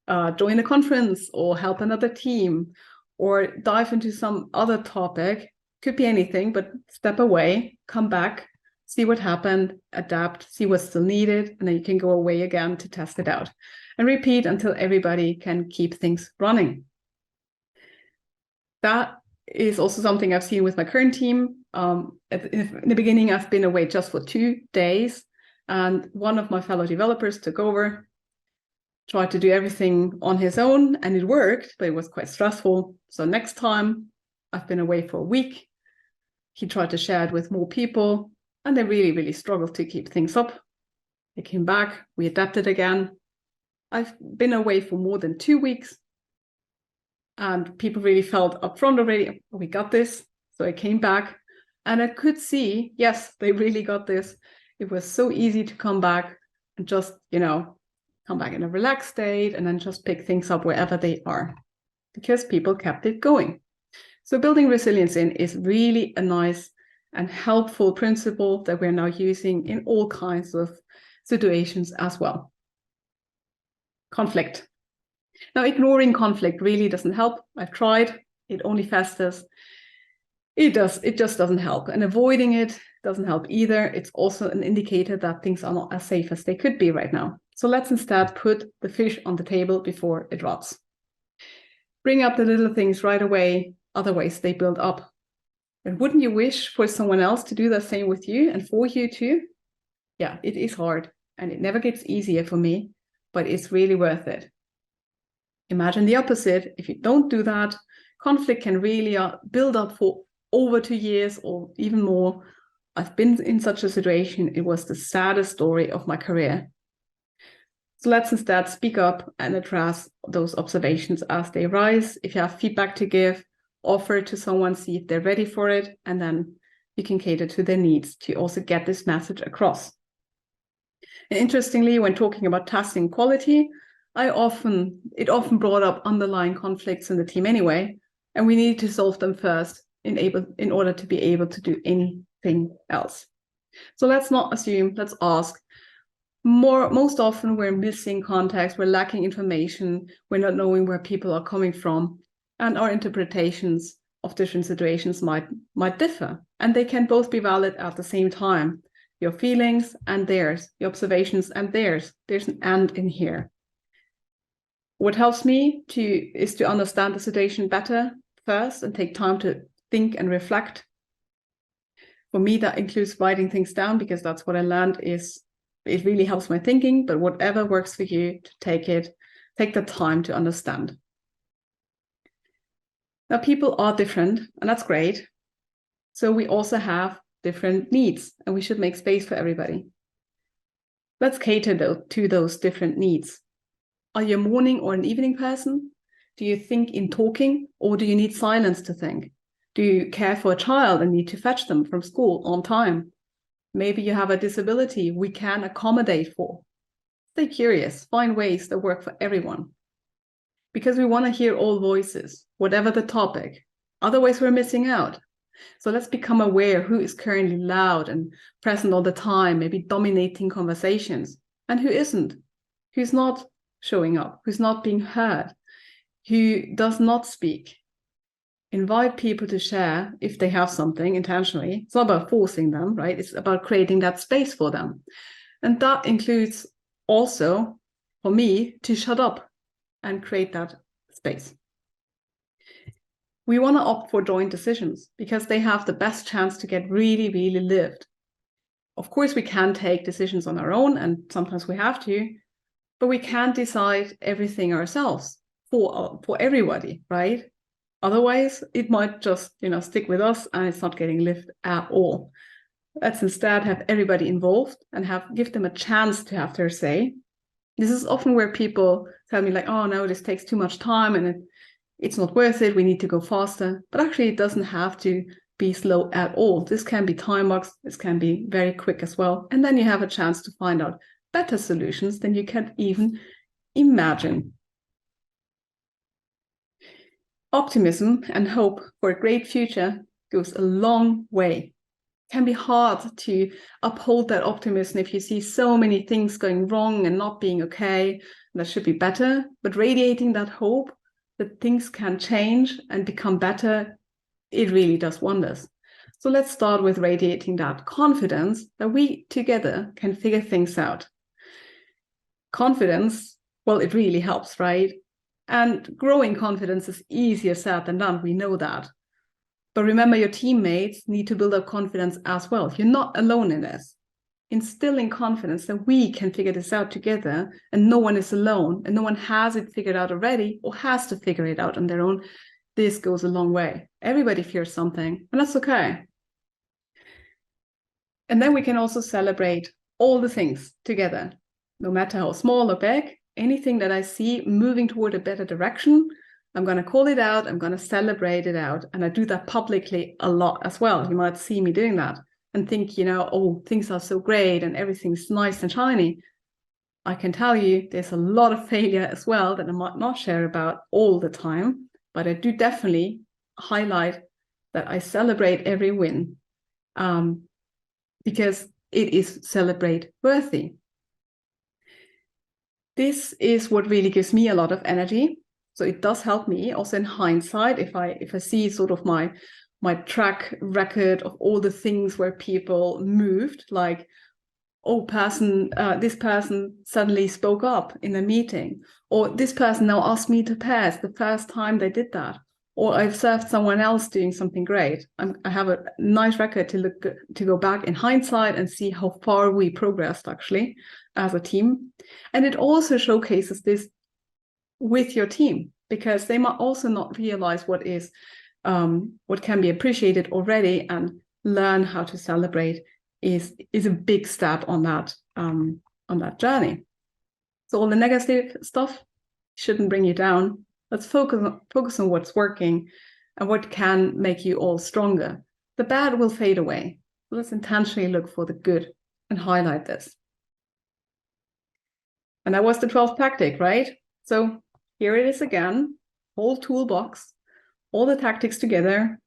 Join a conference or help another team or dive into some other topic. Could be anything, but step away, come back, see what happened, adapt, see what's still needed, and then you can go away again to test it out and repeat until everybody can keep things running. That is also something I've seen with my current team. In the beginning, I've been away just for 2 days, and one of my fellow developers took over, tried to do everything on his own, and it worked, but it was quite stressful. So next time, I've been away for a week. He tried to share it with more people, and they really, really struggled to keep things up. They came back, we adapted again. I've been away for more than 2 weeks, and people really felt upfront already, we got this. So I came back and I could see, yes, they really got this. It was so easy to come back and just, come back in a relaxed state and then just pick things up wherever they are, because people kept it going. So building resilience in is really a nice and helpful principle that we're now using in all kinds of situations as well. Conflict. Now, ignoring conflict really doesn't help. I've tried, it only festers. It just doesn't help. And avoiding it doesn't help either. It's also an indicator that things are not as safe as they could be right now. So let's instead put the fish on the table before it rots. Bring up the little things right away, otherwise they build up. And wouldn't you wish for someone else to do the same with you and for you too? Yeah, it is hard and it never gets easier for me, but it's really worth it. Imagine the opposite. If you don't do that, conflict can really build up for over 2 years or even more I've been in such a situation. It was the saddest story of my career. So let's instead speak up and address those observations as they arise. If you have feedback to give, offer it to someone, see if they're ready for it, and then you can cater to their needs to also get this message across. And interestingly, when talking about testing quality, it often brought up underlying conflicts in the team anyway, and we needed to solve them first in order to be able to do anything else. So let's not assume, let's ask. Most often we're missing context, we're lacking information, we're not knowing where people are coming from, and our interpretations of different situations might differ, and they can both be valid at the same time. Your feelings and theirs, your observations and theirs. There's an and in here. What helps me is to understand the situation better first and take time to think and reflect. For me, that includes writing things down, because that's what I learned it really helps my thinking, but whatever works for you, to take the time to understand. Now, people are different, and that's great. So we also have different needs, and we should make space for everybody. Let's cater to those different needs. Are you a morning or an evening person? Do you think in talking, or do you need silence to think? Do you care for a child and need to fetch them from school on time? Maybe you have a disability we can accommodate for. Stay curious, find ways that work for everyone. Because we want to hear all voices, whatever the topic. Otherwise, we're missing out. So let's become aware who is currently loud and present all the time, maybe dominating conversations, and who isn't, who's not showing up, who's not being heard, who does not speak. Invite people to share if they have something intentionally. It's not about forcing them, right? It's about creating that space for them. And that includes also, for me, to shut up and create that space. We want to opt for joint decisions because they have the best chance to get really, really lived. Of course, we can take decisions on our own, and sometimes we have to, but we can't decide everything ourselves for everybody, right? Otherwise, it might just, stick with us and it's not getting lived at all. Let's instead have everybody involved and give them a chance to have their say. This is often where people tell me like, oh no, this takes too much time and it's not worth it. We need to go faster. But actually, it doesn't have to be slow at all. This can be time boxed. This can be very quick as well. And then you have a chance to find out better solutions than you can even imagine. Optimism and hope for a great future goes a long way. It can be hard to uphold that optimism if you see so many things going wrong and not being okay. That should be better. But radiating that hope that things can change and become better, it really does wonders. So let's start with radiating that confidence that we together can figure things out. Confidence, well, it really helps, right? And growing confidence is easier said than done. We know that. But remember, your teammates need to build up confidence as well. You're not alone in this. Instilling confidence that we can figure this out together and no one is alone and no one has it figured out already or has to figure it out on their own. This goes a long way. Everybody fears something, and that's okay. And then we can also celebrate all the things together, no matter how small or big. Anything that I see moving toward a better direction, I'm going to call it out, I'm going to celebrate it out. And I do that publicly a lot as well. You might see me doing that and think, oh, things are so great and everything's nice and shiny. I can tell you there's a lot of failure as well that I might not share about all the time, but I do definitely highlight that I celebrate every win because it is celebrate worthy. This is what really gives me a lot of energy. So it does help me also in hindsight if I see sort of my track record of all the things where people moved, like, oh, this person suddenly spoke up in a meeting, or this person now asked me to pass the first time they did that, or I've served someone else doing something great. I have a nice record to go back in hindsight and see how far we progressed actually as a team. And it also showcases this with your team, because they might also not realize what can be appreciated already, and learn how to celebrate is a big step on that journey. So all the negative stuff shouldn't bring you down. Let's focus on what's working and what can make you all stronger. The bad will fade away. Let's intentionally look for the good and highlight this. And that was the 12th tactic, right? So here it is again, whole toolbox, all the tactics together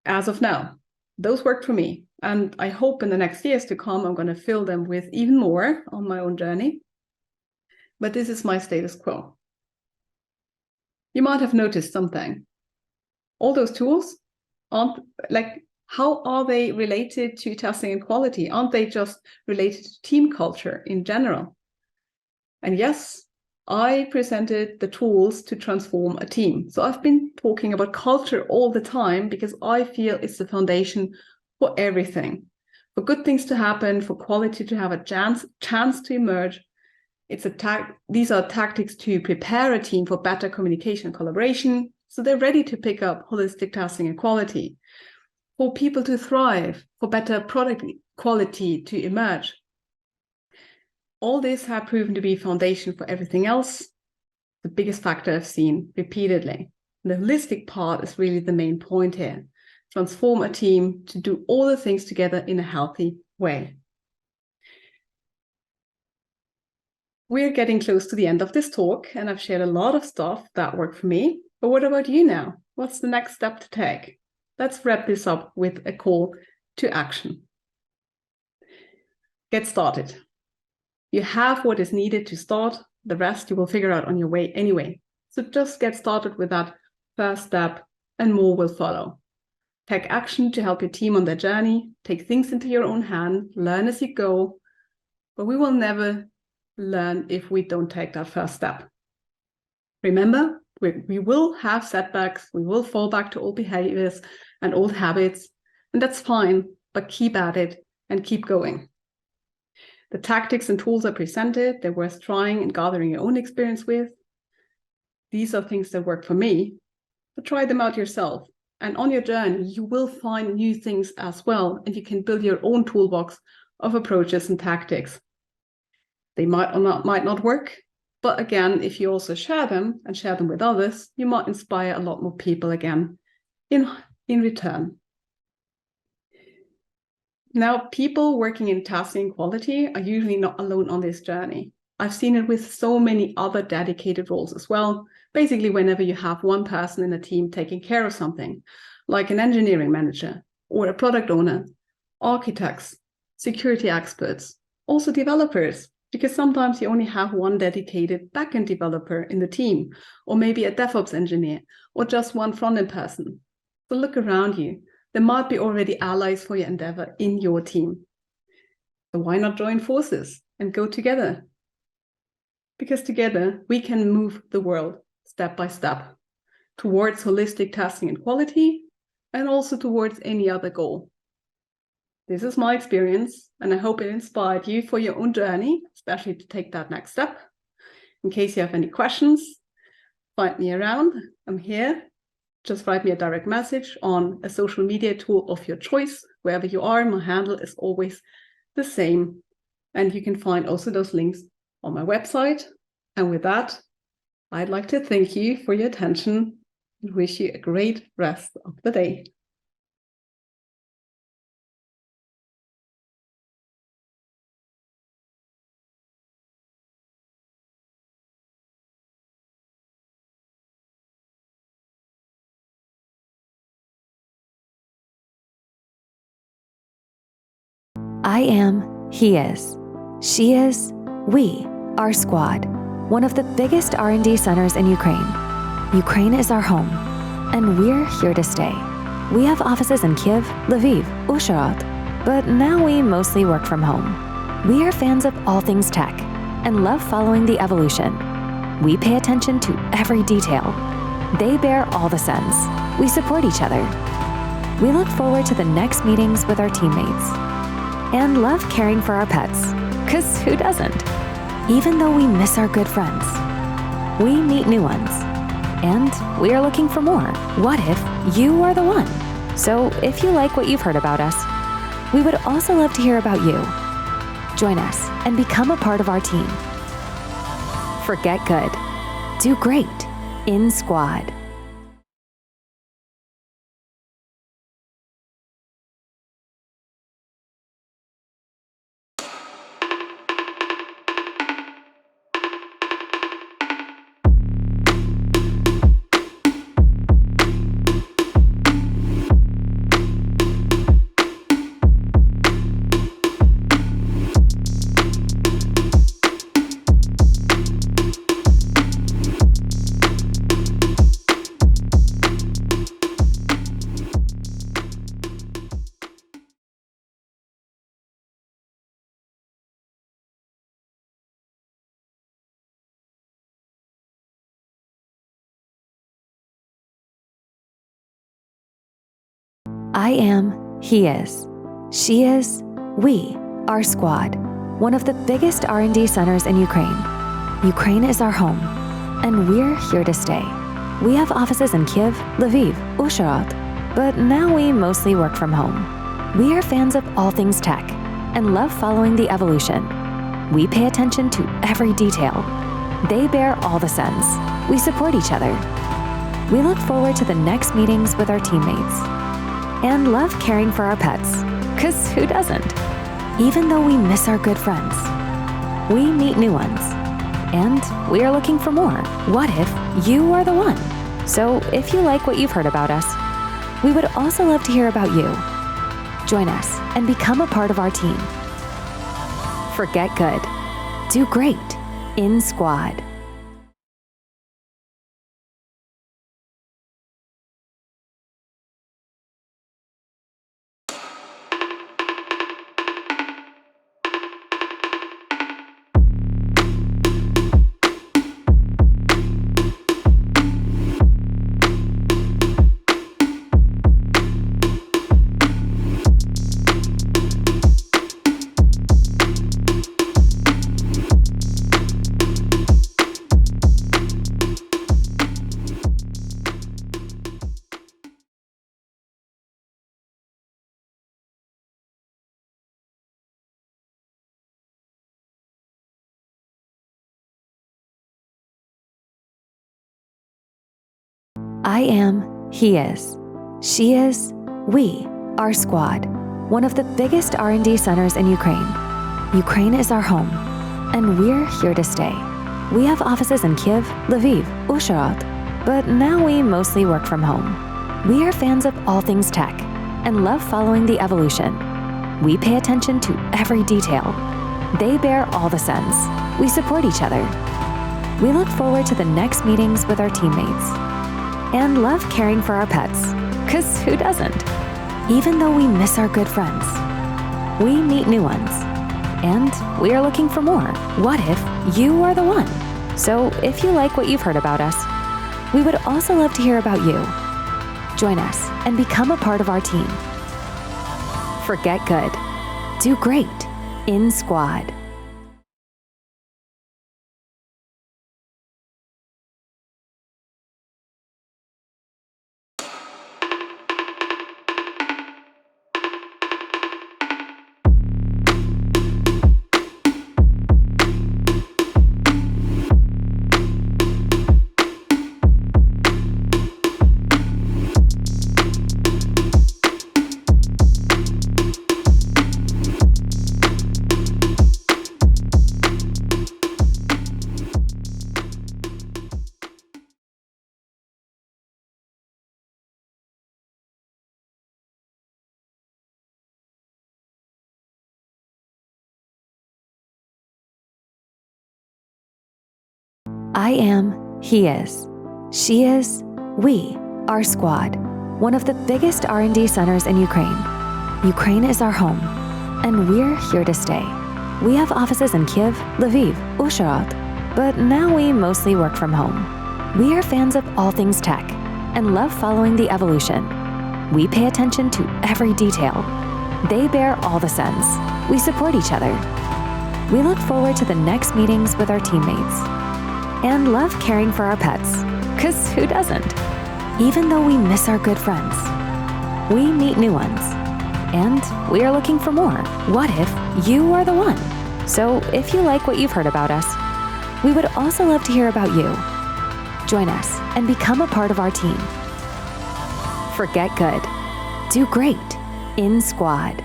as of now. Those worked for me. And I hope in the next years to come, I'm going to fill them with even more on my own journey. But this is my status quo. You might have noticed something. All those tools aren't like, how are they related to testing and quality? Aren't they just related to team culture in general? And yes, I presented the tools to transform a team. So I've been talking about culture all the time because I feel it's the foundation for everything. For good things to happen, for quality to have a chance to emerge. These are tactics to prepare a team for better communication and collaboration, so they're ready to pick up holistic testing and quality. For people to thrive, for better product quality to emerge. All this have proven to be foundation for everything else. The biggest factor I've seen repeatedly. The holistic part is really the main point here. Transform a team to do all the things together in a healthy way. We're getting close to the end of this talk, and I've shared a lot of stuff that worked for me. But what about you now? What's the next step to take? Let's wrap this up with a call to action. Get started. You have what is needed to start. The rest you will figure out on your way anyway. So just get started with that first step and more will follow. Take action to help your team on their journey. Take things into your own hand. Learn as you go. But we will never learn if we don't take that first step. Remember, we will have setbacks. We will fall back to old behaviors and old habits. And that's fine, but keep at it and keep going. The tactics and tools I presented, they're worth trying and gathering your own experience with. These are things that work for me, but try them out yourself. And on your journey, you will find new things as well, and you can build your own toolbox of approaches and tactics. They might not work, but again, if you also share them and share them with others, you might inspire a lot more people again in return. Now, people working in testing and quality are usually not alone on this journey. I've seen it with so many other dedicated roles as well. Basically, whenever you have one person in a team taking care of something, like an engineering manager or a product owner, architects, security experts, also developers, because sometimes you only have one dedicated backend developer in the team, or maybe a DevOps engineer, or just one front-end person. So look around you. There might be already allies for your endeavor in your team. So why not join forces and go together? Because together we can move the world step by step towards holistic testing and quality, and also towards any other goal. This is my experience, and I hope it inspired you for your own journey, especially to take that next step. In case you have any questions, find me around. I'm here. Just write me a direct message on a social media tool of your choice. Wherever you are, my handle is always the same. And you can find also those links on my website. And with that, I'd like to thank you for your attention and wish you a great rest of the day. I am, he is, she is, we are Squad, one of the biggest R&D centers in Ukraine. Ukraine is our home, and we're here to stay. We have offices in Kyiv, Lviv, Uzhhorod, but now we mostly work from home. We are fans of all things tech and love following the evolution. We pay attention to every detail. They bear all the sins. We support each other. We look forward to the next meetings with our teammates and love caring for our pets, 'cause who doesn't? Even though we miss our good friends, we meet new ones, and we are looking for more. What if you are the one? So if you like what you've heard about us, we would also love to hear about you. Join us and become a part of our team. Forget good. Do great in Squad. I am, he is, she is, we are Squad, one of the biggest R&D centers in Ukraine. Ukraine is our home, and we're here to stay. We have offices in Kyiv, Lviv, Uzhhorod, but now we mostly work from home. We are fans of all things tech and love following the evolution. We pay attention to every detail. They bear all the sins. We support each other. We look forward to the next meetings with our teammates and love caring for our pets, 'cause who doesn't? Even though we miss our good friends, we meet new ones, and we are looking for more. What if you are the one? So if you like what you've heard about us, we would also love to hear about you. Join us and become a part of our team. Forget good. Do great in Squad. I am, he is, she is, we are Squad, one of the biggest R&D centers in Ukraine. Ukraine is our home, and we're here to stay. We have offices in Kyiv, Lviv, Uzhhorod, but now we mostly work from home. We are fans of all things tech and love following the evolution. We pay attention to every detail. They bear all the sins. We support each other. We look forward to the next meetings with our teammates and love caring for our pets, 'cause who doesn't? Even though we miss our good friends, we meet new ones, and we are looking for more. What if you are the one? So if you like what you've heard about us, we would also love to hear about you. Join us and become a part of our team. Forget good. Do great in Squad. I am, he is, she is, we are Squad, one of the biggest R&D centers in Ukraine. Ukraine is our home, and we're here to stay. We have offices in Kyiv, Lviv, Uzhhorod, but now we mostly work from home. We are fans of all things tech and love following the evolution. We pay attention to every detail. They bear all the sins. We support each other. We look forward to the next meetings with our teammates and love caring for our pets, 'cause who doesn't? Even though we miss our good friends, we meet new ones. And we are looking for more. What if you are the one? So if you like what you've heard about us, we would also love to hear about you. Join us and become a part of our team. Forget good. Do great in Squad.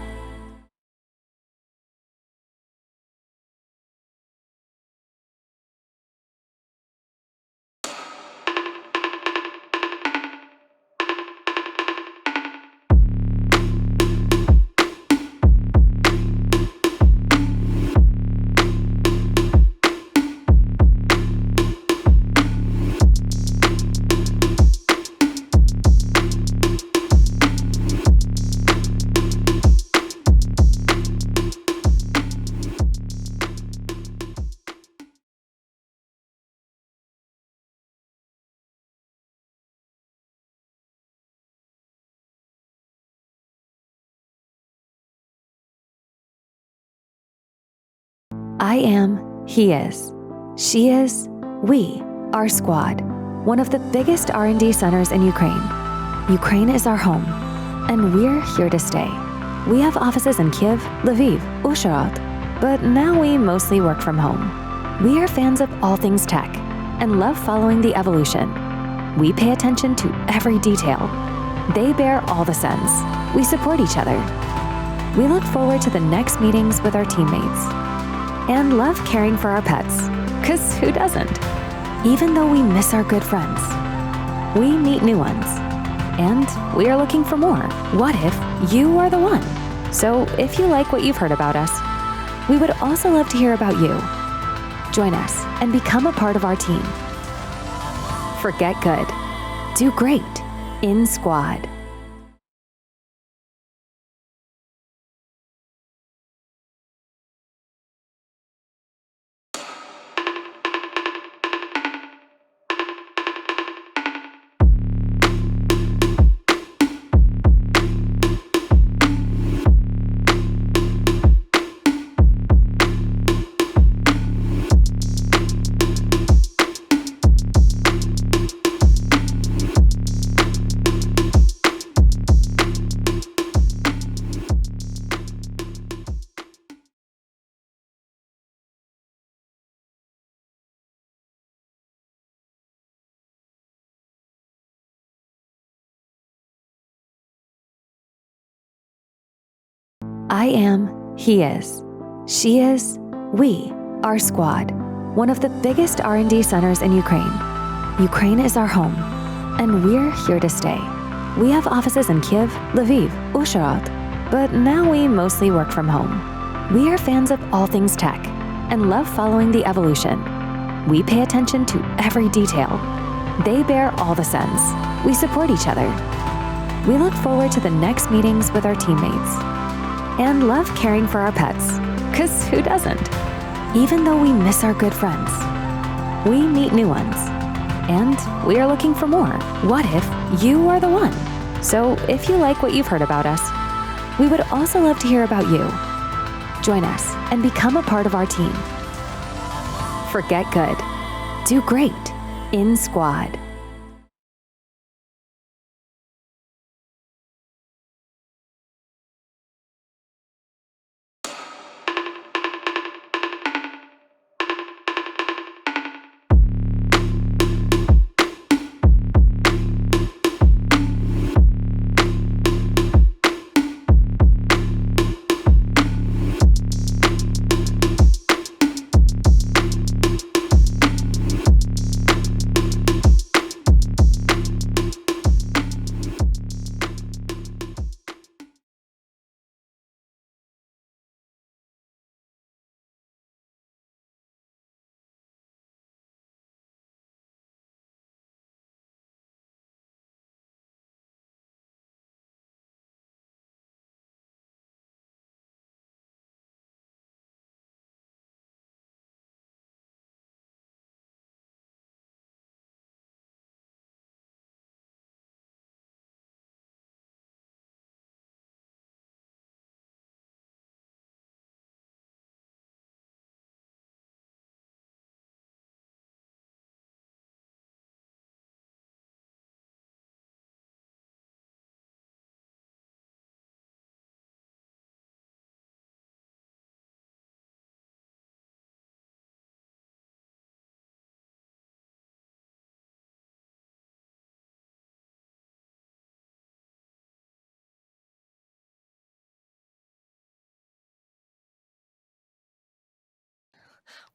I am, he is, she is, we are Squad, one of the biggest R&D centers in Ukraine. Ukraine is our home, and we're here to stay. We have offices in Kyiv, Lviv, Uzhhorod, but now we mostly work from home. We are fans of all things tech and love following the evolution. We pay attention to every detail. They bear all the sins. We support each other. We look forward to the next meetings with our teammates and love caring for our pets, 'cause who doesn't? Even though we miss our good friends, we meet new ones, and we are looking for more. What if you are the one? So if you like what you've heard about us, we would also love to hear about you. Join us and become a part of our team. Forget good. Do great in Squad. I am, he is, she is, we are Squad, one of the biggest R&D centers in Ukraine. Ukraine is our home, and we're here to stay. We have offices in Kyiv, Lviv, Uzhhorod, but now we mostly work from home. We are fans of all things tech and love following the evolution. We pay attention to every detail. They bear all the sins. We support each other. We look forward to the next meetings with our teammates and love caring for our pets, 'cause who doesn't? Even though we miss our good friends, we meet new ones, and we are looking for more. What if you are the one? So if you like what you've heard about us, we would also love to hear about you. Join us and become a part of our team. Forget good. Do great in Squad.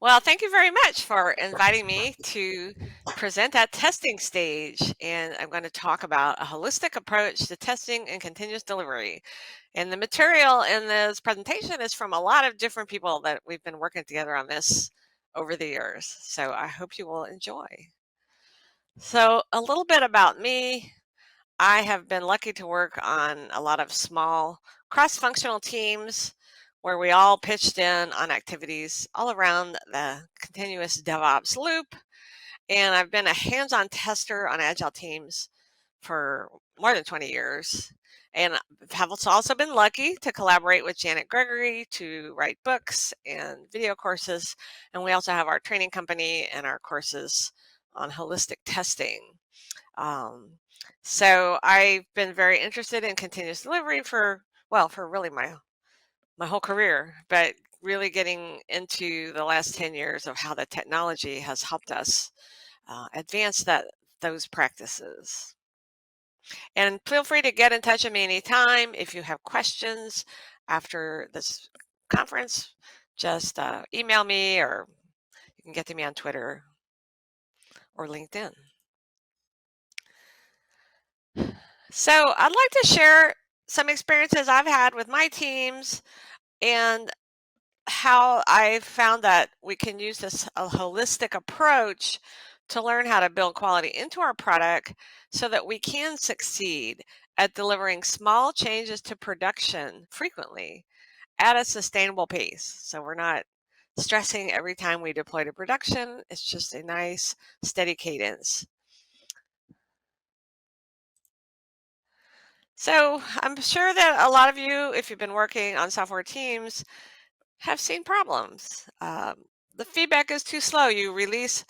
Well, thank you very much for inviting me to present at Testing Stage. And I'm going to talk about a holistic approach to testing and continuous delivery. And the material in this presentation is from a lot of different people that we've been working together on this over the years. So I hope you will enjoy. So a little bit about me. I have been lucky to work on a lot of small cross-functional teams where we all pitched in on activities all around the continuous DevOps loop. And I've been a hands-on tester on Agile teams for more than 20 years. And have also been lucky to collaborate with Janet Gregory to write books and video courses. And we also have our training company and our courses on holistic testing. So I've been very interested in continuous delivery for really my whole career, but really getting into the last 10 years of how the technology has helped us advance those practices. And feel free to get in touch with me anytime if you have questions after this conference. Just email me, or you can get to me on Twitter or LinkedIn. So I'd like to share some experiences I've had with my teams and how I found that we can use a holistic approach to learn how to build quality into our product so that we can succeed at delivering small changes to production frequently at a sustainable pace. So we're not stressing every time we deploy to production. It's just a nice, steady cadence. So I'm sure that a lot of you, if you've been working on software teams, have seen problems. The feedback is too slow. You release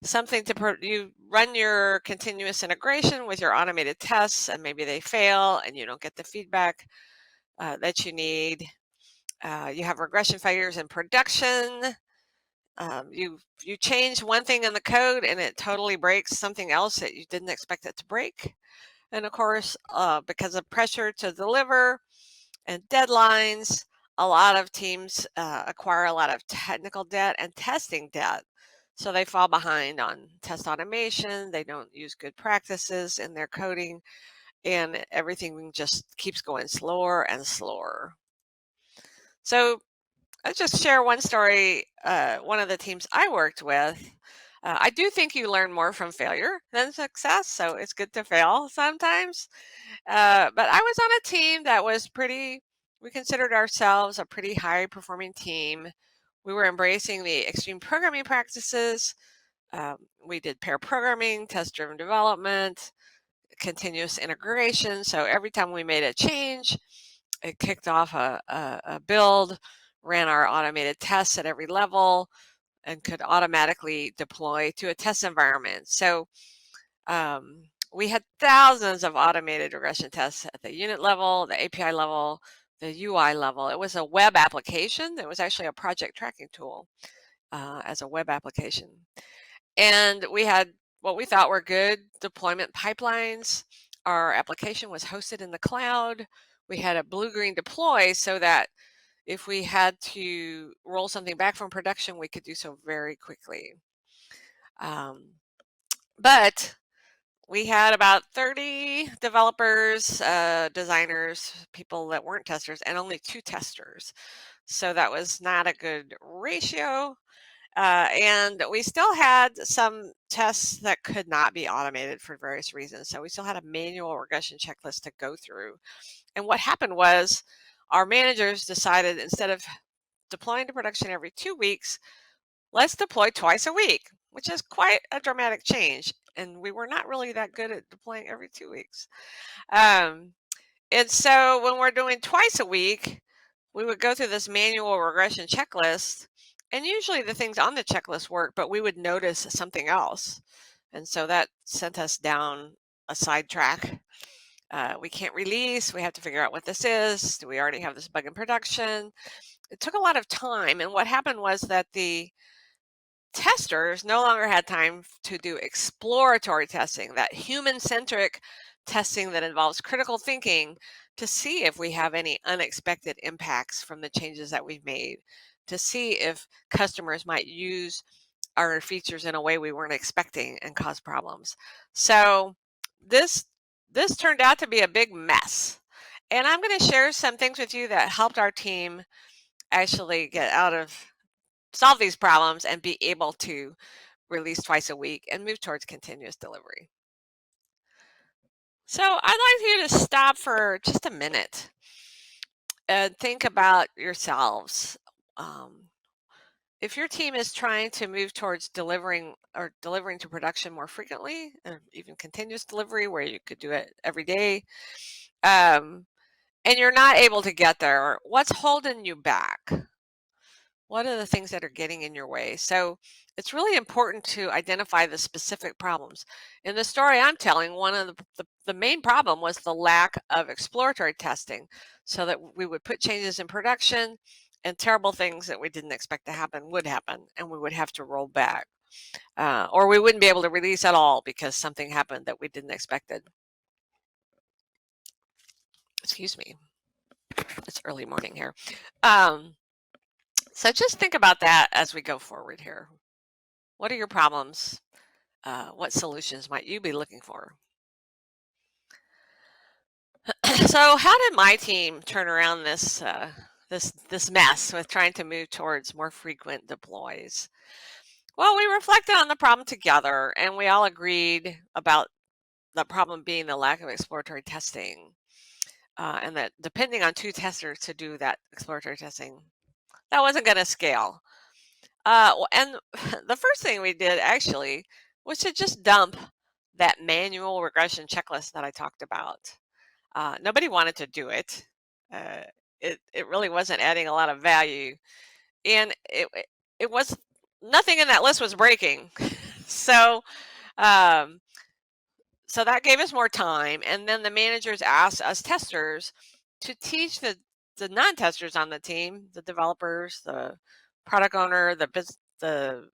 something you run your continuous integration with your automated tests, and maybe they fail and you don't get the feedback that you need. You have regression failures in production. You change one thing in the code and it totally breaks something else that you didn't expect it to break. And of course, because of pressure to deliver and deadlines, a lot of teams acquire a lot of technical debt and testing debt. So they fall behind on test automation. They don't use good practices in their coding, and everything just keeps going slower and slower. So I'll just share one story. One of the teams I worked with, I do think you learn more from failure than success, so it's good to fail sometimes. But I was on a team that was we considered ourselves a pretty high performing team. We were embracing the extreme programming practices. We did pair programming, test-driven development, continuous integration. So every time we made a change, it kicked off a build, ran our automated tests at every level, and could automatically deploy to a test environment. So we had thousands of automated regression tests at the unit level, the API level, the UI level. It was a web application. It was actually a project tracking tool as a web application. And we had what we thought were good deployment pipelines. Our application was hosted in the cloud. We had a blue-green deploy so that if we had to roll something back from production, we could do so very quickly. But we had about 30 developers, designers, people that weren't testers, and only 2 testers. So that was not a good ratio. And we still had some tests that could not be automated for various reasons. So we still had a manual regression checklist to go through. And what happened was our managers decided, instead of deploying to production every 2 weeks, let's deploy twice a week, which is quite a dramatic change. And we were not really that good at deploying every 2 weeks. And so when we're doing twice a week, we would go through this manual regression checklist, and usually the things on the checklist work, but we would notice something else. And so that sent us down a sidetrack. We can't release, we have to figure out what this is. Do we already have this bug in production? It took a lot of time. And what happened was that the testers no longer had time to do exploratory testing, that human-centric testing that involves critical thinking to see if we have any unexpected impacts from the changes that we've made. to see if customers might use our features in a way we weren't expecting and cause problems. So this turned out to be a big mess. And I'm going to share some things with you that helped our team actually solve these problems and be able to release twice a week and move towards continuous delivery. So I'd like you to stop for just a minute and think about yourselves. If your team is trying to move towards delivering to production more frequently, or even continuous delivery where you could do it every day, and you're not able to get there, what's holding you back? What are the things that are getting in your way? So it's really important to identify the specific problems. In the story I'm telling, one of the main problem was the lack of exploratory testing, so that we would put changes in production and terrible things that we didn't expect to happen would happen, and we would have to roll back. Or we wouldn't be able to release at all because something happened that we didn't expect. Excuse me. It's early morning here. So just think about that as we go forward here. What are your problems? What solutions might you be looking for? So how did my team turn around this mess with trying to move towards more frequent deploys? Well, we reflected on the problem together, and we all agreed about the problem being the lack of exploratory testing, and that depending on 2 testers to do that exploratory testing, that wasn't going to scale. And the first thing we did actually was to just dump that manual regression checklist that I talked about. Nobody wanted to do it. It really wasn't adding a lot of value, and it was nothing in that list was breaking. So that gave us more time, and then the managers asked us testers to teach the non-testers on the team, the developers, the product owner, the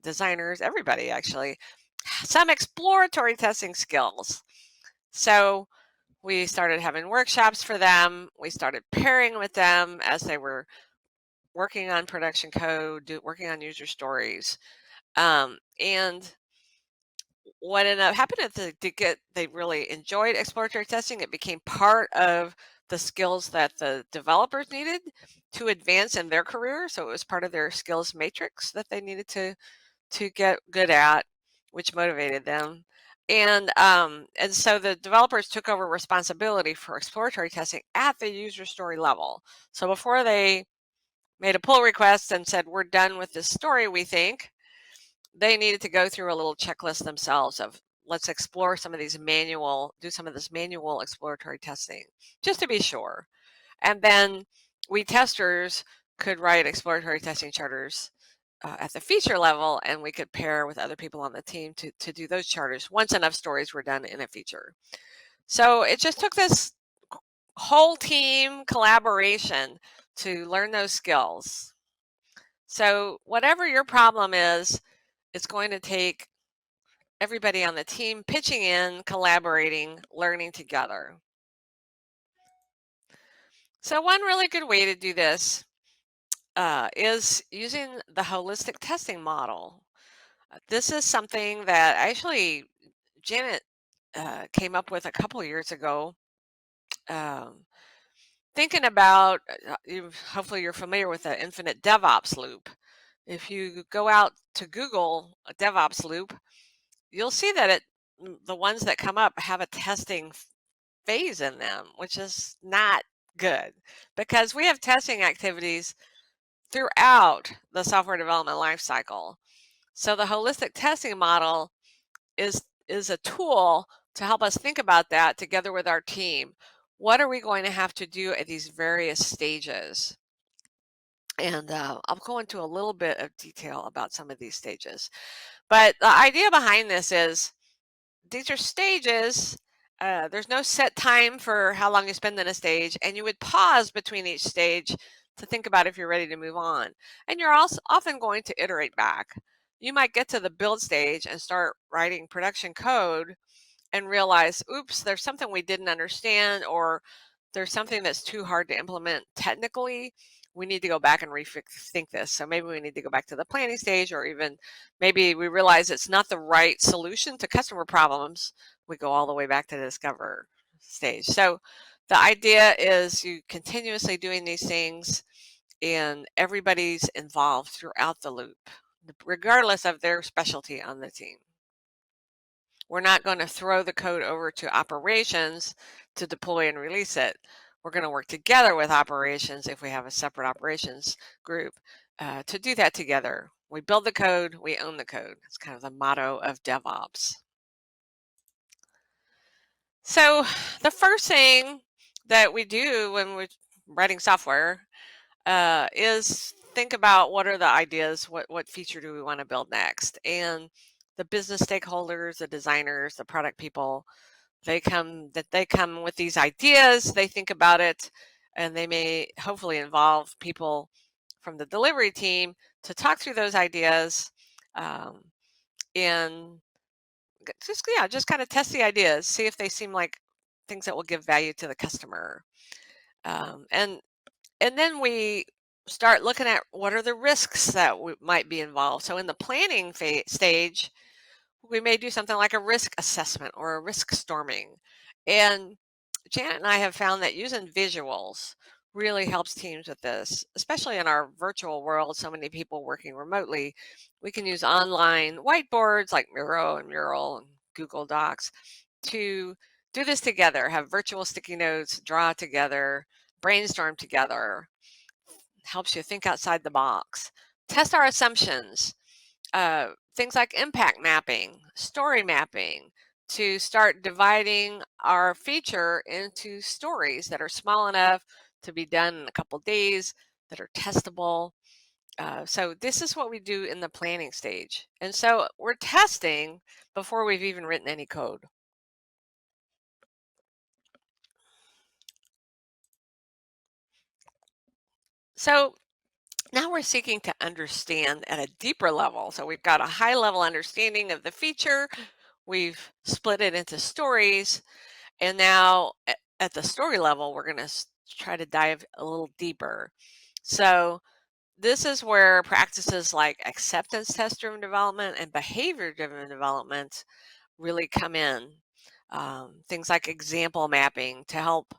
designers, everybody actually, some exploratory testing skills. So we started having workshops for them. We started pairing with them as they were working on production code, working on user stories. And what ended up happening is they really enjoyed exploratory testing. It became part of the skills that the developers needed to advance in their career. So it was part of their skills matrix that they needed to get good at, which motivated them. And so the developers took over responsibility for exploratory testing at the user story level. So before they made a pull request and said, we're done with this story, we think, they needed to go through a little checklist themselves of, let's explore some of these do some of this manual exploratory testing, just to be sure. And then we testers could write exploratory testing charters at the feature level, and we could pair with other people on the team to do those charters once enough stories were done in a feature. So it just took this whole team collaboration to learn those skills. So whatever your problem is, it's going to take everybody on the team pitching in, collaborating, learning together. So one really good way to do this is using the holistic testing model. This is something that actually Janet came up with a couple of years ago. Thinking about, hopefully you're familiar with the infinite DevOps loop. If you go out to Google a DevOps loop, you'll see that the ones that come up have a testing phase in them, which is not good, because we have testing activities throughout the software development lifecycle. So the holistic testing model is a tool to help us think about that together with our team. What are we going to have to do at these various stages? And I'll go into a little bit of detail about some of these stages. But the idea behind this is these are stages. There's no set time for how long you spend in a stage, and you would pause between each stage to think about if you're ready to move on. And you're also often going to iterate back. You might get to the build stage and start writing production code and realize, oops, there's something we didn't understand, or there's something that's too hard to implement technically. we need to go back and rethink this. So maybe we need to go back to the planning stage, or even maybe we realize it's not the right solution to customer problems. We go all the way back to the discover stage. So the idea is you continuously doing these things, and everybody's involved throughout the loop, regardless of their specialty on the team. We're not going to throw the code over to operations to deploy and release it. We're going to work together with operations if we have a separate operations group to do that together. We build the code, we own the code. It's kind of the motto of DevOps. So the first thing that we do when we're writing software is think about what are the ideas, what feature do we want to build next? And the business stakeholders, the designers, the product people, they come with these ideas, they think about it, and they may hopefully involve people from the delivery team to talk through those ideas, and just kind of test the ideas, see if they seem like things that will give value to the customer. And then we start looking at what are the risks that might be involved. So in the planning stage, we may do something like a risk assessment or a risk storming. And Janet and I have found that using visuals really helps teams with this, especially in our virtual world, so many people working remotely. We can use online whiteboards like Miro and Mural and Google Docs to do this together, have virtual sticky notes, draw together, brainstorm together. Helps you think outside the box. Test our assumptions. Things like impact mapping, story mapping, to start dividing our feature into stories that are small enough to be done in a couple days, that are testable. So this is what we do in the planning stage. And so we're testing before we've even written any code. So now we're seeking to understand at a deeper level. So we've got a high level understanding of the feature. We've split it into stories. And now at the story level, we're going to try to dive a little deeper. So this is where practices like acceptance test driven development and behavior driven development really come in. Things like example mapping to help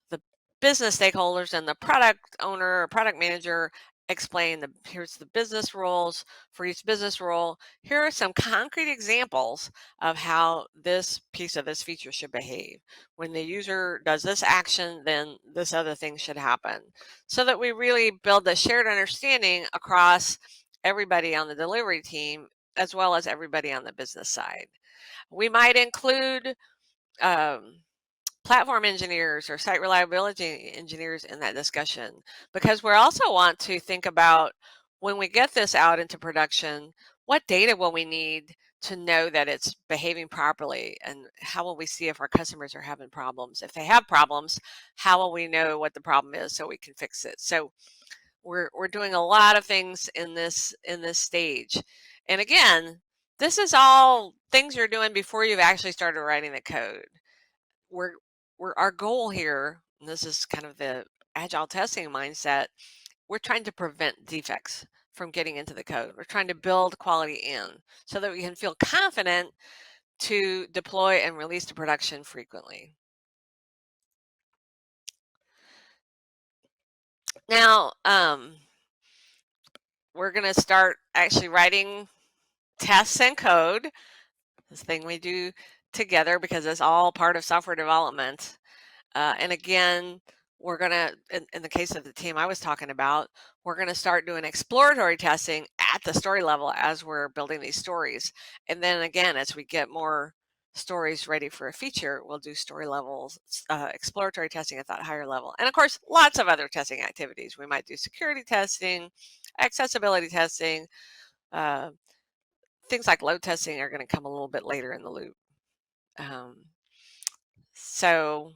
the business stakeholders and the product owner or product manager explain here's the business rules for each business role. Here are some concrete examples of how this piece of this feature should behave. When the user does this action, then this other thing should happen. So that we really build a shared understanding across everybody on the delivery team, as well as everybody on the business side. We might include platform engineers or site reliability engineers in that discussion, because we also want to think about when we get this out into production, what data will we need to know that it's behaving properly, and how will we see if our customers are having problems? If they have problems, how will we know what the problem is so we can fix it? So we're doing a lot of things in this stage. And again, this is all things you're doing before you've actually started writing the code. Our goal here, and this is kind of the agile testing mindset, we're trying to prevent defects from getting into the code. We're trying to build quality in so that we can feel confident to deploy and release to production frequently. Now, we're going to start actually writing tests and code, this thing we do together because it's all part of software development. And again, we're going to, in the case of the team I was talking about, we're going to start doing exploratory testing at the story level as we're building these stories. And then again, as we get more stories ready for a feature, we'll do story levels, exploratory testing at that higher level. And of course, lots of other testing activities. We might do security testing, accessibility testing, things like load testing are going to come a little bit later in the loop. So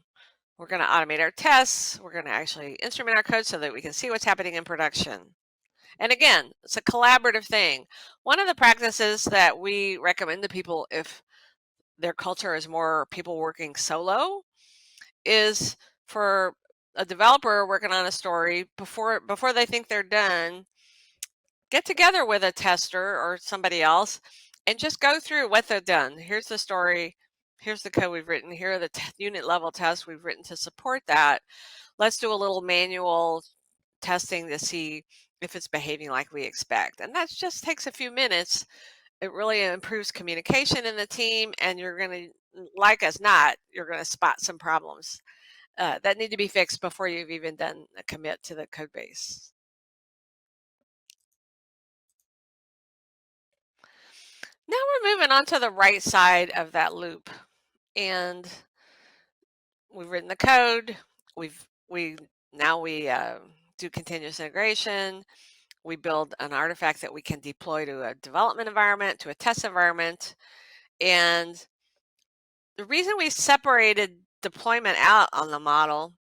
we're going to automate our tests. We're going to actually instrument our code so that we can see what's happening in production. And again, it's a collaborative thing. One of the practices that we recommend to people if their culture is more people working solo is for a developer working on a story, before they think they're done, get together with a tester or somebody else and just go through what they've done. Here's the story. Here's the code we've written. Here are the unit level tests we've written to support that. Let's do a little manual testing to see if it's behaving like we expect. And that just takes a few minutes. It really improves communication in the team, and you're going to, like as not, you're going to spot some problems that need to be fixed before you've even done a commit to the code base. Now we're moving on to the right side of that loop, and we've written the code. We do continuous integration. We build an artifact that we can deploy to a development environment, to a test environment, and the reason we separated deployment out on the model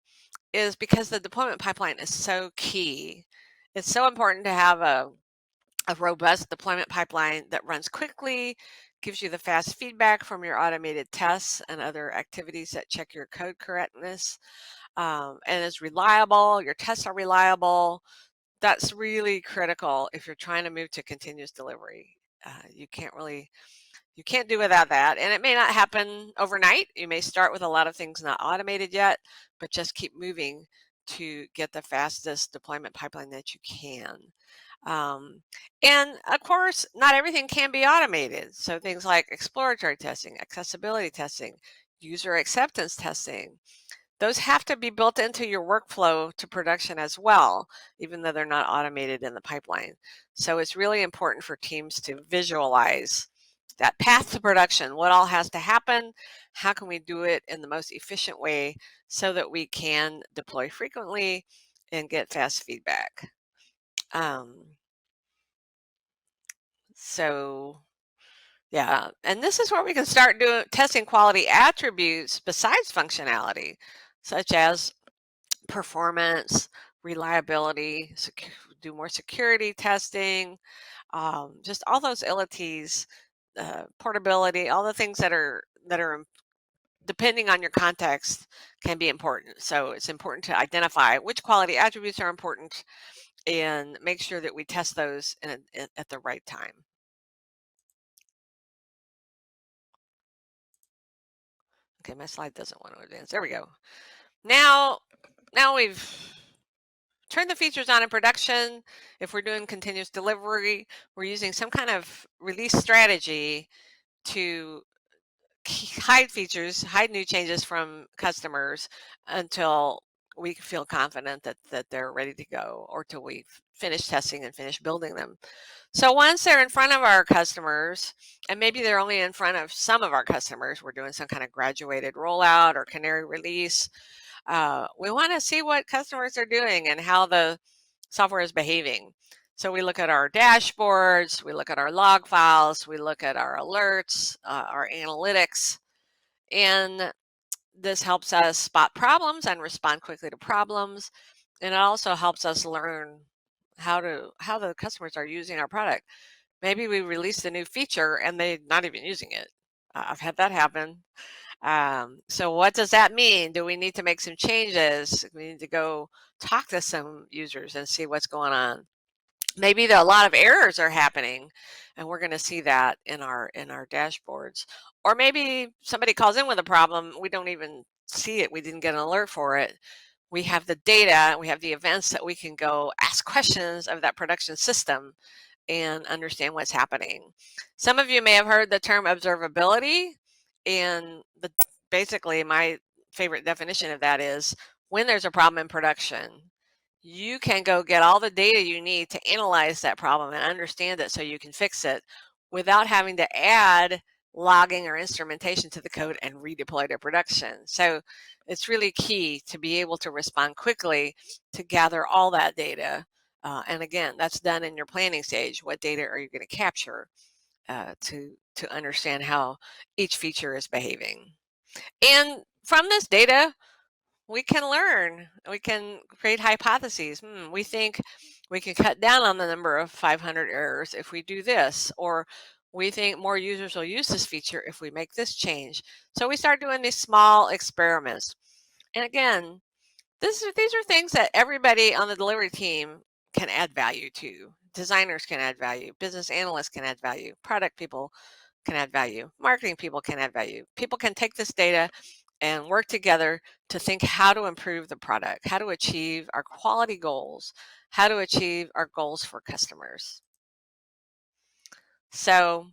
is because the deployment pipeline is so key. It's so important to have a robust deployment pipeline that runs quickly, gives you the fast feedback from your automated tests and other activities that check your code correctness, and is reliable. Your tests are reliable. That's really critical if you're trying to move to continuous delivery. You can't do without that, and it may not happen overnight. You may start with a lot of things not automated yet, but just keep moving to get the fastest deployment pipeline that you can. And of course, not everything can be automated. So things like exploratory testing, accessibility testing, user acceptance testing, those have to be built into your workflow to production as well, even though they're not automated in the pipeline. So it's really important for teams to visualize that path to production, what all has to happen, how can we do it in the most efficient way so that we can deploy frequently and get fast feedback. So yeah, and this is where we can start doing testing quality attributes besides functionality, such as performance, reliability, do more security testing, just all those ilities, portability, all the things that are depending on your context can be important. So it's important to identify which quality attributes are important and make sure that we test those at the right time. Okay, my slide doesn't want to advance. There we go. Now we've turned the features on in production. If we're doing continuous delivery, we're using some kind of release strategy to hide features, hide new changes from customers until we feel confident that they're ready to go, or till we've finished testing and finished building them. So once they're in front of our customers, and maybe they're only in front of some of our customers, we're doing some kind of graduated rollout or canary release, we want to see what customers are doing and how the software is behaving. So we look at our dashboards, we look at our log files, we look at our alerts, our analytics, and this helps us spot problems and respond quickly to problems. And it also helps us learn how the customers are using our product. Maybe we released a new feature and they're not even using it. I've had that happen. So what does that mean? Do we need to make some changes? We need to go talk to some users and see what's going on. Maybe a lot of errors are happening, and we're going to see that in our dashboards. Or maybe somebody calls in with a problem, we don't even see it, we didn't get an alert for it. We have the data, we have the events that we can go ask questions of that production system and understand what's happening. Some of you may have heard the term observability, and basically my favorite definition of that is when there's a problem in production, you can go get all the data you need to analyze that problem and understand it so you can fix it without having to add logging or instrumentation to the code and redeploy to production. So it's really key to be able to respond quickly to gather all that data. And again, that's done in your planning stage. What data are you going to capture to understand how each feature is behaving? And from this data, we can learn, we can create hypotheses. We think we can cut down on the number of 500 errors if we do this, or we think more users will use this feature if we make this change. So we start doing these small experiments. And again, These are things that everybody on the delivery team can add value to. Designers can add value, business analysts can add value, product people can add value, marketing people can add value. People can take this data and work together to think how to improve the product, how to achieve our quality goals, how to achieve our goals for customers. So,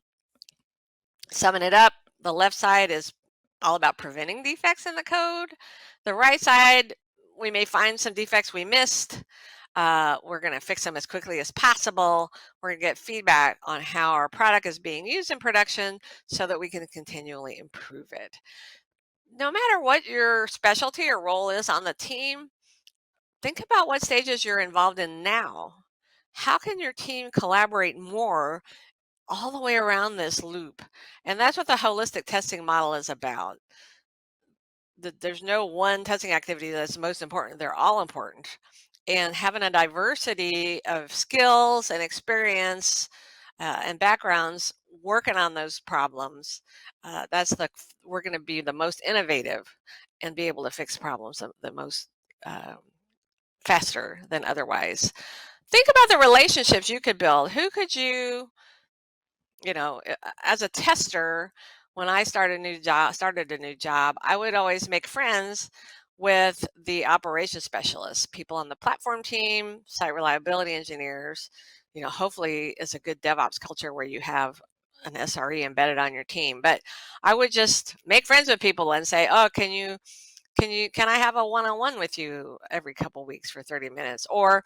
summing it up, the left side is all about preventing defects in the code. The right side, we may find some defects we missed. We're going to fix them as quickly as possible. We're going to get feedback on how our product is being used in production so that we can continually improve it. No matter what your specialty or role is on the team, think about what stages you're involved in now. How can your team collaborate more all the way around this loop? And that's what the holistic testing model is about. There's no one testing activity that's most important. They're all important. And having a diversity of skills and experience and backgrounds working on those problems, we're going to be the most innovative and be able to fix problems the most faster than otherwise. Think about the relationships you could build. Who could you know, as a tester, when I started a new job, I would always make friends with the operations specialists, people on the platform team, site reliability engineers. You know, hopefully it's a good DevOps culture where you have an SRE embedded on your team. But I would just make friends with people and say, oh, can I have a one-on-one with you every couple weeks for 30 minutes? Or,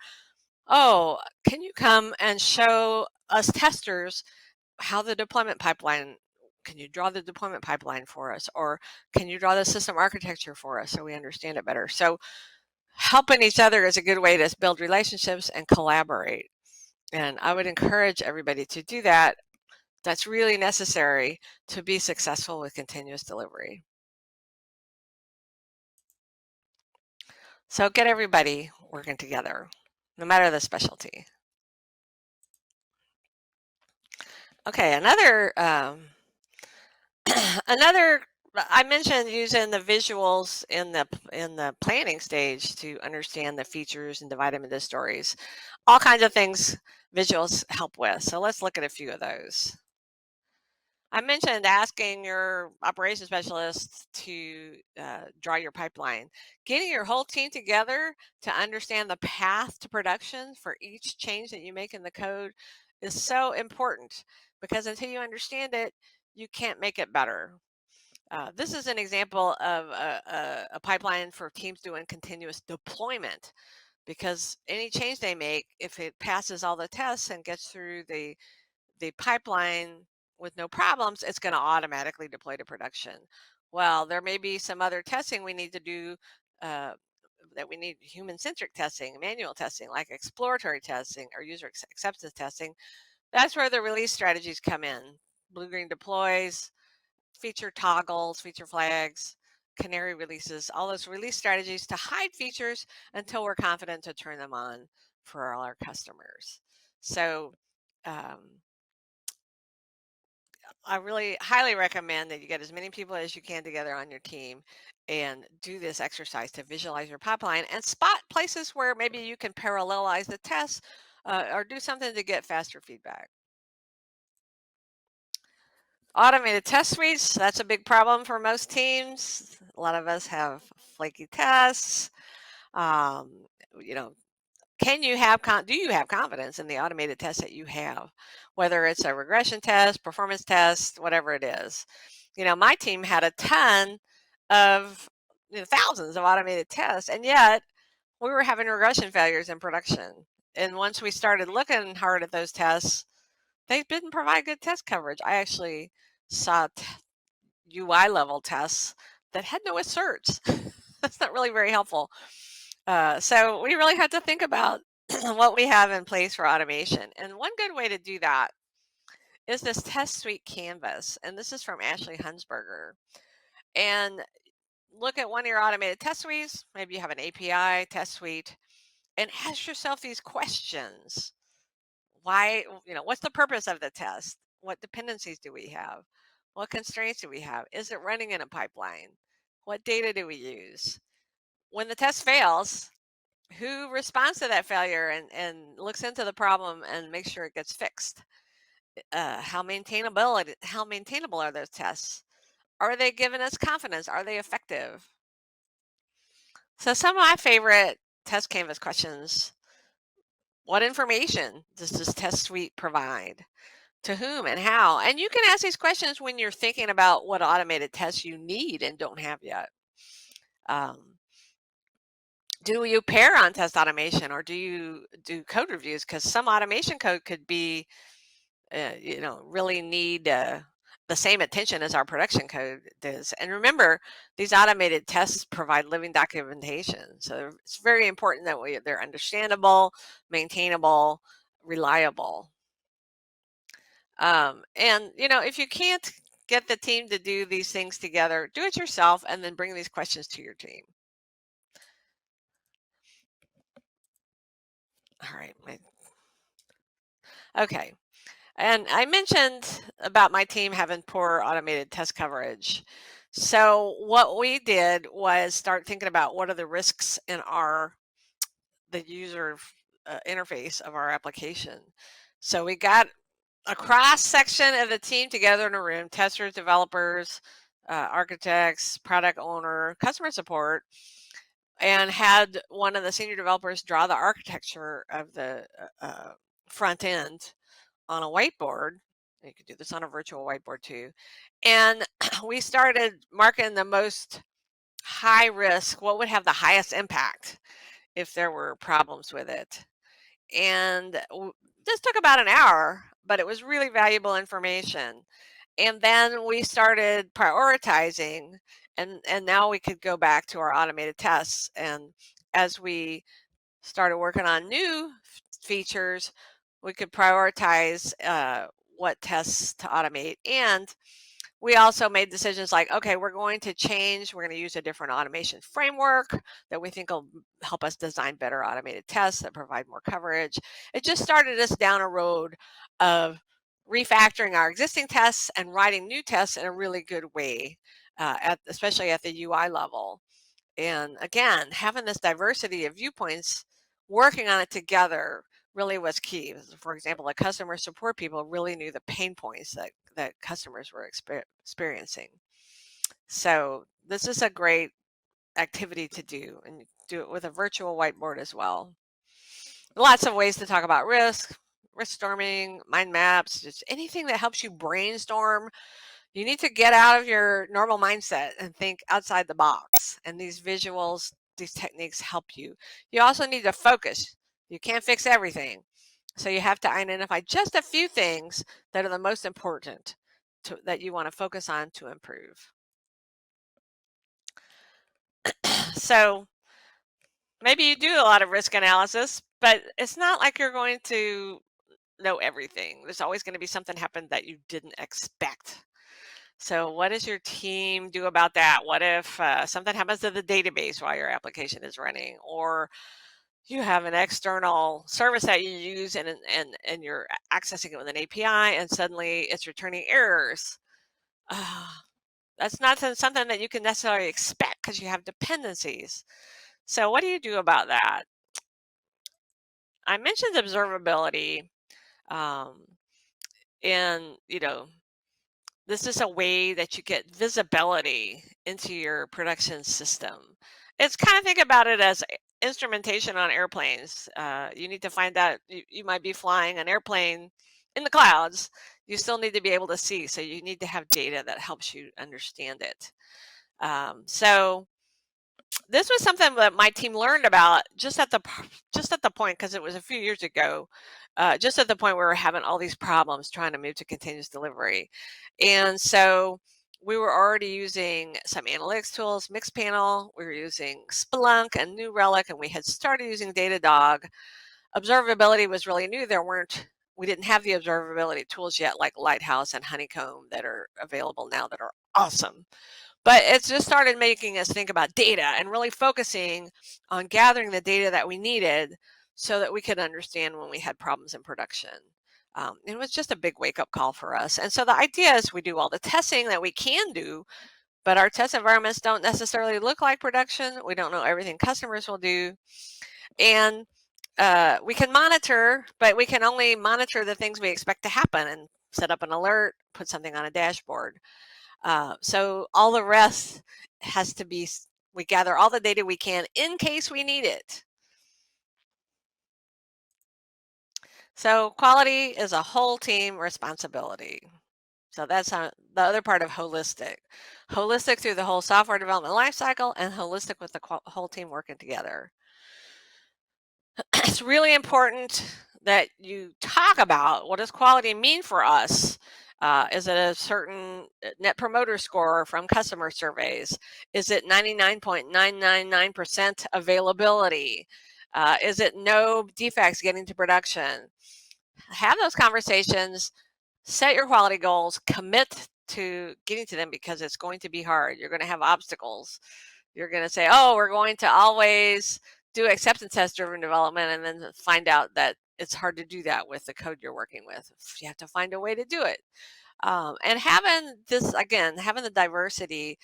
oh, can you come and show us testers how the deployment pipeline, can you draw the deployment pipeline for us? Or can you draw the system architecture for us so we understand it better? So helping each other is a good way to build relationships and collaborate. And I would encourage everybody to do that. That's really necessary to be successful with continuous delivery. So get everybody working together, no matter the specialty. Okay, another I mentioned using the visuals in the planning stage to understand the features and divide them into stories. All kinds of things visuals help with. So let's look at a few of those. I mentioned asking your operations specialist to draw your pipeline. Getting your whole team together to understand the path to production for each change that you make in the code is so important, because until you understand it, you can't make it better. This is an example of a pipeline for teams doing continuous deployment, because any change they make, if it passes all the tests and gets through the pipeline with no problems, it's going to automatically deploy to production. Well, there may be some other testing we need to do, that we need human-centric testing, manual testing, like exploratory testing or user acceptance testing. That's where the release strategies come in. Blue-green deploys, feature toggles, feature flags, canary releases, all those release strategies to hide features until we're confident to turn them on for all our customers. So I really highly recommend that you get as many people as you can together on your team and do this exercise to visualize your pipeline and spot places where maybe you can parallelize the tests or do something to get faster feedback. Automated test suites, that's a big problem for most teams. A lot of us have flaky tests. You know, do you have confidence in the automated tests that you have, whether it's a regression test, performance test, whatever it is? You know, my team had a ton of, thousands of automated tests, and yet we were having regression failures in production. And once we started looking hard at those tests, they didn't provide good test coverage. I actually saw UI level tests that had no asserts. That's not really very helpful. So we really have to think about what we have in place for automation. And one good way to do that is this test suite canvas. And this is from Ashley Hunsberger. And look at one of your automated test suites. Maybe you have an API test suite, and ask yourself these questions. Why, what's the purpose of the test? What dependencies do we have? What constraints do we have? Is it running in a pipeline? What data do we use? when the test fails, who responds to that failure and looks into the problem and makes sure it gets fixed? How maintainable are those tests? Are they giving us confidence? Are they effective? So some of my favorite test canvas questions: what information does this test suite provide? To whom and how? And you can ask these questions when you're thinking about what automated tests you need and don't have yet. Do you pair on test automation, or do you do code reviews? Because some automation code could be, really need the same attention as our production code does. And remember, these automated tests provide living documentation. So it's very important that they're understandable, maintainable, reliable. And, if you can't get the team to do these things together, do it yourself and then bring these questions to your team. All right. Okay. And I mentioned about my team having poor automated test coverage. So what we did was start thinking about what are the risks in the user interface of our application. So we got a cross section of the team together in a room: testers, developers, architects, product owner, customer support, and had one of the senior developers draw the architecture of the front end on a whiteboard. You could do this on a virtual whiteboard too. And we started marking the most high risk, what would have the highest impact if there were problems with it. And this took about an hour, but it was really valuable information. And then we started prioritizing, and now we could go back to our automated tests. And as we started working on new features, we could prioritize what tests to automate. And we also made decisions like, okay, we're going to use a different automation framework that we think will help us design better automated tests that provide more coverage. It just started us down a road of refactoring our existing tests and writing new tests in a really good way, especially at the UI level. And again, having this diversity of viewpoints, working on it together, really was key. For example, the customer support people really knew the pain points that customers were experiencing. So this is a great activity to do, and do it with a virtual whiteboard as well. Lots of ways to talk about risk storming, mind maps, just anything that helps you brainstorm. You need to get out of your normal mindset and think outside the box. And these visuals, these techniques help you. You also need to focus. You can't fix everything. So you have to identify just a few things that are the most important that you want to focus on to improve. So maybe you do a lot of risk analysis, but it's not like you're going to know everything. There's always going to be something happen that you didn't expect. So what does your team do about that? What if something happens to the database while your application is running, or you have an external service that you use and you're accessing it with an API and suddenly it's returning errors? That's not something that you can necessarily expect because you have dependencies. So what do you do about that? I mentioned observability. And this is a way that you get visibility into your production system. It's kind of, think about it as instrumentation on airplanes. You need to find out, you might be flying an airplane in the clouds. You still need to be able to see, so you need to have data that helps you understand it. So this was something that my team learned about just at the point, because it was a few years ago, just at the point where we were having all these problems trying to move to continuous delivery. And so we were already using some analytics tools, Mixpanel, we were using Splunk and New Relic, and we had started using Datadog. Observability was really new. We didn't have the observability tools yet, like Lighthouse and Honeycomb, that are available now, that are awesome. But it's just started making us think about data and really focusing on gathering the data that we needed so that we could understand when we had problems in production. It was just a big wake-up call for us. And so the idea is we do all the testing that we can do but our test environments don't necessarily look like production. We don't know everything customers will do. And we can monitor, but we can only monitor the things we expect to happen and set up an alert, put something on a dashboard. So all the rest has to be, we gather all the data we can in case we need it. So quality is a whole team responsibility. So that's the other part of holistic. Holistic through the whole software development lifecycle, and holistic with the whole team working together. It's really important that you talk about, what does quality mean for us? Is it a certain net promoter score from customer surveys? Is it 99.999% availability? Is it no defects getting to production? Have those conversations, set your quality goals, commit to getting to them, because it's going to be hard. You're going to have obstacles. You're going to say, oh, we're going to always do acceptance test driven development, and then find out that it's hard to do that with the code you're working with. You have to find a way to do it. And having this, again, having the diversity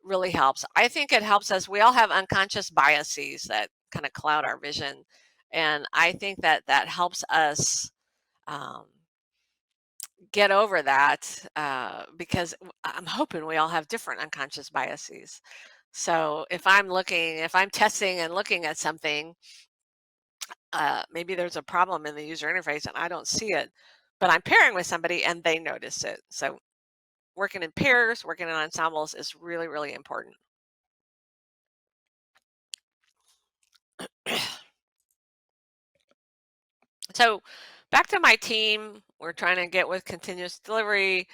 really helps. I think it helps us. We all have unconscious biases that kind of cloud our vision. And I think that that helps us get over that, because I'm hoping we all have different unconscious biases. So if I'm testing and looking at something, maybe there's a problem in the user interface and I don't see it, but I'm pairing with somebody and they notice it. So working in pairs, working in ensembles is really, really important. So back to my team, we're trying to get with continuous delivery.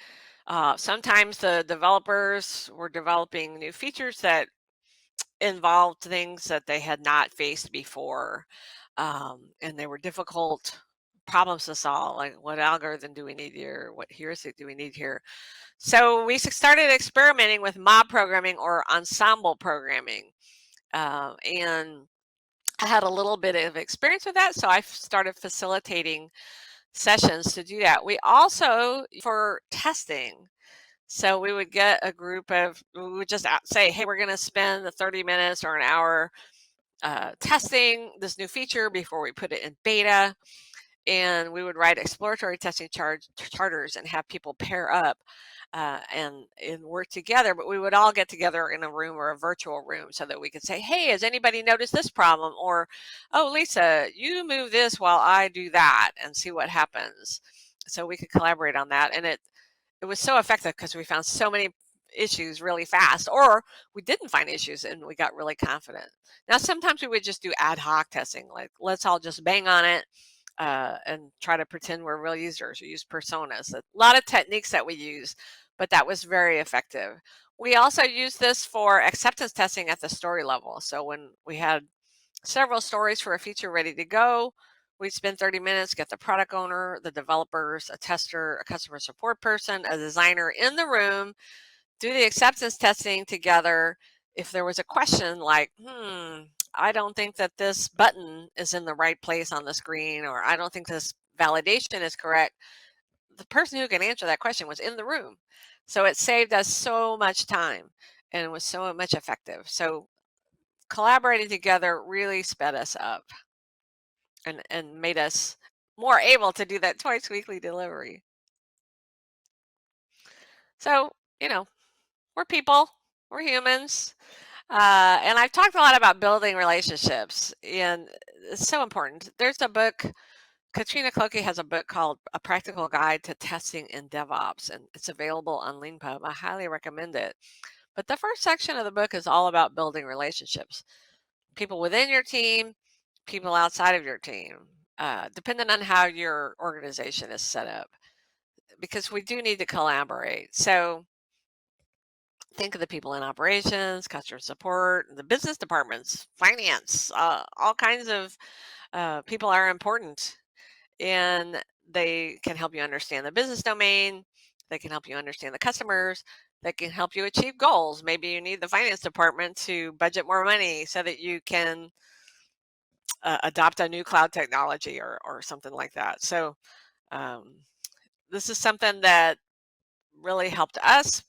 Sometimes the developers were developing new features that involved things that they had not faced before, and they were difficult problems to solve, like what algorithm do we need here, what heuristic do we need here. So we started experimenting with mob programming or ensemble programming, and I had a little bit of experience with that, so I started facilitating sessions to do that. We also, for testing, so we would get a group of, we would just say, hey, we're going to spend 30 minutes or an hour testing this new feature before we put it in beta. And we would write exploratory testing charters and have people pair up and work together. But we would all get together in a room or a virtual room so that we could say, hey, has anybody noticed this problem? Or, oh, Lisa, you move this while I do that, and see what happens. So we could collaborate on that. And it was so effective because we found so many issues really fast, or we didn't find issues and we got really confident. Now, sometimes we would just do ad hoc testing, like let's all just bang on it and try to pretend we're real users, or use personas. A lot of techniques that we use, but that was very effective. We also use this for acceptance testing at the story level. So when we had several stories for a feature ready to go, we'd spend 30 minutes, get the product owner, the developers, a tester, a customer support person, a designer in the room, do the acceptance testing together. If there was a question like, I don't think that this button is in the right place on the screen, or I don't think this validation is correct, the person who can answer that question was in the room. So it saved us so much time and was so much effective. So collaborating together really sped us up and made us more able to do that twice weekly delivery. So, we're people, we're humans. And I've talked a lot about building relationships, and it's so important. There's a book, Katrina Clokey has a book called A Practical Guide to Testing in DevOps, and it's available on LeanPub. I highly recommend it. But the first section of the book is all about building relationships. People within your team, people outside of your team, depending on how your organization is set up, because we do need to collaborate. So think of the people in operations, customer support, the business departments, finance, all kinds of people are important, and they can help you understand the business domain. They can help you understand the customers. They can help you achieve goals. Maybe you need the finance department to budget more money so that you can adopt a new cloud technology or something like that. So this is something that really helped us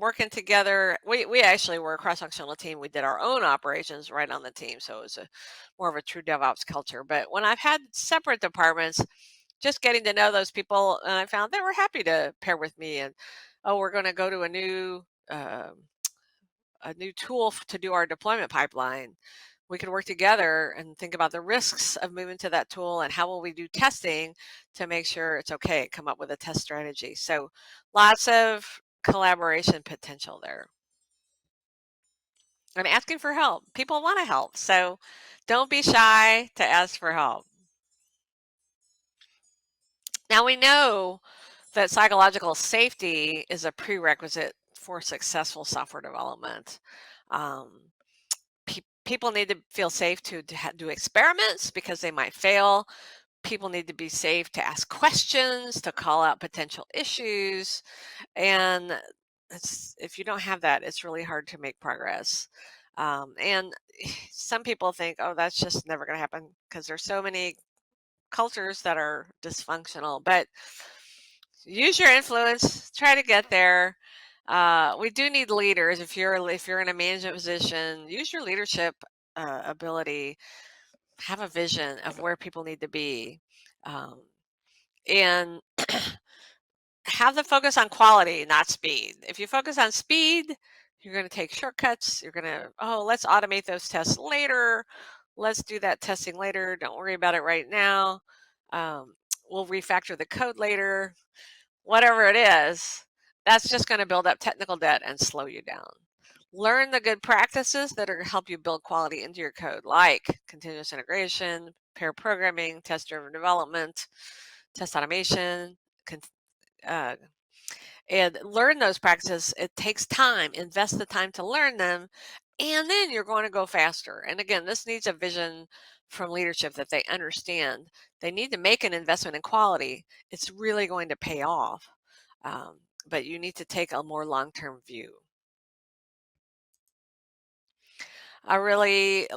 working together. We actually were a cross-functional team. We did our own operations right on the team, so it was more of a true DevOps culture. But when I've had separate departments, just getting to know those people, and I found they were happy to pair with me. And we're going to go to a new tool to do our deployment pipeline. We could work together and think about the risks of moving to that tool and how will we do testing to make sure it's okay, come up with a test strategy. So lots of collaboration potential there. And asking for help. People want to help, so don't be shy to ask for help. Now we know that psychological safety is a prerequisite for successful software development. People need to feel safe to do experiments because they might fail. People need to be safe to ask questions, to call out potential issues. And if you don't have that, it's really hard to make progress. And some people think, oh, that's just never going to happen because there's so many cultures that are dysfunctional. But use your influence, try to get there. We do need leaders. If you're in a management position, use your leadership ability. Have a vision of where people need to be, and have the focus on quality, not speed. If you focus on speed, you're going to take shortcuts. You're going to, let's automate those tests later. Let's do that testing later. Don't worry about it right now. We'll refactor the code later. Whatever it is, that's just going to build up technical debt and slow you down. Learn the good practices that are going to help you build quality into your code, like continuous integration, pair programming, test-driven development, test automation, and learn those practices. It takes time. Invest the time to learn them, and then you're going to go faster. And again, this needs a vision from leadership that they understand. They need to make an investment in quality. It's really going to pay off, but you need to take a more long-term view. I really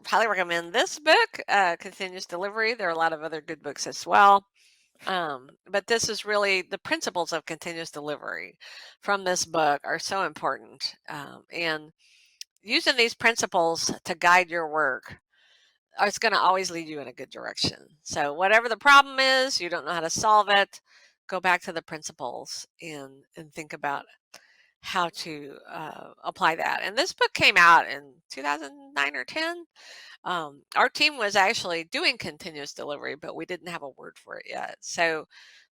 highly recommend this book, Continuous Delivery. There are a lot of other good books as well. But this is really the principles of continuous delivery from this book are so important. And using these principles to guide your work, it's going to always lead you in a good direction. So whatever the problem is, you don't know how to solve it, go back to the principles and think about how to apply that. And this book came out in 2009 or 10. Our team was actually doing continuous delivery, but we didn't have a word for it yet. So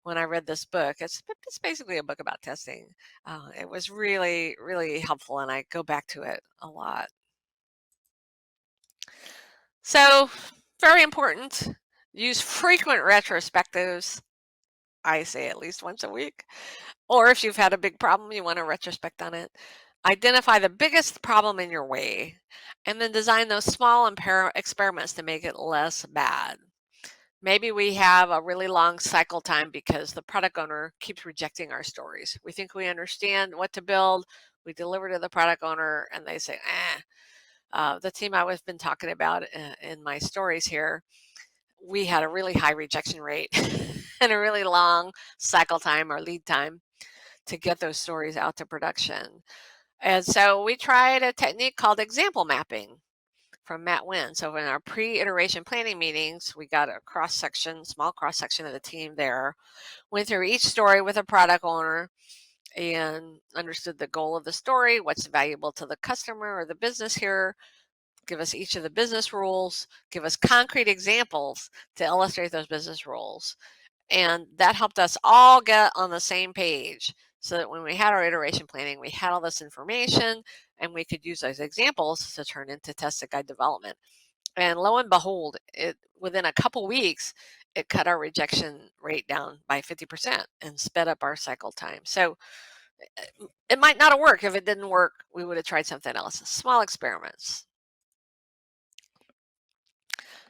when I read this book, it's basically a book about testing. It was really, really helpful, and I go back to it a lot. So very important, use frequent retrospectives. I say at least once a week. Or if you've had a big problem, you want to retrospect on it. Identify the biggest problem in your way, and then design those small experiments to make it less bad. Maybe we have a really long cycle time because the product owner keeps rejecting our stories. We think we understand what to build. We deliver to the product owner, and they say, the team I've been talking about in my stories here, we had a really high rejection rate and a really long cycle time or lead time to get those stories out to production. And so we tried a technique called example mapping from Matt Wynn. So in our pre-iteration planning meetings, we got a small cross-section of the team there, went through each story with a product owner and understood the goal of the story, what's valuable to the customer or the business here, give us each of the business rules, give us concrete examples to illustrate those business rules. And that helped us all get on the same page so that when we had our iteration planning, we had all this information and we could use those examples to turn into tested guide development. And lo and behold, within a couple weeks, it cut our rejection rate down by 50% and sped up our cycle time. So it might not have worked. If it didn't work, we would have tried something else. Small experiments.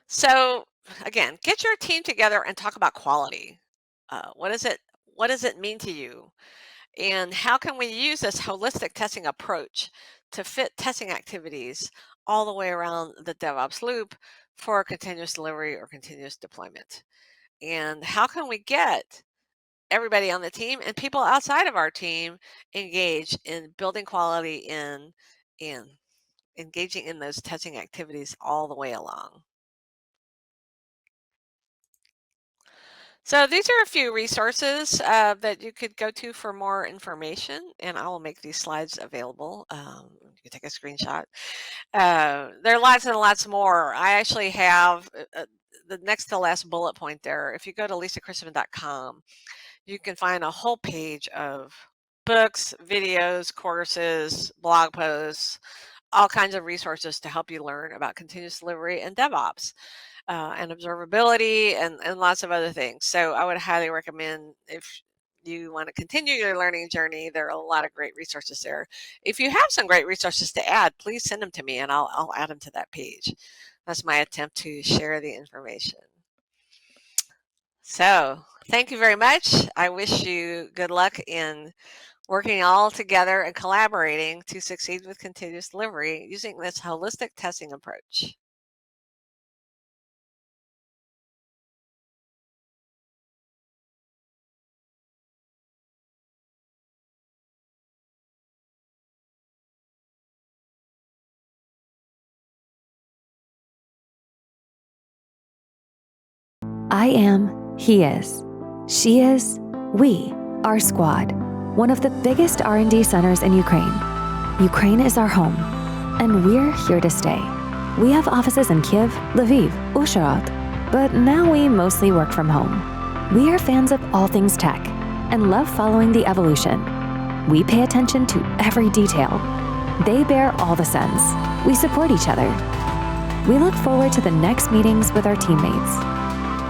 So again, get your team together and talk about quality. What does it mean to you? And how can we use this holistic testing approach to fit testing activities all the way around the DevOps loop for continuous delivery or continuous deployment? And how can we get everybody on the team and people outside of our team engage in building quality in engaging in those testing activities all the way along. So these are a few resources that you could go to for more information, and I will make these slides available. You can take a screenshot. There are lots and lots more. I actually have the next to last bullet point there. If you go to lisachristian.com, you can find a whole page of books, videos, courses, blog posts, all kinds of resources to help you learn about continuous delivery and DevOps. And observability and lots of other things. So I would highly recommend, if you want to continue your learning journey, there are a lot of great resources there. If you have some great resources to add, please send them to me and I'll add them to that page. That's my attempt to share the information. So thank you very much. I wish you good luck in working all together and collaborating to succeed with continuous delivery using this holistic testing approach. I am, he is. She is, we are Squad, one of the biggest R&D centers in Ukraine. Ukraine is our home, and we're here to stay. We have offices in Kyiv, Lviv, Uzhhorod, but now we mostly work from home. We are fans of all things tech and love following the evolution. We pay attention to every detail. They bear all the sins. We support each other. We look forward to the next meetings with our teammates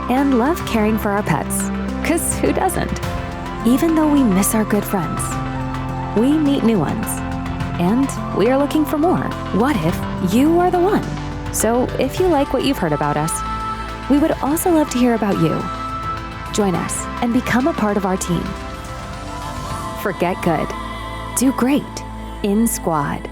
and love caring for our pets, 'cause who doesn't? Even though we miss our good friends, we meet new ones, and we are looking for more. What if you are the one? So if you like what you've heard about us, we would also love to hear about you. Join us and become a part of our team. Forget good. Do great in Squad.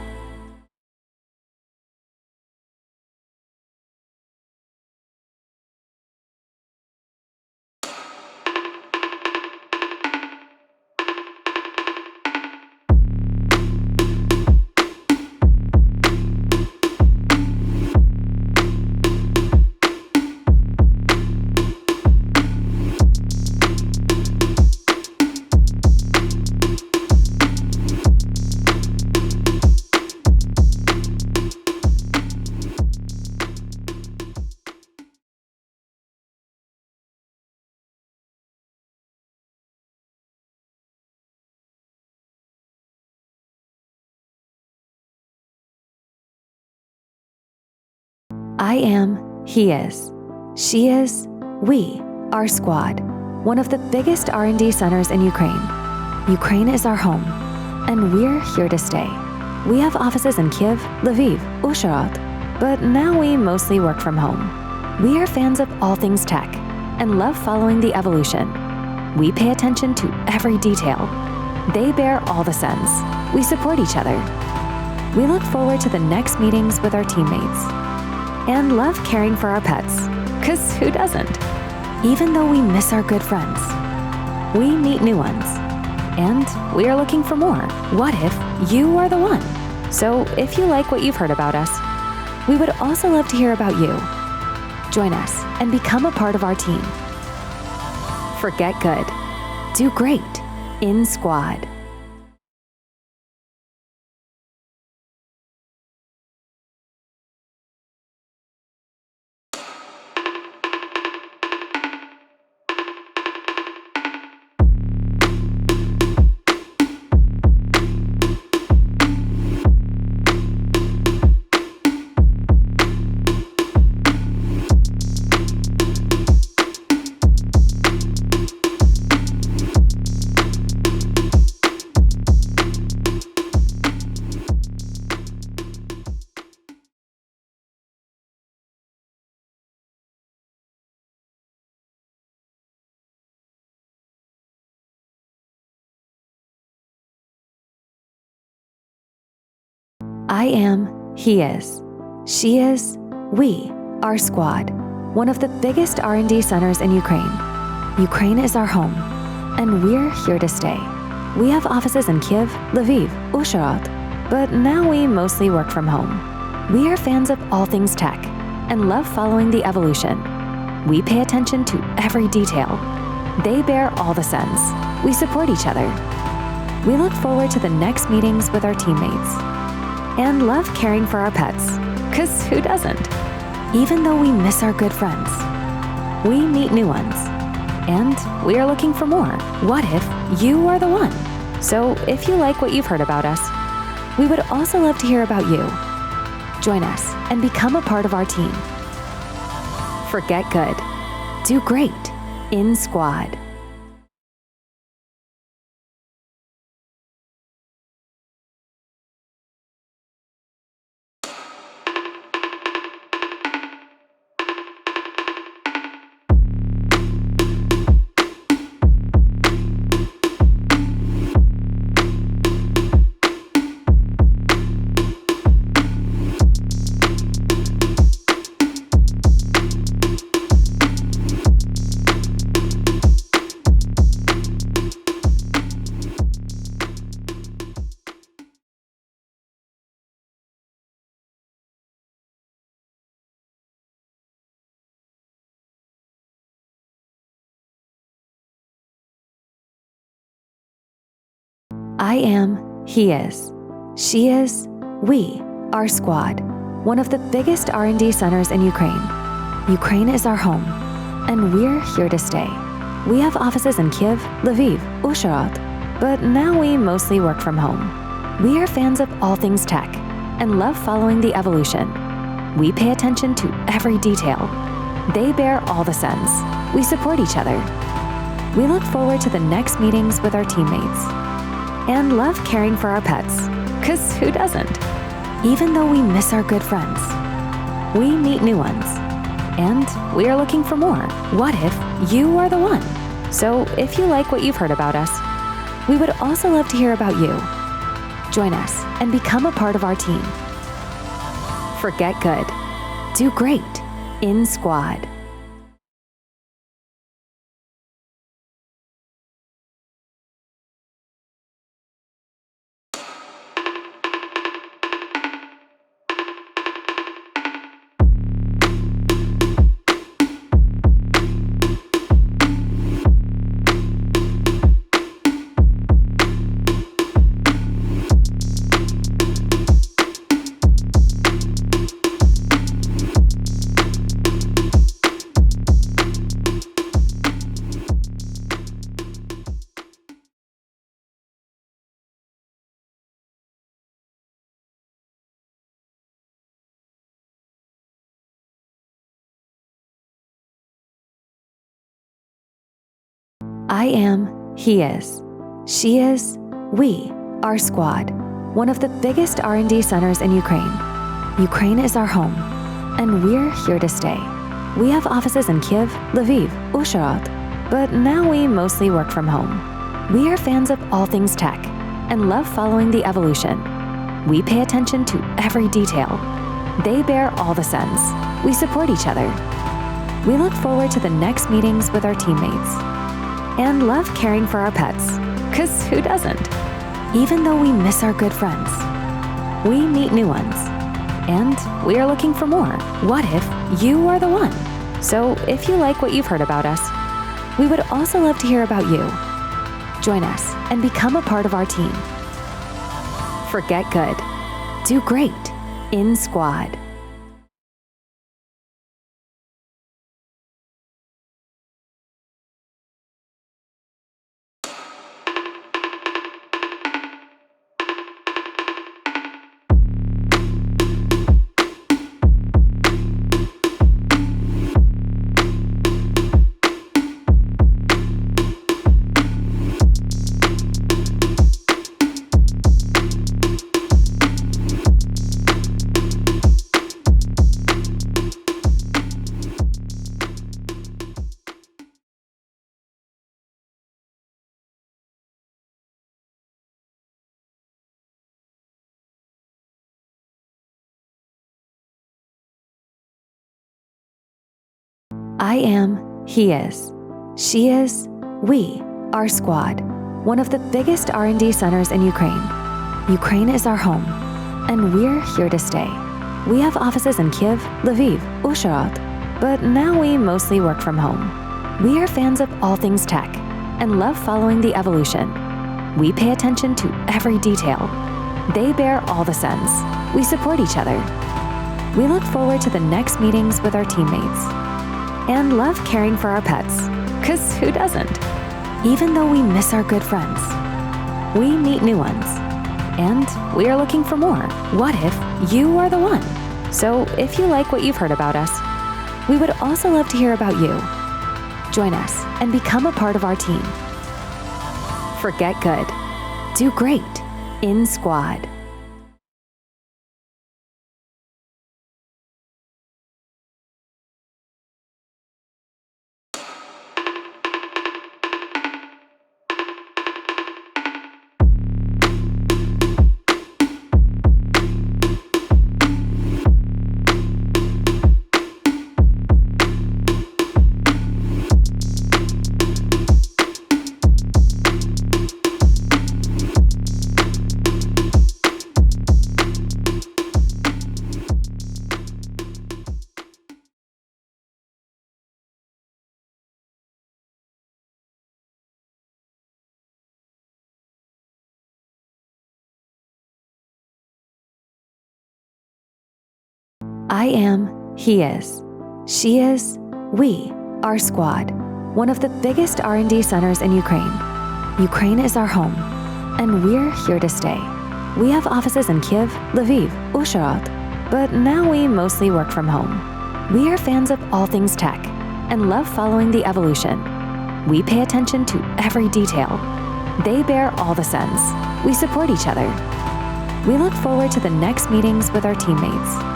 I am, he is. She is, we are Squad, one of the biggest R&D centers in Ukraine. Ukraine is our home, and we're here to stay. We have offices in Kyiv, Lviv, Uzhhorod, but now we mostly work from home. We are fans of all things tech and love following the evolution. We pay attention to every detail. They bear all the sins. We support each other. We look forward to the next meetings with our teammates and love caring for our pets, 'cause who doesn't? Even though we miss our good friends, we meet new ones, and we are looking for more. What if you are the one? So if you like what you've heard about us, we would also love to hear about you. Join us and become a part of our team. Forget good. Do great in Squad. I am, he is. She is, we are Squad, one of the biggest R&D centers in Ukraine. Ukraine is our home, and we're here to stay. We have offices in Kiev, Lviv, Uzhhorod, but now we mostly work from home. We are fans of all things tech and love following the evolution. We pay attention to every detail. They bear all the sins. We support each other. We look forward to the next meetings with our teammates and love caring for our pets, because who doesn't? Even though we miss our good friends, we meet new ones, and we are looking for more. What if you are the one? So if you like what you've heard about us, we would also love to hear about you. Join us and become a part of our team. Forget good. Do great in Squad. I am, he is, she is, we are Squad, one of the biggest R&D centers in Ukraine. Ukraine is our home, and we're here to stay. We have offices in Kiev, Lviv, Uzhhorod, but now we mostly work from home. We are fans of all things tech and love following the evolution. We pay attention to every detail. They bear all the sins. We support each other. We look forward to the next meetings with our teammates and love caring for our pets, because who doesn't? Even though we miss our good friends, we meet new ones, and we are looking for more. What if you are the one? So if you like what you've heard about us, we would also love to hear about you. Join us and become a part of our team. Forget good. Do great in Squad. I am, he is, she is, we are Squad, one of the biggest R&D centers in Ukraine. Ukraine is our home, and we're here to stay. We have offices in Kiev, Lviv, Uzhhorod, but now we mostly work from home. We are fans of all things tech and love following the evolution. We pay attention to every detail. They bear all the sins. We support each other. We look forward to the next meetings with our teammates and love caring for our pets, because who doesn't? Even though we miss our good friends, we meet new ones, and we are looking for more. What if you are the one? So if you like what you've heard about us, we would also love to hear about you. Join us and become a part of our team. Forget good. Do great in Squad. I am, he is, she is, we our squad, one of the biggest R&D centers in Ukraine. Ukraine is our home, and we're here to stay. We have offices in Kyiv, Lviv, Uzhhorod, but now we mostly work from home. We are fans of all things tech and love following the evolution. We pay attention to every detail. They bear all the sins. We support each other. We look forward to the next meetings with our teammates and love caring for our pets, because who doesn't? Even though we miss our good friends, we meet new ones, and we are looking for more. What if you are the one? So if you like what you've heard about us, we would also love to hear about you. Join us and become a part of our team. Forget good. Do great in Squad. I am, he is, she is, we, our squad, one of the biggest R&D centers in Ukraine. Ukraine is our home, and we're here to stay. We have offices in Kyiv, Lviv, Uzhhorod, but now we mostly work from home. We are fans of all things tech and love following the evolution. We pay attention to every detail. They bear all the sins. We support each other. We look forward to the next meetings with our teammates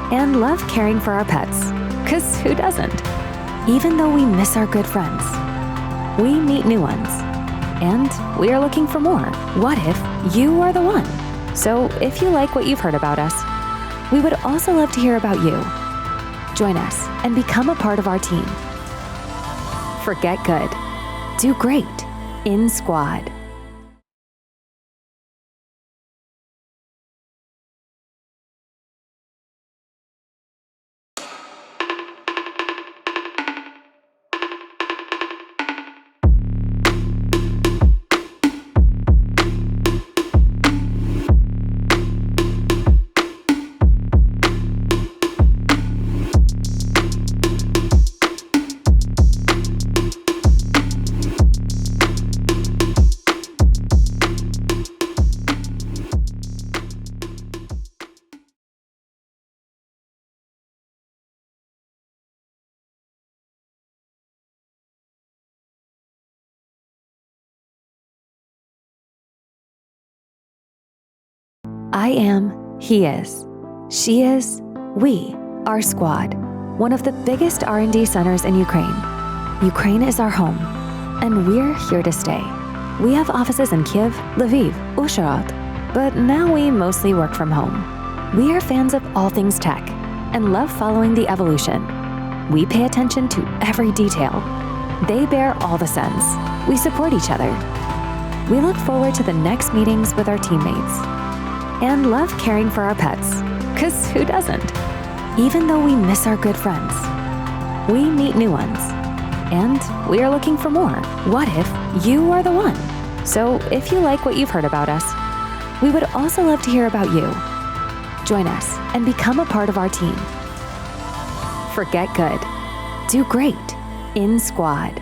and love caring for our pets, because who doesn't? Even though we miss our good friends, we meet new ones, and we are looking for more. What if you are the one? So if you like what you've heard about us, we would also love to hear about you. Join us and become a part of our team. Forget good. Do great in Squad. I am, he is, she is, we, our squad, one of the biggest R&D centers in Ukraine. Ukraine is our home, and we're here to stay. We have offices in Kyiv, Lviv, Uzhhorod, but now we mostly work from home. We are fans of all things tech and love following the evolution. We pay attention to every detail. They bear all the sins. We support each other. We look forward to the next meetings with our teammates and love caring for our pets, because who doesn't? Even though we miss our good friends, we meet new ones, and we are looking for more. What if you are the one? So if you like what you've heard about us, we would also love to hear about you. Join us and become a part of our team. Forget good. Do great in Squad.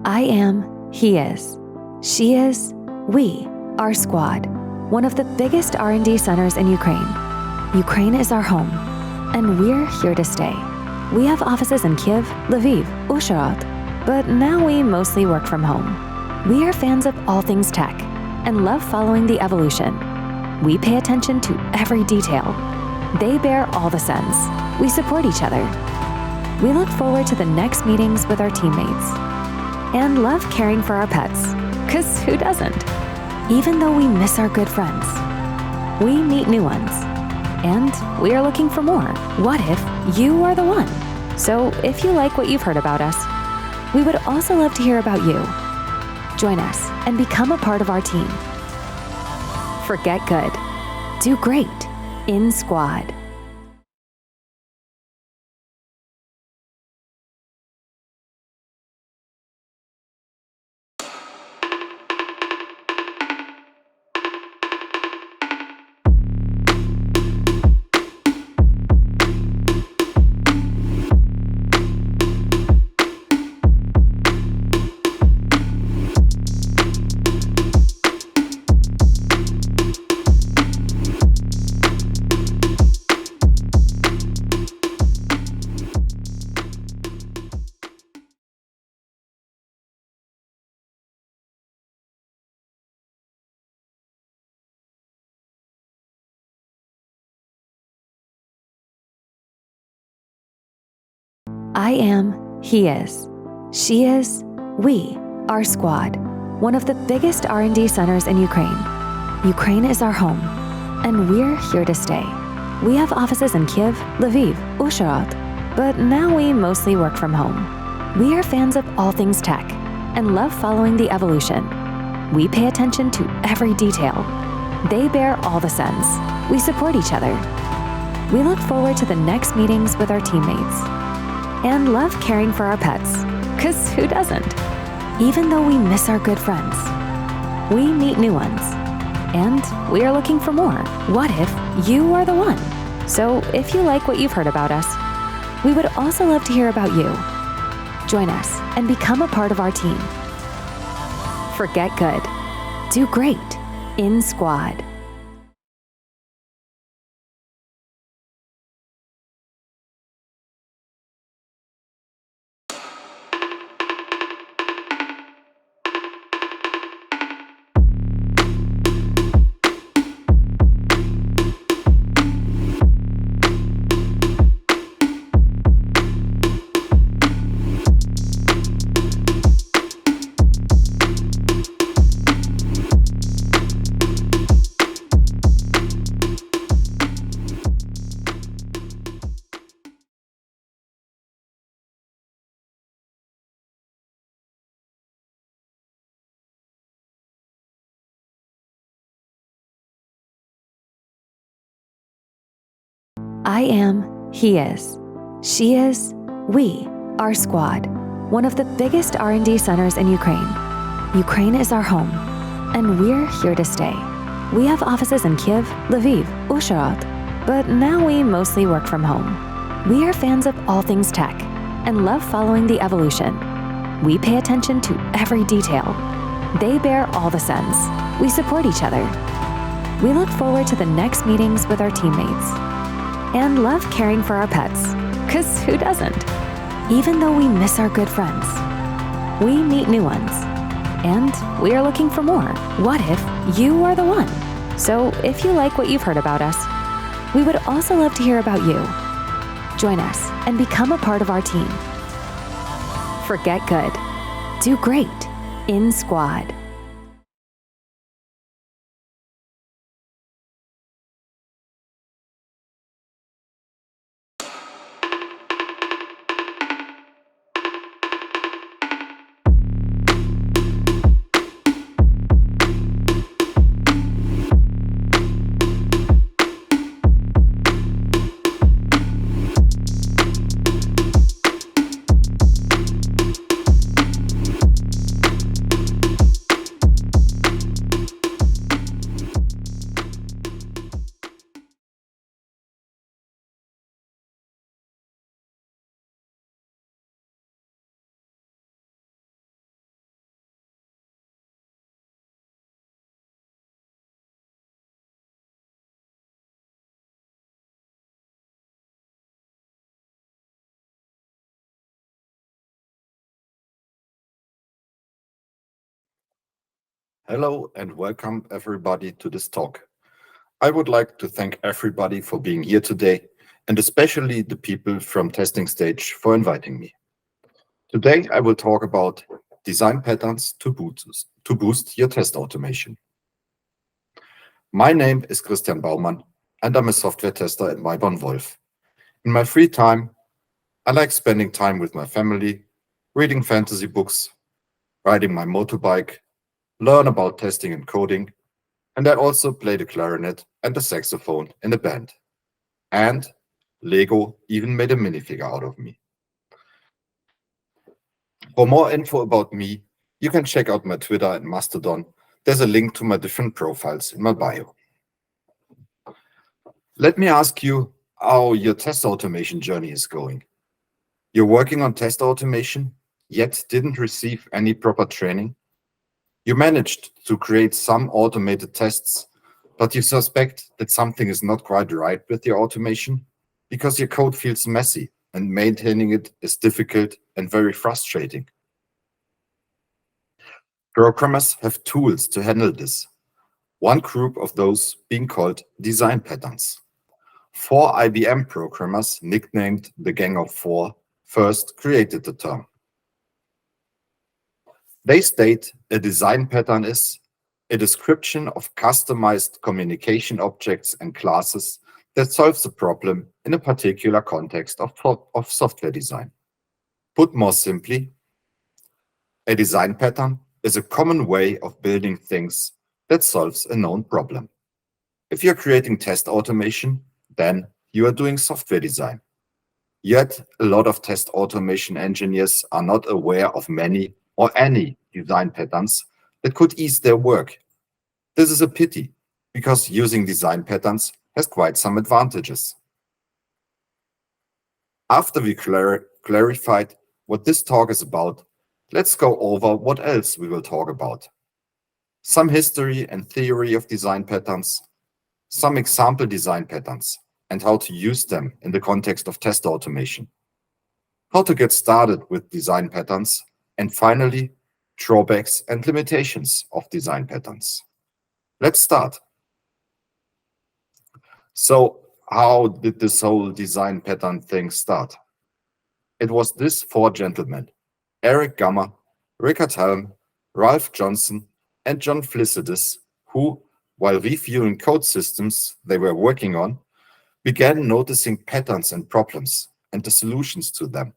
I am, he is. She is, we, our squad, one of the biggest R&D centers in Ukraine. Ukraine is our home, and we're here to stay. We have offices in Kyiv, Lviv, Uzhhorod, but now we mostly work from home. We are fans of all things tech and love following the evolution. We pay attention to every detail. They bear all the sins. We support each other. We look forward to the next meetings with our teammates and love caring for our pets, because who doesn't? Even though we miss our good friends, we meet new ones, and we are looking for more. What if you are the one? So if you like what you've heard about us, we would also love to hear about you. Join us and become a part of our team. Forget good. Do great in Squad. I am, he is. She is, we, our squad, one of the biggest R&D centers in Ukraine. Ukraine is our home, and we're here to stay. We have offices in Kyiv, Lviv, Uzhhorod, but now we mostly work from home. We are fans of all things tech and love following the evolution. We pay attention to every detail. They bear all the sins. We support each other. We look forward to the next meetings with our teammates and love caring for our pets, because who doesn't? Even though we miss our good friends, we meet new ones, and we are looking for more. What if you are the one? So if you like what you've heard about us, we would also love to hear about you. Join us and become a part of our team. Forget good. Do great in Squad. I am, he is. She is, we, our squad, one of the biggest R&D centers in Ukraine. Ukraine is our home, and we're here to stay. We have offices in Kyiv, Lviv, Uzhhorod, but now we mostly work from home. We are fans of all things tech and love following the evolution. We pay attention to every detail. They bear all the sins. We support each other. We look forward to the next meetings with our teammates and love caring for our pets, because who doesn't? Even though we miss our good friends, we meet new ones, and we are looking for more. What if you are the one? So if you like what you've heard about us, we would also love to hear about you. Join us and become a part of our team. Forget good. Do great in Squad. Hello and welcome everybody to this talk. I would like to thank everybody for being here today, and especially the people from Testing Stage for inviting me. Today I will talk about design patterns to boost your test automation. My name is Christian Baumann and I'm a software tester at Mayborn Wolf. In my free time, I like spending time with my family, reading fantasy books, riding my motorbike, learn about testing and coding, and I also play the clarinet and the saxophone in a band. And Lego even made a minifigure out of me. For more info about me, you can check out my Twitter and Mastodon. There's a link to my different profiles in my bio. Let me ask you how your test automation journey is going. You're working on test automation, yet didn't receive any proper training? You managed to create some automated tests, but you suspect that something is not quite right with your automation because your code feels messy and maintaining it is difficult and very frustrating. Programmers have tools to handle this. One group of those being called design patterns. 4 IBM programmers, nicknamed the Gang of Four, first created the term. They state a design pattern is a description of customized communication objects and classes that solves a problem in a particular context of software design. Put more simply, a design pattern is a common way of building things that solves a known problem. If you're creating test automation, then you are doing software design. Yet, a lot of test automation engineers are not aware of many or any design patterns that could ease their work. This is a pity, because using design patterns has quite some advantages. After we clarified what this talk is about, let's go over what else we will talk about. Some history and theory of design patterns, some example design patterns, and how to use them in the context of test automation. How to get started with design patterns, and finally, drawbacks and limitations of design patterns. Let's start. So, how did this whole design pattern thing start? It was these 4 gentlemen, Eric Gummer, Rickard Helm, Ralph Johnson, and John Flicidis, who, while reviewing code systems they were working on, began noticing patterns and problems and the solutions to them.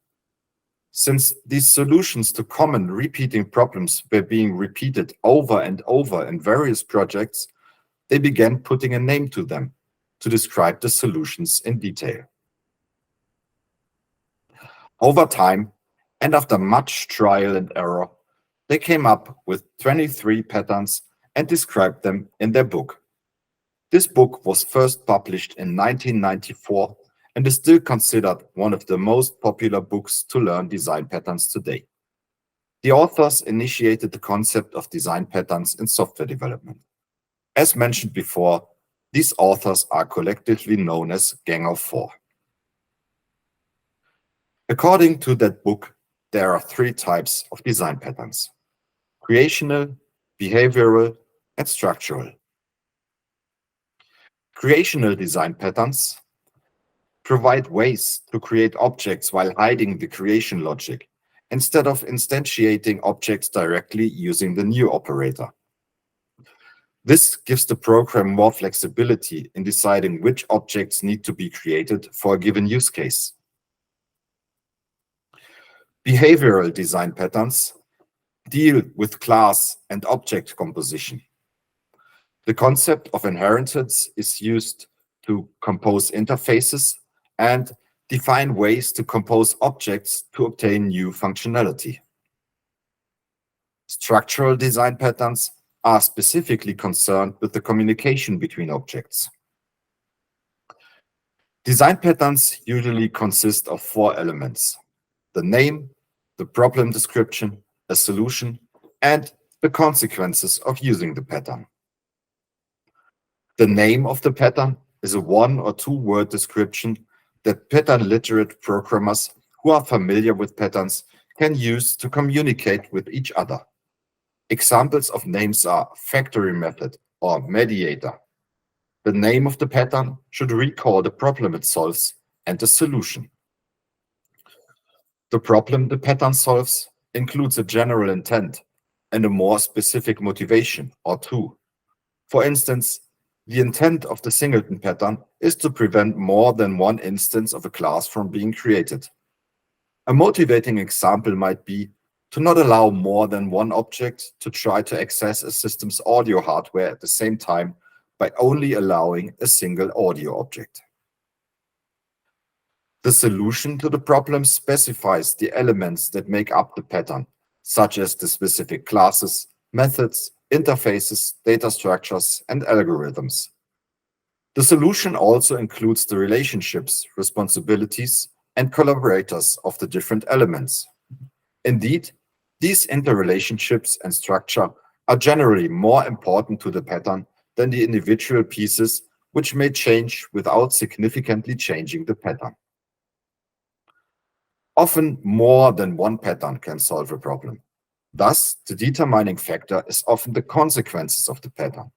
Since these solutions to common repeating problems were being repeated over and over in various projects, they began putting a name to them to describe the solutions in detail. Over time, and after much trial and error, they came up with 23 patterns and described them in their book. This book was first published in 1994 and is still considered one of the most popular books to learn design patterns today. The authors initiated the concept of design patterns in software development. As mentioned before, these authors are collectively known as Gang of Four. According to that book, there are 3 types of design patterns: creational, behavioral, and structural. Creational design patterns provide ways to create objects while hiding the creation logic, instead of instantiating objects directly using the new operator. This gives the program more flexibility in deciding which objects need to be created for a given use case. Behavioral design patterns deal with class and object composition. The concept of inheritance is used to compose interfaces and define ways to compose objects to obtain new functionality. Structural design patterns are specifically concerned with the communication between objects. Design patterns usually consist of 4 elements: the name, the problem description, a solution, and the consequences of using the pattern. The name of the pattern is a 1- or 2-word description that pattern-literate programmers who are familiar with patterns can use to communicate with each other. Examples of names are factory method or mediator. The name of the pattern should recall the problem it solves and the solution. The problem the pattern solves includes a general intent and a more specific motivation or two. For instance, the intent of the singleton pattern is to prevent more than one instance of a class from being created. A motivating example might be to not allow more than one object to try to access a system's audio hardware at the same time by only allowing a single audio object. The solution to the problem specifies the elements that make up the pattern, such as the specific classes, methods, interfaces, data structures, and algorithms. The solution also includes the relationships, responsibilities, and collaborators of the different elements. Indeed, these interrelationships and structure are generally more important to the pattern than the individual pieces, which may change without significantly changing the pattern. Often more than one pattern can solve a problem. Thus, the determining factor is often the consequences of the pattern.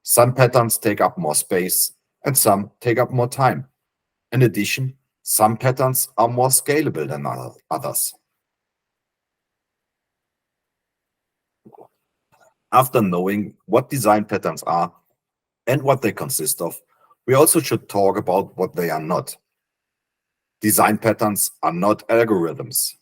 Some patterns take up more space and some take up more time. In addition, some patterns are more scalable than others. After knowing what design patterns are and what they consist of, we also should talk about what they are not. Design patterns are not algorithms.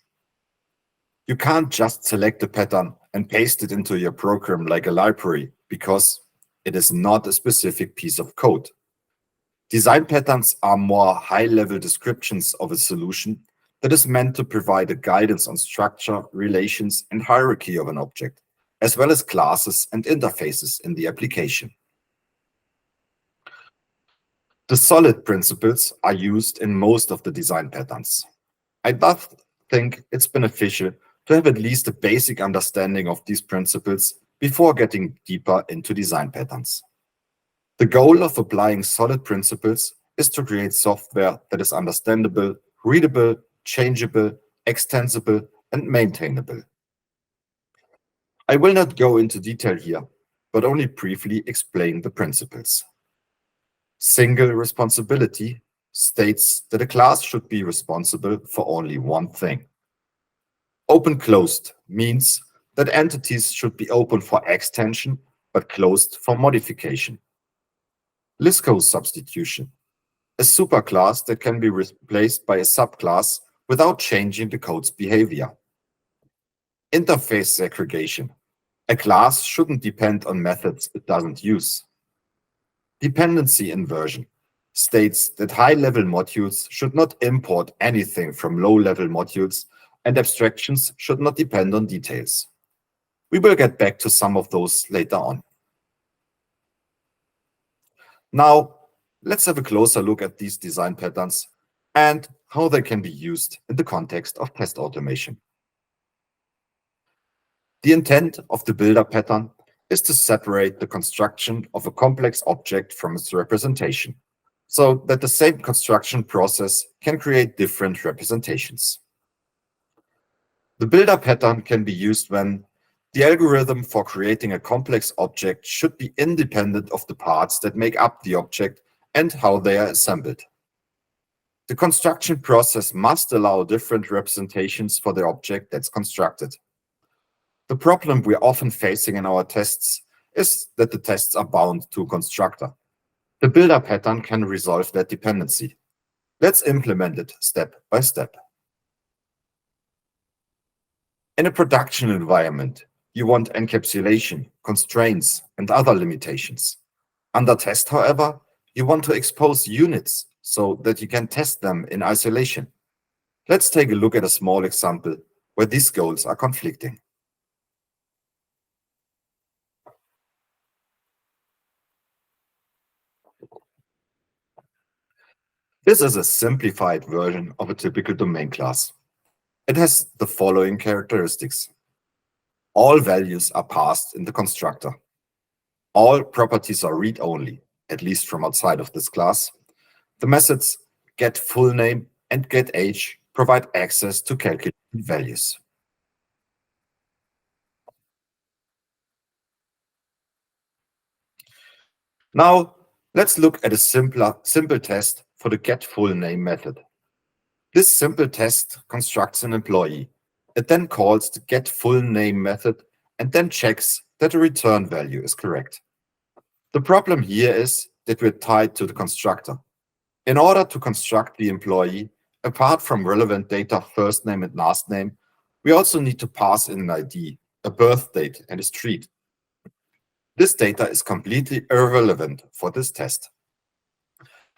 You can't just select a pattern and paste it into your program like a library because it is not a specific piece of code. Design patterns are more high-level descriptions of a solution that is meant to provide a guidance on structure, relations, and hierarchy of an object, as well as classes and interfaces in the application. The solid principles are used in most of the design patterns. I thus think it's beneficial to have at least a basic understanding of these principles before getting deeper into design patterns. The goal of applying solid principles is to create software that is understandable, readable, changeable, extensible, and maintainable. I will not go into detail here, but only briefly explain the principles. Single responsibility states that a class should be responsible for only one thing. Open-closed means that entities should be open for extension, but closed for modification. Lisco substitution, a superclass that can be replaced by a subclass without changing the code's behavior. Interface segregation, a class shouldn't depend on methods it doesn't use. Dependency inversion states that high-level modules should not import anything from low-level modules, and abstractions should not depend on details. We will get back to some of those later on. Now, let's have a closer look at these design patterns and how they can be used in the context of test automation. The intent of the builder pattern is to separate the construction of a complex object from its representation, so that the same construction process can create different representations. The builder pattern can be used when the algorithm for creating a complex object should be independent of the parts that make up the object and how they are assembled. The construction process must allow different representations for the object that's constructed. The problem we're often facing in our tests is that the tests are bound to a constructor. The builder pattern can resolve that dependency. Let's implement it step by step. In a production environment, you want encapsulation, constraints, and other limitations. Under test, however, you want to expose units so that you can test them in isolation. Let's take a look at a small example where these goals are conflicting. This is a simplified version of a typical domain class. It has the following characteristics. All values are passed in the constructor. All properties are read-only, at least from outside of this class. The methods getFullName and getAge provide access to calculated values. Now, let's look at a simple test for the getFullName method. This simple test constructs an employee. It then calls the getFullName method and then checks that the return value is correct. The problem here is that we're tied to the constructor. In order to construct the employee, apart from relevant data, first name and last name, we also need to pass in an ID, a birth date, and a street. This data is completely irrelevant for this test.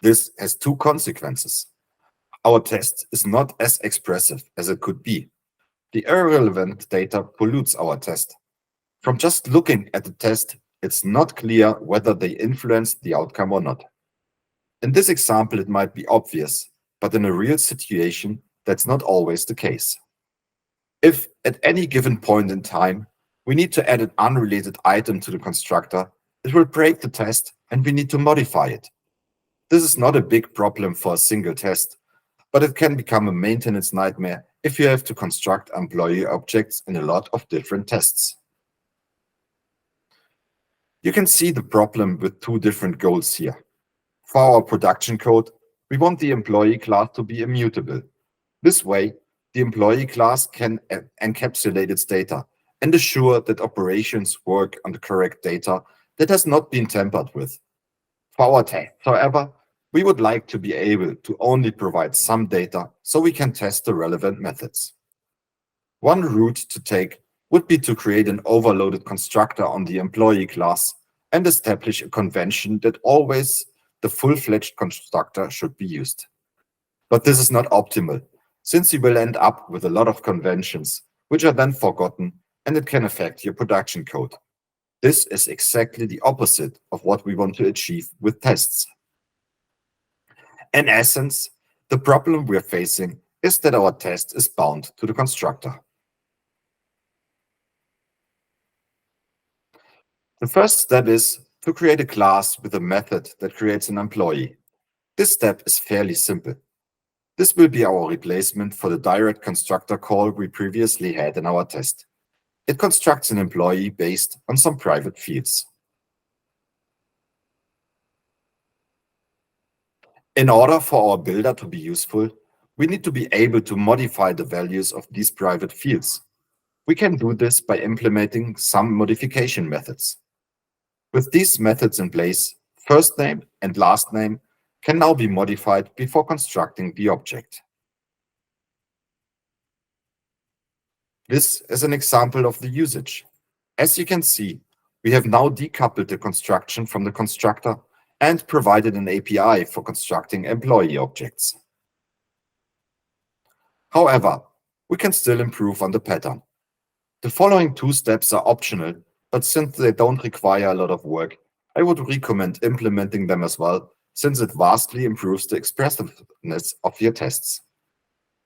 This has two consequences. Our test is not as expressive as it could be. The irrelevant data pollutes our test. From just looking at the test, it's not clear whether they influence the outcome or not. In this example, it might be obvious, but in a real situation, that's not always the case. If at any given point in time, we need to add an unrelated item to the constructor, it will break the test and we need to modify it. This is not a big problem for a single test, but it can become a maintenance nightmare if you have to construct employee objects in a lot of different tests. You can see the problem with two different goals here. For our production code, we want the employee class to be immutable. This way, the employee class can encapsulate its data and assure that operations work on the correct data that has not been tampered with. For our test, however, we would like to be able to only provide some data so we can test the relevant methods. One route to take would be to create an overloaded constructor on the employee class and establish a convention that always the full-fledged constructor should be used. But this is not optimal, since you will end up with a lot of conventions, which are then forgotten, and it can affect your production code. This is exactly the opposite of what we want to achieve with tests. In essence, the problem we're facing is that our test is bound to the constructor. The first step is to create a class with a method that creates an employee. This step is fairly simple. This will be our replacement for the direct constructor call we previously had in our test. It constructs an employee based on some private fields. In order for our builder to be useful, we need to be able to modify the values of these private fields. We can do this by implementing some modification methods. With these methods in place, first name and last name can now be modified before constructing the object. This is an example of the usage. As you can see, we have now decoupled the construction from the constructor and provided an API for constructing employee objects. However, we can still improve on the pattern. The following two steps are optional, but since they don't require a lot of work, I would recommend implementing them as well, since it vastly improves the expressiveness of your tests.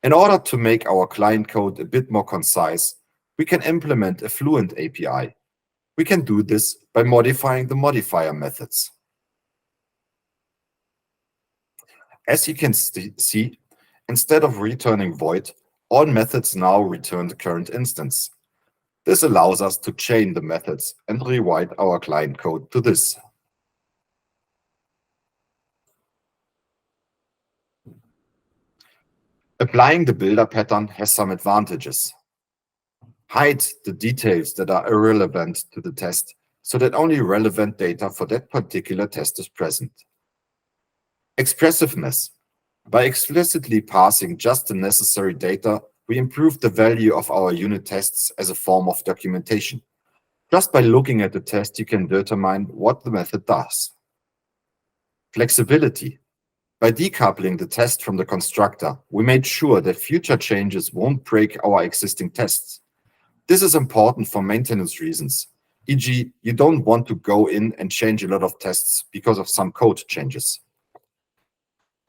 In order to make our client code a bit more concise, we can implement a Fluent API. We can do this by modifying the modifier methods. As you can see, instead of returning void, all methods now return the current instance. This allows us to chain the methods and rewrite our client code to this. Applying the builder pattern has some advantages. Hide the details that are irrelevant to the test so that only relevant data for that particular test is present. Expressiveness. By explicitly passing just the necessary data, we improve the value of our unit tests as a form of documentation. Just by looking at the test, you can determine what the method does. Flexibility. By decoupling the test from the constructor, we made sure that future changes won't break our existing tests. This is important for maintenance reasons, e.g., you don't want to go in and change a lot of tests because of some code changes.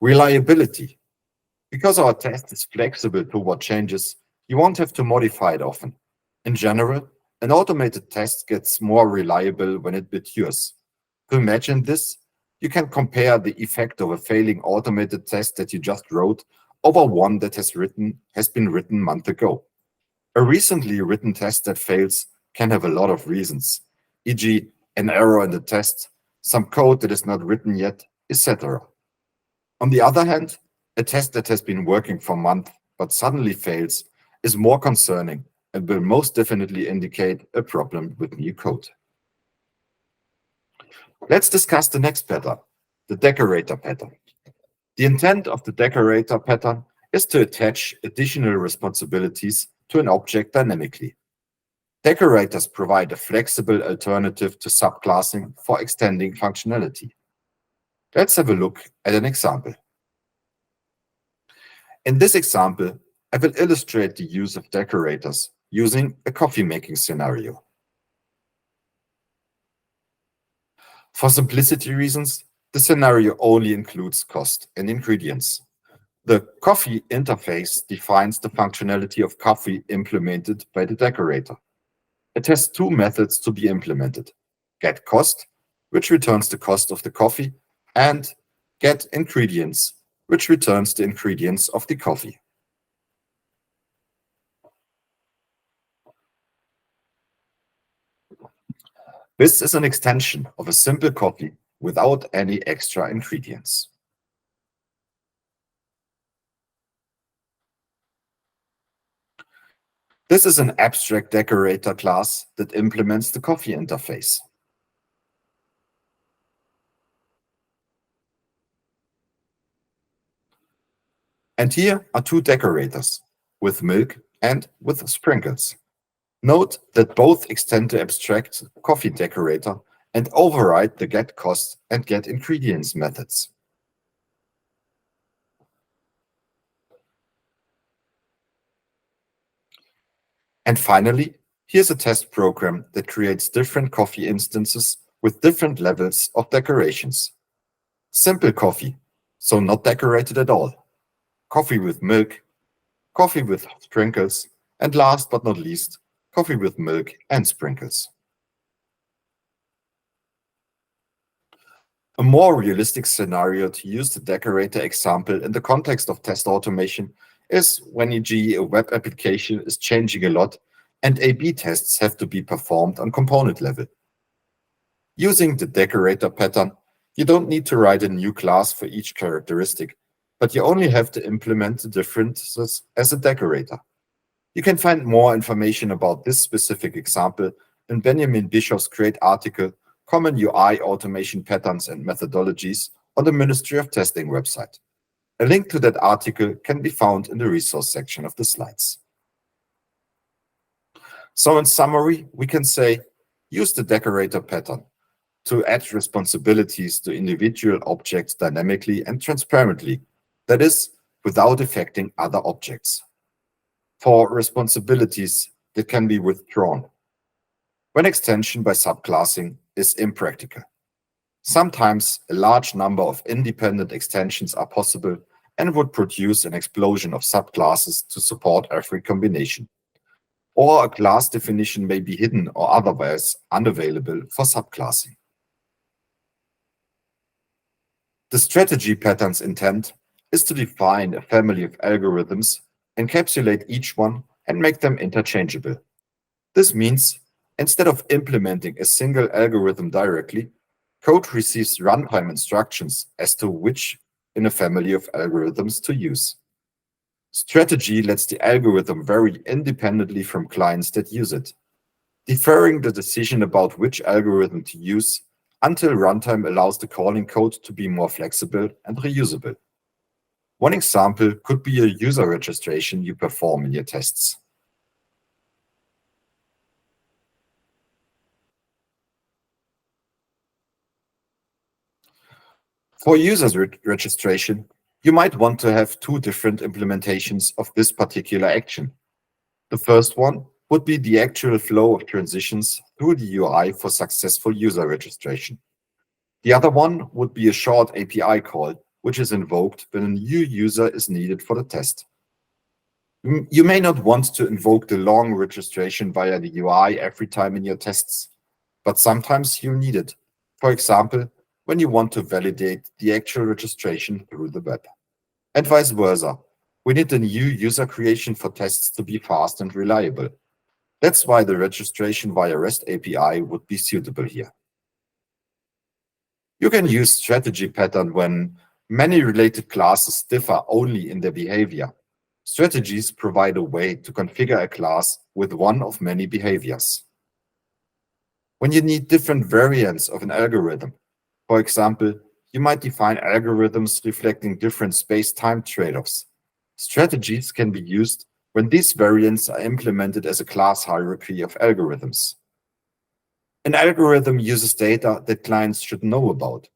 Reliability. Because our test is flexible toward changes, you won't have to modify it often. In general, an automated test gets more reliable when it matures. To imagine this, you can compare the effect of a failing automated test that you just wrote over one that has been written a month ago. A recently written test that fails can have a lot of reasons, e.g., an error in the test, some code that is not written yet, etc. On the other hand, a test that has been working for months but suddenly fails is more concerning and will most definitely indicate a problem with new code. Let's discuss the next pattern, the decorator pattern. The intent of the decorator pattern is to attach additional responsibilities to an object dynamically. Decorators provide a flexible alternative to subclassing for extending functionality. Let's have a look at an example. In this example, I will illustrate the use of decorators using a coffee making scenario. For simplicity reasons, the scenario only includes cost and ingredients. The coffee interface defines the functionality of coffee implemented by the decorator. It has two methods to be implemented: get cost, which returns the cost of the coffee, and get ingredients, which returns the ingredients of the coffee. This is an extension of a simple coffee without any extra ingredients. This is an abstract decorator class that implements the coffee interface. And here are two decorators, with milk and with sprinkles. Note that both extend the abstract coffee decorator and override the get cost and get ingredients methods. And finally, here's a test program that creates different coffee instances with different levels of decorations. Simple coffee, so not decorated at all. Coffee with milk, coffee with sprinkles, and last but not least, coffee with milk and sprinkles. A more realistic scenario to use the decorator example in the context of test automation is when, e.g., a web application is changing a lot and A/B tests have to be performed on component level. Using the decorator pattern, you don't need to write a new class for each characteristic, but you only have to implement the differences as a decorator. You can find more information about this specific example in Benjamin Bischoff's great article, Common UI Automation Patterns and Methodologies, on the Ministry of Testing website. A link to that article can be found in the resource section of the slides. So in summary, we can say, use the decorator pattern to add responsibilities to individual objects dynamically and transparently, that is, without affecting other objects. For responsibilities that can be withdrawn, when extension by subclassing is impractical. Sometimes a large number of independent extensions are possible and would produce an explosion of subclasses to support every combination. Or a class definition may be hidden or otherwise unavailable for subclassing. The strategy pattern's intent is to define a family of algorithms, encapsulate each one, and make them interchangeable. This means, instead of implementing a single algorithm directly, code receives runtime instructions as to which in a family of algorithms to use. Strategy lets the algorithm vary independently from clients that use it, deferring the decision about which algorithm to use until runtime allows the calling code to be more flexible and reusable. One example could be a user registration you perform in your tests. For user registration, you might want to have two different implementations of this particular action. The first one would be the actual flow of transitions through the UI for successful user registration. The other one would be a short API call, which is invoked when a new user is needed for the test. You may not want to invoke the long registration via the UI every time in your tests, but sometimes you need it. For example, when you want to validate the actual registration through the web. And vice versa. We need the new user creation for tests to be fast and reliable. That's why the registration via REST API would be suitable here. You can use strategy pattern when many related classes differ only in their behavior. Strategies provide a way to configure a class with one of many behaviors. When you need different variants of an algorithm, for example, you might define algorithms reflecting different space-time trade-offs. Strategies can be used when these variants are implemented as a class hierarchy of algorithms. An algorithm uses data that clients should know about.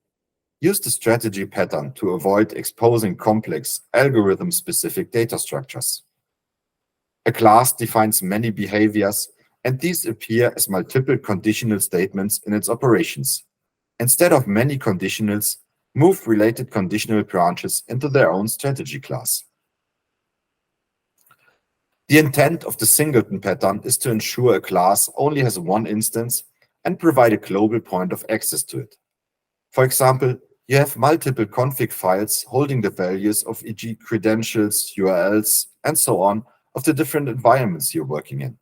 Use the strategy pattern to avoid exposing complex algorithm-specific data structures. A class defines many behaviors, and these appear as multiple conditional statements in its operations. Instead of many conditionals, move related conditional branches into their own strategy class. The intent of the singleton pattern is to ensure a class only has one instance and provide a global point of access to it. For example, you have multiple config files holding the values of e.g. credentials, URLs, and so on of the different environments you're working in.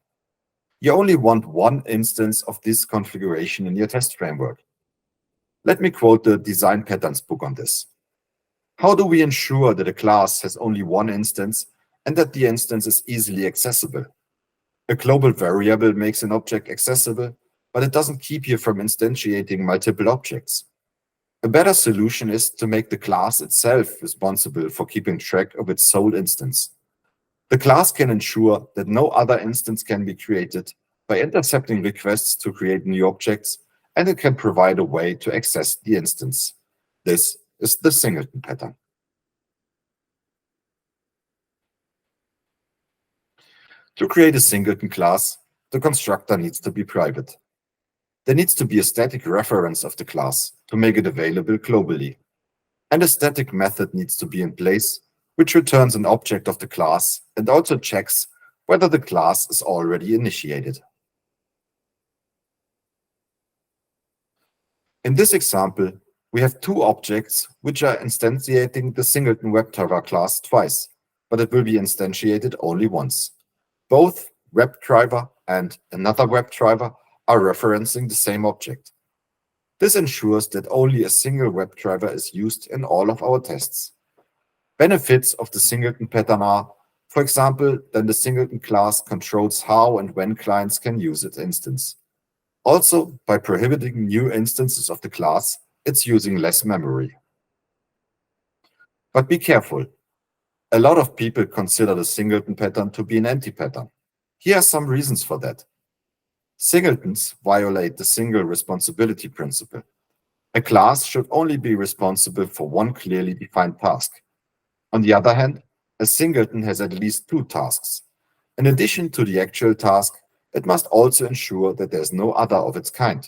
You only want one instance of this configuration in your test framework. Let me quote the Design Patterns book on this. How do we ensure that a class has only one instance and that the instance is easily accessible? A global variable makes an object accessible, but it doesn't keep you from instantiating multiple objects. A better solution is to make the class itself responsible for keeping track of its sole instance. The class can ensure that no other instance can be created by intercepting requests to create new objects, and it can provide a way to access the instance. This is the singleton pattern. To create a singleton class, the constructor needs to be private. There needs to be a static reference of the class to make it available globally. And a static method needs to be in place, which returns an object of the class and also checks whether the class is already initiated. In this example, we have two objects which are instantiating the singleton WebDriver class twice, but it will be instantiated only once. Both WebDriver and another WebDriver are referencing the same object. This ensures that only a single WebDriver is used in all of our tests. Benefits of the singleton pattern are, for example, then the singleton class controls how and when clients can use its instance. Also, by prohibiting new instances of the class, it's using less memory. But be careful. A lot of people consider the singleton pattern to be an anti-pattern. Here are some reasons for that. Singletons violate the single responsibility principle. A class should only be responsible for one clearly defined task. On the other hand, a singleton has at least two tasks. In addition to the actual task, it must also ensure that there is no other of its kind.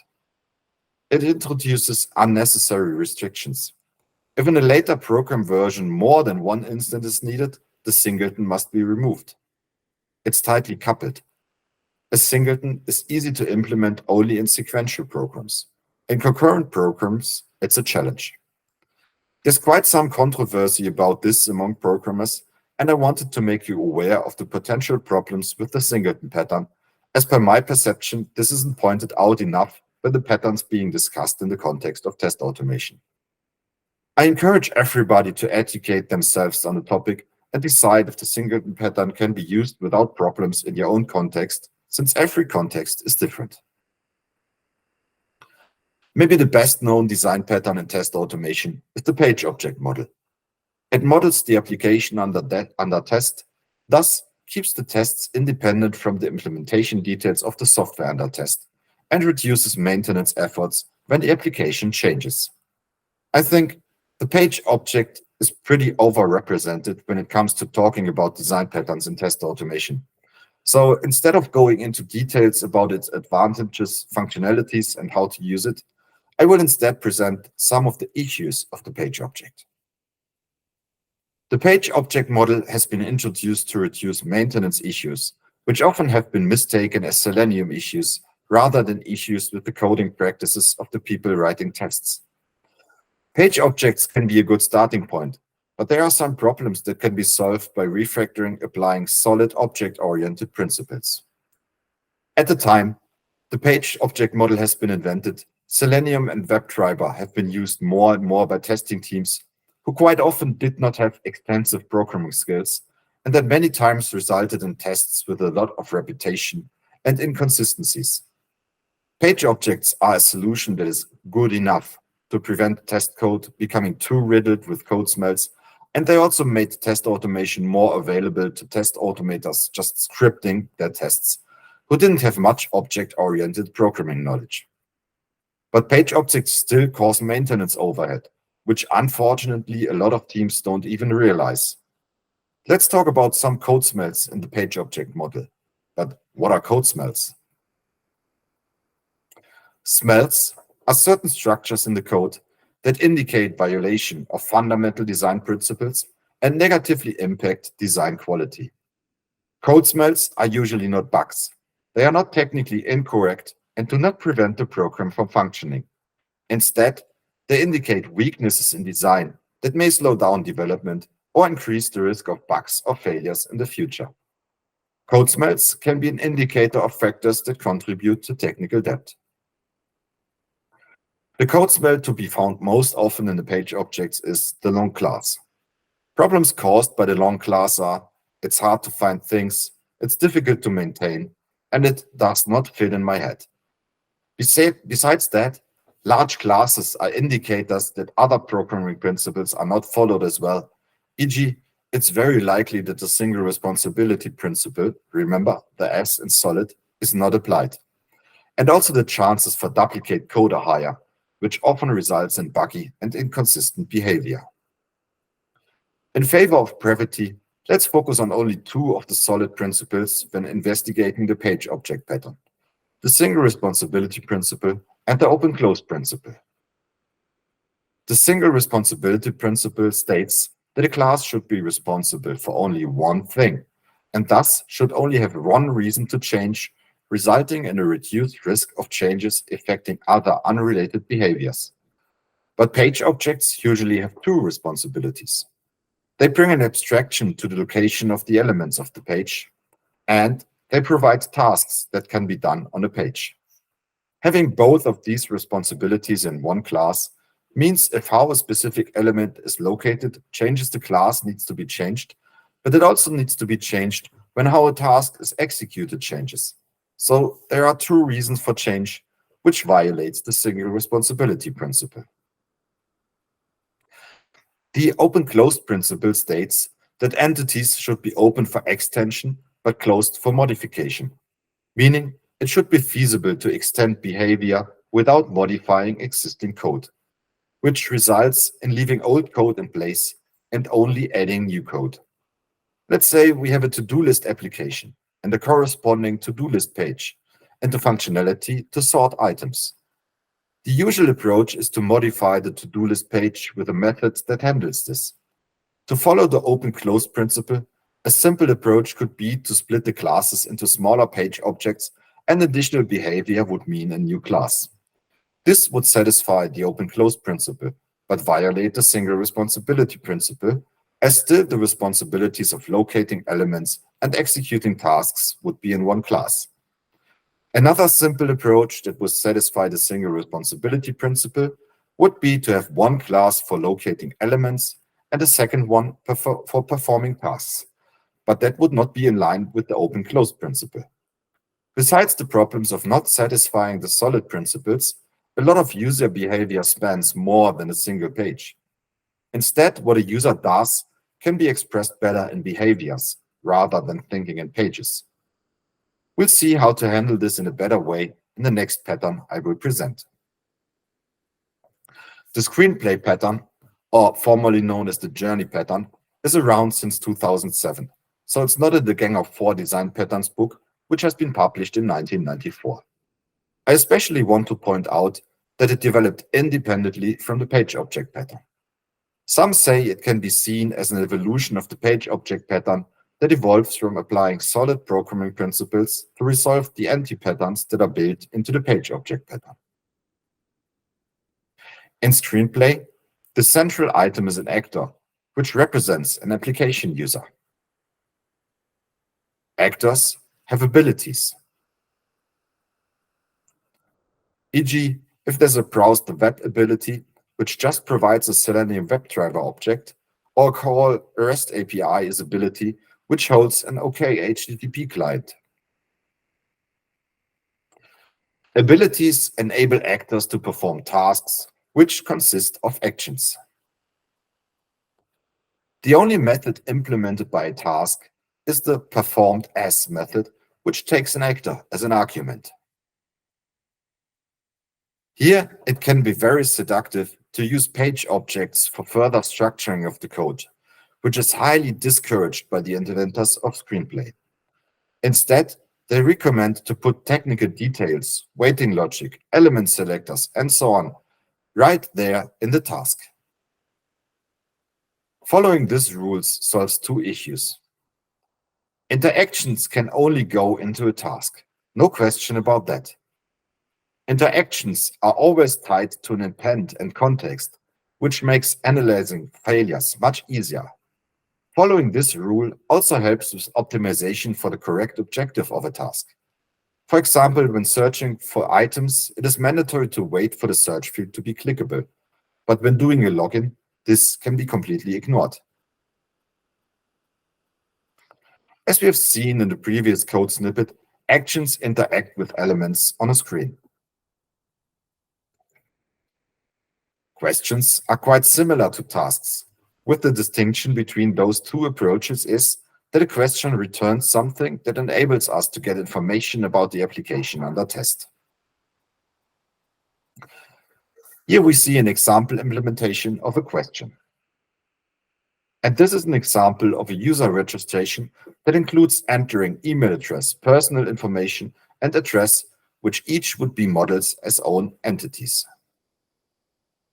It introduces unnecessary restrictions. If in a later program version more than one instance is needed, the singleton must be removed. It's tightly coupled. A singleton is easy to implement only in sequential programs. In concurrent programs, it's a challenge. There's quite some controversy about this among programmers, and I wanted to make you aware of the potential problems with the singleton pattern. As per my perception, this isn't pointed out enough by the patterns being discussed in the context of test automation. I encourage everybody to educate themselves on the topic and decide if the singleton pattern can be used without problems in your own context, since every context is different. Maybe the best known design pattern in test automation is the page object model. It models the application under test, thus keeps the tests independent from the implementation details of the software under test, and reduces maintenance efforts when the application changes. I think the page object is pretty overrepresented when it comes to talking about design patterns in test automation. So instead of going into details about its advantages, functionalities, and how to use it, I will instead present some of the issues of the page object. The page object model has been introduced to reduce maintenance issues, which often have been mistaken as Selenium issues rather than issues with the coding practices of the people writing tests. Page objects can be a good starting point, but there are some problems that can be solved by refactoring applying solid object-oriented principles. At the time the page object model has been invented, Selenium and WebDriver have been used more and more by testing teams who quite often did not have extensive programming skills, and that many times resulted in tests with a lot of repetition and inconsistencies. Page objects are a solution that is good enough to prevent test code becoming too riddled with code smells, and they also made test automation more available to test automators just scripting their tests, who didn't have much object-oriented programming knowledge. But page objects still cause maintenance overhead, which unfortunately a lot of teams don't even realize. Let's talk about some code smells in the page object model. But what are code smells? Smells are certain structures in the code that indicate violation of fundamental design principles and negatively impact design quality. Code smells are usually not bugs. They are not technically incorrect and do not prevent the program from functioning. Instead, they indicate weaknesses in design that may slow down development or increase the risk of bugs or failures in the future. Code smells can be an indicator of factors that contribute to technical debt. The code smell to be found most often in the page objects is the long class. Problems caused by the long class are: it's hard to find things, it's difficult to maintain, and it does not fit in my head. Besides that, large classes are indicators that other programming principles are not followed as well. E.g., it's very likely that the single responsibility principle, remember the S in solid, is not applied. And also the chances for duplicate code are higher, which often results in buggy and inconsistent behavior. In favor of brevity, let's focus on only two of the solid principles when investigating the page object pattern: the single responsibility principle and the open-close principle. The single responsibility principle states that a class should be responsible for only one thing, and thus should only have one reason to change, resulting in a reduced risk of changes affecting other unrelated behaviors. But page objects usually have two responsibilities. They bring an abstraction to the location of the elements of the page, and they provide tasks that can be done on a page. Having both of these responsibilities in one class means if how a specific element is located changes, the class needs to be changed, but it also needs to be changed when how a task is executed changes. So there are two reasons for change, which violates the single responsibility principle. The open-closed principle states that entities should be open for extension but closed for modification, meaning it should be feasible to extend behavior without modifying existing code, which results in leaving old code in place and only adding new code. Let's say we have a to-do list application and the corresponding to-do list page, and the functionality to sort items. The usual approach is to modify the to-do list page with a method that handles this. To follow the open-close principle, a simple approach could be to split the classes into smaller page objects, and additional behavior would mean a new class. This would satisfy the open-close principle, but violate the single responsibility principle, as still the responsibilities of locating elements and executing tasks would be in one class. Another simple approach that would satisfy the single responsibility principle would be to have one class for locating elements and a second one for performing tasks, but that would not be in line with the open-close principle. Besides the problems of not satisfying the solid principles, a lot of user behavior spans more than a single page. Instead, what a user does can be expressed better in behaviors rather than thinking in pages. We'll see how to handle this in a better way in the next pattern I will present. The screenplay pattern, or formerly known as the journey pattern, is around since 2007, so it's not in the Gang of 4 Design Patterns book, which has been published in 1994. I especially want to point out that it developed independently from the page object pattern. Some say it can be seen as an evolution of the page object pattern that evolves from applying solid programming principles to resolve the anti-patterns that are built into the page object pattern. In Screenplay, the central item is an actor, which represents an application user. Actors have abilities. E.g., if there's a browse the web ability, which just provides a Selenium WebDriver object, or call a REST API is ability, which holds an OK HTTP client. Abilities enable actors to perform tasks, which consist of actions. The only method implemented by a task is the performed as method, which takes an actor as an argument. Here, it can be very seductive to use page objects for further structuring of the code, which is highly discouraged by the inventors of Screenplay. Instead, they recommend to put technical details, waiting logic, element selectors, and so on right there in the task. Following these rules solves two issues. Interactions can only go into a task. No question about that. Interactions are always tied to an intent and context, which makes analyzing failures much easier. Following this rule also helps with optimization for the correct objective of a task. For example, when searching for items, it is mandatory to wait for the search field to be clickable. But when doing a login, this can be completely ignored. As we have seen in the previous code snippet, actions interact with elements on a screen. Questions are quite similar to tasks, with the distinction between those two approaches is that a question returns something that enables us to get information about the application under test. Here we see an example implementation of a question. And this is an example of a user registration that includes entering email address, personal information, and address, which each would be models as own entities.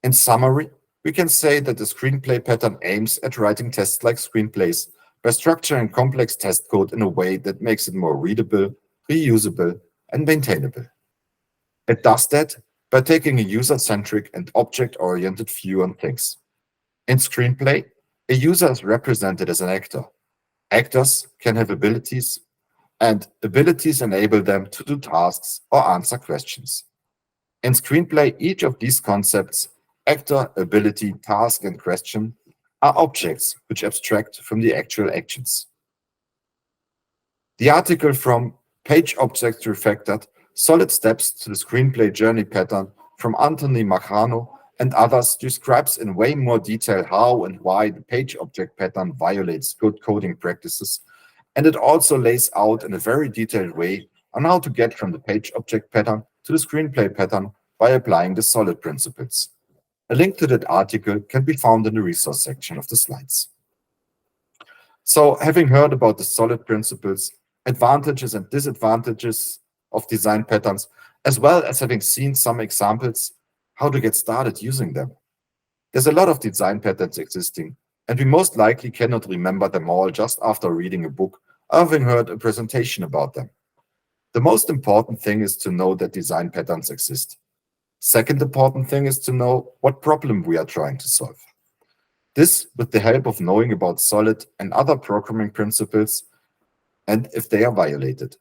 In summary, we can say that the Screenplay pattern aims at writing tests like screenplays by structuring complex test code in a way that makes it more readable, reusable, and maintainable. It does that by taking a user-centric and object-oriented view on things. In Screenplay, a user is represented as an actor. Actors can have abilities, and abilities enable them to do tasks or answer questions. In Screenplay, each of these concepts, actor, ability, task, and question, are objects which abstract from the actual actions. The article from Page Object Refactored, Solid Steps to the Screenplay Journey Pattern from Anthony Majano and others describes in way more detail how and why the page object pattern violates good coding practices, and it also lays out in a very detailed way on how to get from the page object pattern to the Screenplay pattern by applying the solid principles. A link to that article can be found in the resource section of the slides. So, having heard about the solid principles, advantages and disadvantages of design patterns, as well as having seen some examples how to get started using them. There's a lot of design patterns existing, and we most likely cannot remember them all just after reading a book or having heard a presentation about them. The most important thing is to know that design patterns exist. Second important thing is to know what problem we are trying to solve. This with the help of knowing about solid and other programming principles and if they are violated.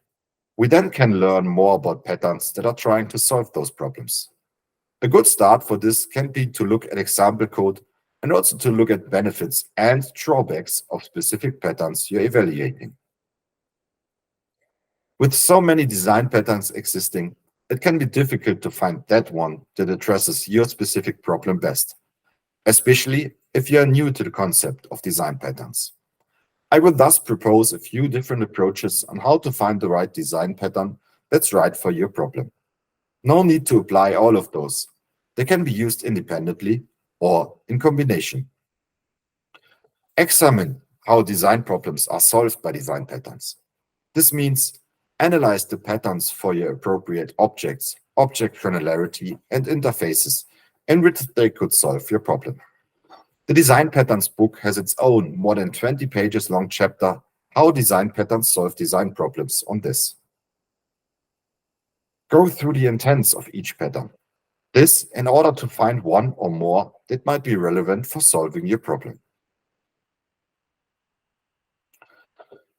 We then can learn more about patterns that are trying to solve those problems. A good start for this can be to look at example code and also to look at benefits and drawbacks of specific patterns you're evaluating. With so many design patterns existing, it can be difficult to find that one that addresses your specific problem best, especially if you are new to the concept of design patterns. I will thus propose a few different approaches on how to find the right design pattern that's right for your problem. No need to apply all of those. They can be used independently or in combination. Examine how design problems are solved by design patterns. This means analyze the patterns for your appropriate objects, object granularity, and interfaces in which they could solve your problem. The Design Patterns book has its own more than 20 pages long chapter, How Design Patterns Solve Design Problems, on this. Go through the intents of each pattern. This in order to find one or more that might be relevant for solving your problem.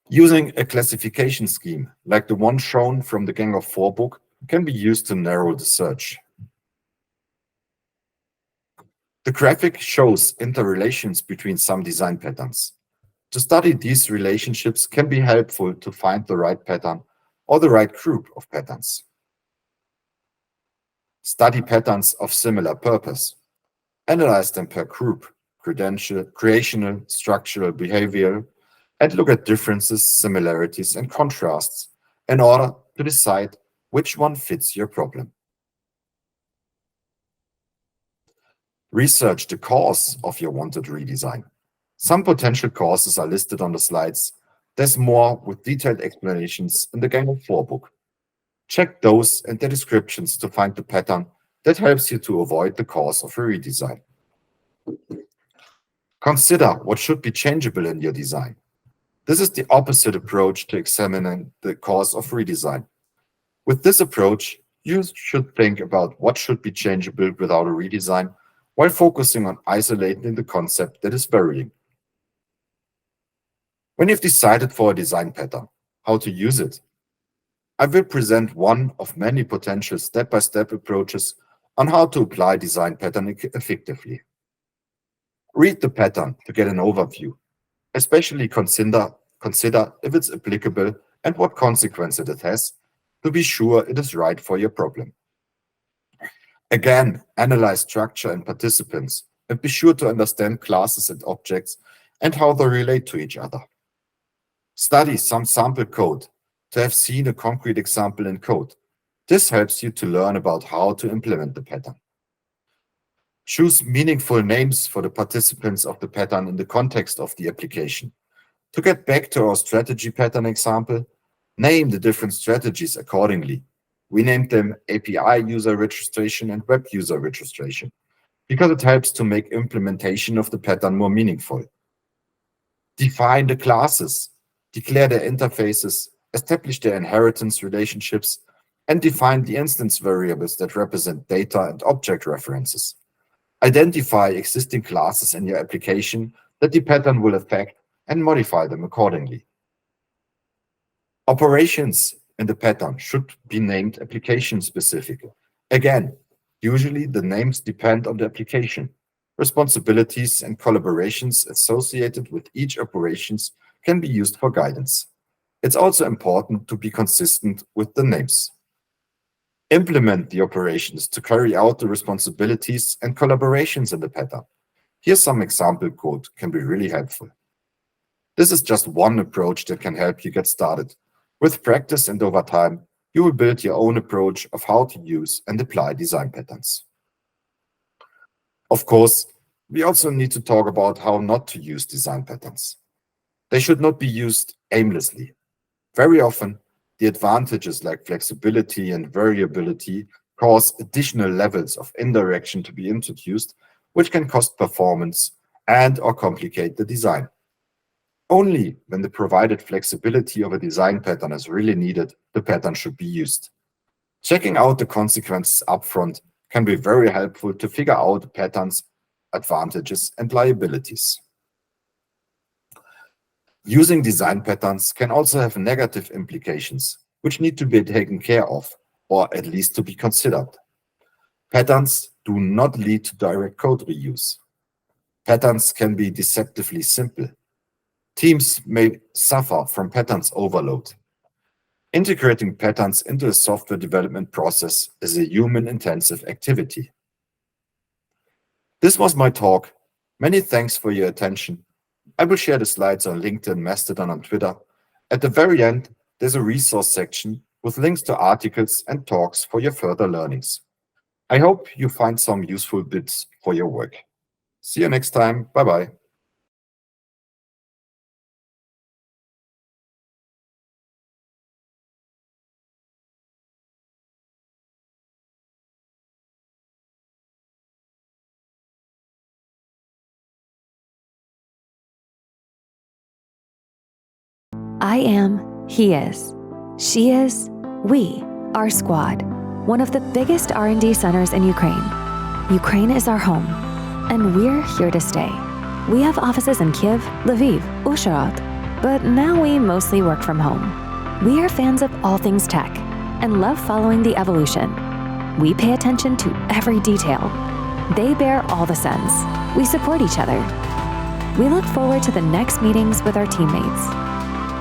Using a classification scheme, like the one shown from the Gang of Four book, can be used to narrow the search. The graphic shows interrelations between some design patterns. To study these relationships can be helpful to find the right pattern or the right group of patterns. Study patterns of similar purpose. Analyze them per group, creational, structural, behavioral, and look at differences, similarities, and contrasts in order to decide which one fits your problem. Research the cause of your wanted redesign. Some potential causes are listed on the slides. There's more with detailed explanations in the Gang of Four book. Check those and their descriptions to find the pattern that helps you to avoid the cause of a redesign. Consider what should be changeable in your design. This is the opposite approach to examining the cause of redesign. With this approach, you should think about what should be changeable without a redesign, while focusing on isolating the concept that is varying. When you've decided for a design pattern, how to use it, I will present one of many potential step-by-step approaches on how to apply design pattern effectively. Read the pattern to get an overview, especially consider if it's applicable and what consequences it has, to be sure it is right for your problem. Again, analyze structure and participants, and be sure to understand classes and objects and how they relate to each other. Study some sample code to have seen a concrete example in code. This helps you to learn about how to implement the pattern. Choose meaningful names for the participants of the pattern in the context of the application. To get back to our strategy pattern example, name the different strategies accordingly. We named them API user registration and web user registration because it helps to make implementation of the pattern more meaningful. Define the classes, declare their interfaces, establish their inheritance relationships, and define the instance variables that represent data and object references. Identify existing classes in your application that the pattern will affect and modify them accordingly. Operations in the pattern should be named application-specific. Again, usually the names depend on the application. Responsibilities and collaborations associated with each operations can be used for guidance. It's also important to be consistent with the names. Implement the operations to carry out the responsibilities and collaborations in the pattern. Here's some example code can be really helpful. This is just one approach that can help you get started. With practice and over time, you will build your own approach of how to use and apply design patterns. Of course, we also need to talk about how not to use design patterns. They should not be used aimlessly. Very often, the advantages like flexibility and variability cause additional levels of indirection to be introduced, which can cost performance and/or complicate the design. Only when the provided flexibility of a design pattern is really needed, the pattern should be used. Checking out the consequences upfront can be very helpful to figure out the pattern's advantages and liabilities. Using design patterns can also have negative implications, which need to be taken care of, or at least to be considered. Patterns do not lead to direct code reuse. Patterns can be deceptively simple. Teams may suffer from patterns overload. Integrating patterns into a software development process is a human-intensive activity. This was my talk. Many thanks for your attention. I will share the slides on LinkedIn, Mastodon, and Twitter. At the very end, there's a resource section with links to articles and talks for your further learnings. I hope you find some useful bits for your work. See you next time. Bye-bye. I am, he is, she is, we are Squad, one of the biggest R&D centers in Ukraine. Ukraine is our home, and we're here to stay. We have offices in Kyiv, Lviv, Uzhhorod, but now we mostly work from home. We are fans of all things tech and love following the evolution. We pay attention to every detail. They bear all the sins. We support each other. We look forward to the next meetings with our teammates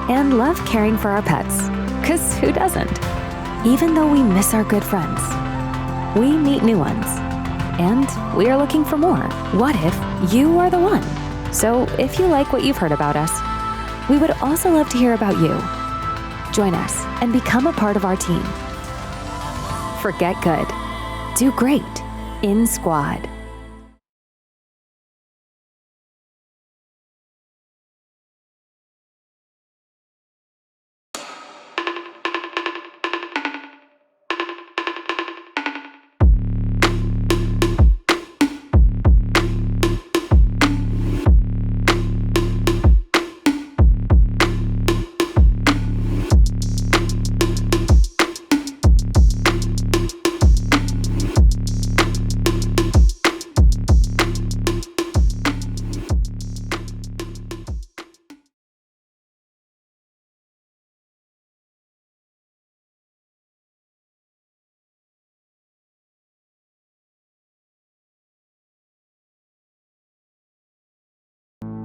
and love caring for our pets, because who doesn't? Even though we miss our good friends, we meet new ones, and we are looking for more. What if you are the one? So if you like what you've heard about us, we would also love to hear about you. Join us and become a part of our team. Forget good. Do great in Squad.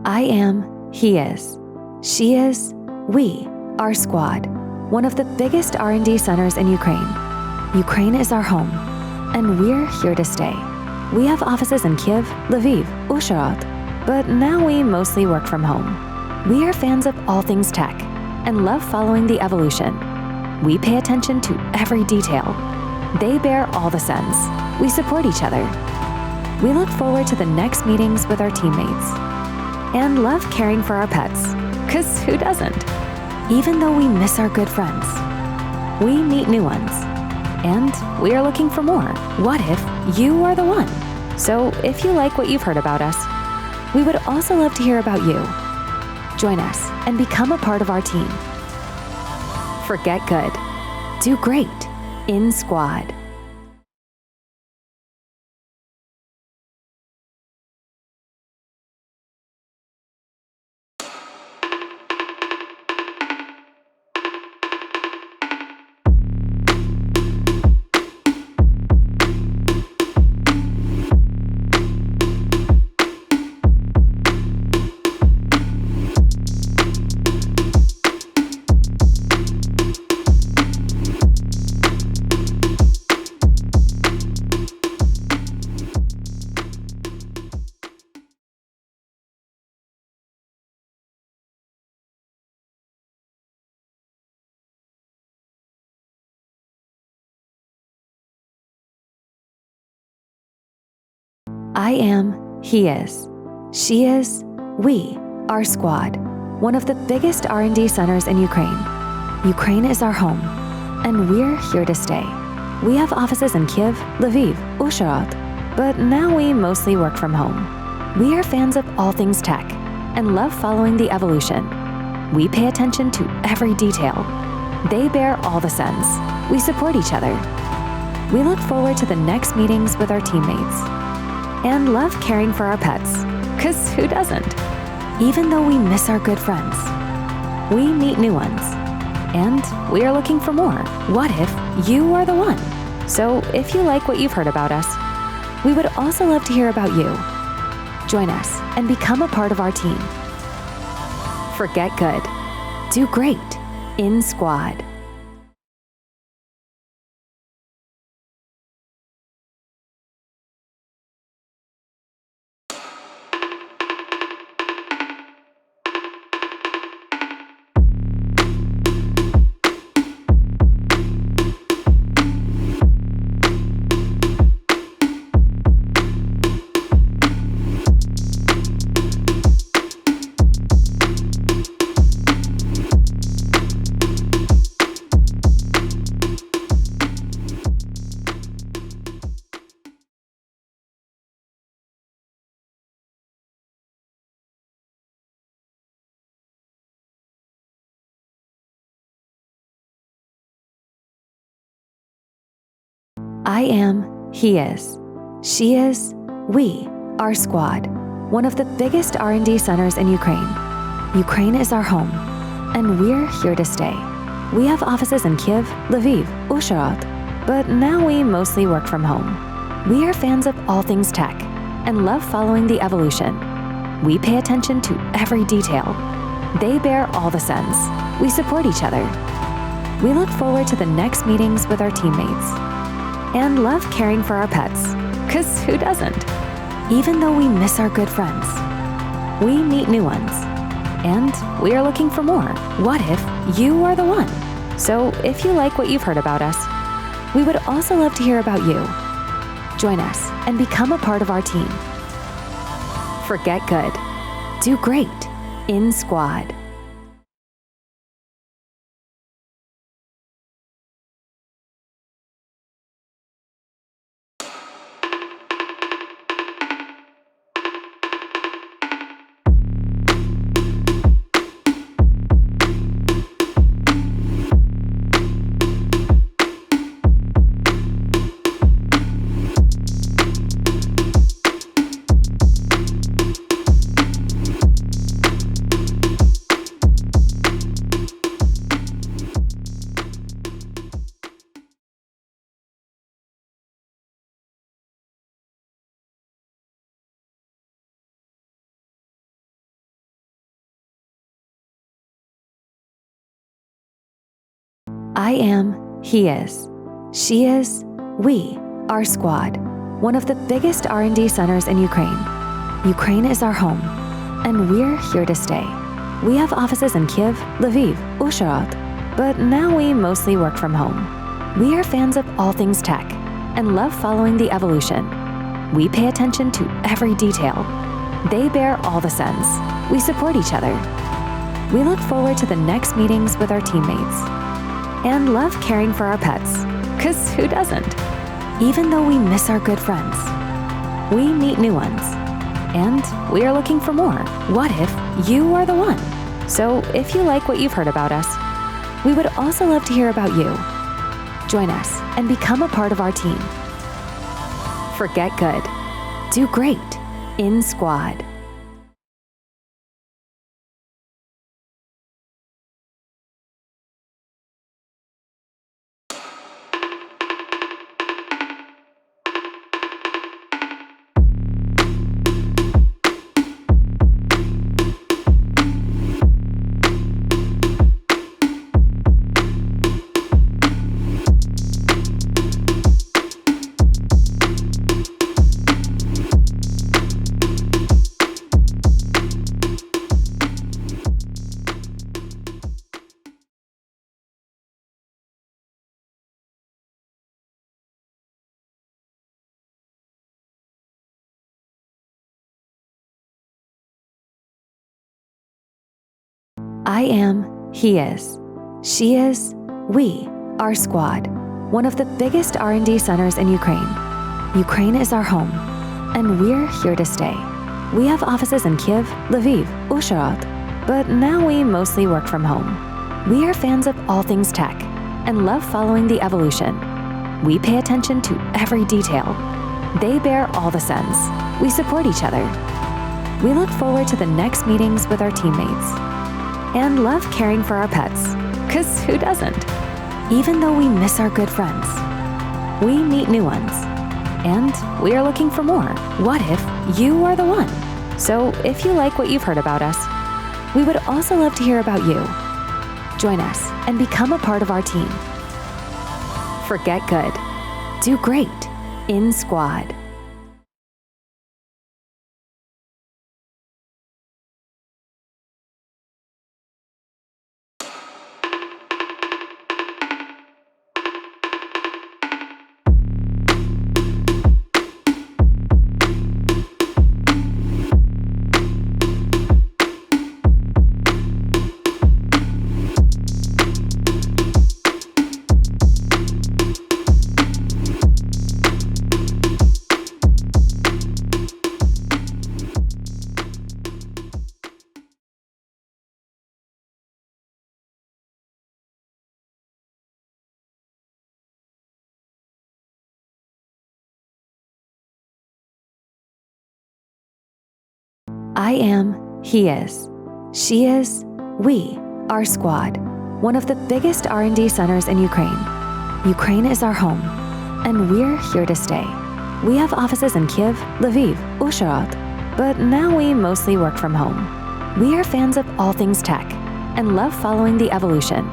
I am, he is, she is, we are Squad, one of the biggest R&D centers in Ukraine. Ukraine is our home, and we're here to stay. We have offices in Kyiv, Lviv, Uzhhorod, but now we mostly work from home. We are fans of all things tech and love following the evolution. We pay attention to every detail. They bear all the sins. We support each other. We look forward to the next meetings with our teammates and love caring for our pets, because who doesn't? Even though we miss our good friends, we meet new ones, and we are looking for more. What if you are the one? So if you like what you've heard about us, we would also love to hear about you. Join us and become a part of our team. Forget good. Do great in Squad. I am, he is, she is, we are Squad, one of the biggest R&D centers in Ukraine. Ukraine is our home, and we're here to stay. We have offices in Kyiv, Lviv, Uzhhorod, but now we mostly work from home. We are fans of all things tech and love following the evolution. We pay attention to every detail. They bear all the sins. We support each other. We look forward to the next meetings with our teammates and love caring for our pets, because who doesn't? Even though we miss our good friends, we meet new ones, and we are looking for more. What if you are the one? So if you like what you've heard about us, we would also love to hear about you. Join us and become a part of our team. Forget good. Do great in Squad. I am, he is, she is, we are Squad, one of the biggest R&D centers in Ukraine. Ukraine is our home, and we're here to stay. We have offices in Kyiv, Lviv, Uzhhorod, but now we mostly work from home. We are fans of all things tech and love following the evolution. We pay attention to every detail. They bear all the sins. We support each other. We look forward to the next meetings with our teammates and love caring for our pets, because who doesn't? Even though we miss our good friends, we meet new ones, and we are looking for more. What if you are the one? So if you like what you've heard about us, we would also love to hear about you. Join us and become a part of our team. Forget good. Do great in Squad. I am, he is, she is, we are Squad, one of the biggest R&D centers in Ukraine. Ukraine is our home, and we're here to stay. We have offices in Kyiv, Lviv, Uzhhorod, but now we mostly work from home. We are fans of all things tech and love following the evolution. We pay attention to every detail. They bear all the sins. We support each other. We look forward to the next meetings with our teammates and love caring for our pets, because who doesn't? Even though we miss our good friends, we meet new ones, and we are looking for more. What if you are the one? So if you like what you've heard about us, we would also love to hear about you. Join us and become a part of our team. Forget good. Do great in Squad. I am, he is, she is, we are Squad, one of the biggest R&D centers in Ukraine. Ukraine is our home, and we're here to stay. We have offices in Kyiv, Lviv, Uzhhorod, but now we mostly work from home. We are fans of all things tech and love following the evolution. We pay attention to every detail. They bear all the sins. We support each other. We look forward to the next meetings with our teammates and love caring for our pets, because who doesn't? Even though we miss our good friends, we meet new ones, and we are looking for more. What if you are the one? So if you like what you've heard about us, we would also love to hear about you. Join us and become a part of our team. Forget good. Do great in Squad. I am, he is, she is, we are Squad, one of the biggest R&D centers in Ukraine. Ukraine is our home, and we're here to stay. We have offices in Kiev, Lviv, Uzhhorod, but now we mostly work from home. We are fans of all things tech and love following the evolution.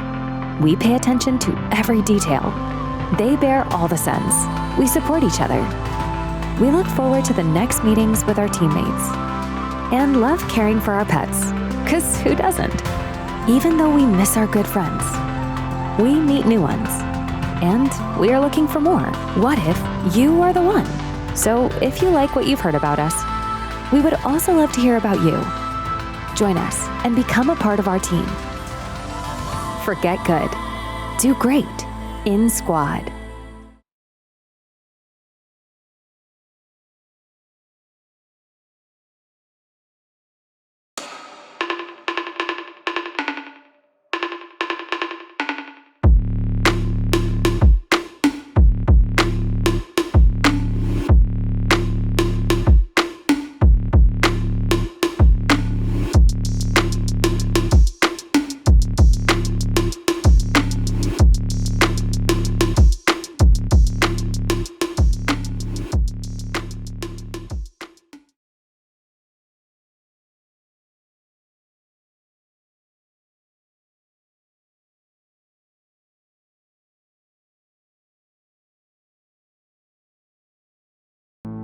We pay attention to every detail. They bear all the sins. We support each other. We look forward to the next meetings with our teammates and love caring for our pets, because who doesn't? Even though we miss our good friends, we meet new ones, and we are looking for more. What if you are the one? So if you like what you've heard about us, we would also love to hear about you. Join us and become a part of our team. Forget good. Do great in Squad.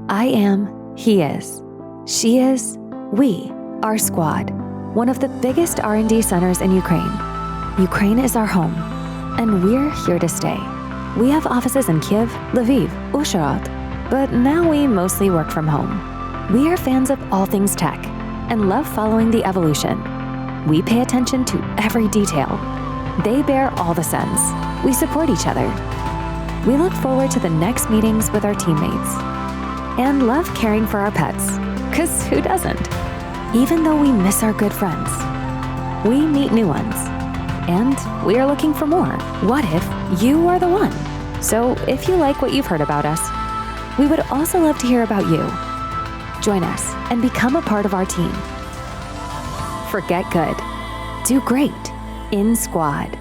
I am, he is, she is, we are Squad, one of the biggest R&D centers in Ukraine. Ukraine is our home, and we're here to stay. We have offices in Kiev, Lviv, Uzhhorod, but now we mostly work from home. We are fans of all things tech and love following the evolution. We pay attention to every detail. They bear all the sins. We support each other. We look forward to the next meetings with our teammates and love caring for our pets, because who doesn't? Even though we miss our good friends, we meet new ones, and we are looking for more. What if you are the one? So if you like what you've heard about us, we would also love to hear about you. Join us and become a part of our team. Forget good. Do great in Squad.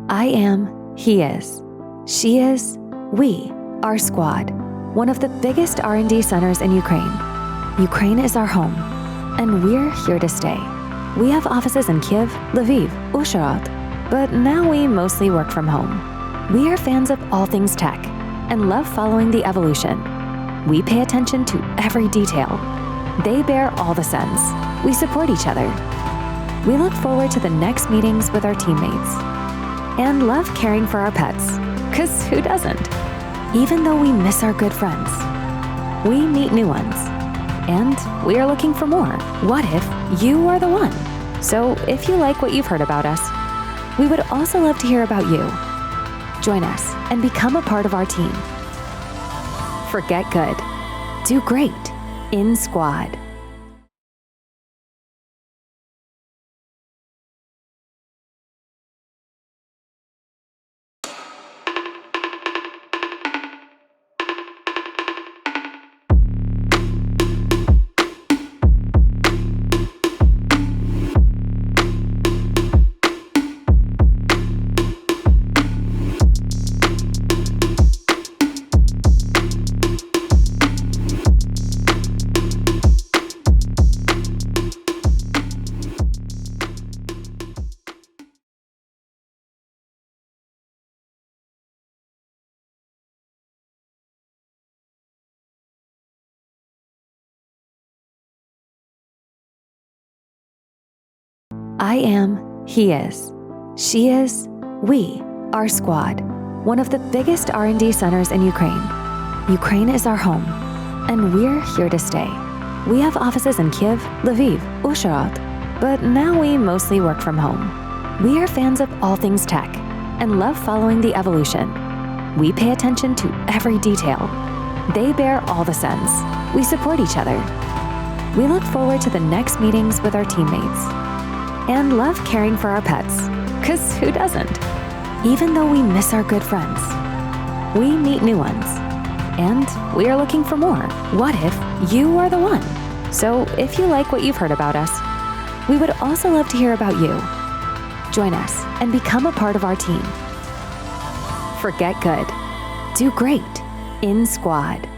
I am, he is, she is, we are Squad, one of the biggest R&D centers in Ukraine. Ukraine is our home, and we're here to stay. We have offices in Kiev, Lviv, Uzhhorod, but now we mostly work from home. We are fans of all things tech and love following the evolution. We pay attention to every detail. They bear all the sins. We support each other. We look forward to the next meetings with our teammates and love caring for our pets, because who doesn't? Even though we miss our good friends, we meet new ones, and we are looking for more. What if you are the one? So if you like what you've heard about us, we would also love to hear about you. Join us and become a part of our team. Forget good. Do great in Squad. I am, he is, she is, we are Squad, one of the biggest R&D centers in Ukraine. Ukraine is our home, and we're here to stay. We have offices in Kyiv, Lviv, Uzhhorod, but now we mostly work from home. We are fans of all things tech and love following the evolution. We pay attention to every detail. They bear all the sense. We support each other. We look forward to the next meetings with our teammates and love caring for our pets, 'cause who doesn't? Even though we miss our good friends, we meet new ones, and we are looking for more. What if you are the one? So if you like what you've heard about us, we would also love to hear about you. Join us and become a part of our team. Forget good. Do great in Squad.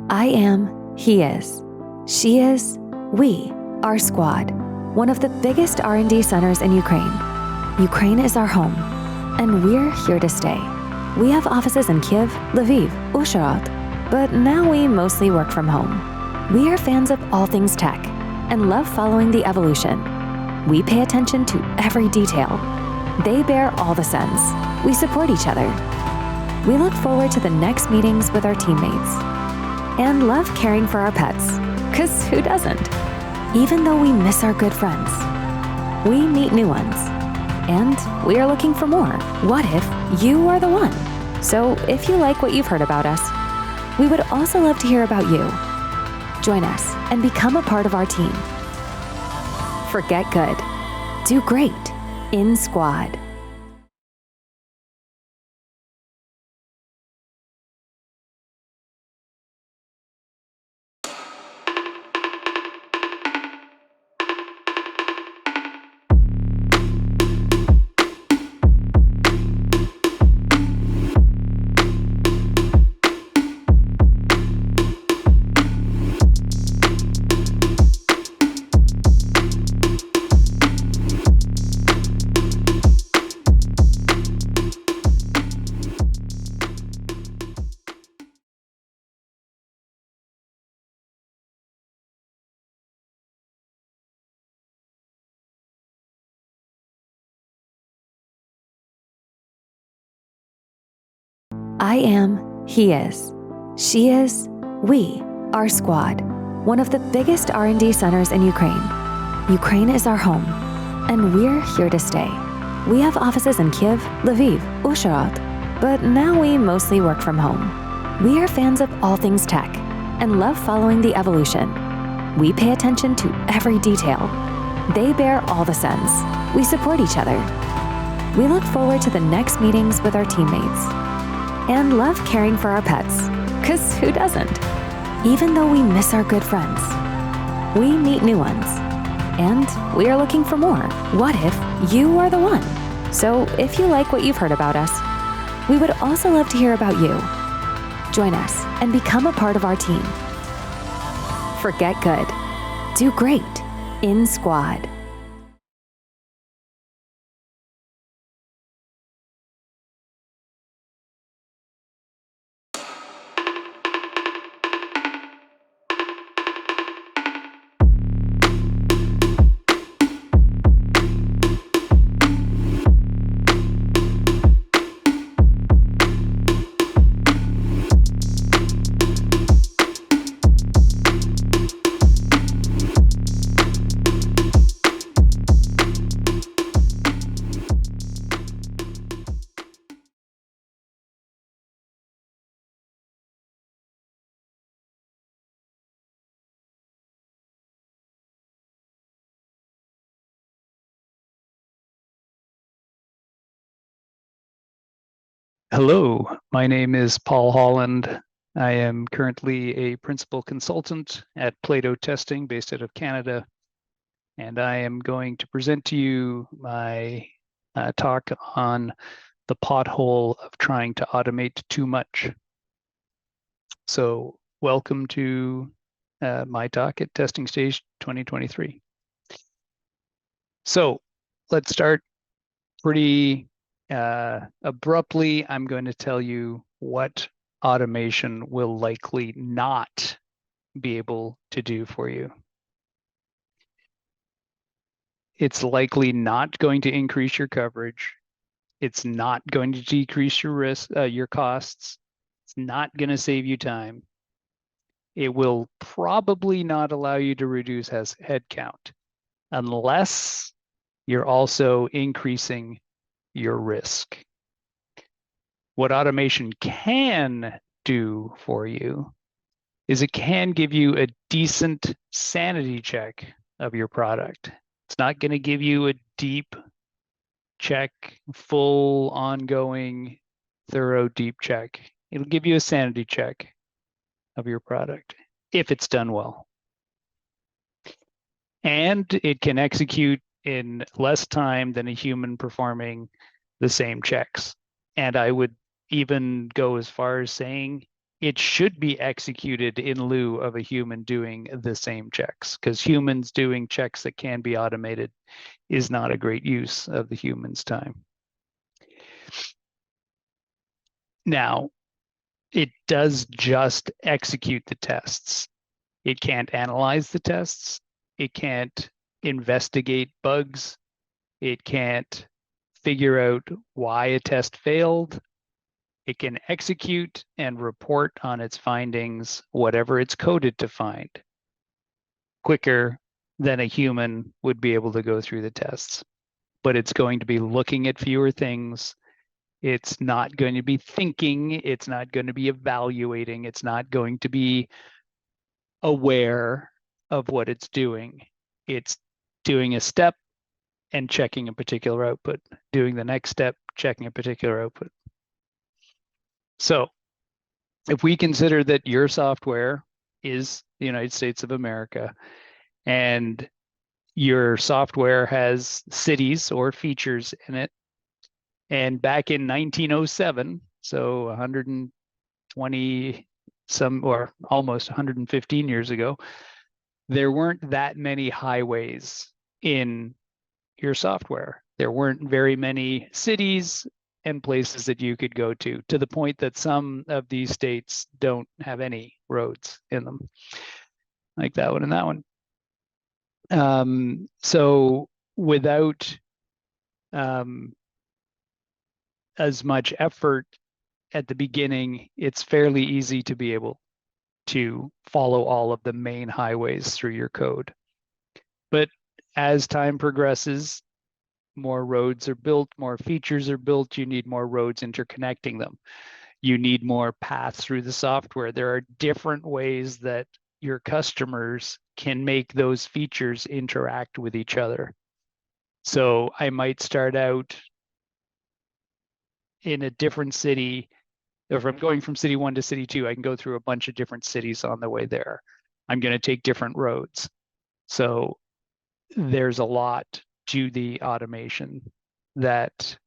I am, he is, she is, we are Squad, one of the biggest R&D centers in Ukraine. Ukraine is our home, and we're here to stay. We have offices in Kyiv, Lviv, Uzhhorod, but now we mostly work from home. We are fans of all things tech and love following the evolution. We pay attention to every detail. They bear all the sense. We support each other. We look forward to the next meetings with our teammates and love caring for our pets, 'cause who doesn't? Even though we miss our good friends, we meet new ones, and we are looking for more. What if you are the one? So if you like what you've heard about us, we would also love to hear about you. Join us and become a part of our team. Forget good. Do great in Squad. I am, he is, she is, we are Squad, one of the biggest R&D centers in Ukraine. Ukraine is our home, and we're here to stay. We have offices in Kyiv, Lviv, Uzhhorod, but now we mostly work from home. We are fans of all things tech and love following the evolution. We pay attention to every detail. They bear all the sense. We support each other. We look forward to the next meetings with our teammates and love caring for our pets, 'cause who doesn't? Even though we miss our good friends, we meet new ones, and we are looking for more. What if you are the one? So if you like what you've heard about us, we would also love to hear about you. Join us and become a part of our team. Forget good. Do great in Squad. Hello, my name is Paul Holland. I am currently a principal consultant at Plato Testing based out of Canada, and I am going to present to you my talk on the pothole of trying to automate too much. So welcome to my talk at Testing Stage 2023. So let's start pretty abruptly. I'm going to tell you what automation will likely not be able to do for you. It's likely not going to increase your coverage. It's not going to decrease your risk, your costs. It's not going to save you time. It will probably not allow you to reduce headcount unless you're also increasing your risk. What automation can do for you is it can give you a decent sanity check of your product. It's not going to give you a deep check, full, ongoing, thorough, deep check. It'll give you a sanity check of your product if it's done well. And it can execute in less time than a human performing the same checks. And I would even go as far as saying it should be executed in lieu of a human doing the same checks, because humans doing checks that can be automated is not a great use of the human's time. Now, it does just execute the tests. It can't analyze the tests. It can't investigate bugs. It can't figure out why a test failed. It can execute and report on its findings, whatever it's coded to find, quicker than a human would be able to go through the tests. But it's going to be looking at fewer things. It's not going to be thinking. It's not going to be evaluating. It's not going to be aware of what it's doing. It's doing a step and checking a particular output, doing the next step, checking a particular output. So if we consider that your software is the United States of America and your software has cities or features in it, and back in 1907, so 120 some or almost 115 years ago, there weren't that many highways in your software. There weren't very many cities and places that you could go to the point that some of these states don't have any roads in them, like that one and that one. So without as much effort at the beginning, it's fairly easy to be able to follow all of the main highways through your code. But as time progresses, more roads are built, more features are built, you need more roads interconnecting them. You need more paths through the software. There are different ways that your customers can make those features interact with each other. So I might start out in a different city. If I'm going from city 1 to city 2, I can go through a bunch of different cities on the way there. I'm going to take different roads. So there's a lot to the automation that,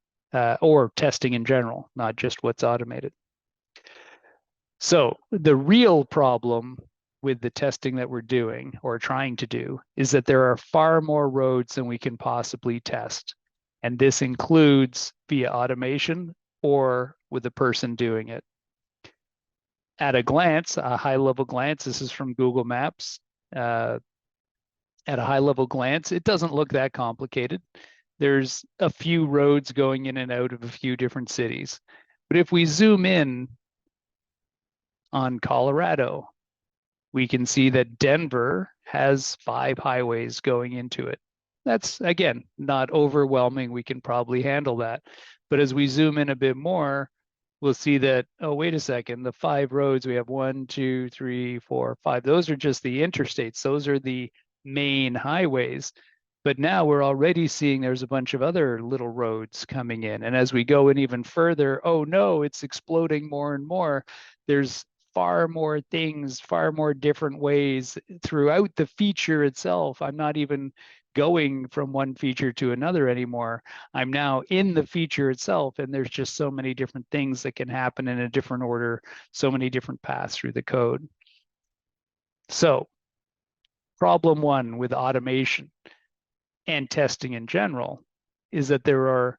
or testing in general, not just what's automated. So the real problem with the testing that we're doing or trying to do is that there are far more roads than we can possibly test. And this includes via automation or with a person doing it. At a glance, a high-level glance, this is from Google Maps. At a high-level glance, it doesn't look that complicated. There's a few roads going in and out of a few different cities. But if we zoom in on Colorado, we can see that Denver has 5 highways going into it. That's, again, not overwhelming. We can probably handle that. But as we zoom in a bit more, we'll see that, oh, wait a second, the 5 roads, we have 1, 2, 3, 4, 5. Those are just the interstates. Those are the main highways. But now we're already seeing there's a bunch of other little roads coming in. And as we go in even further, oh no, it's exploding more and more. There's far more things, far more different ways throughout the feature itself. I'm not even going from one feature to another anymore. I'm now in the feature itself, and there's just so many different things that can happen in a different order, so many different paths through the code. So, problem one with automation and testing in general is that there are,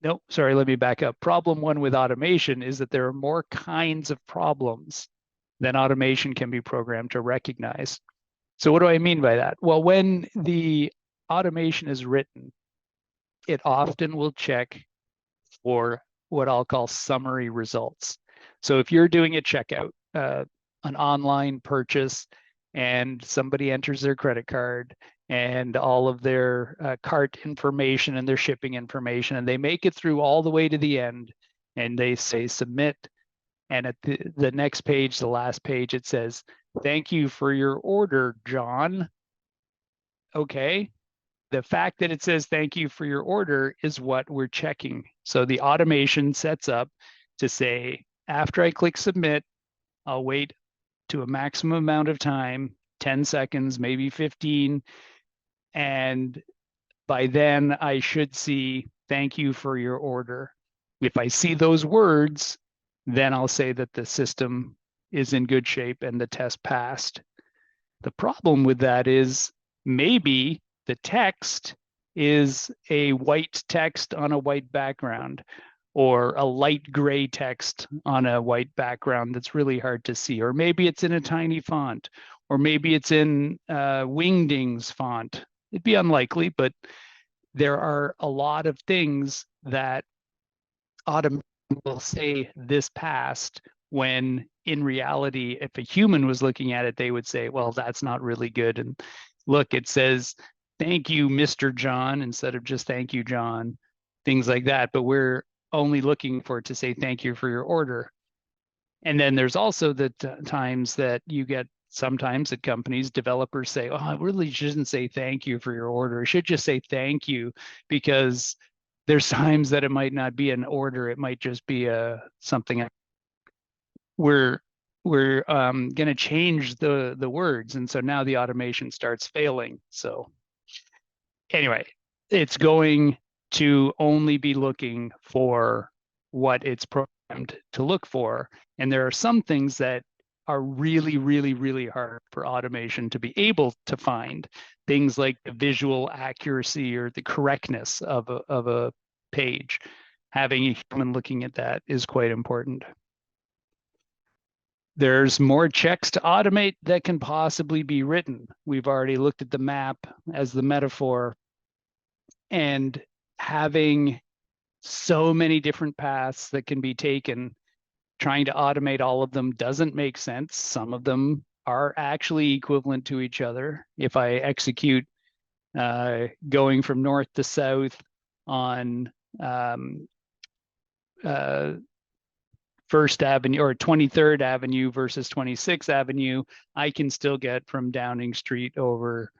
nope, sorry, let me back up. Problem one with automation is that there are more kinds of problems than automation can be programmed to recognize. So what do I mean by that? Well, when the automation is written, it often will check for what I'll call summary results. So if you're doing a checkout, an online purchase, and somebody enters their credit card and all of their cart information and their shipping information, and they make it through all the way to the end, and they say submit, and at the next page, the last page, it says, "Thank you for your order, John." Okay, the fact that it says "thank you for your order" is what we're checking. So the automation sets up to say, after I click submit, I'll wait to a maximum amount of time, 10 seconds, maybe 15. And by then I should see "thank you for your order." If I see those words, then I'll say that the system is in good shape and the test passed. The problem with that is maybe the text is a white text on a white background, or a light gray text on a white background that's really hard to see. Or maybe it's in a tiny font, or maybe it's in Wingdings font. It'd be unlikely, but there are a lot of things that automation will say this passed, when in reality, if a human was looking at it, they would say, well, that's not really good. And look, it says, "Thank you, Mr. John," instead of just "thank you, John," things like that. But we're only looking for it to say "thank you for your order." And then there's also the times that you get, sometimes at companies, developers say, "Oh, I really shouldn't say thank you for your order. It should just say thank you," because there's times that it might not be an order. It might just be something. We're going to change the words, and so now the automation starts failing. So anyway, it's going to only be looking for what it's programmed to look for. And there are some things that are really, really, really hard for automation to be able to find. Things like the visual accuracy or the correctness of a page. Having a human looking at that is quite important. There's more checks to automate that can possibly be written. We've already looked at the map as the metaphor, and having so many different paths that can be taken, trying to automate all of them doesn't make sense. Some of them are actually equivalent to each other. If I execute going from north to south on First Avenue or 23rd Avenue versus 26th Avenue, I can still get from Downing Street over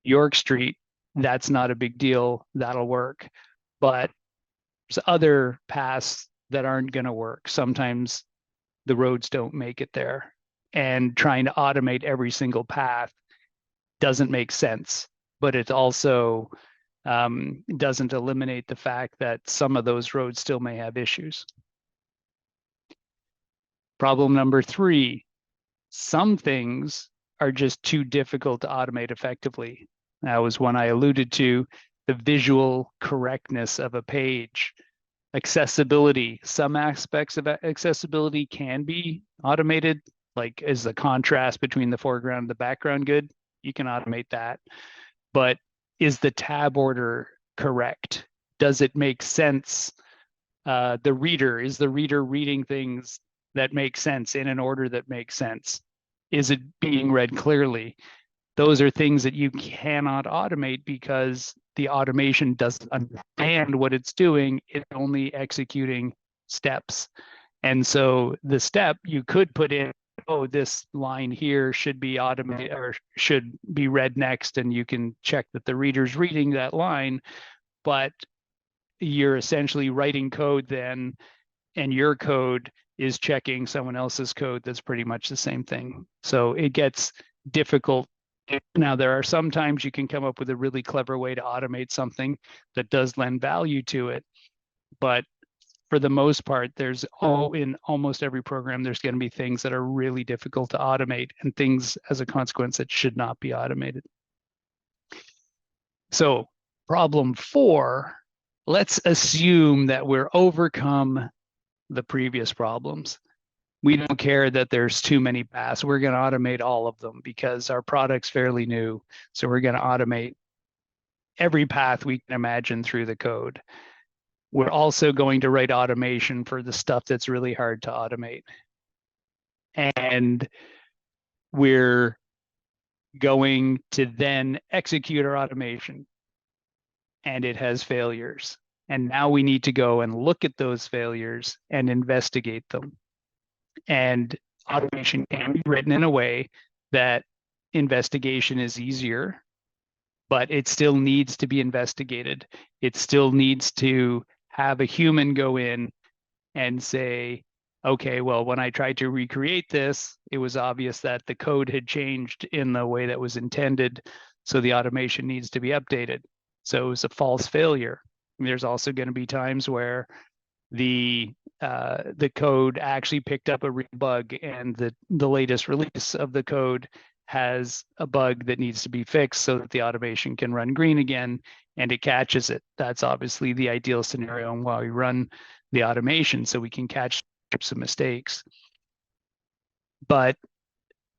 York Street. That's not a big deal. That'll work. But there's other paths that aren't going to work. Sometimes the roads don't make it there. And trying to automate every single path doesn't make sense. But it also doesn't eliminate the fact that some of those roads still may have issues. Problem number 3, some things are just too difficult to automate effectively. That was one I alluded to, the visual correctness of a page. Accessibility, some aspects of accessibility can be automated, like is the contrast between the foreground and the background good? You can automate that. But is the tab order correct? Does it make sense? Is the reader reading things that make sense in an order that makes sense? Is it being read clearly? Those are things that you cannot automate because the automation doesn't understand what it's doing. It's only executing steps. And so the step you could put in oh, this line here should be automated or should be read next, and you can check that the reader's reading that line, but you're essentially writing code then, and your code is checking someone else's code that's pretty much the same thing. So it gets difficult. Now, there are some times you can come up with a really clever way to automate something that does lend value to it, but for the most part, in almost every program, there's going to be things that are really difficult to automate and things as a consequence that should not be automated. So problem 4, let's assume that we're overcome the previous problems. We don't care that there's too many paths. We're going to automate all of them because our product's fairly new. So we're going to automate every path we can imagine through the code. We're also going to write automation for the stuff that's really hard to automate. And we're going to then execute our automation. And it has failures. And now we need to go and look at those failures and investigate them. And automation can be written in a way that investigation is easier, but it still needs to be investigated. It still needs to have a human go in and say, okay, well, when I tried to recreate this, it was obvious that the code had changed in the way that was intended. So the automation needs to be updated. So it was a false failure. There's also going to be times where the code actually picked up a real bug, and the latest release of the code has a bug that needs to be fixed so that the automation can run green again, and it catches it. That's obviously the ideal scenario and why we run the automation, so we can catch some mistakes. But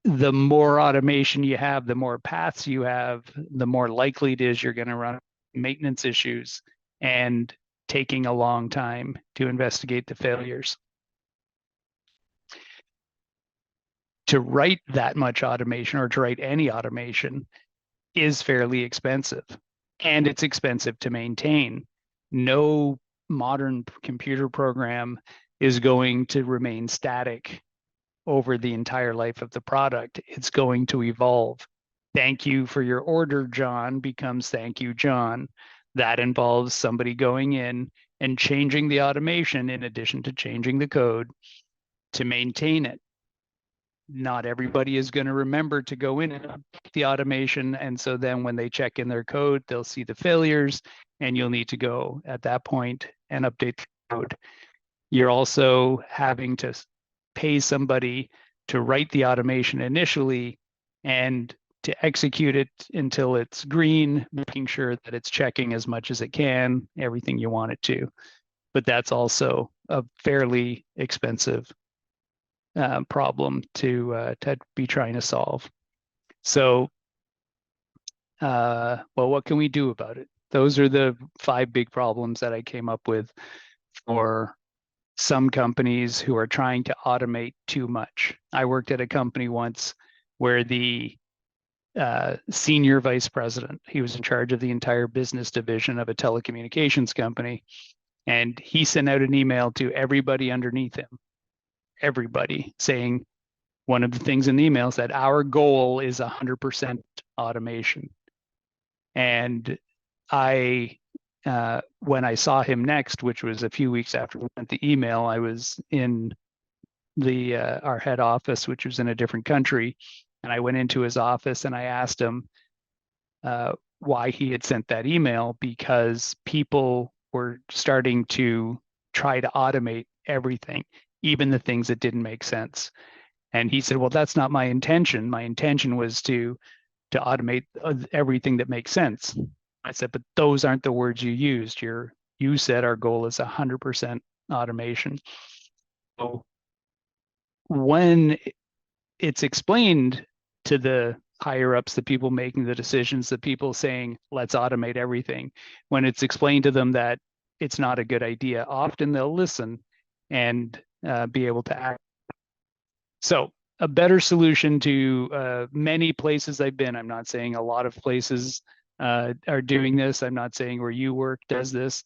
the more automation you have, the more paths you have, the more likely it is you're going to run maintenance issues and taking a long time to investigate the failures. To write that much automation, or to write any automation, is fairly expensive, and it's expensive to maintain. No modern computer program is going to remain static over the entire life of the product. It's going to evolve. Thank you for your order, John, becomes thank you, John. That involves somebody going in and changing the automation in addition to changing the code to maintain it. Not everybody is going to remember to go in and update the automation. And so then when they check in their code, they'll see the failures, and you'll need to go at that point and update the code. You're also having to pay somebody to write the automation initially and to execute it until it's green, making sure that it's checking as much as it can, everything you want it to. But that's also a fairly expensive problem to be trying to solve. So, well, what can we do about it? Those are the 5 big problems that I came up with for some companies who are trying to automate too much. I worked at a company once where the senior vice president, he was in charge of the entire business division of a telecommunications company, and he sent out an email to everybody underneath him, everybody, saying one of the things in the email is that our goal is 100% automation. And when I saw him next, which was a few weeks after we sent the email, I was in our head office, which was in a different country, and I went into his office and I asked him why he had sent that email, because people were starting to try to automate everything, even the things that didn't make sense. And he said, well, that's not my intention. My intention was to automate everything that makes sense. I said, but those aren't the words you used. You said our goal is 100% automation. So when it's explained to the higher ups, the people making the decisions, the people saying, let's automate everything, when it's explained to them that it's not a good idea, often they'll listen and be able to act. So a better solution to many places I've been, I'm not saying a lot of places are doing this. I'm not saying where you work does this.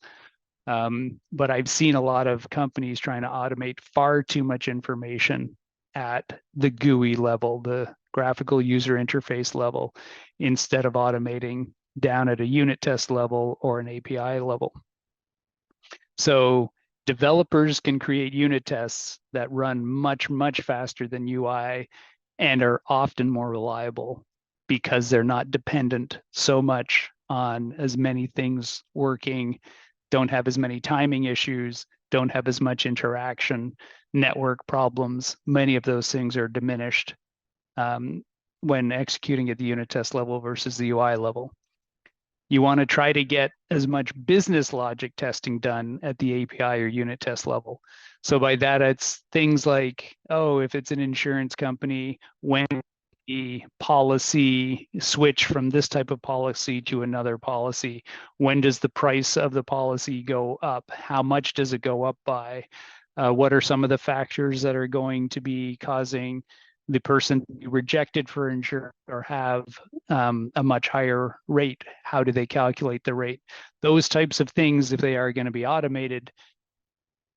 But I've seen a lot of companies trying to automate far too much information at the GUI level, the graphical user interface level, instead of automating down at a unit test level or an API level. So developers can create unit tests that run much, much faster than UI and are often more reliable because they're not dependent so much on as many things working, don't have as many timing issues, don't have as much interaction, network problems. Many of those things are diminished when executing at the unit test level versus the UI level. You want to try to get as much business logic testing done at the API or unit test level. So by that, it's things like, oh, if it's an insurance company, when the policy switch from this type of policy to another policy, when does the price of the policy go up? How much does it go up by? What are some of the factors that are going to be causing the person to be rejected for insurance or have a much higher rate? How do they calculate the rate? Those types of things, if they are going to be automated,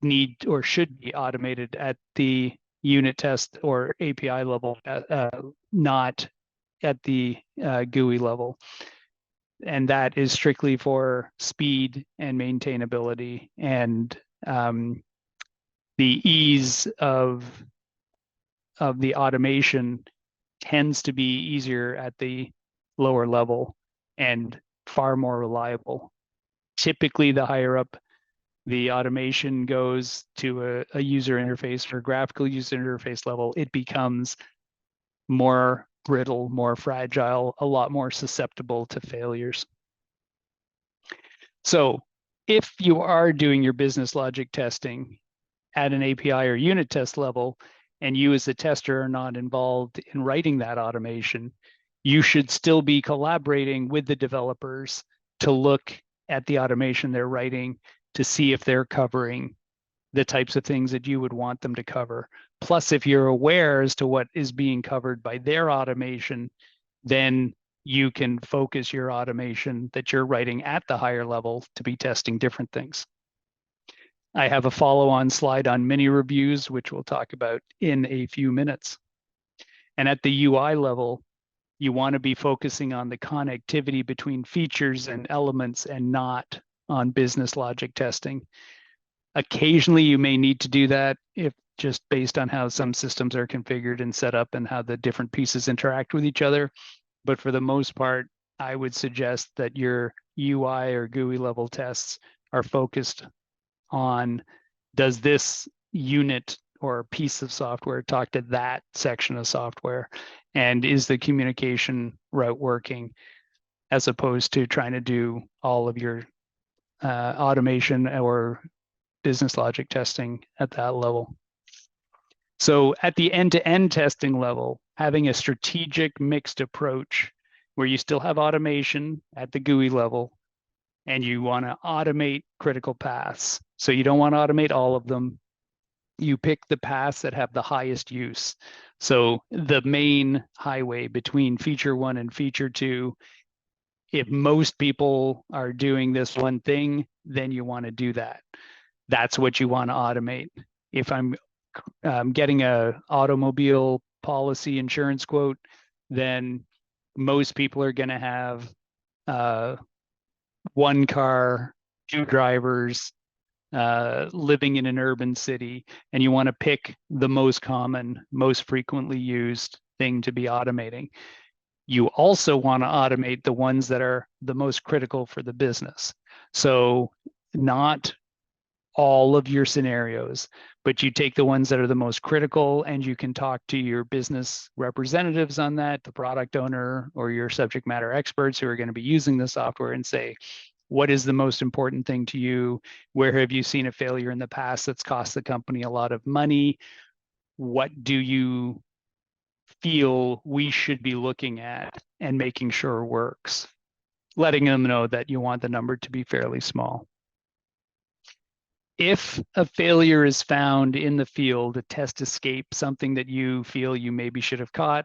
need or should be automated at the unit test or API level, not at the GUI level. And that is strictly for speed and maintainability and the ease of the automation tends to be easier at the lower level and far more reliable. Typically, the higher up the automation goes to a user interface or graphical user interface level, it becomes more brittle, more fragile, a lot more susceptible to failures. So if you are doing your business logic testing at an API or unit test level, and you as a tester are not involved in writing that automation, you should still be collaborating with the developers to look at the automation they're writing to see if they're covering the types of things that you would want them to cover. Plus, if you're aware as to what is being covered by their automation, then you can focus your automation that you're writing at the higher level to be testing different things. I have a follow-on slide on mini reviews, which we'll talk about in a few minutes. And at the UI level, you want to be focusing on the connectivity between features and elements and not on business logic testing. Occasionally, you may need to do that if just based on how some systems are configured and set up and how the different pieces interact with each other. But for the most part, I would suggest that your UI or GUI level tests are focused on, does this unit or piece of software talk to that section of software? And is the communication route working, as opposed to trying to do all of your automation or business logic testing at that level. So at the end-to-end testing level, having a strategic mixed approach where you still have automation at the GUI level and you want to automate critical paths. So you don't want to automate all of them. You pick the paths that have the highest use. So the main highway between feature 1 and feature 2, if most people are doing this one thing, then you want to do that. That's what you want to automate. If I'm getting a automobile policy insurance quote, then most people are going to have one car, 2 drivers, living in an urban city, and you want to pick the most common, most frequently used thing to be automating. You also want to automate the ones that are the most critical for the business. So not all of your scenarios, but you take the ones that are the most critical and you can talk to your business representatives on that, the product owner or your subject matter experts who are going to be using the software, and say, what is the most important thing to you? Where have you seen a failure in the past that's cost the company a lot of money? What do you feel we should be looking at and making sure works? Letting them know that you want the number to be fairly small. If a failure is found in the field, a test escape, something that you feel you maybe should have caught,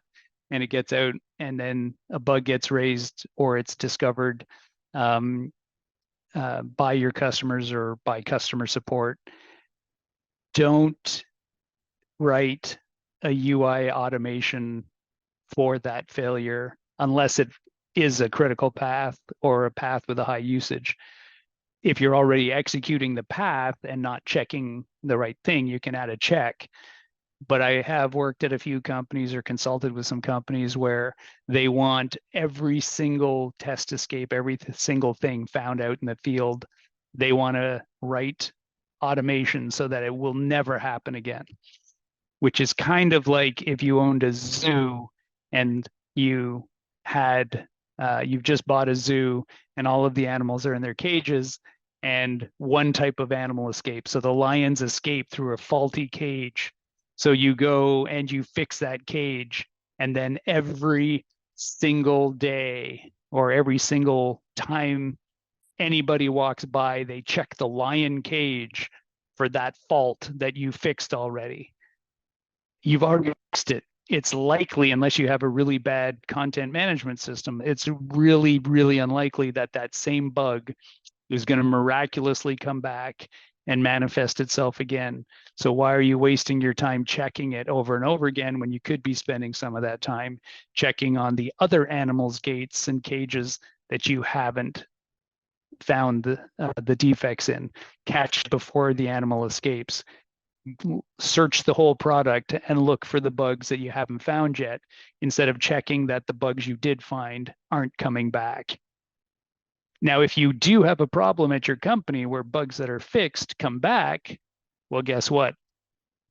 and it gets out and then a bug gets raised or it's discovered by your customers or by customer support, don't write a UI automation for that failure unless it is a critical path or a path with a high usage. If you're already executing the path and not checking the right thing, you can add a check. But I have worked at a few companies or consulted with some companies where they want every single test escape, every single thing found out in the field. They want to write automation so that it will never happen again, which is kind of like if you owned a zoo and you had, you've just bought a zoo and all of the animals are in their cages and one type of animal escapes. So the lions escape through a faulty cage. So you go and you fix that cage, and then every single day or every single time anybody walks by, they check the lion cage for that fault that you fixed already. You've already fixed it. It's likely, unless you have a really bad content management system, it's really, really unlikely that that same bug is going to miraculously come back and manifest itself again. So why are you wasting your time checking it over and over again when you could be spending some of that time checking on the other animals' gates and cages that you haven't found the defects in? Catch before the animal escapes. Search the whole product and look for the bugs that you haven't found yet, instead of checking that the bugs you did find aren't coming back. Now, if you do have a problem at your company where bugs that are fixed come back, well, guess what?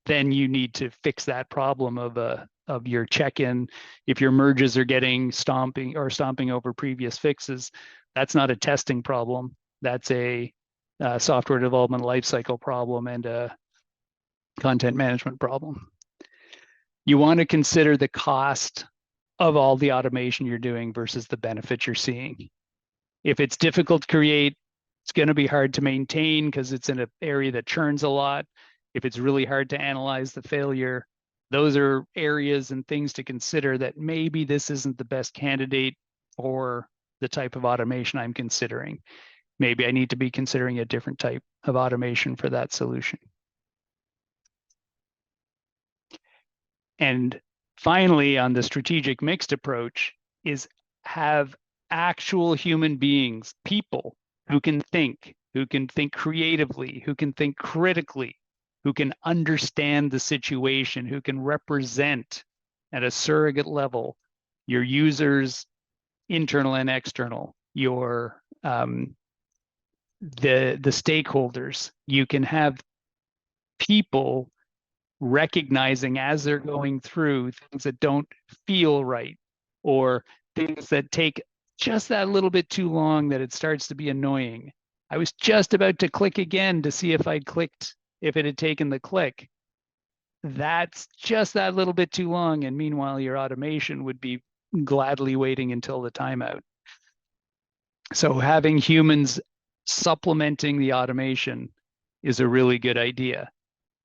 Then you need to fix that problem of your check-in. If your merges are getting stomping over previous fixes, that's not a testing problem. That's a software development lifecycle problem and a content management problem. You want to consider the cost of all the automation you're doing versus the benefit you're seeing. If it's difficult to create, it's going to be hard to maintain because it's in an area that churns a lot. If it's really hard to analyze the failure, those are areas and things to consider that maybe this isn't the best candidate for the type of automation I'm considering. Maybe I need to be considering a different type of automation for that solution. And finally, on the strategic mixed approach, is have actual human beings, people who can think creatively, who can think critically, who can understand the situation, who can represent at a surrogate level your users, internal and external, your the stakeholders. You can have people recognizing as they're going through things that don't feel right, or things that take just that little bit too long that it starts to be annoying. I was just about to click again to see if I'd clicked, if it had taken the click. That's just that little bit too long. And meanwhile, your automation would be gladly waiting until the timeout. So having humans supplementing the automation is a really good idea.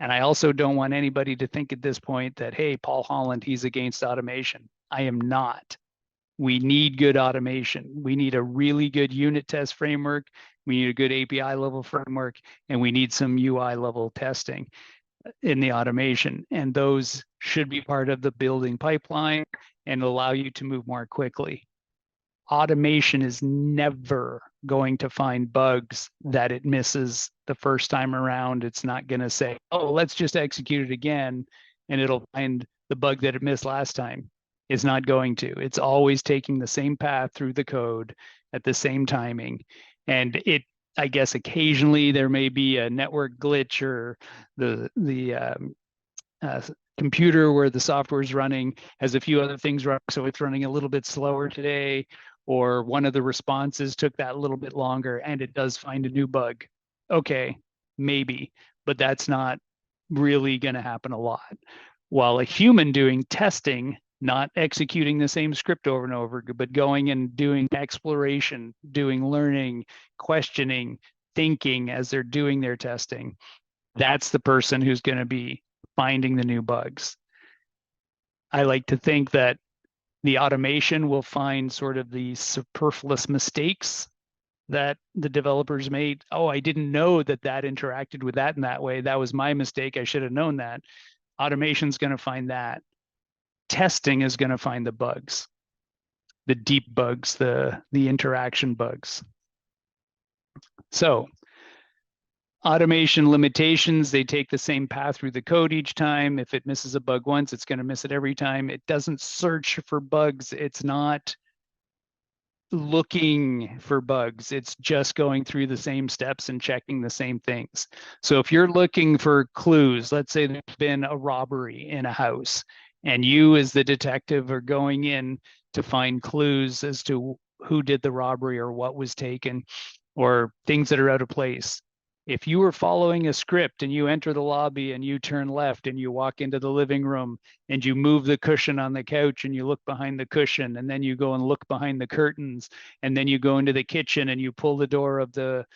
And I also don't want anybody to think at this point that, hey, Paul Holland, he's against automation. I am not. We need good automation. We need a really good unit test framework. We need a good API level framework, and we need some UI level testing in the automation. And those should be part of the building pipeline and allow you to move more quickly. Automation is never going to find bugs that it misses the first time around. It's not going to say, oh, let's just execute it again, and it'll find the bug that it missed last time. It's not going to. It's always taking the same path through the code at the same timing. And I guess occasionally there may be a network glitch, or the computer where the software is running has a few other things running, so it's running a little bit slower today, or one of the responses took that little bit longer and it does find a new bug. Okay, maybe, but that's not really going to happen a lot. While a human doing testing, not executing the same script over and over, but going and doing exploration, doing learning, questioning, thinking as they're doing their testing, that's the person who's going to be finding the new bugs. I like to think that the automation will find sort of the superfluous mistakes that the developers made. Oh, I didn't know that that interacted with that in that way. That was my mistake. I should have known that. Automation's going to find that. Testing is going to find the bugs, the deep bugs, the interaction bugs. So automation limitations, they take the same path through the code each time. If it misses a bug once, it's going to miss it every time. It doesn't search for bugs. It's not looking for bugs. It's just going through the same steps and checking the same things. So if you're looking for clues, let's say there's been a robbery in a house, and you as the detective are going in to find clues as to who did the robbery or what was taken or things that are out of place. If you were following a script and you enter the lobby and you turn left and you walk into the living room and you move the cushion on the couch and you look behind the cushion and then you go and look behind the curtains and then you go into the kitchen and you pull the door of the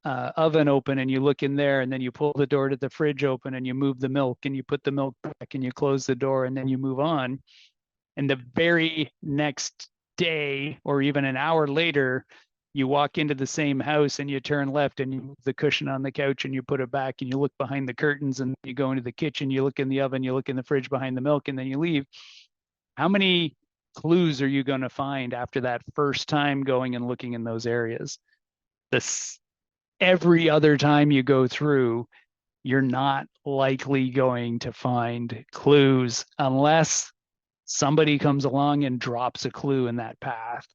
oven open and you look in there and then you pull the door to the fridge open and you move the milk and you put the milk back and you close the door and then you move on. And the very next day or even an hour later, you walk into the same house and you turn left and you move the cushion on the couch and you put it back and you look behind the curtains and you go into the kitchen, you look in the oven, you look in the fridge behind the milk, and then you leave. How many clues are you going to find after that first time going and looking in those areas? Every other time you go through, you're not likely going to find clues unless somebody comes along and drops a clue in that path.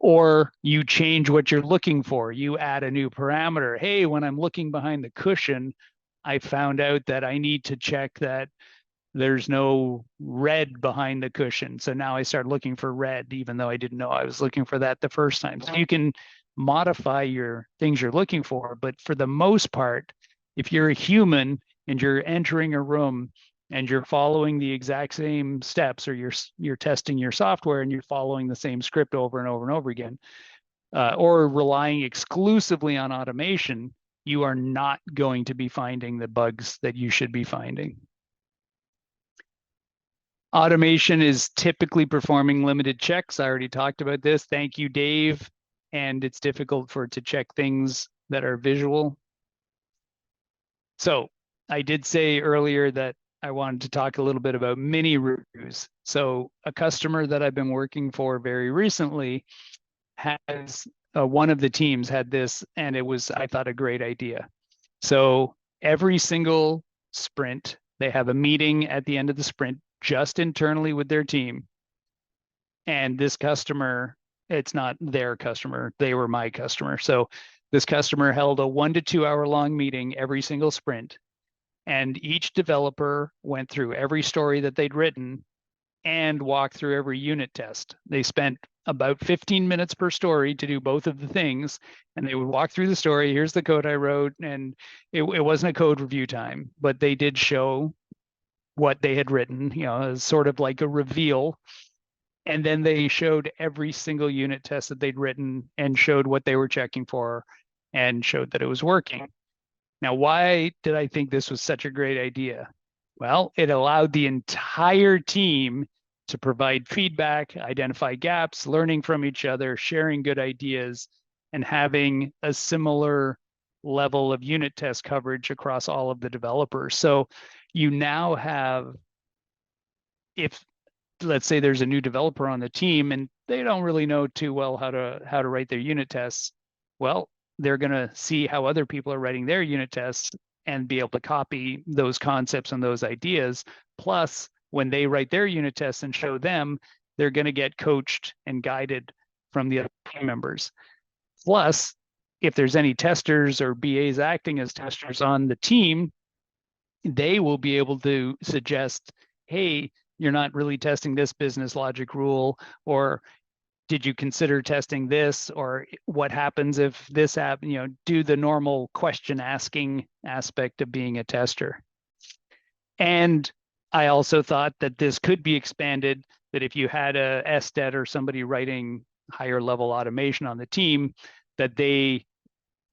Or you change what you're looking for. You add a new parameter. Hey, when I'm looking behind the cushion, I found out that I need to check that there's no red behind the cushion. So now I start looking for red, even though I didn't know I was looking for that the first time. So you can modify your things you're looking for. But for the most part, if you're a human and you're entering a room and you're following the exact same steps, or you're testing your software and you're following the same script over and over and over again, or relying exclusively on automation, you are not going to be finding the bugs that you should be finding. Automation is typically performing limited checks. I already talked about this. Thank you, Dave. And it's difficult for it to check things that are visual. So I did say earlier that I wanted to talk a little bit about mini reviews. So a customer that I've been working for very recently has one of the teams had this, and it was, I thought, a great idea. So every single sprint, they have a meeting at the end of the sprint just internally with their team. And this customer, it's not their customer, they were my customer. So this customer held a 1 to 2 hour long meeting every single sprint. And each developer went through every story that they'd written and walked through every unit test. They spent about 15 minutes per story to do both of the things. And they would walk through the story. Here's the code I wrote. And it wasn't a code review time, but they did show what they had written, as sort of like a reveal. And then they showed every single unit test that they'd written and showed what they were checking for and showed that it was working. Now, why did I think this was such a great idea? Well, it allowed the entire team to provide feedback, identify gaps, learning from each other, sharing good ideas, and having a similar level of unit test coverage across all of the developers. So you now have, if let's say there's a new developer on the team and they don't really know too well how to write their unit tests, well, they're going to see how other people are writing their unit tests and be able to copy those concepts and those ideas. Plus, when they write their unit tests and show them, they're going to get coached and guided from the other team members. Plus, if there's any testers or BAs acting as testers on the team, they will be able to suggest, hey, you're not really testing this business logic rule, or did you consider testing this, or what happens if this happens? Do the normal question asking aspect of being a tester. And I also thought that this could be expanded, that if you had a SDET or somebody writing higher level automation on the team, that they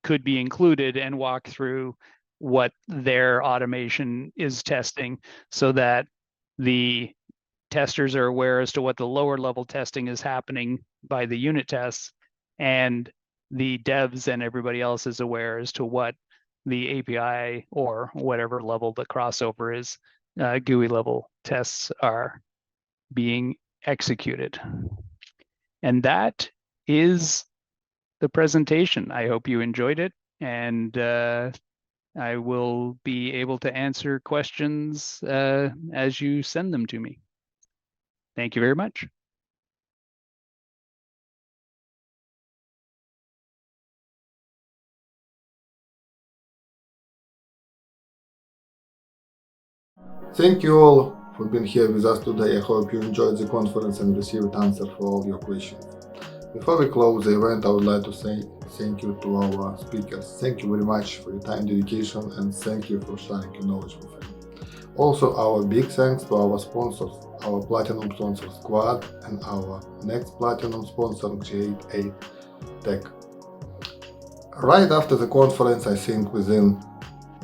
could be included and walk through what their automation is testing, so that the testers are aware as to what the lower level testing is happening by the unit tests, and the devs and everybody else is aware as to what the API or whatever level the crossover is GUI level tests are being executed. And that is the presentation. I hope you enjoyed it, and I will be able to answer questions as you send them to me. Thank you very much. Thank you all for being here with us today. I hope you enjoyed the conference and received answers for all your questions. Before we close the event, I would like to say thank you to our speakers. Thank you very much for your time, dedication, and thank you for sharing your knowledge with us. Also, our big thanks to our sponsors, our platinum sponsor Squad and our next platinum sponsor J8 Tech. Right after the conference, I think within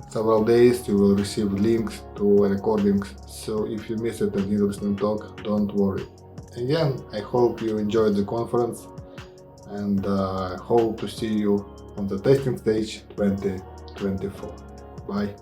several days you will receive links to recordings, so if you missed an interesting talk, don't worry. Again, I hope you enjoyed the conference, and I hope to see you on the testing stage 2024. Bye.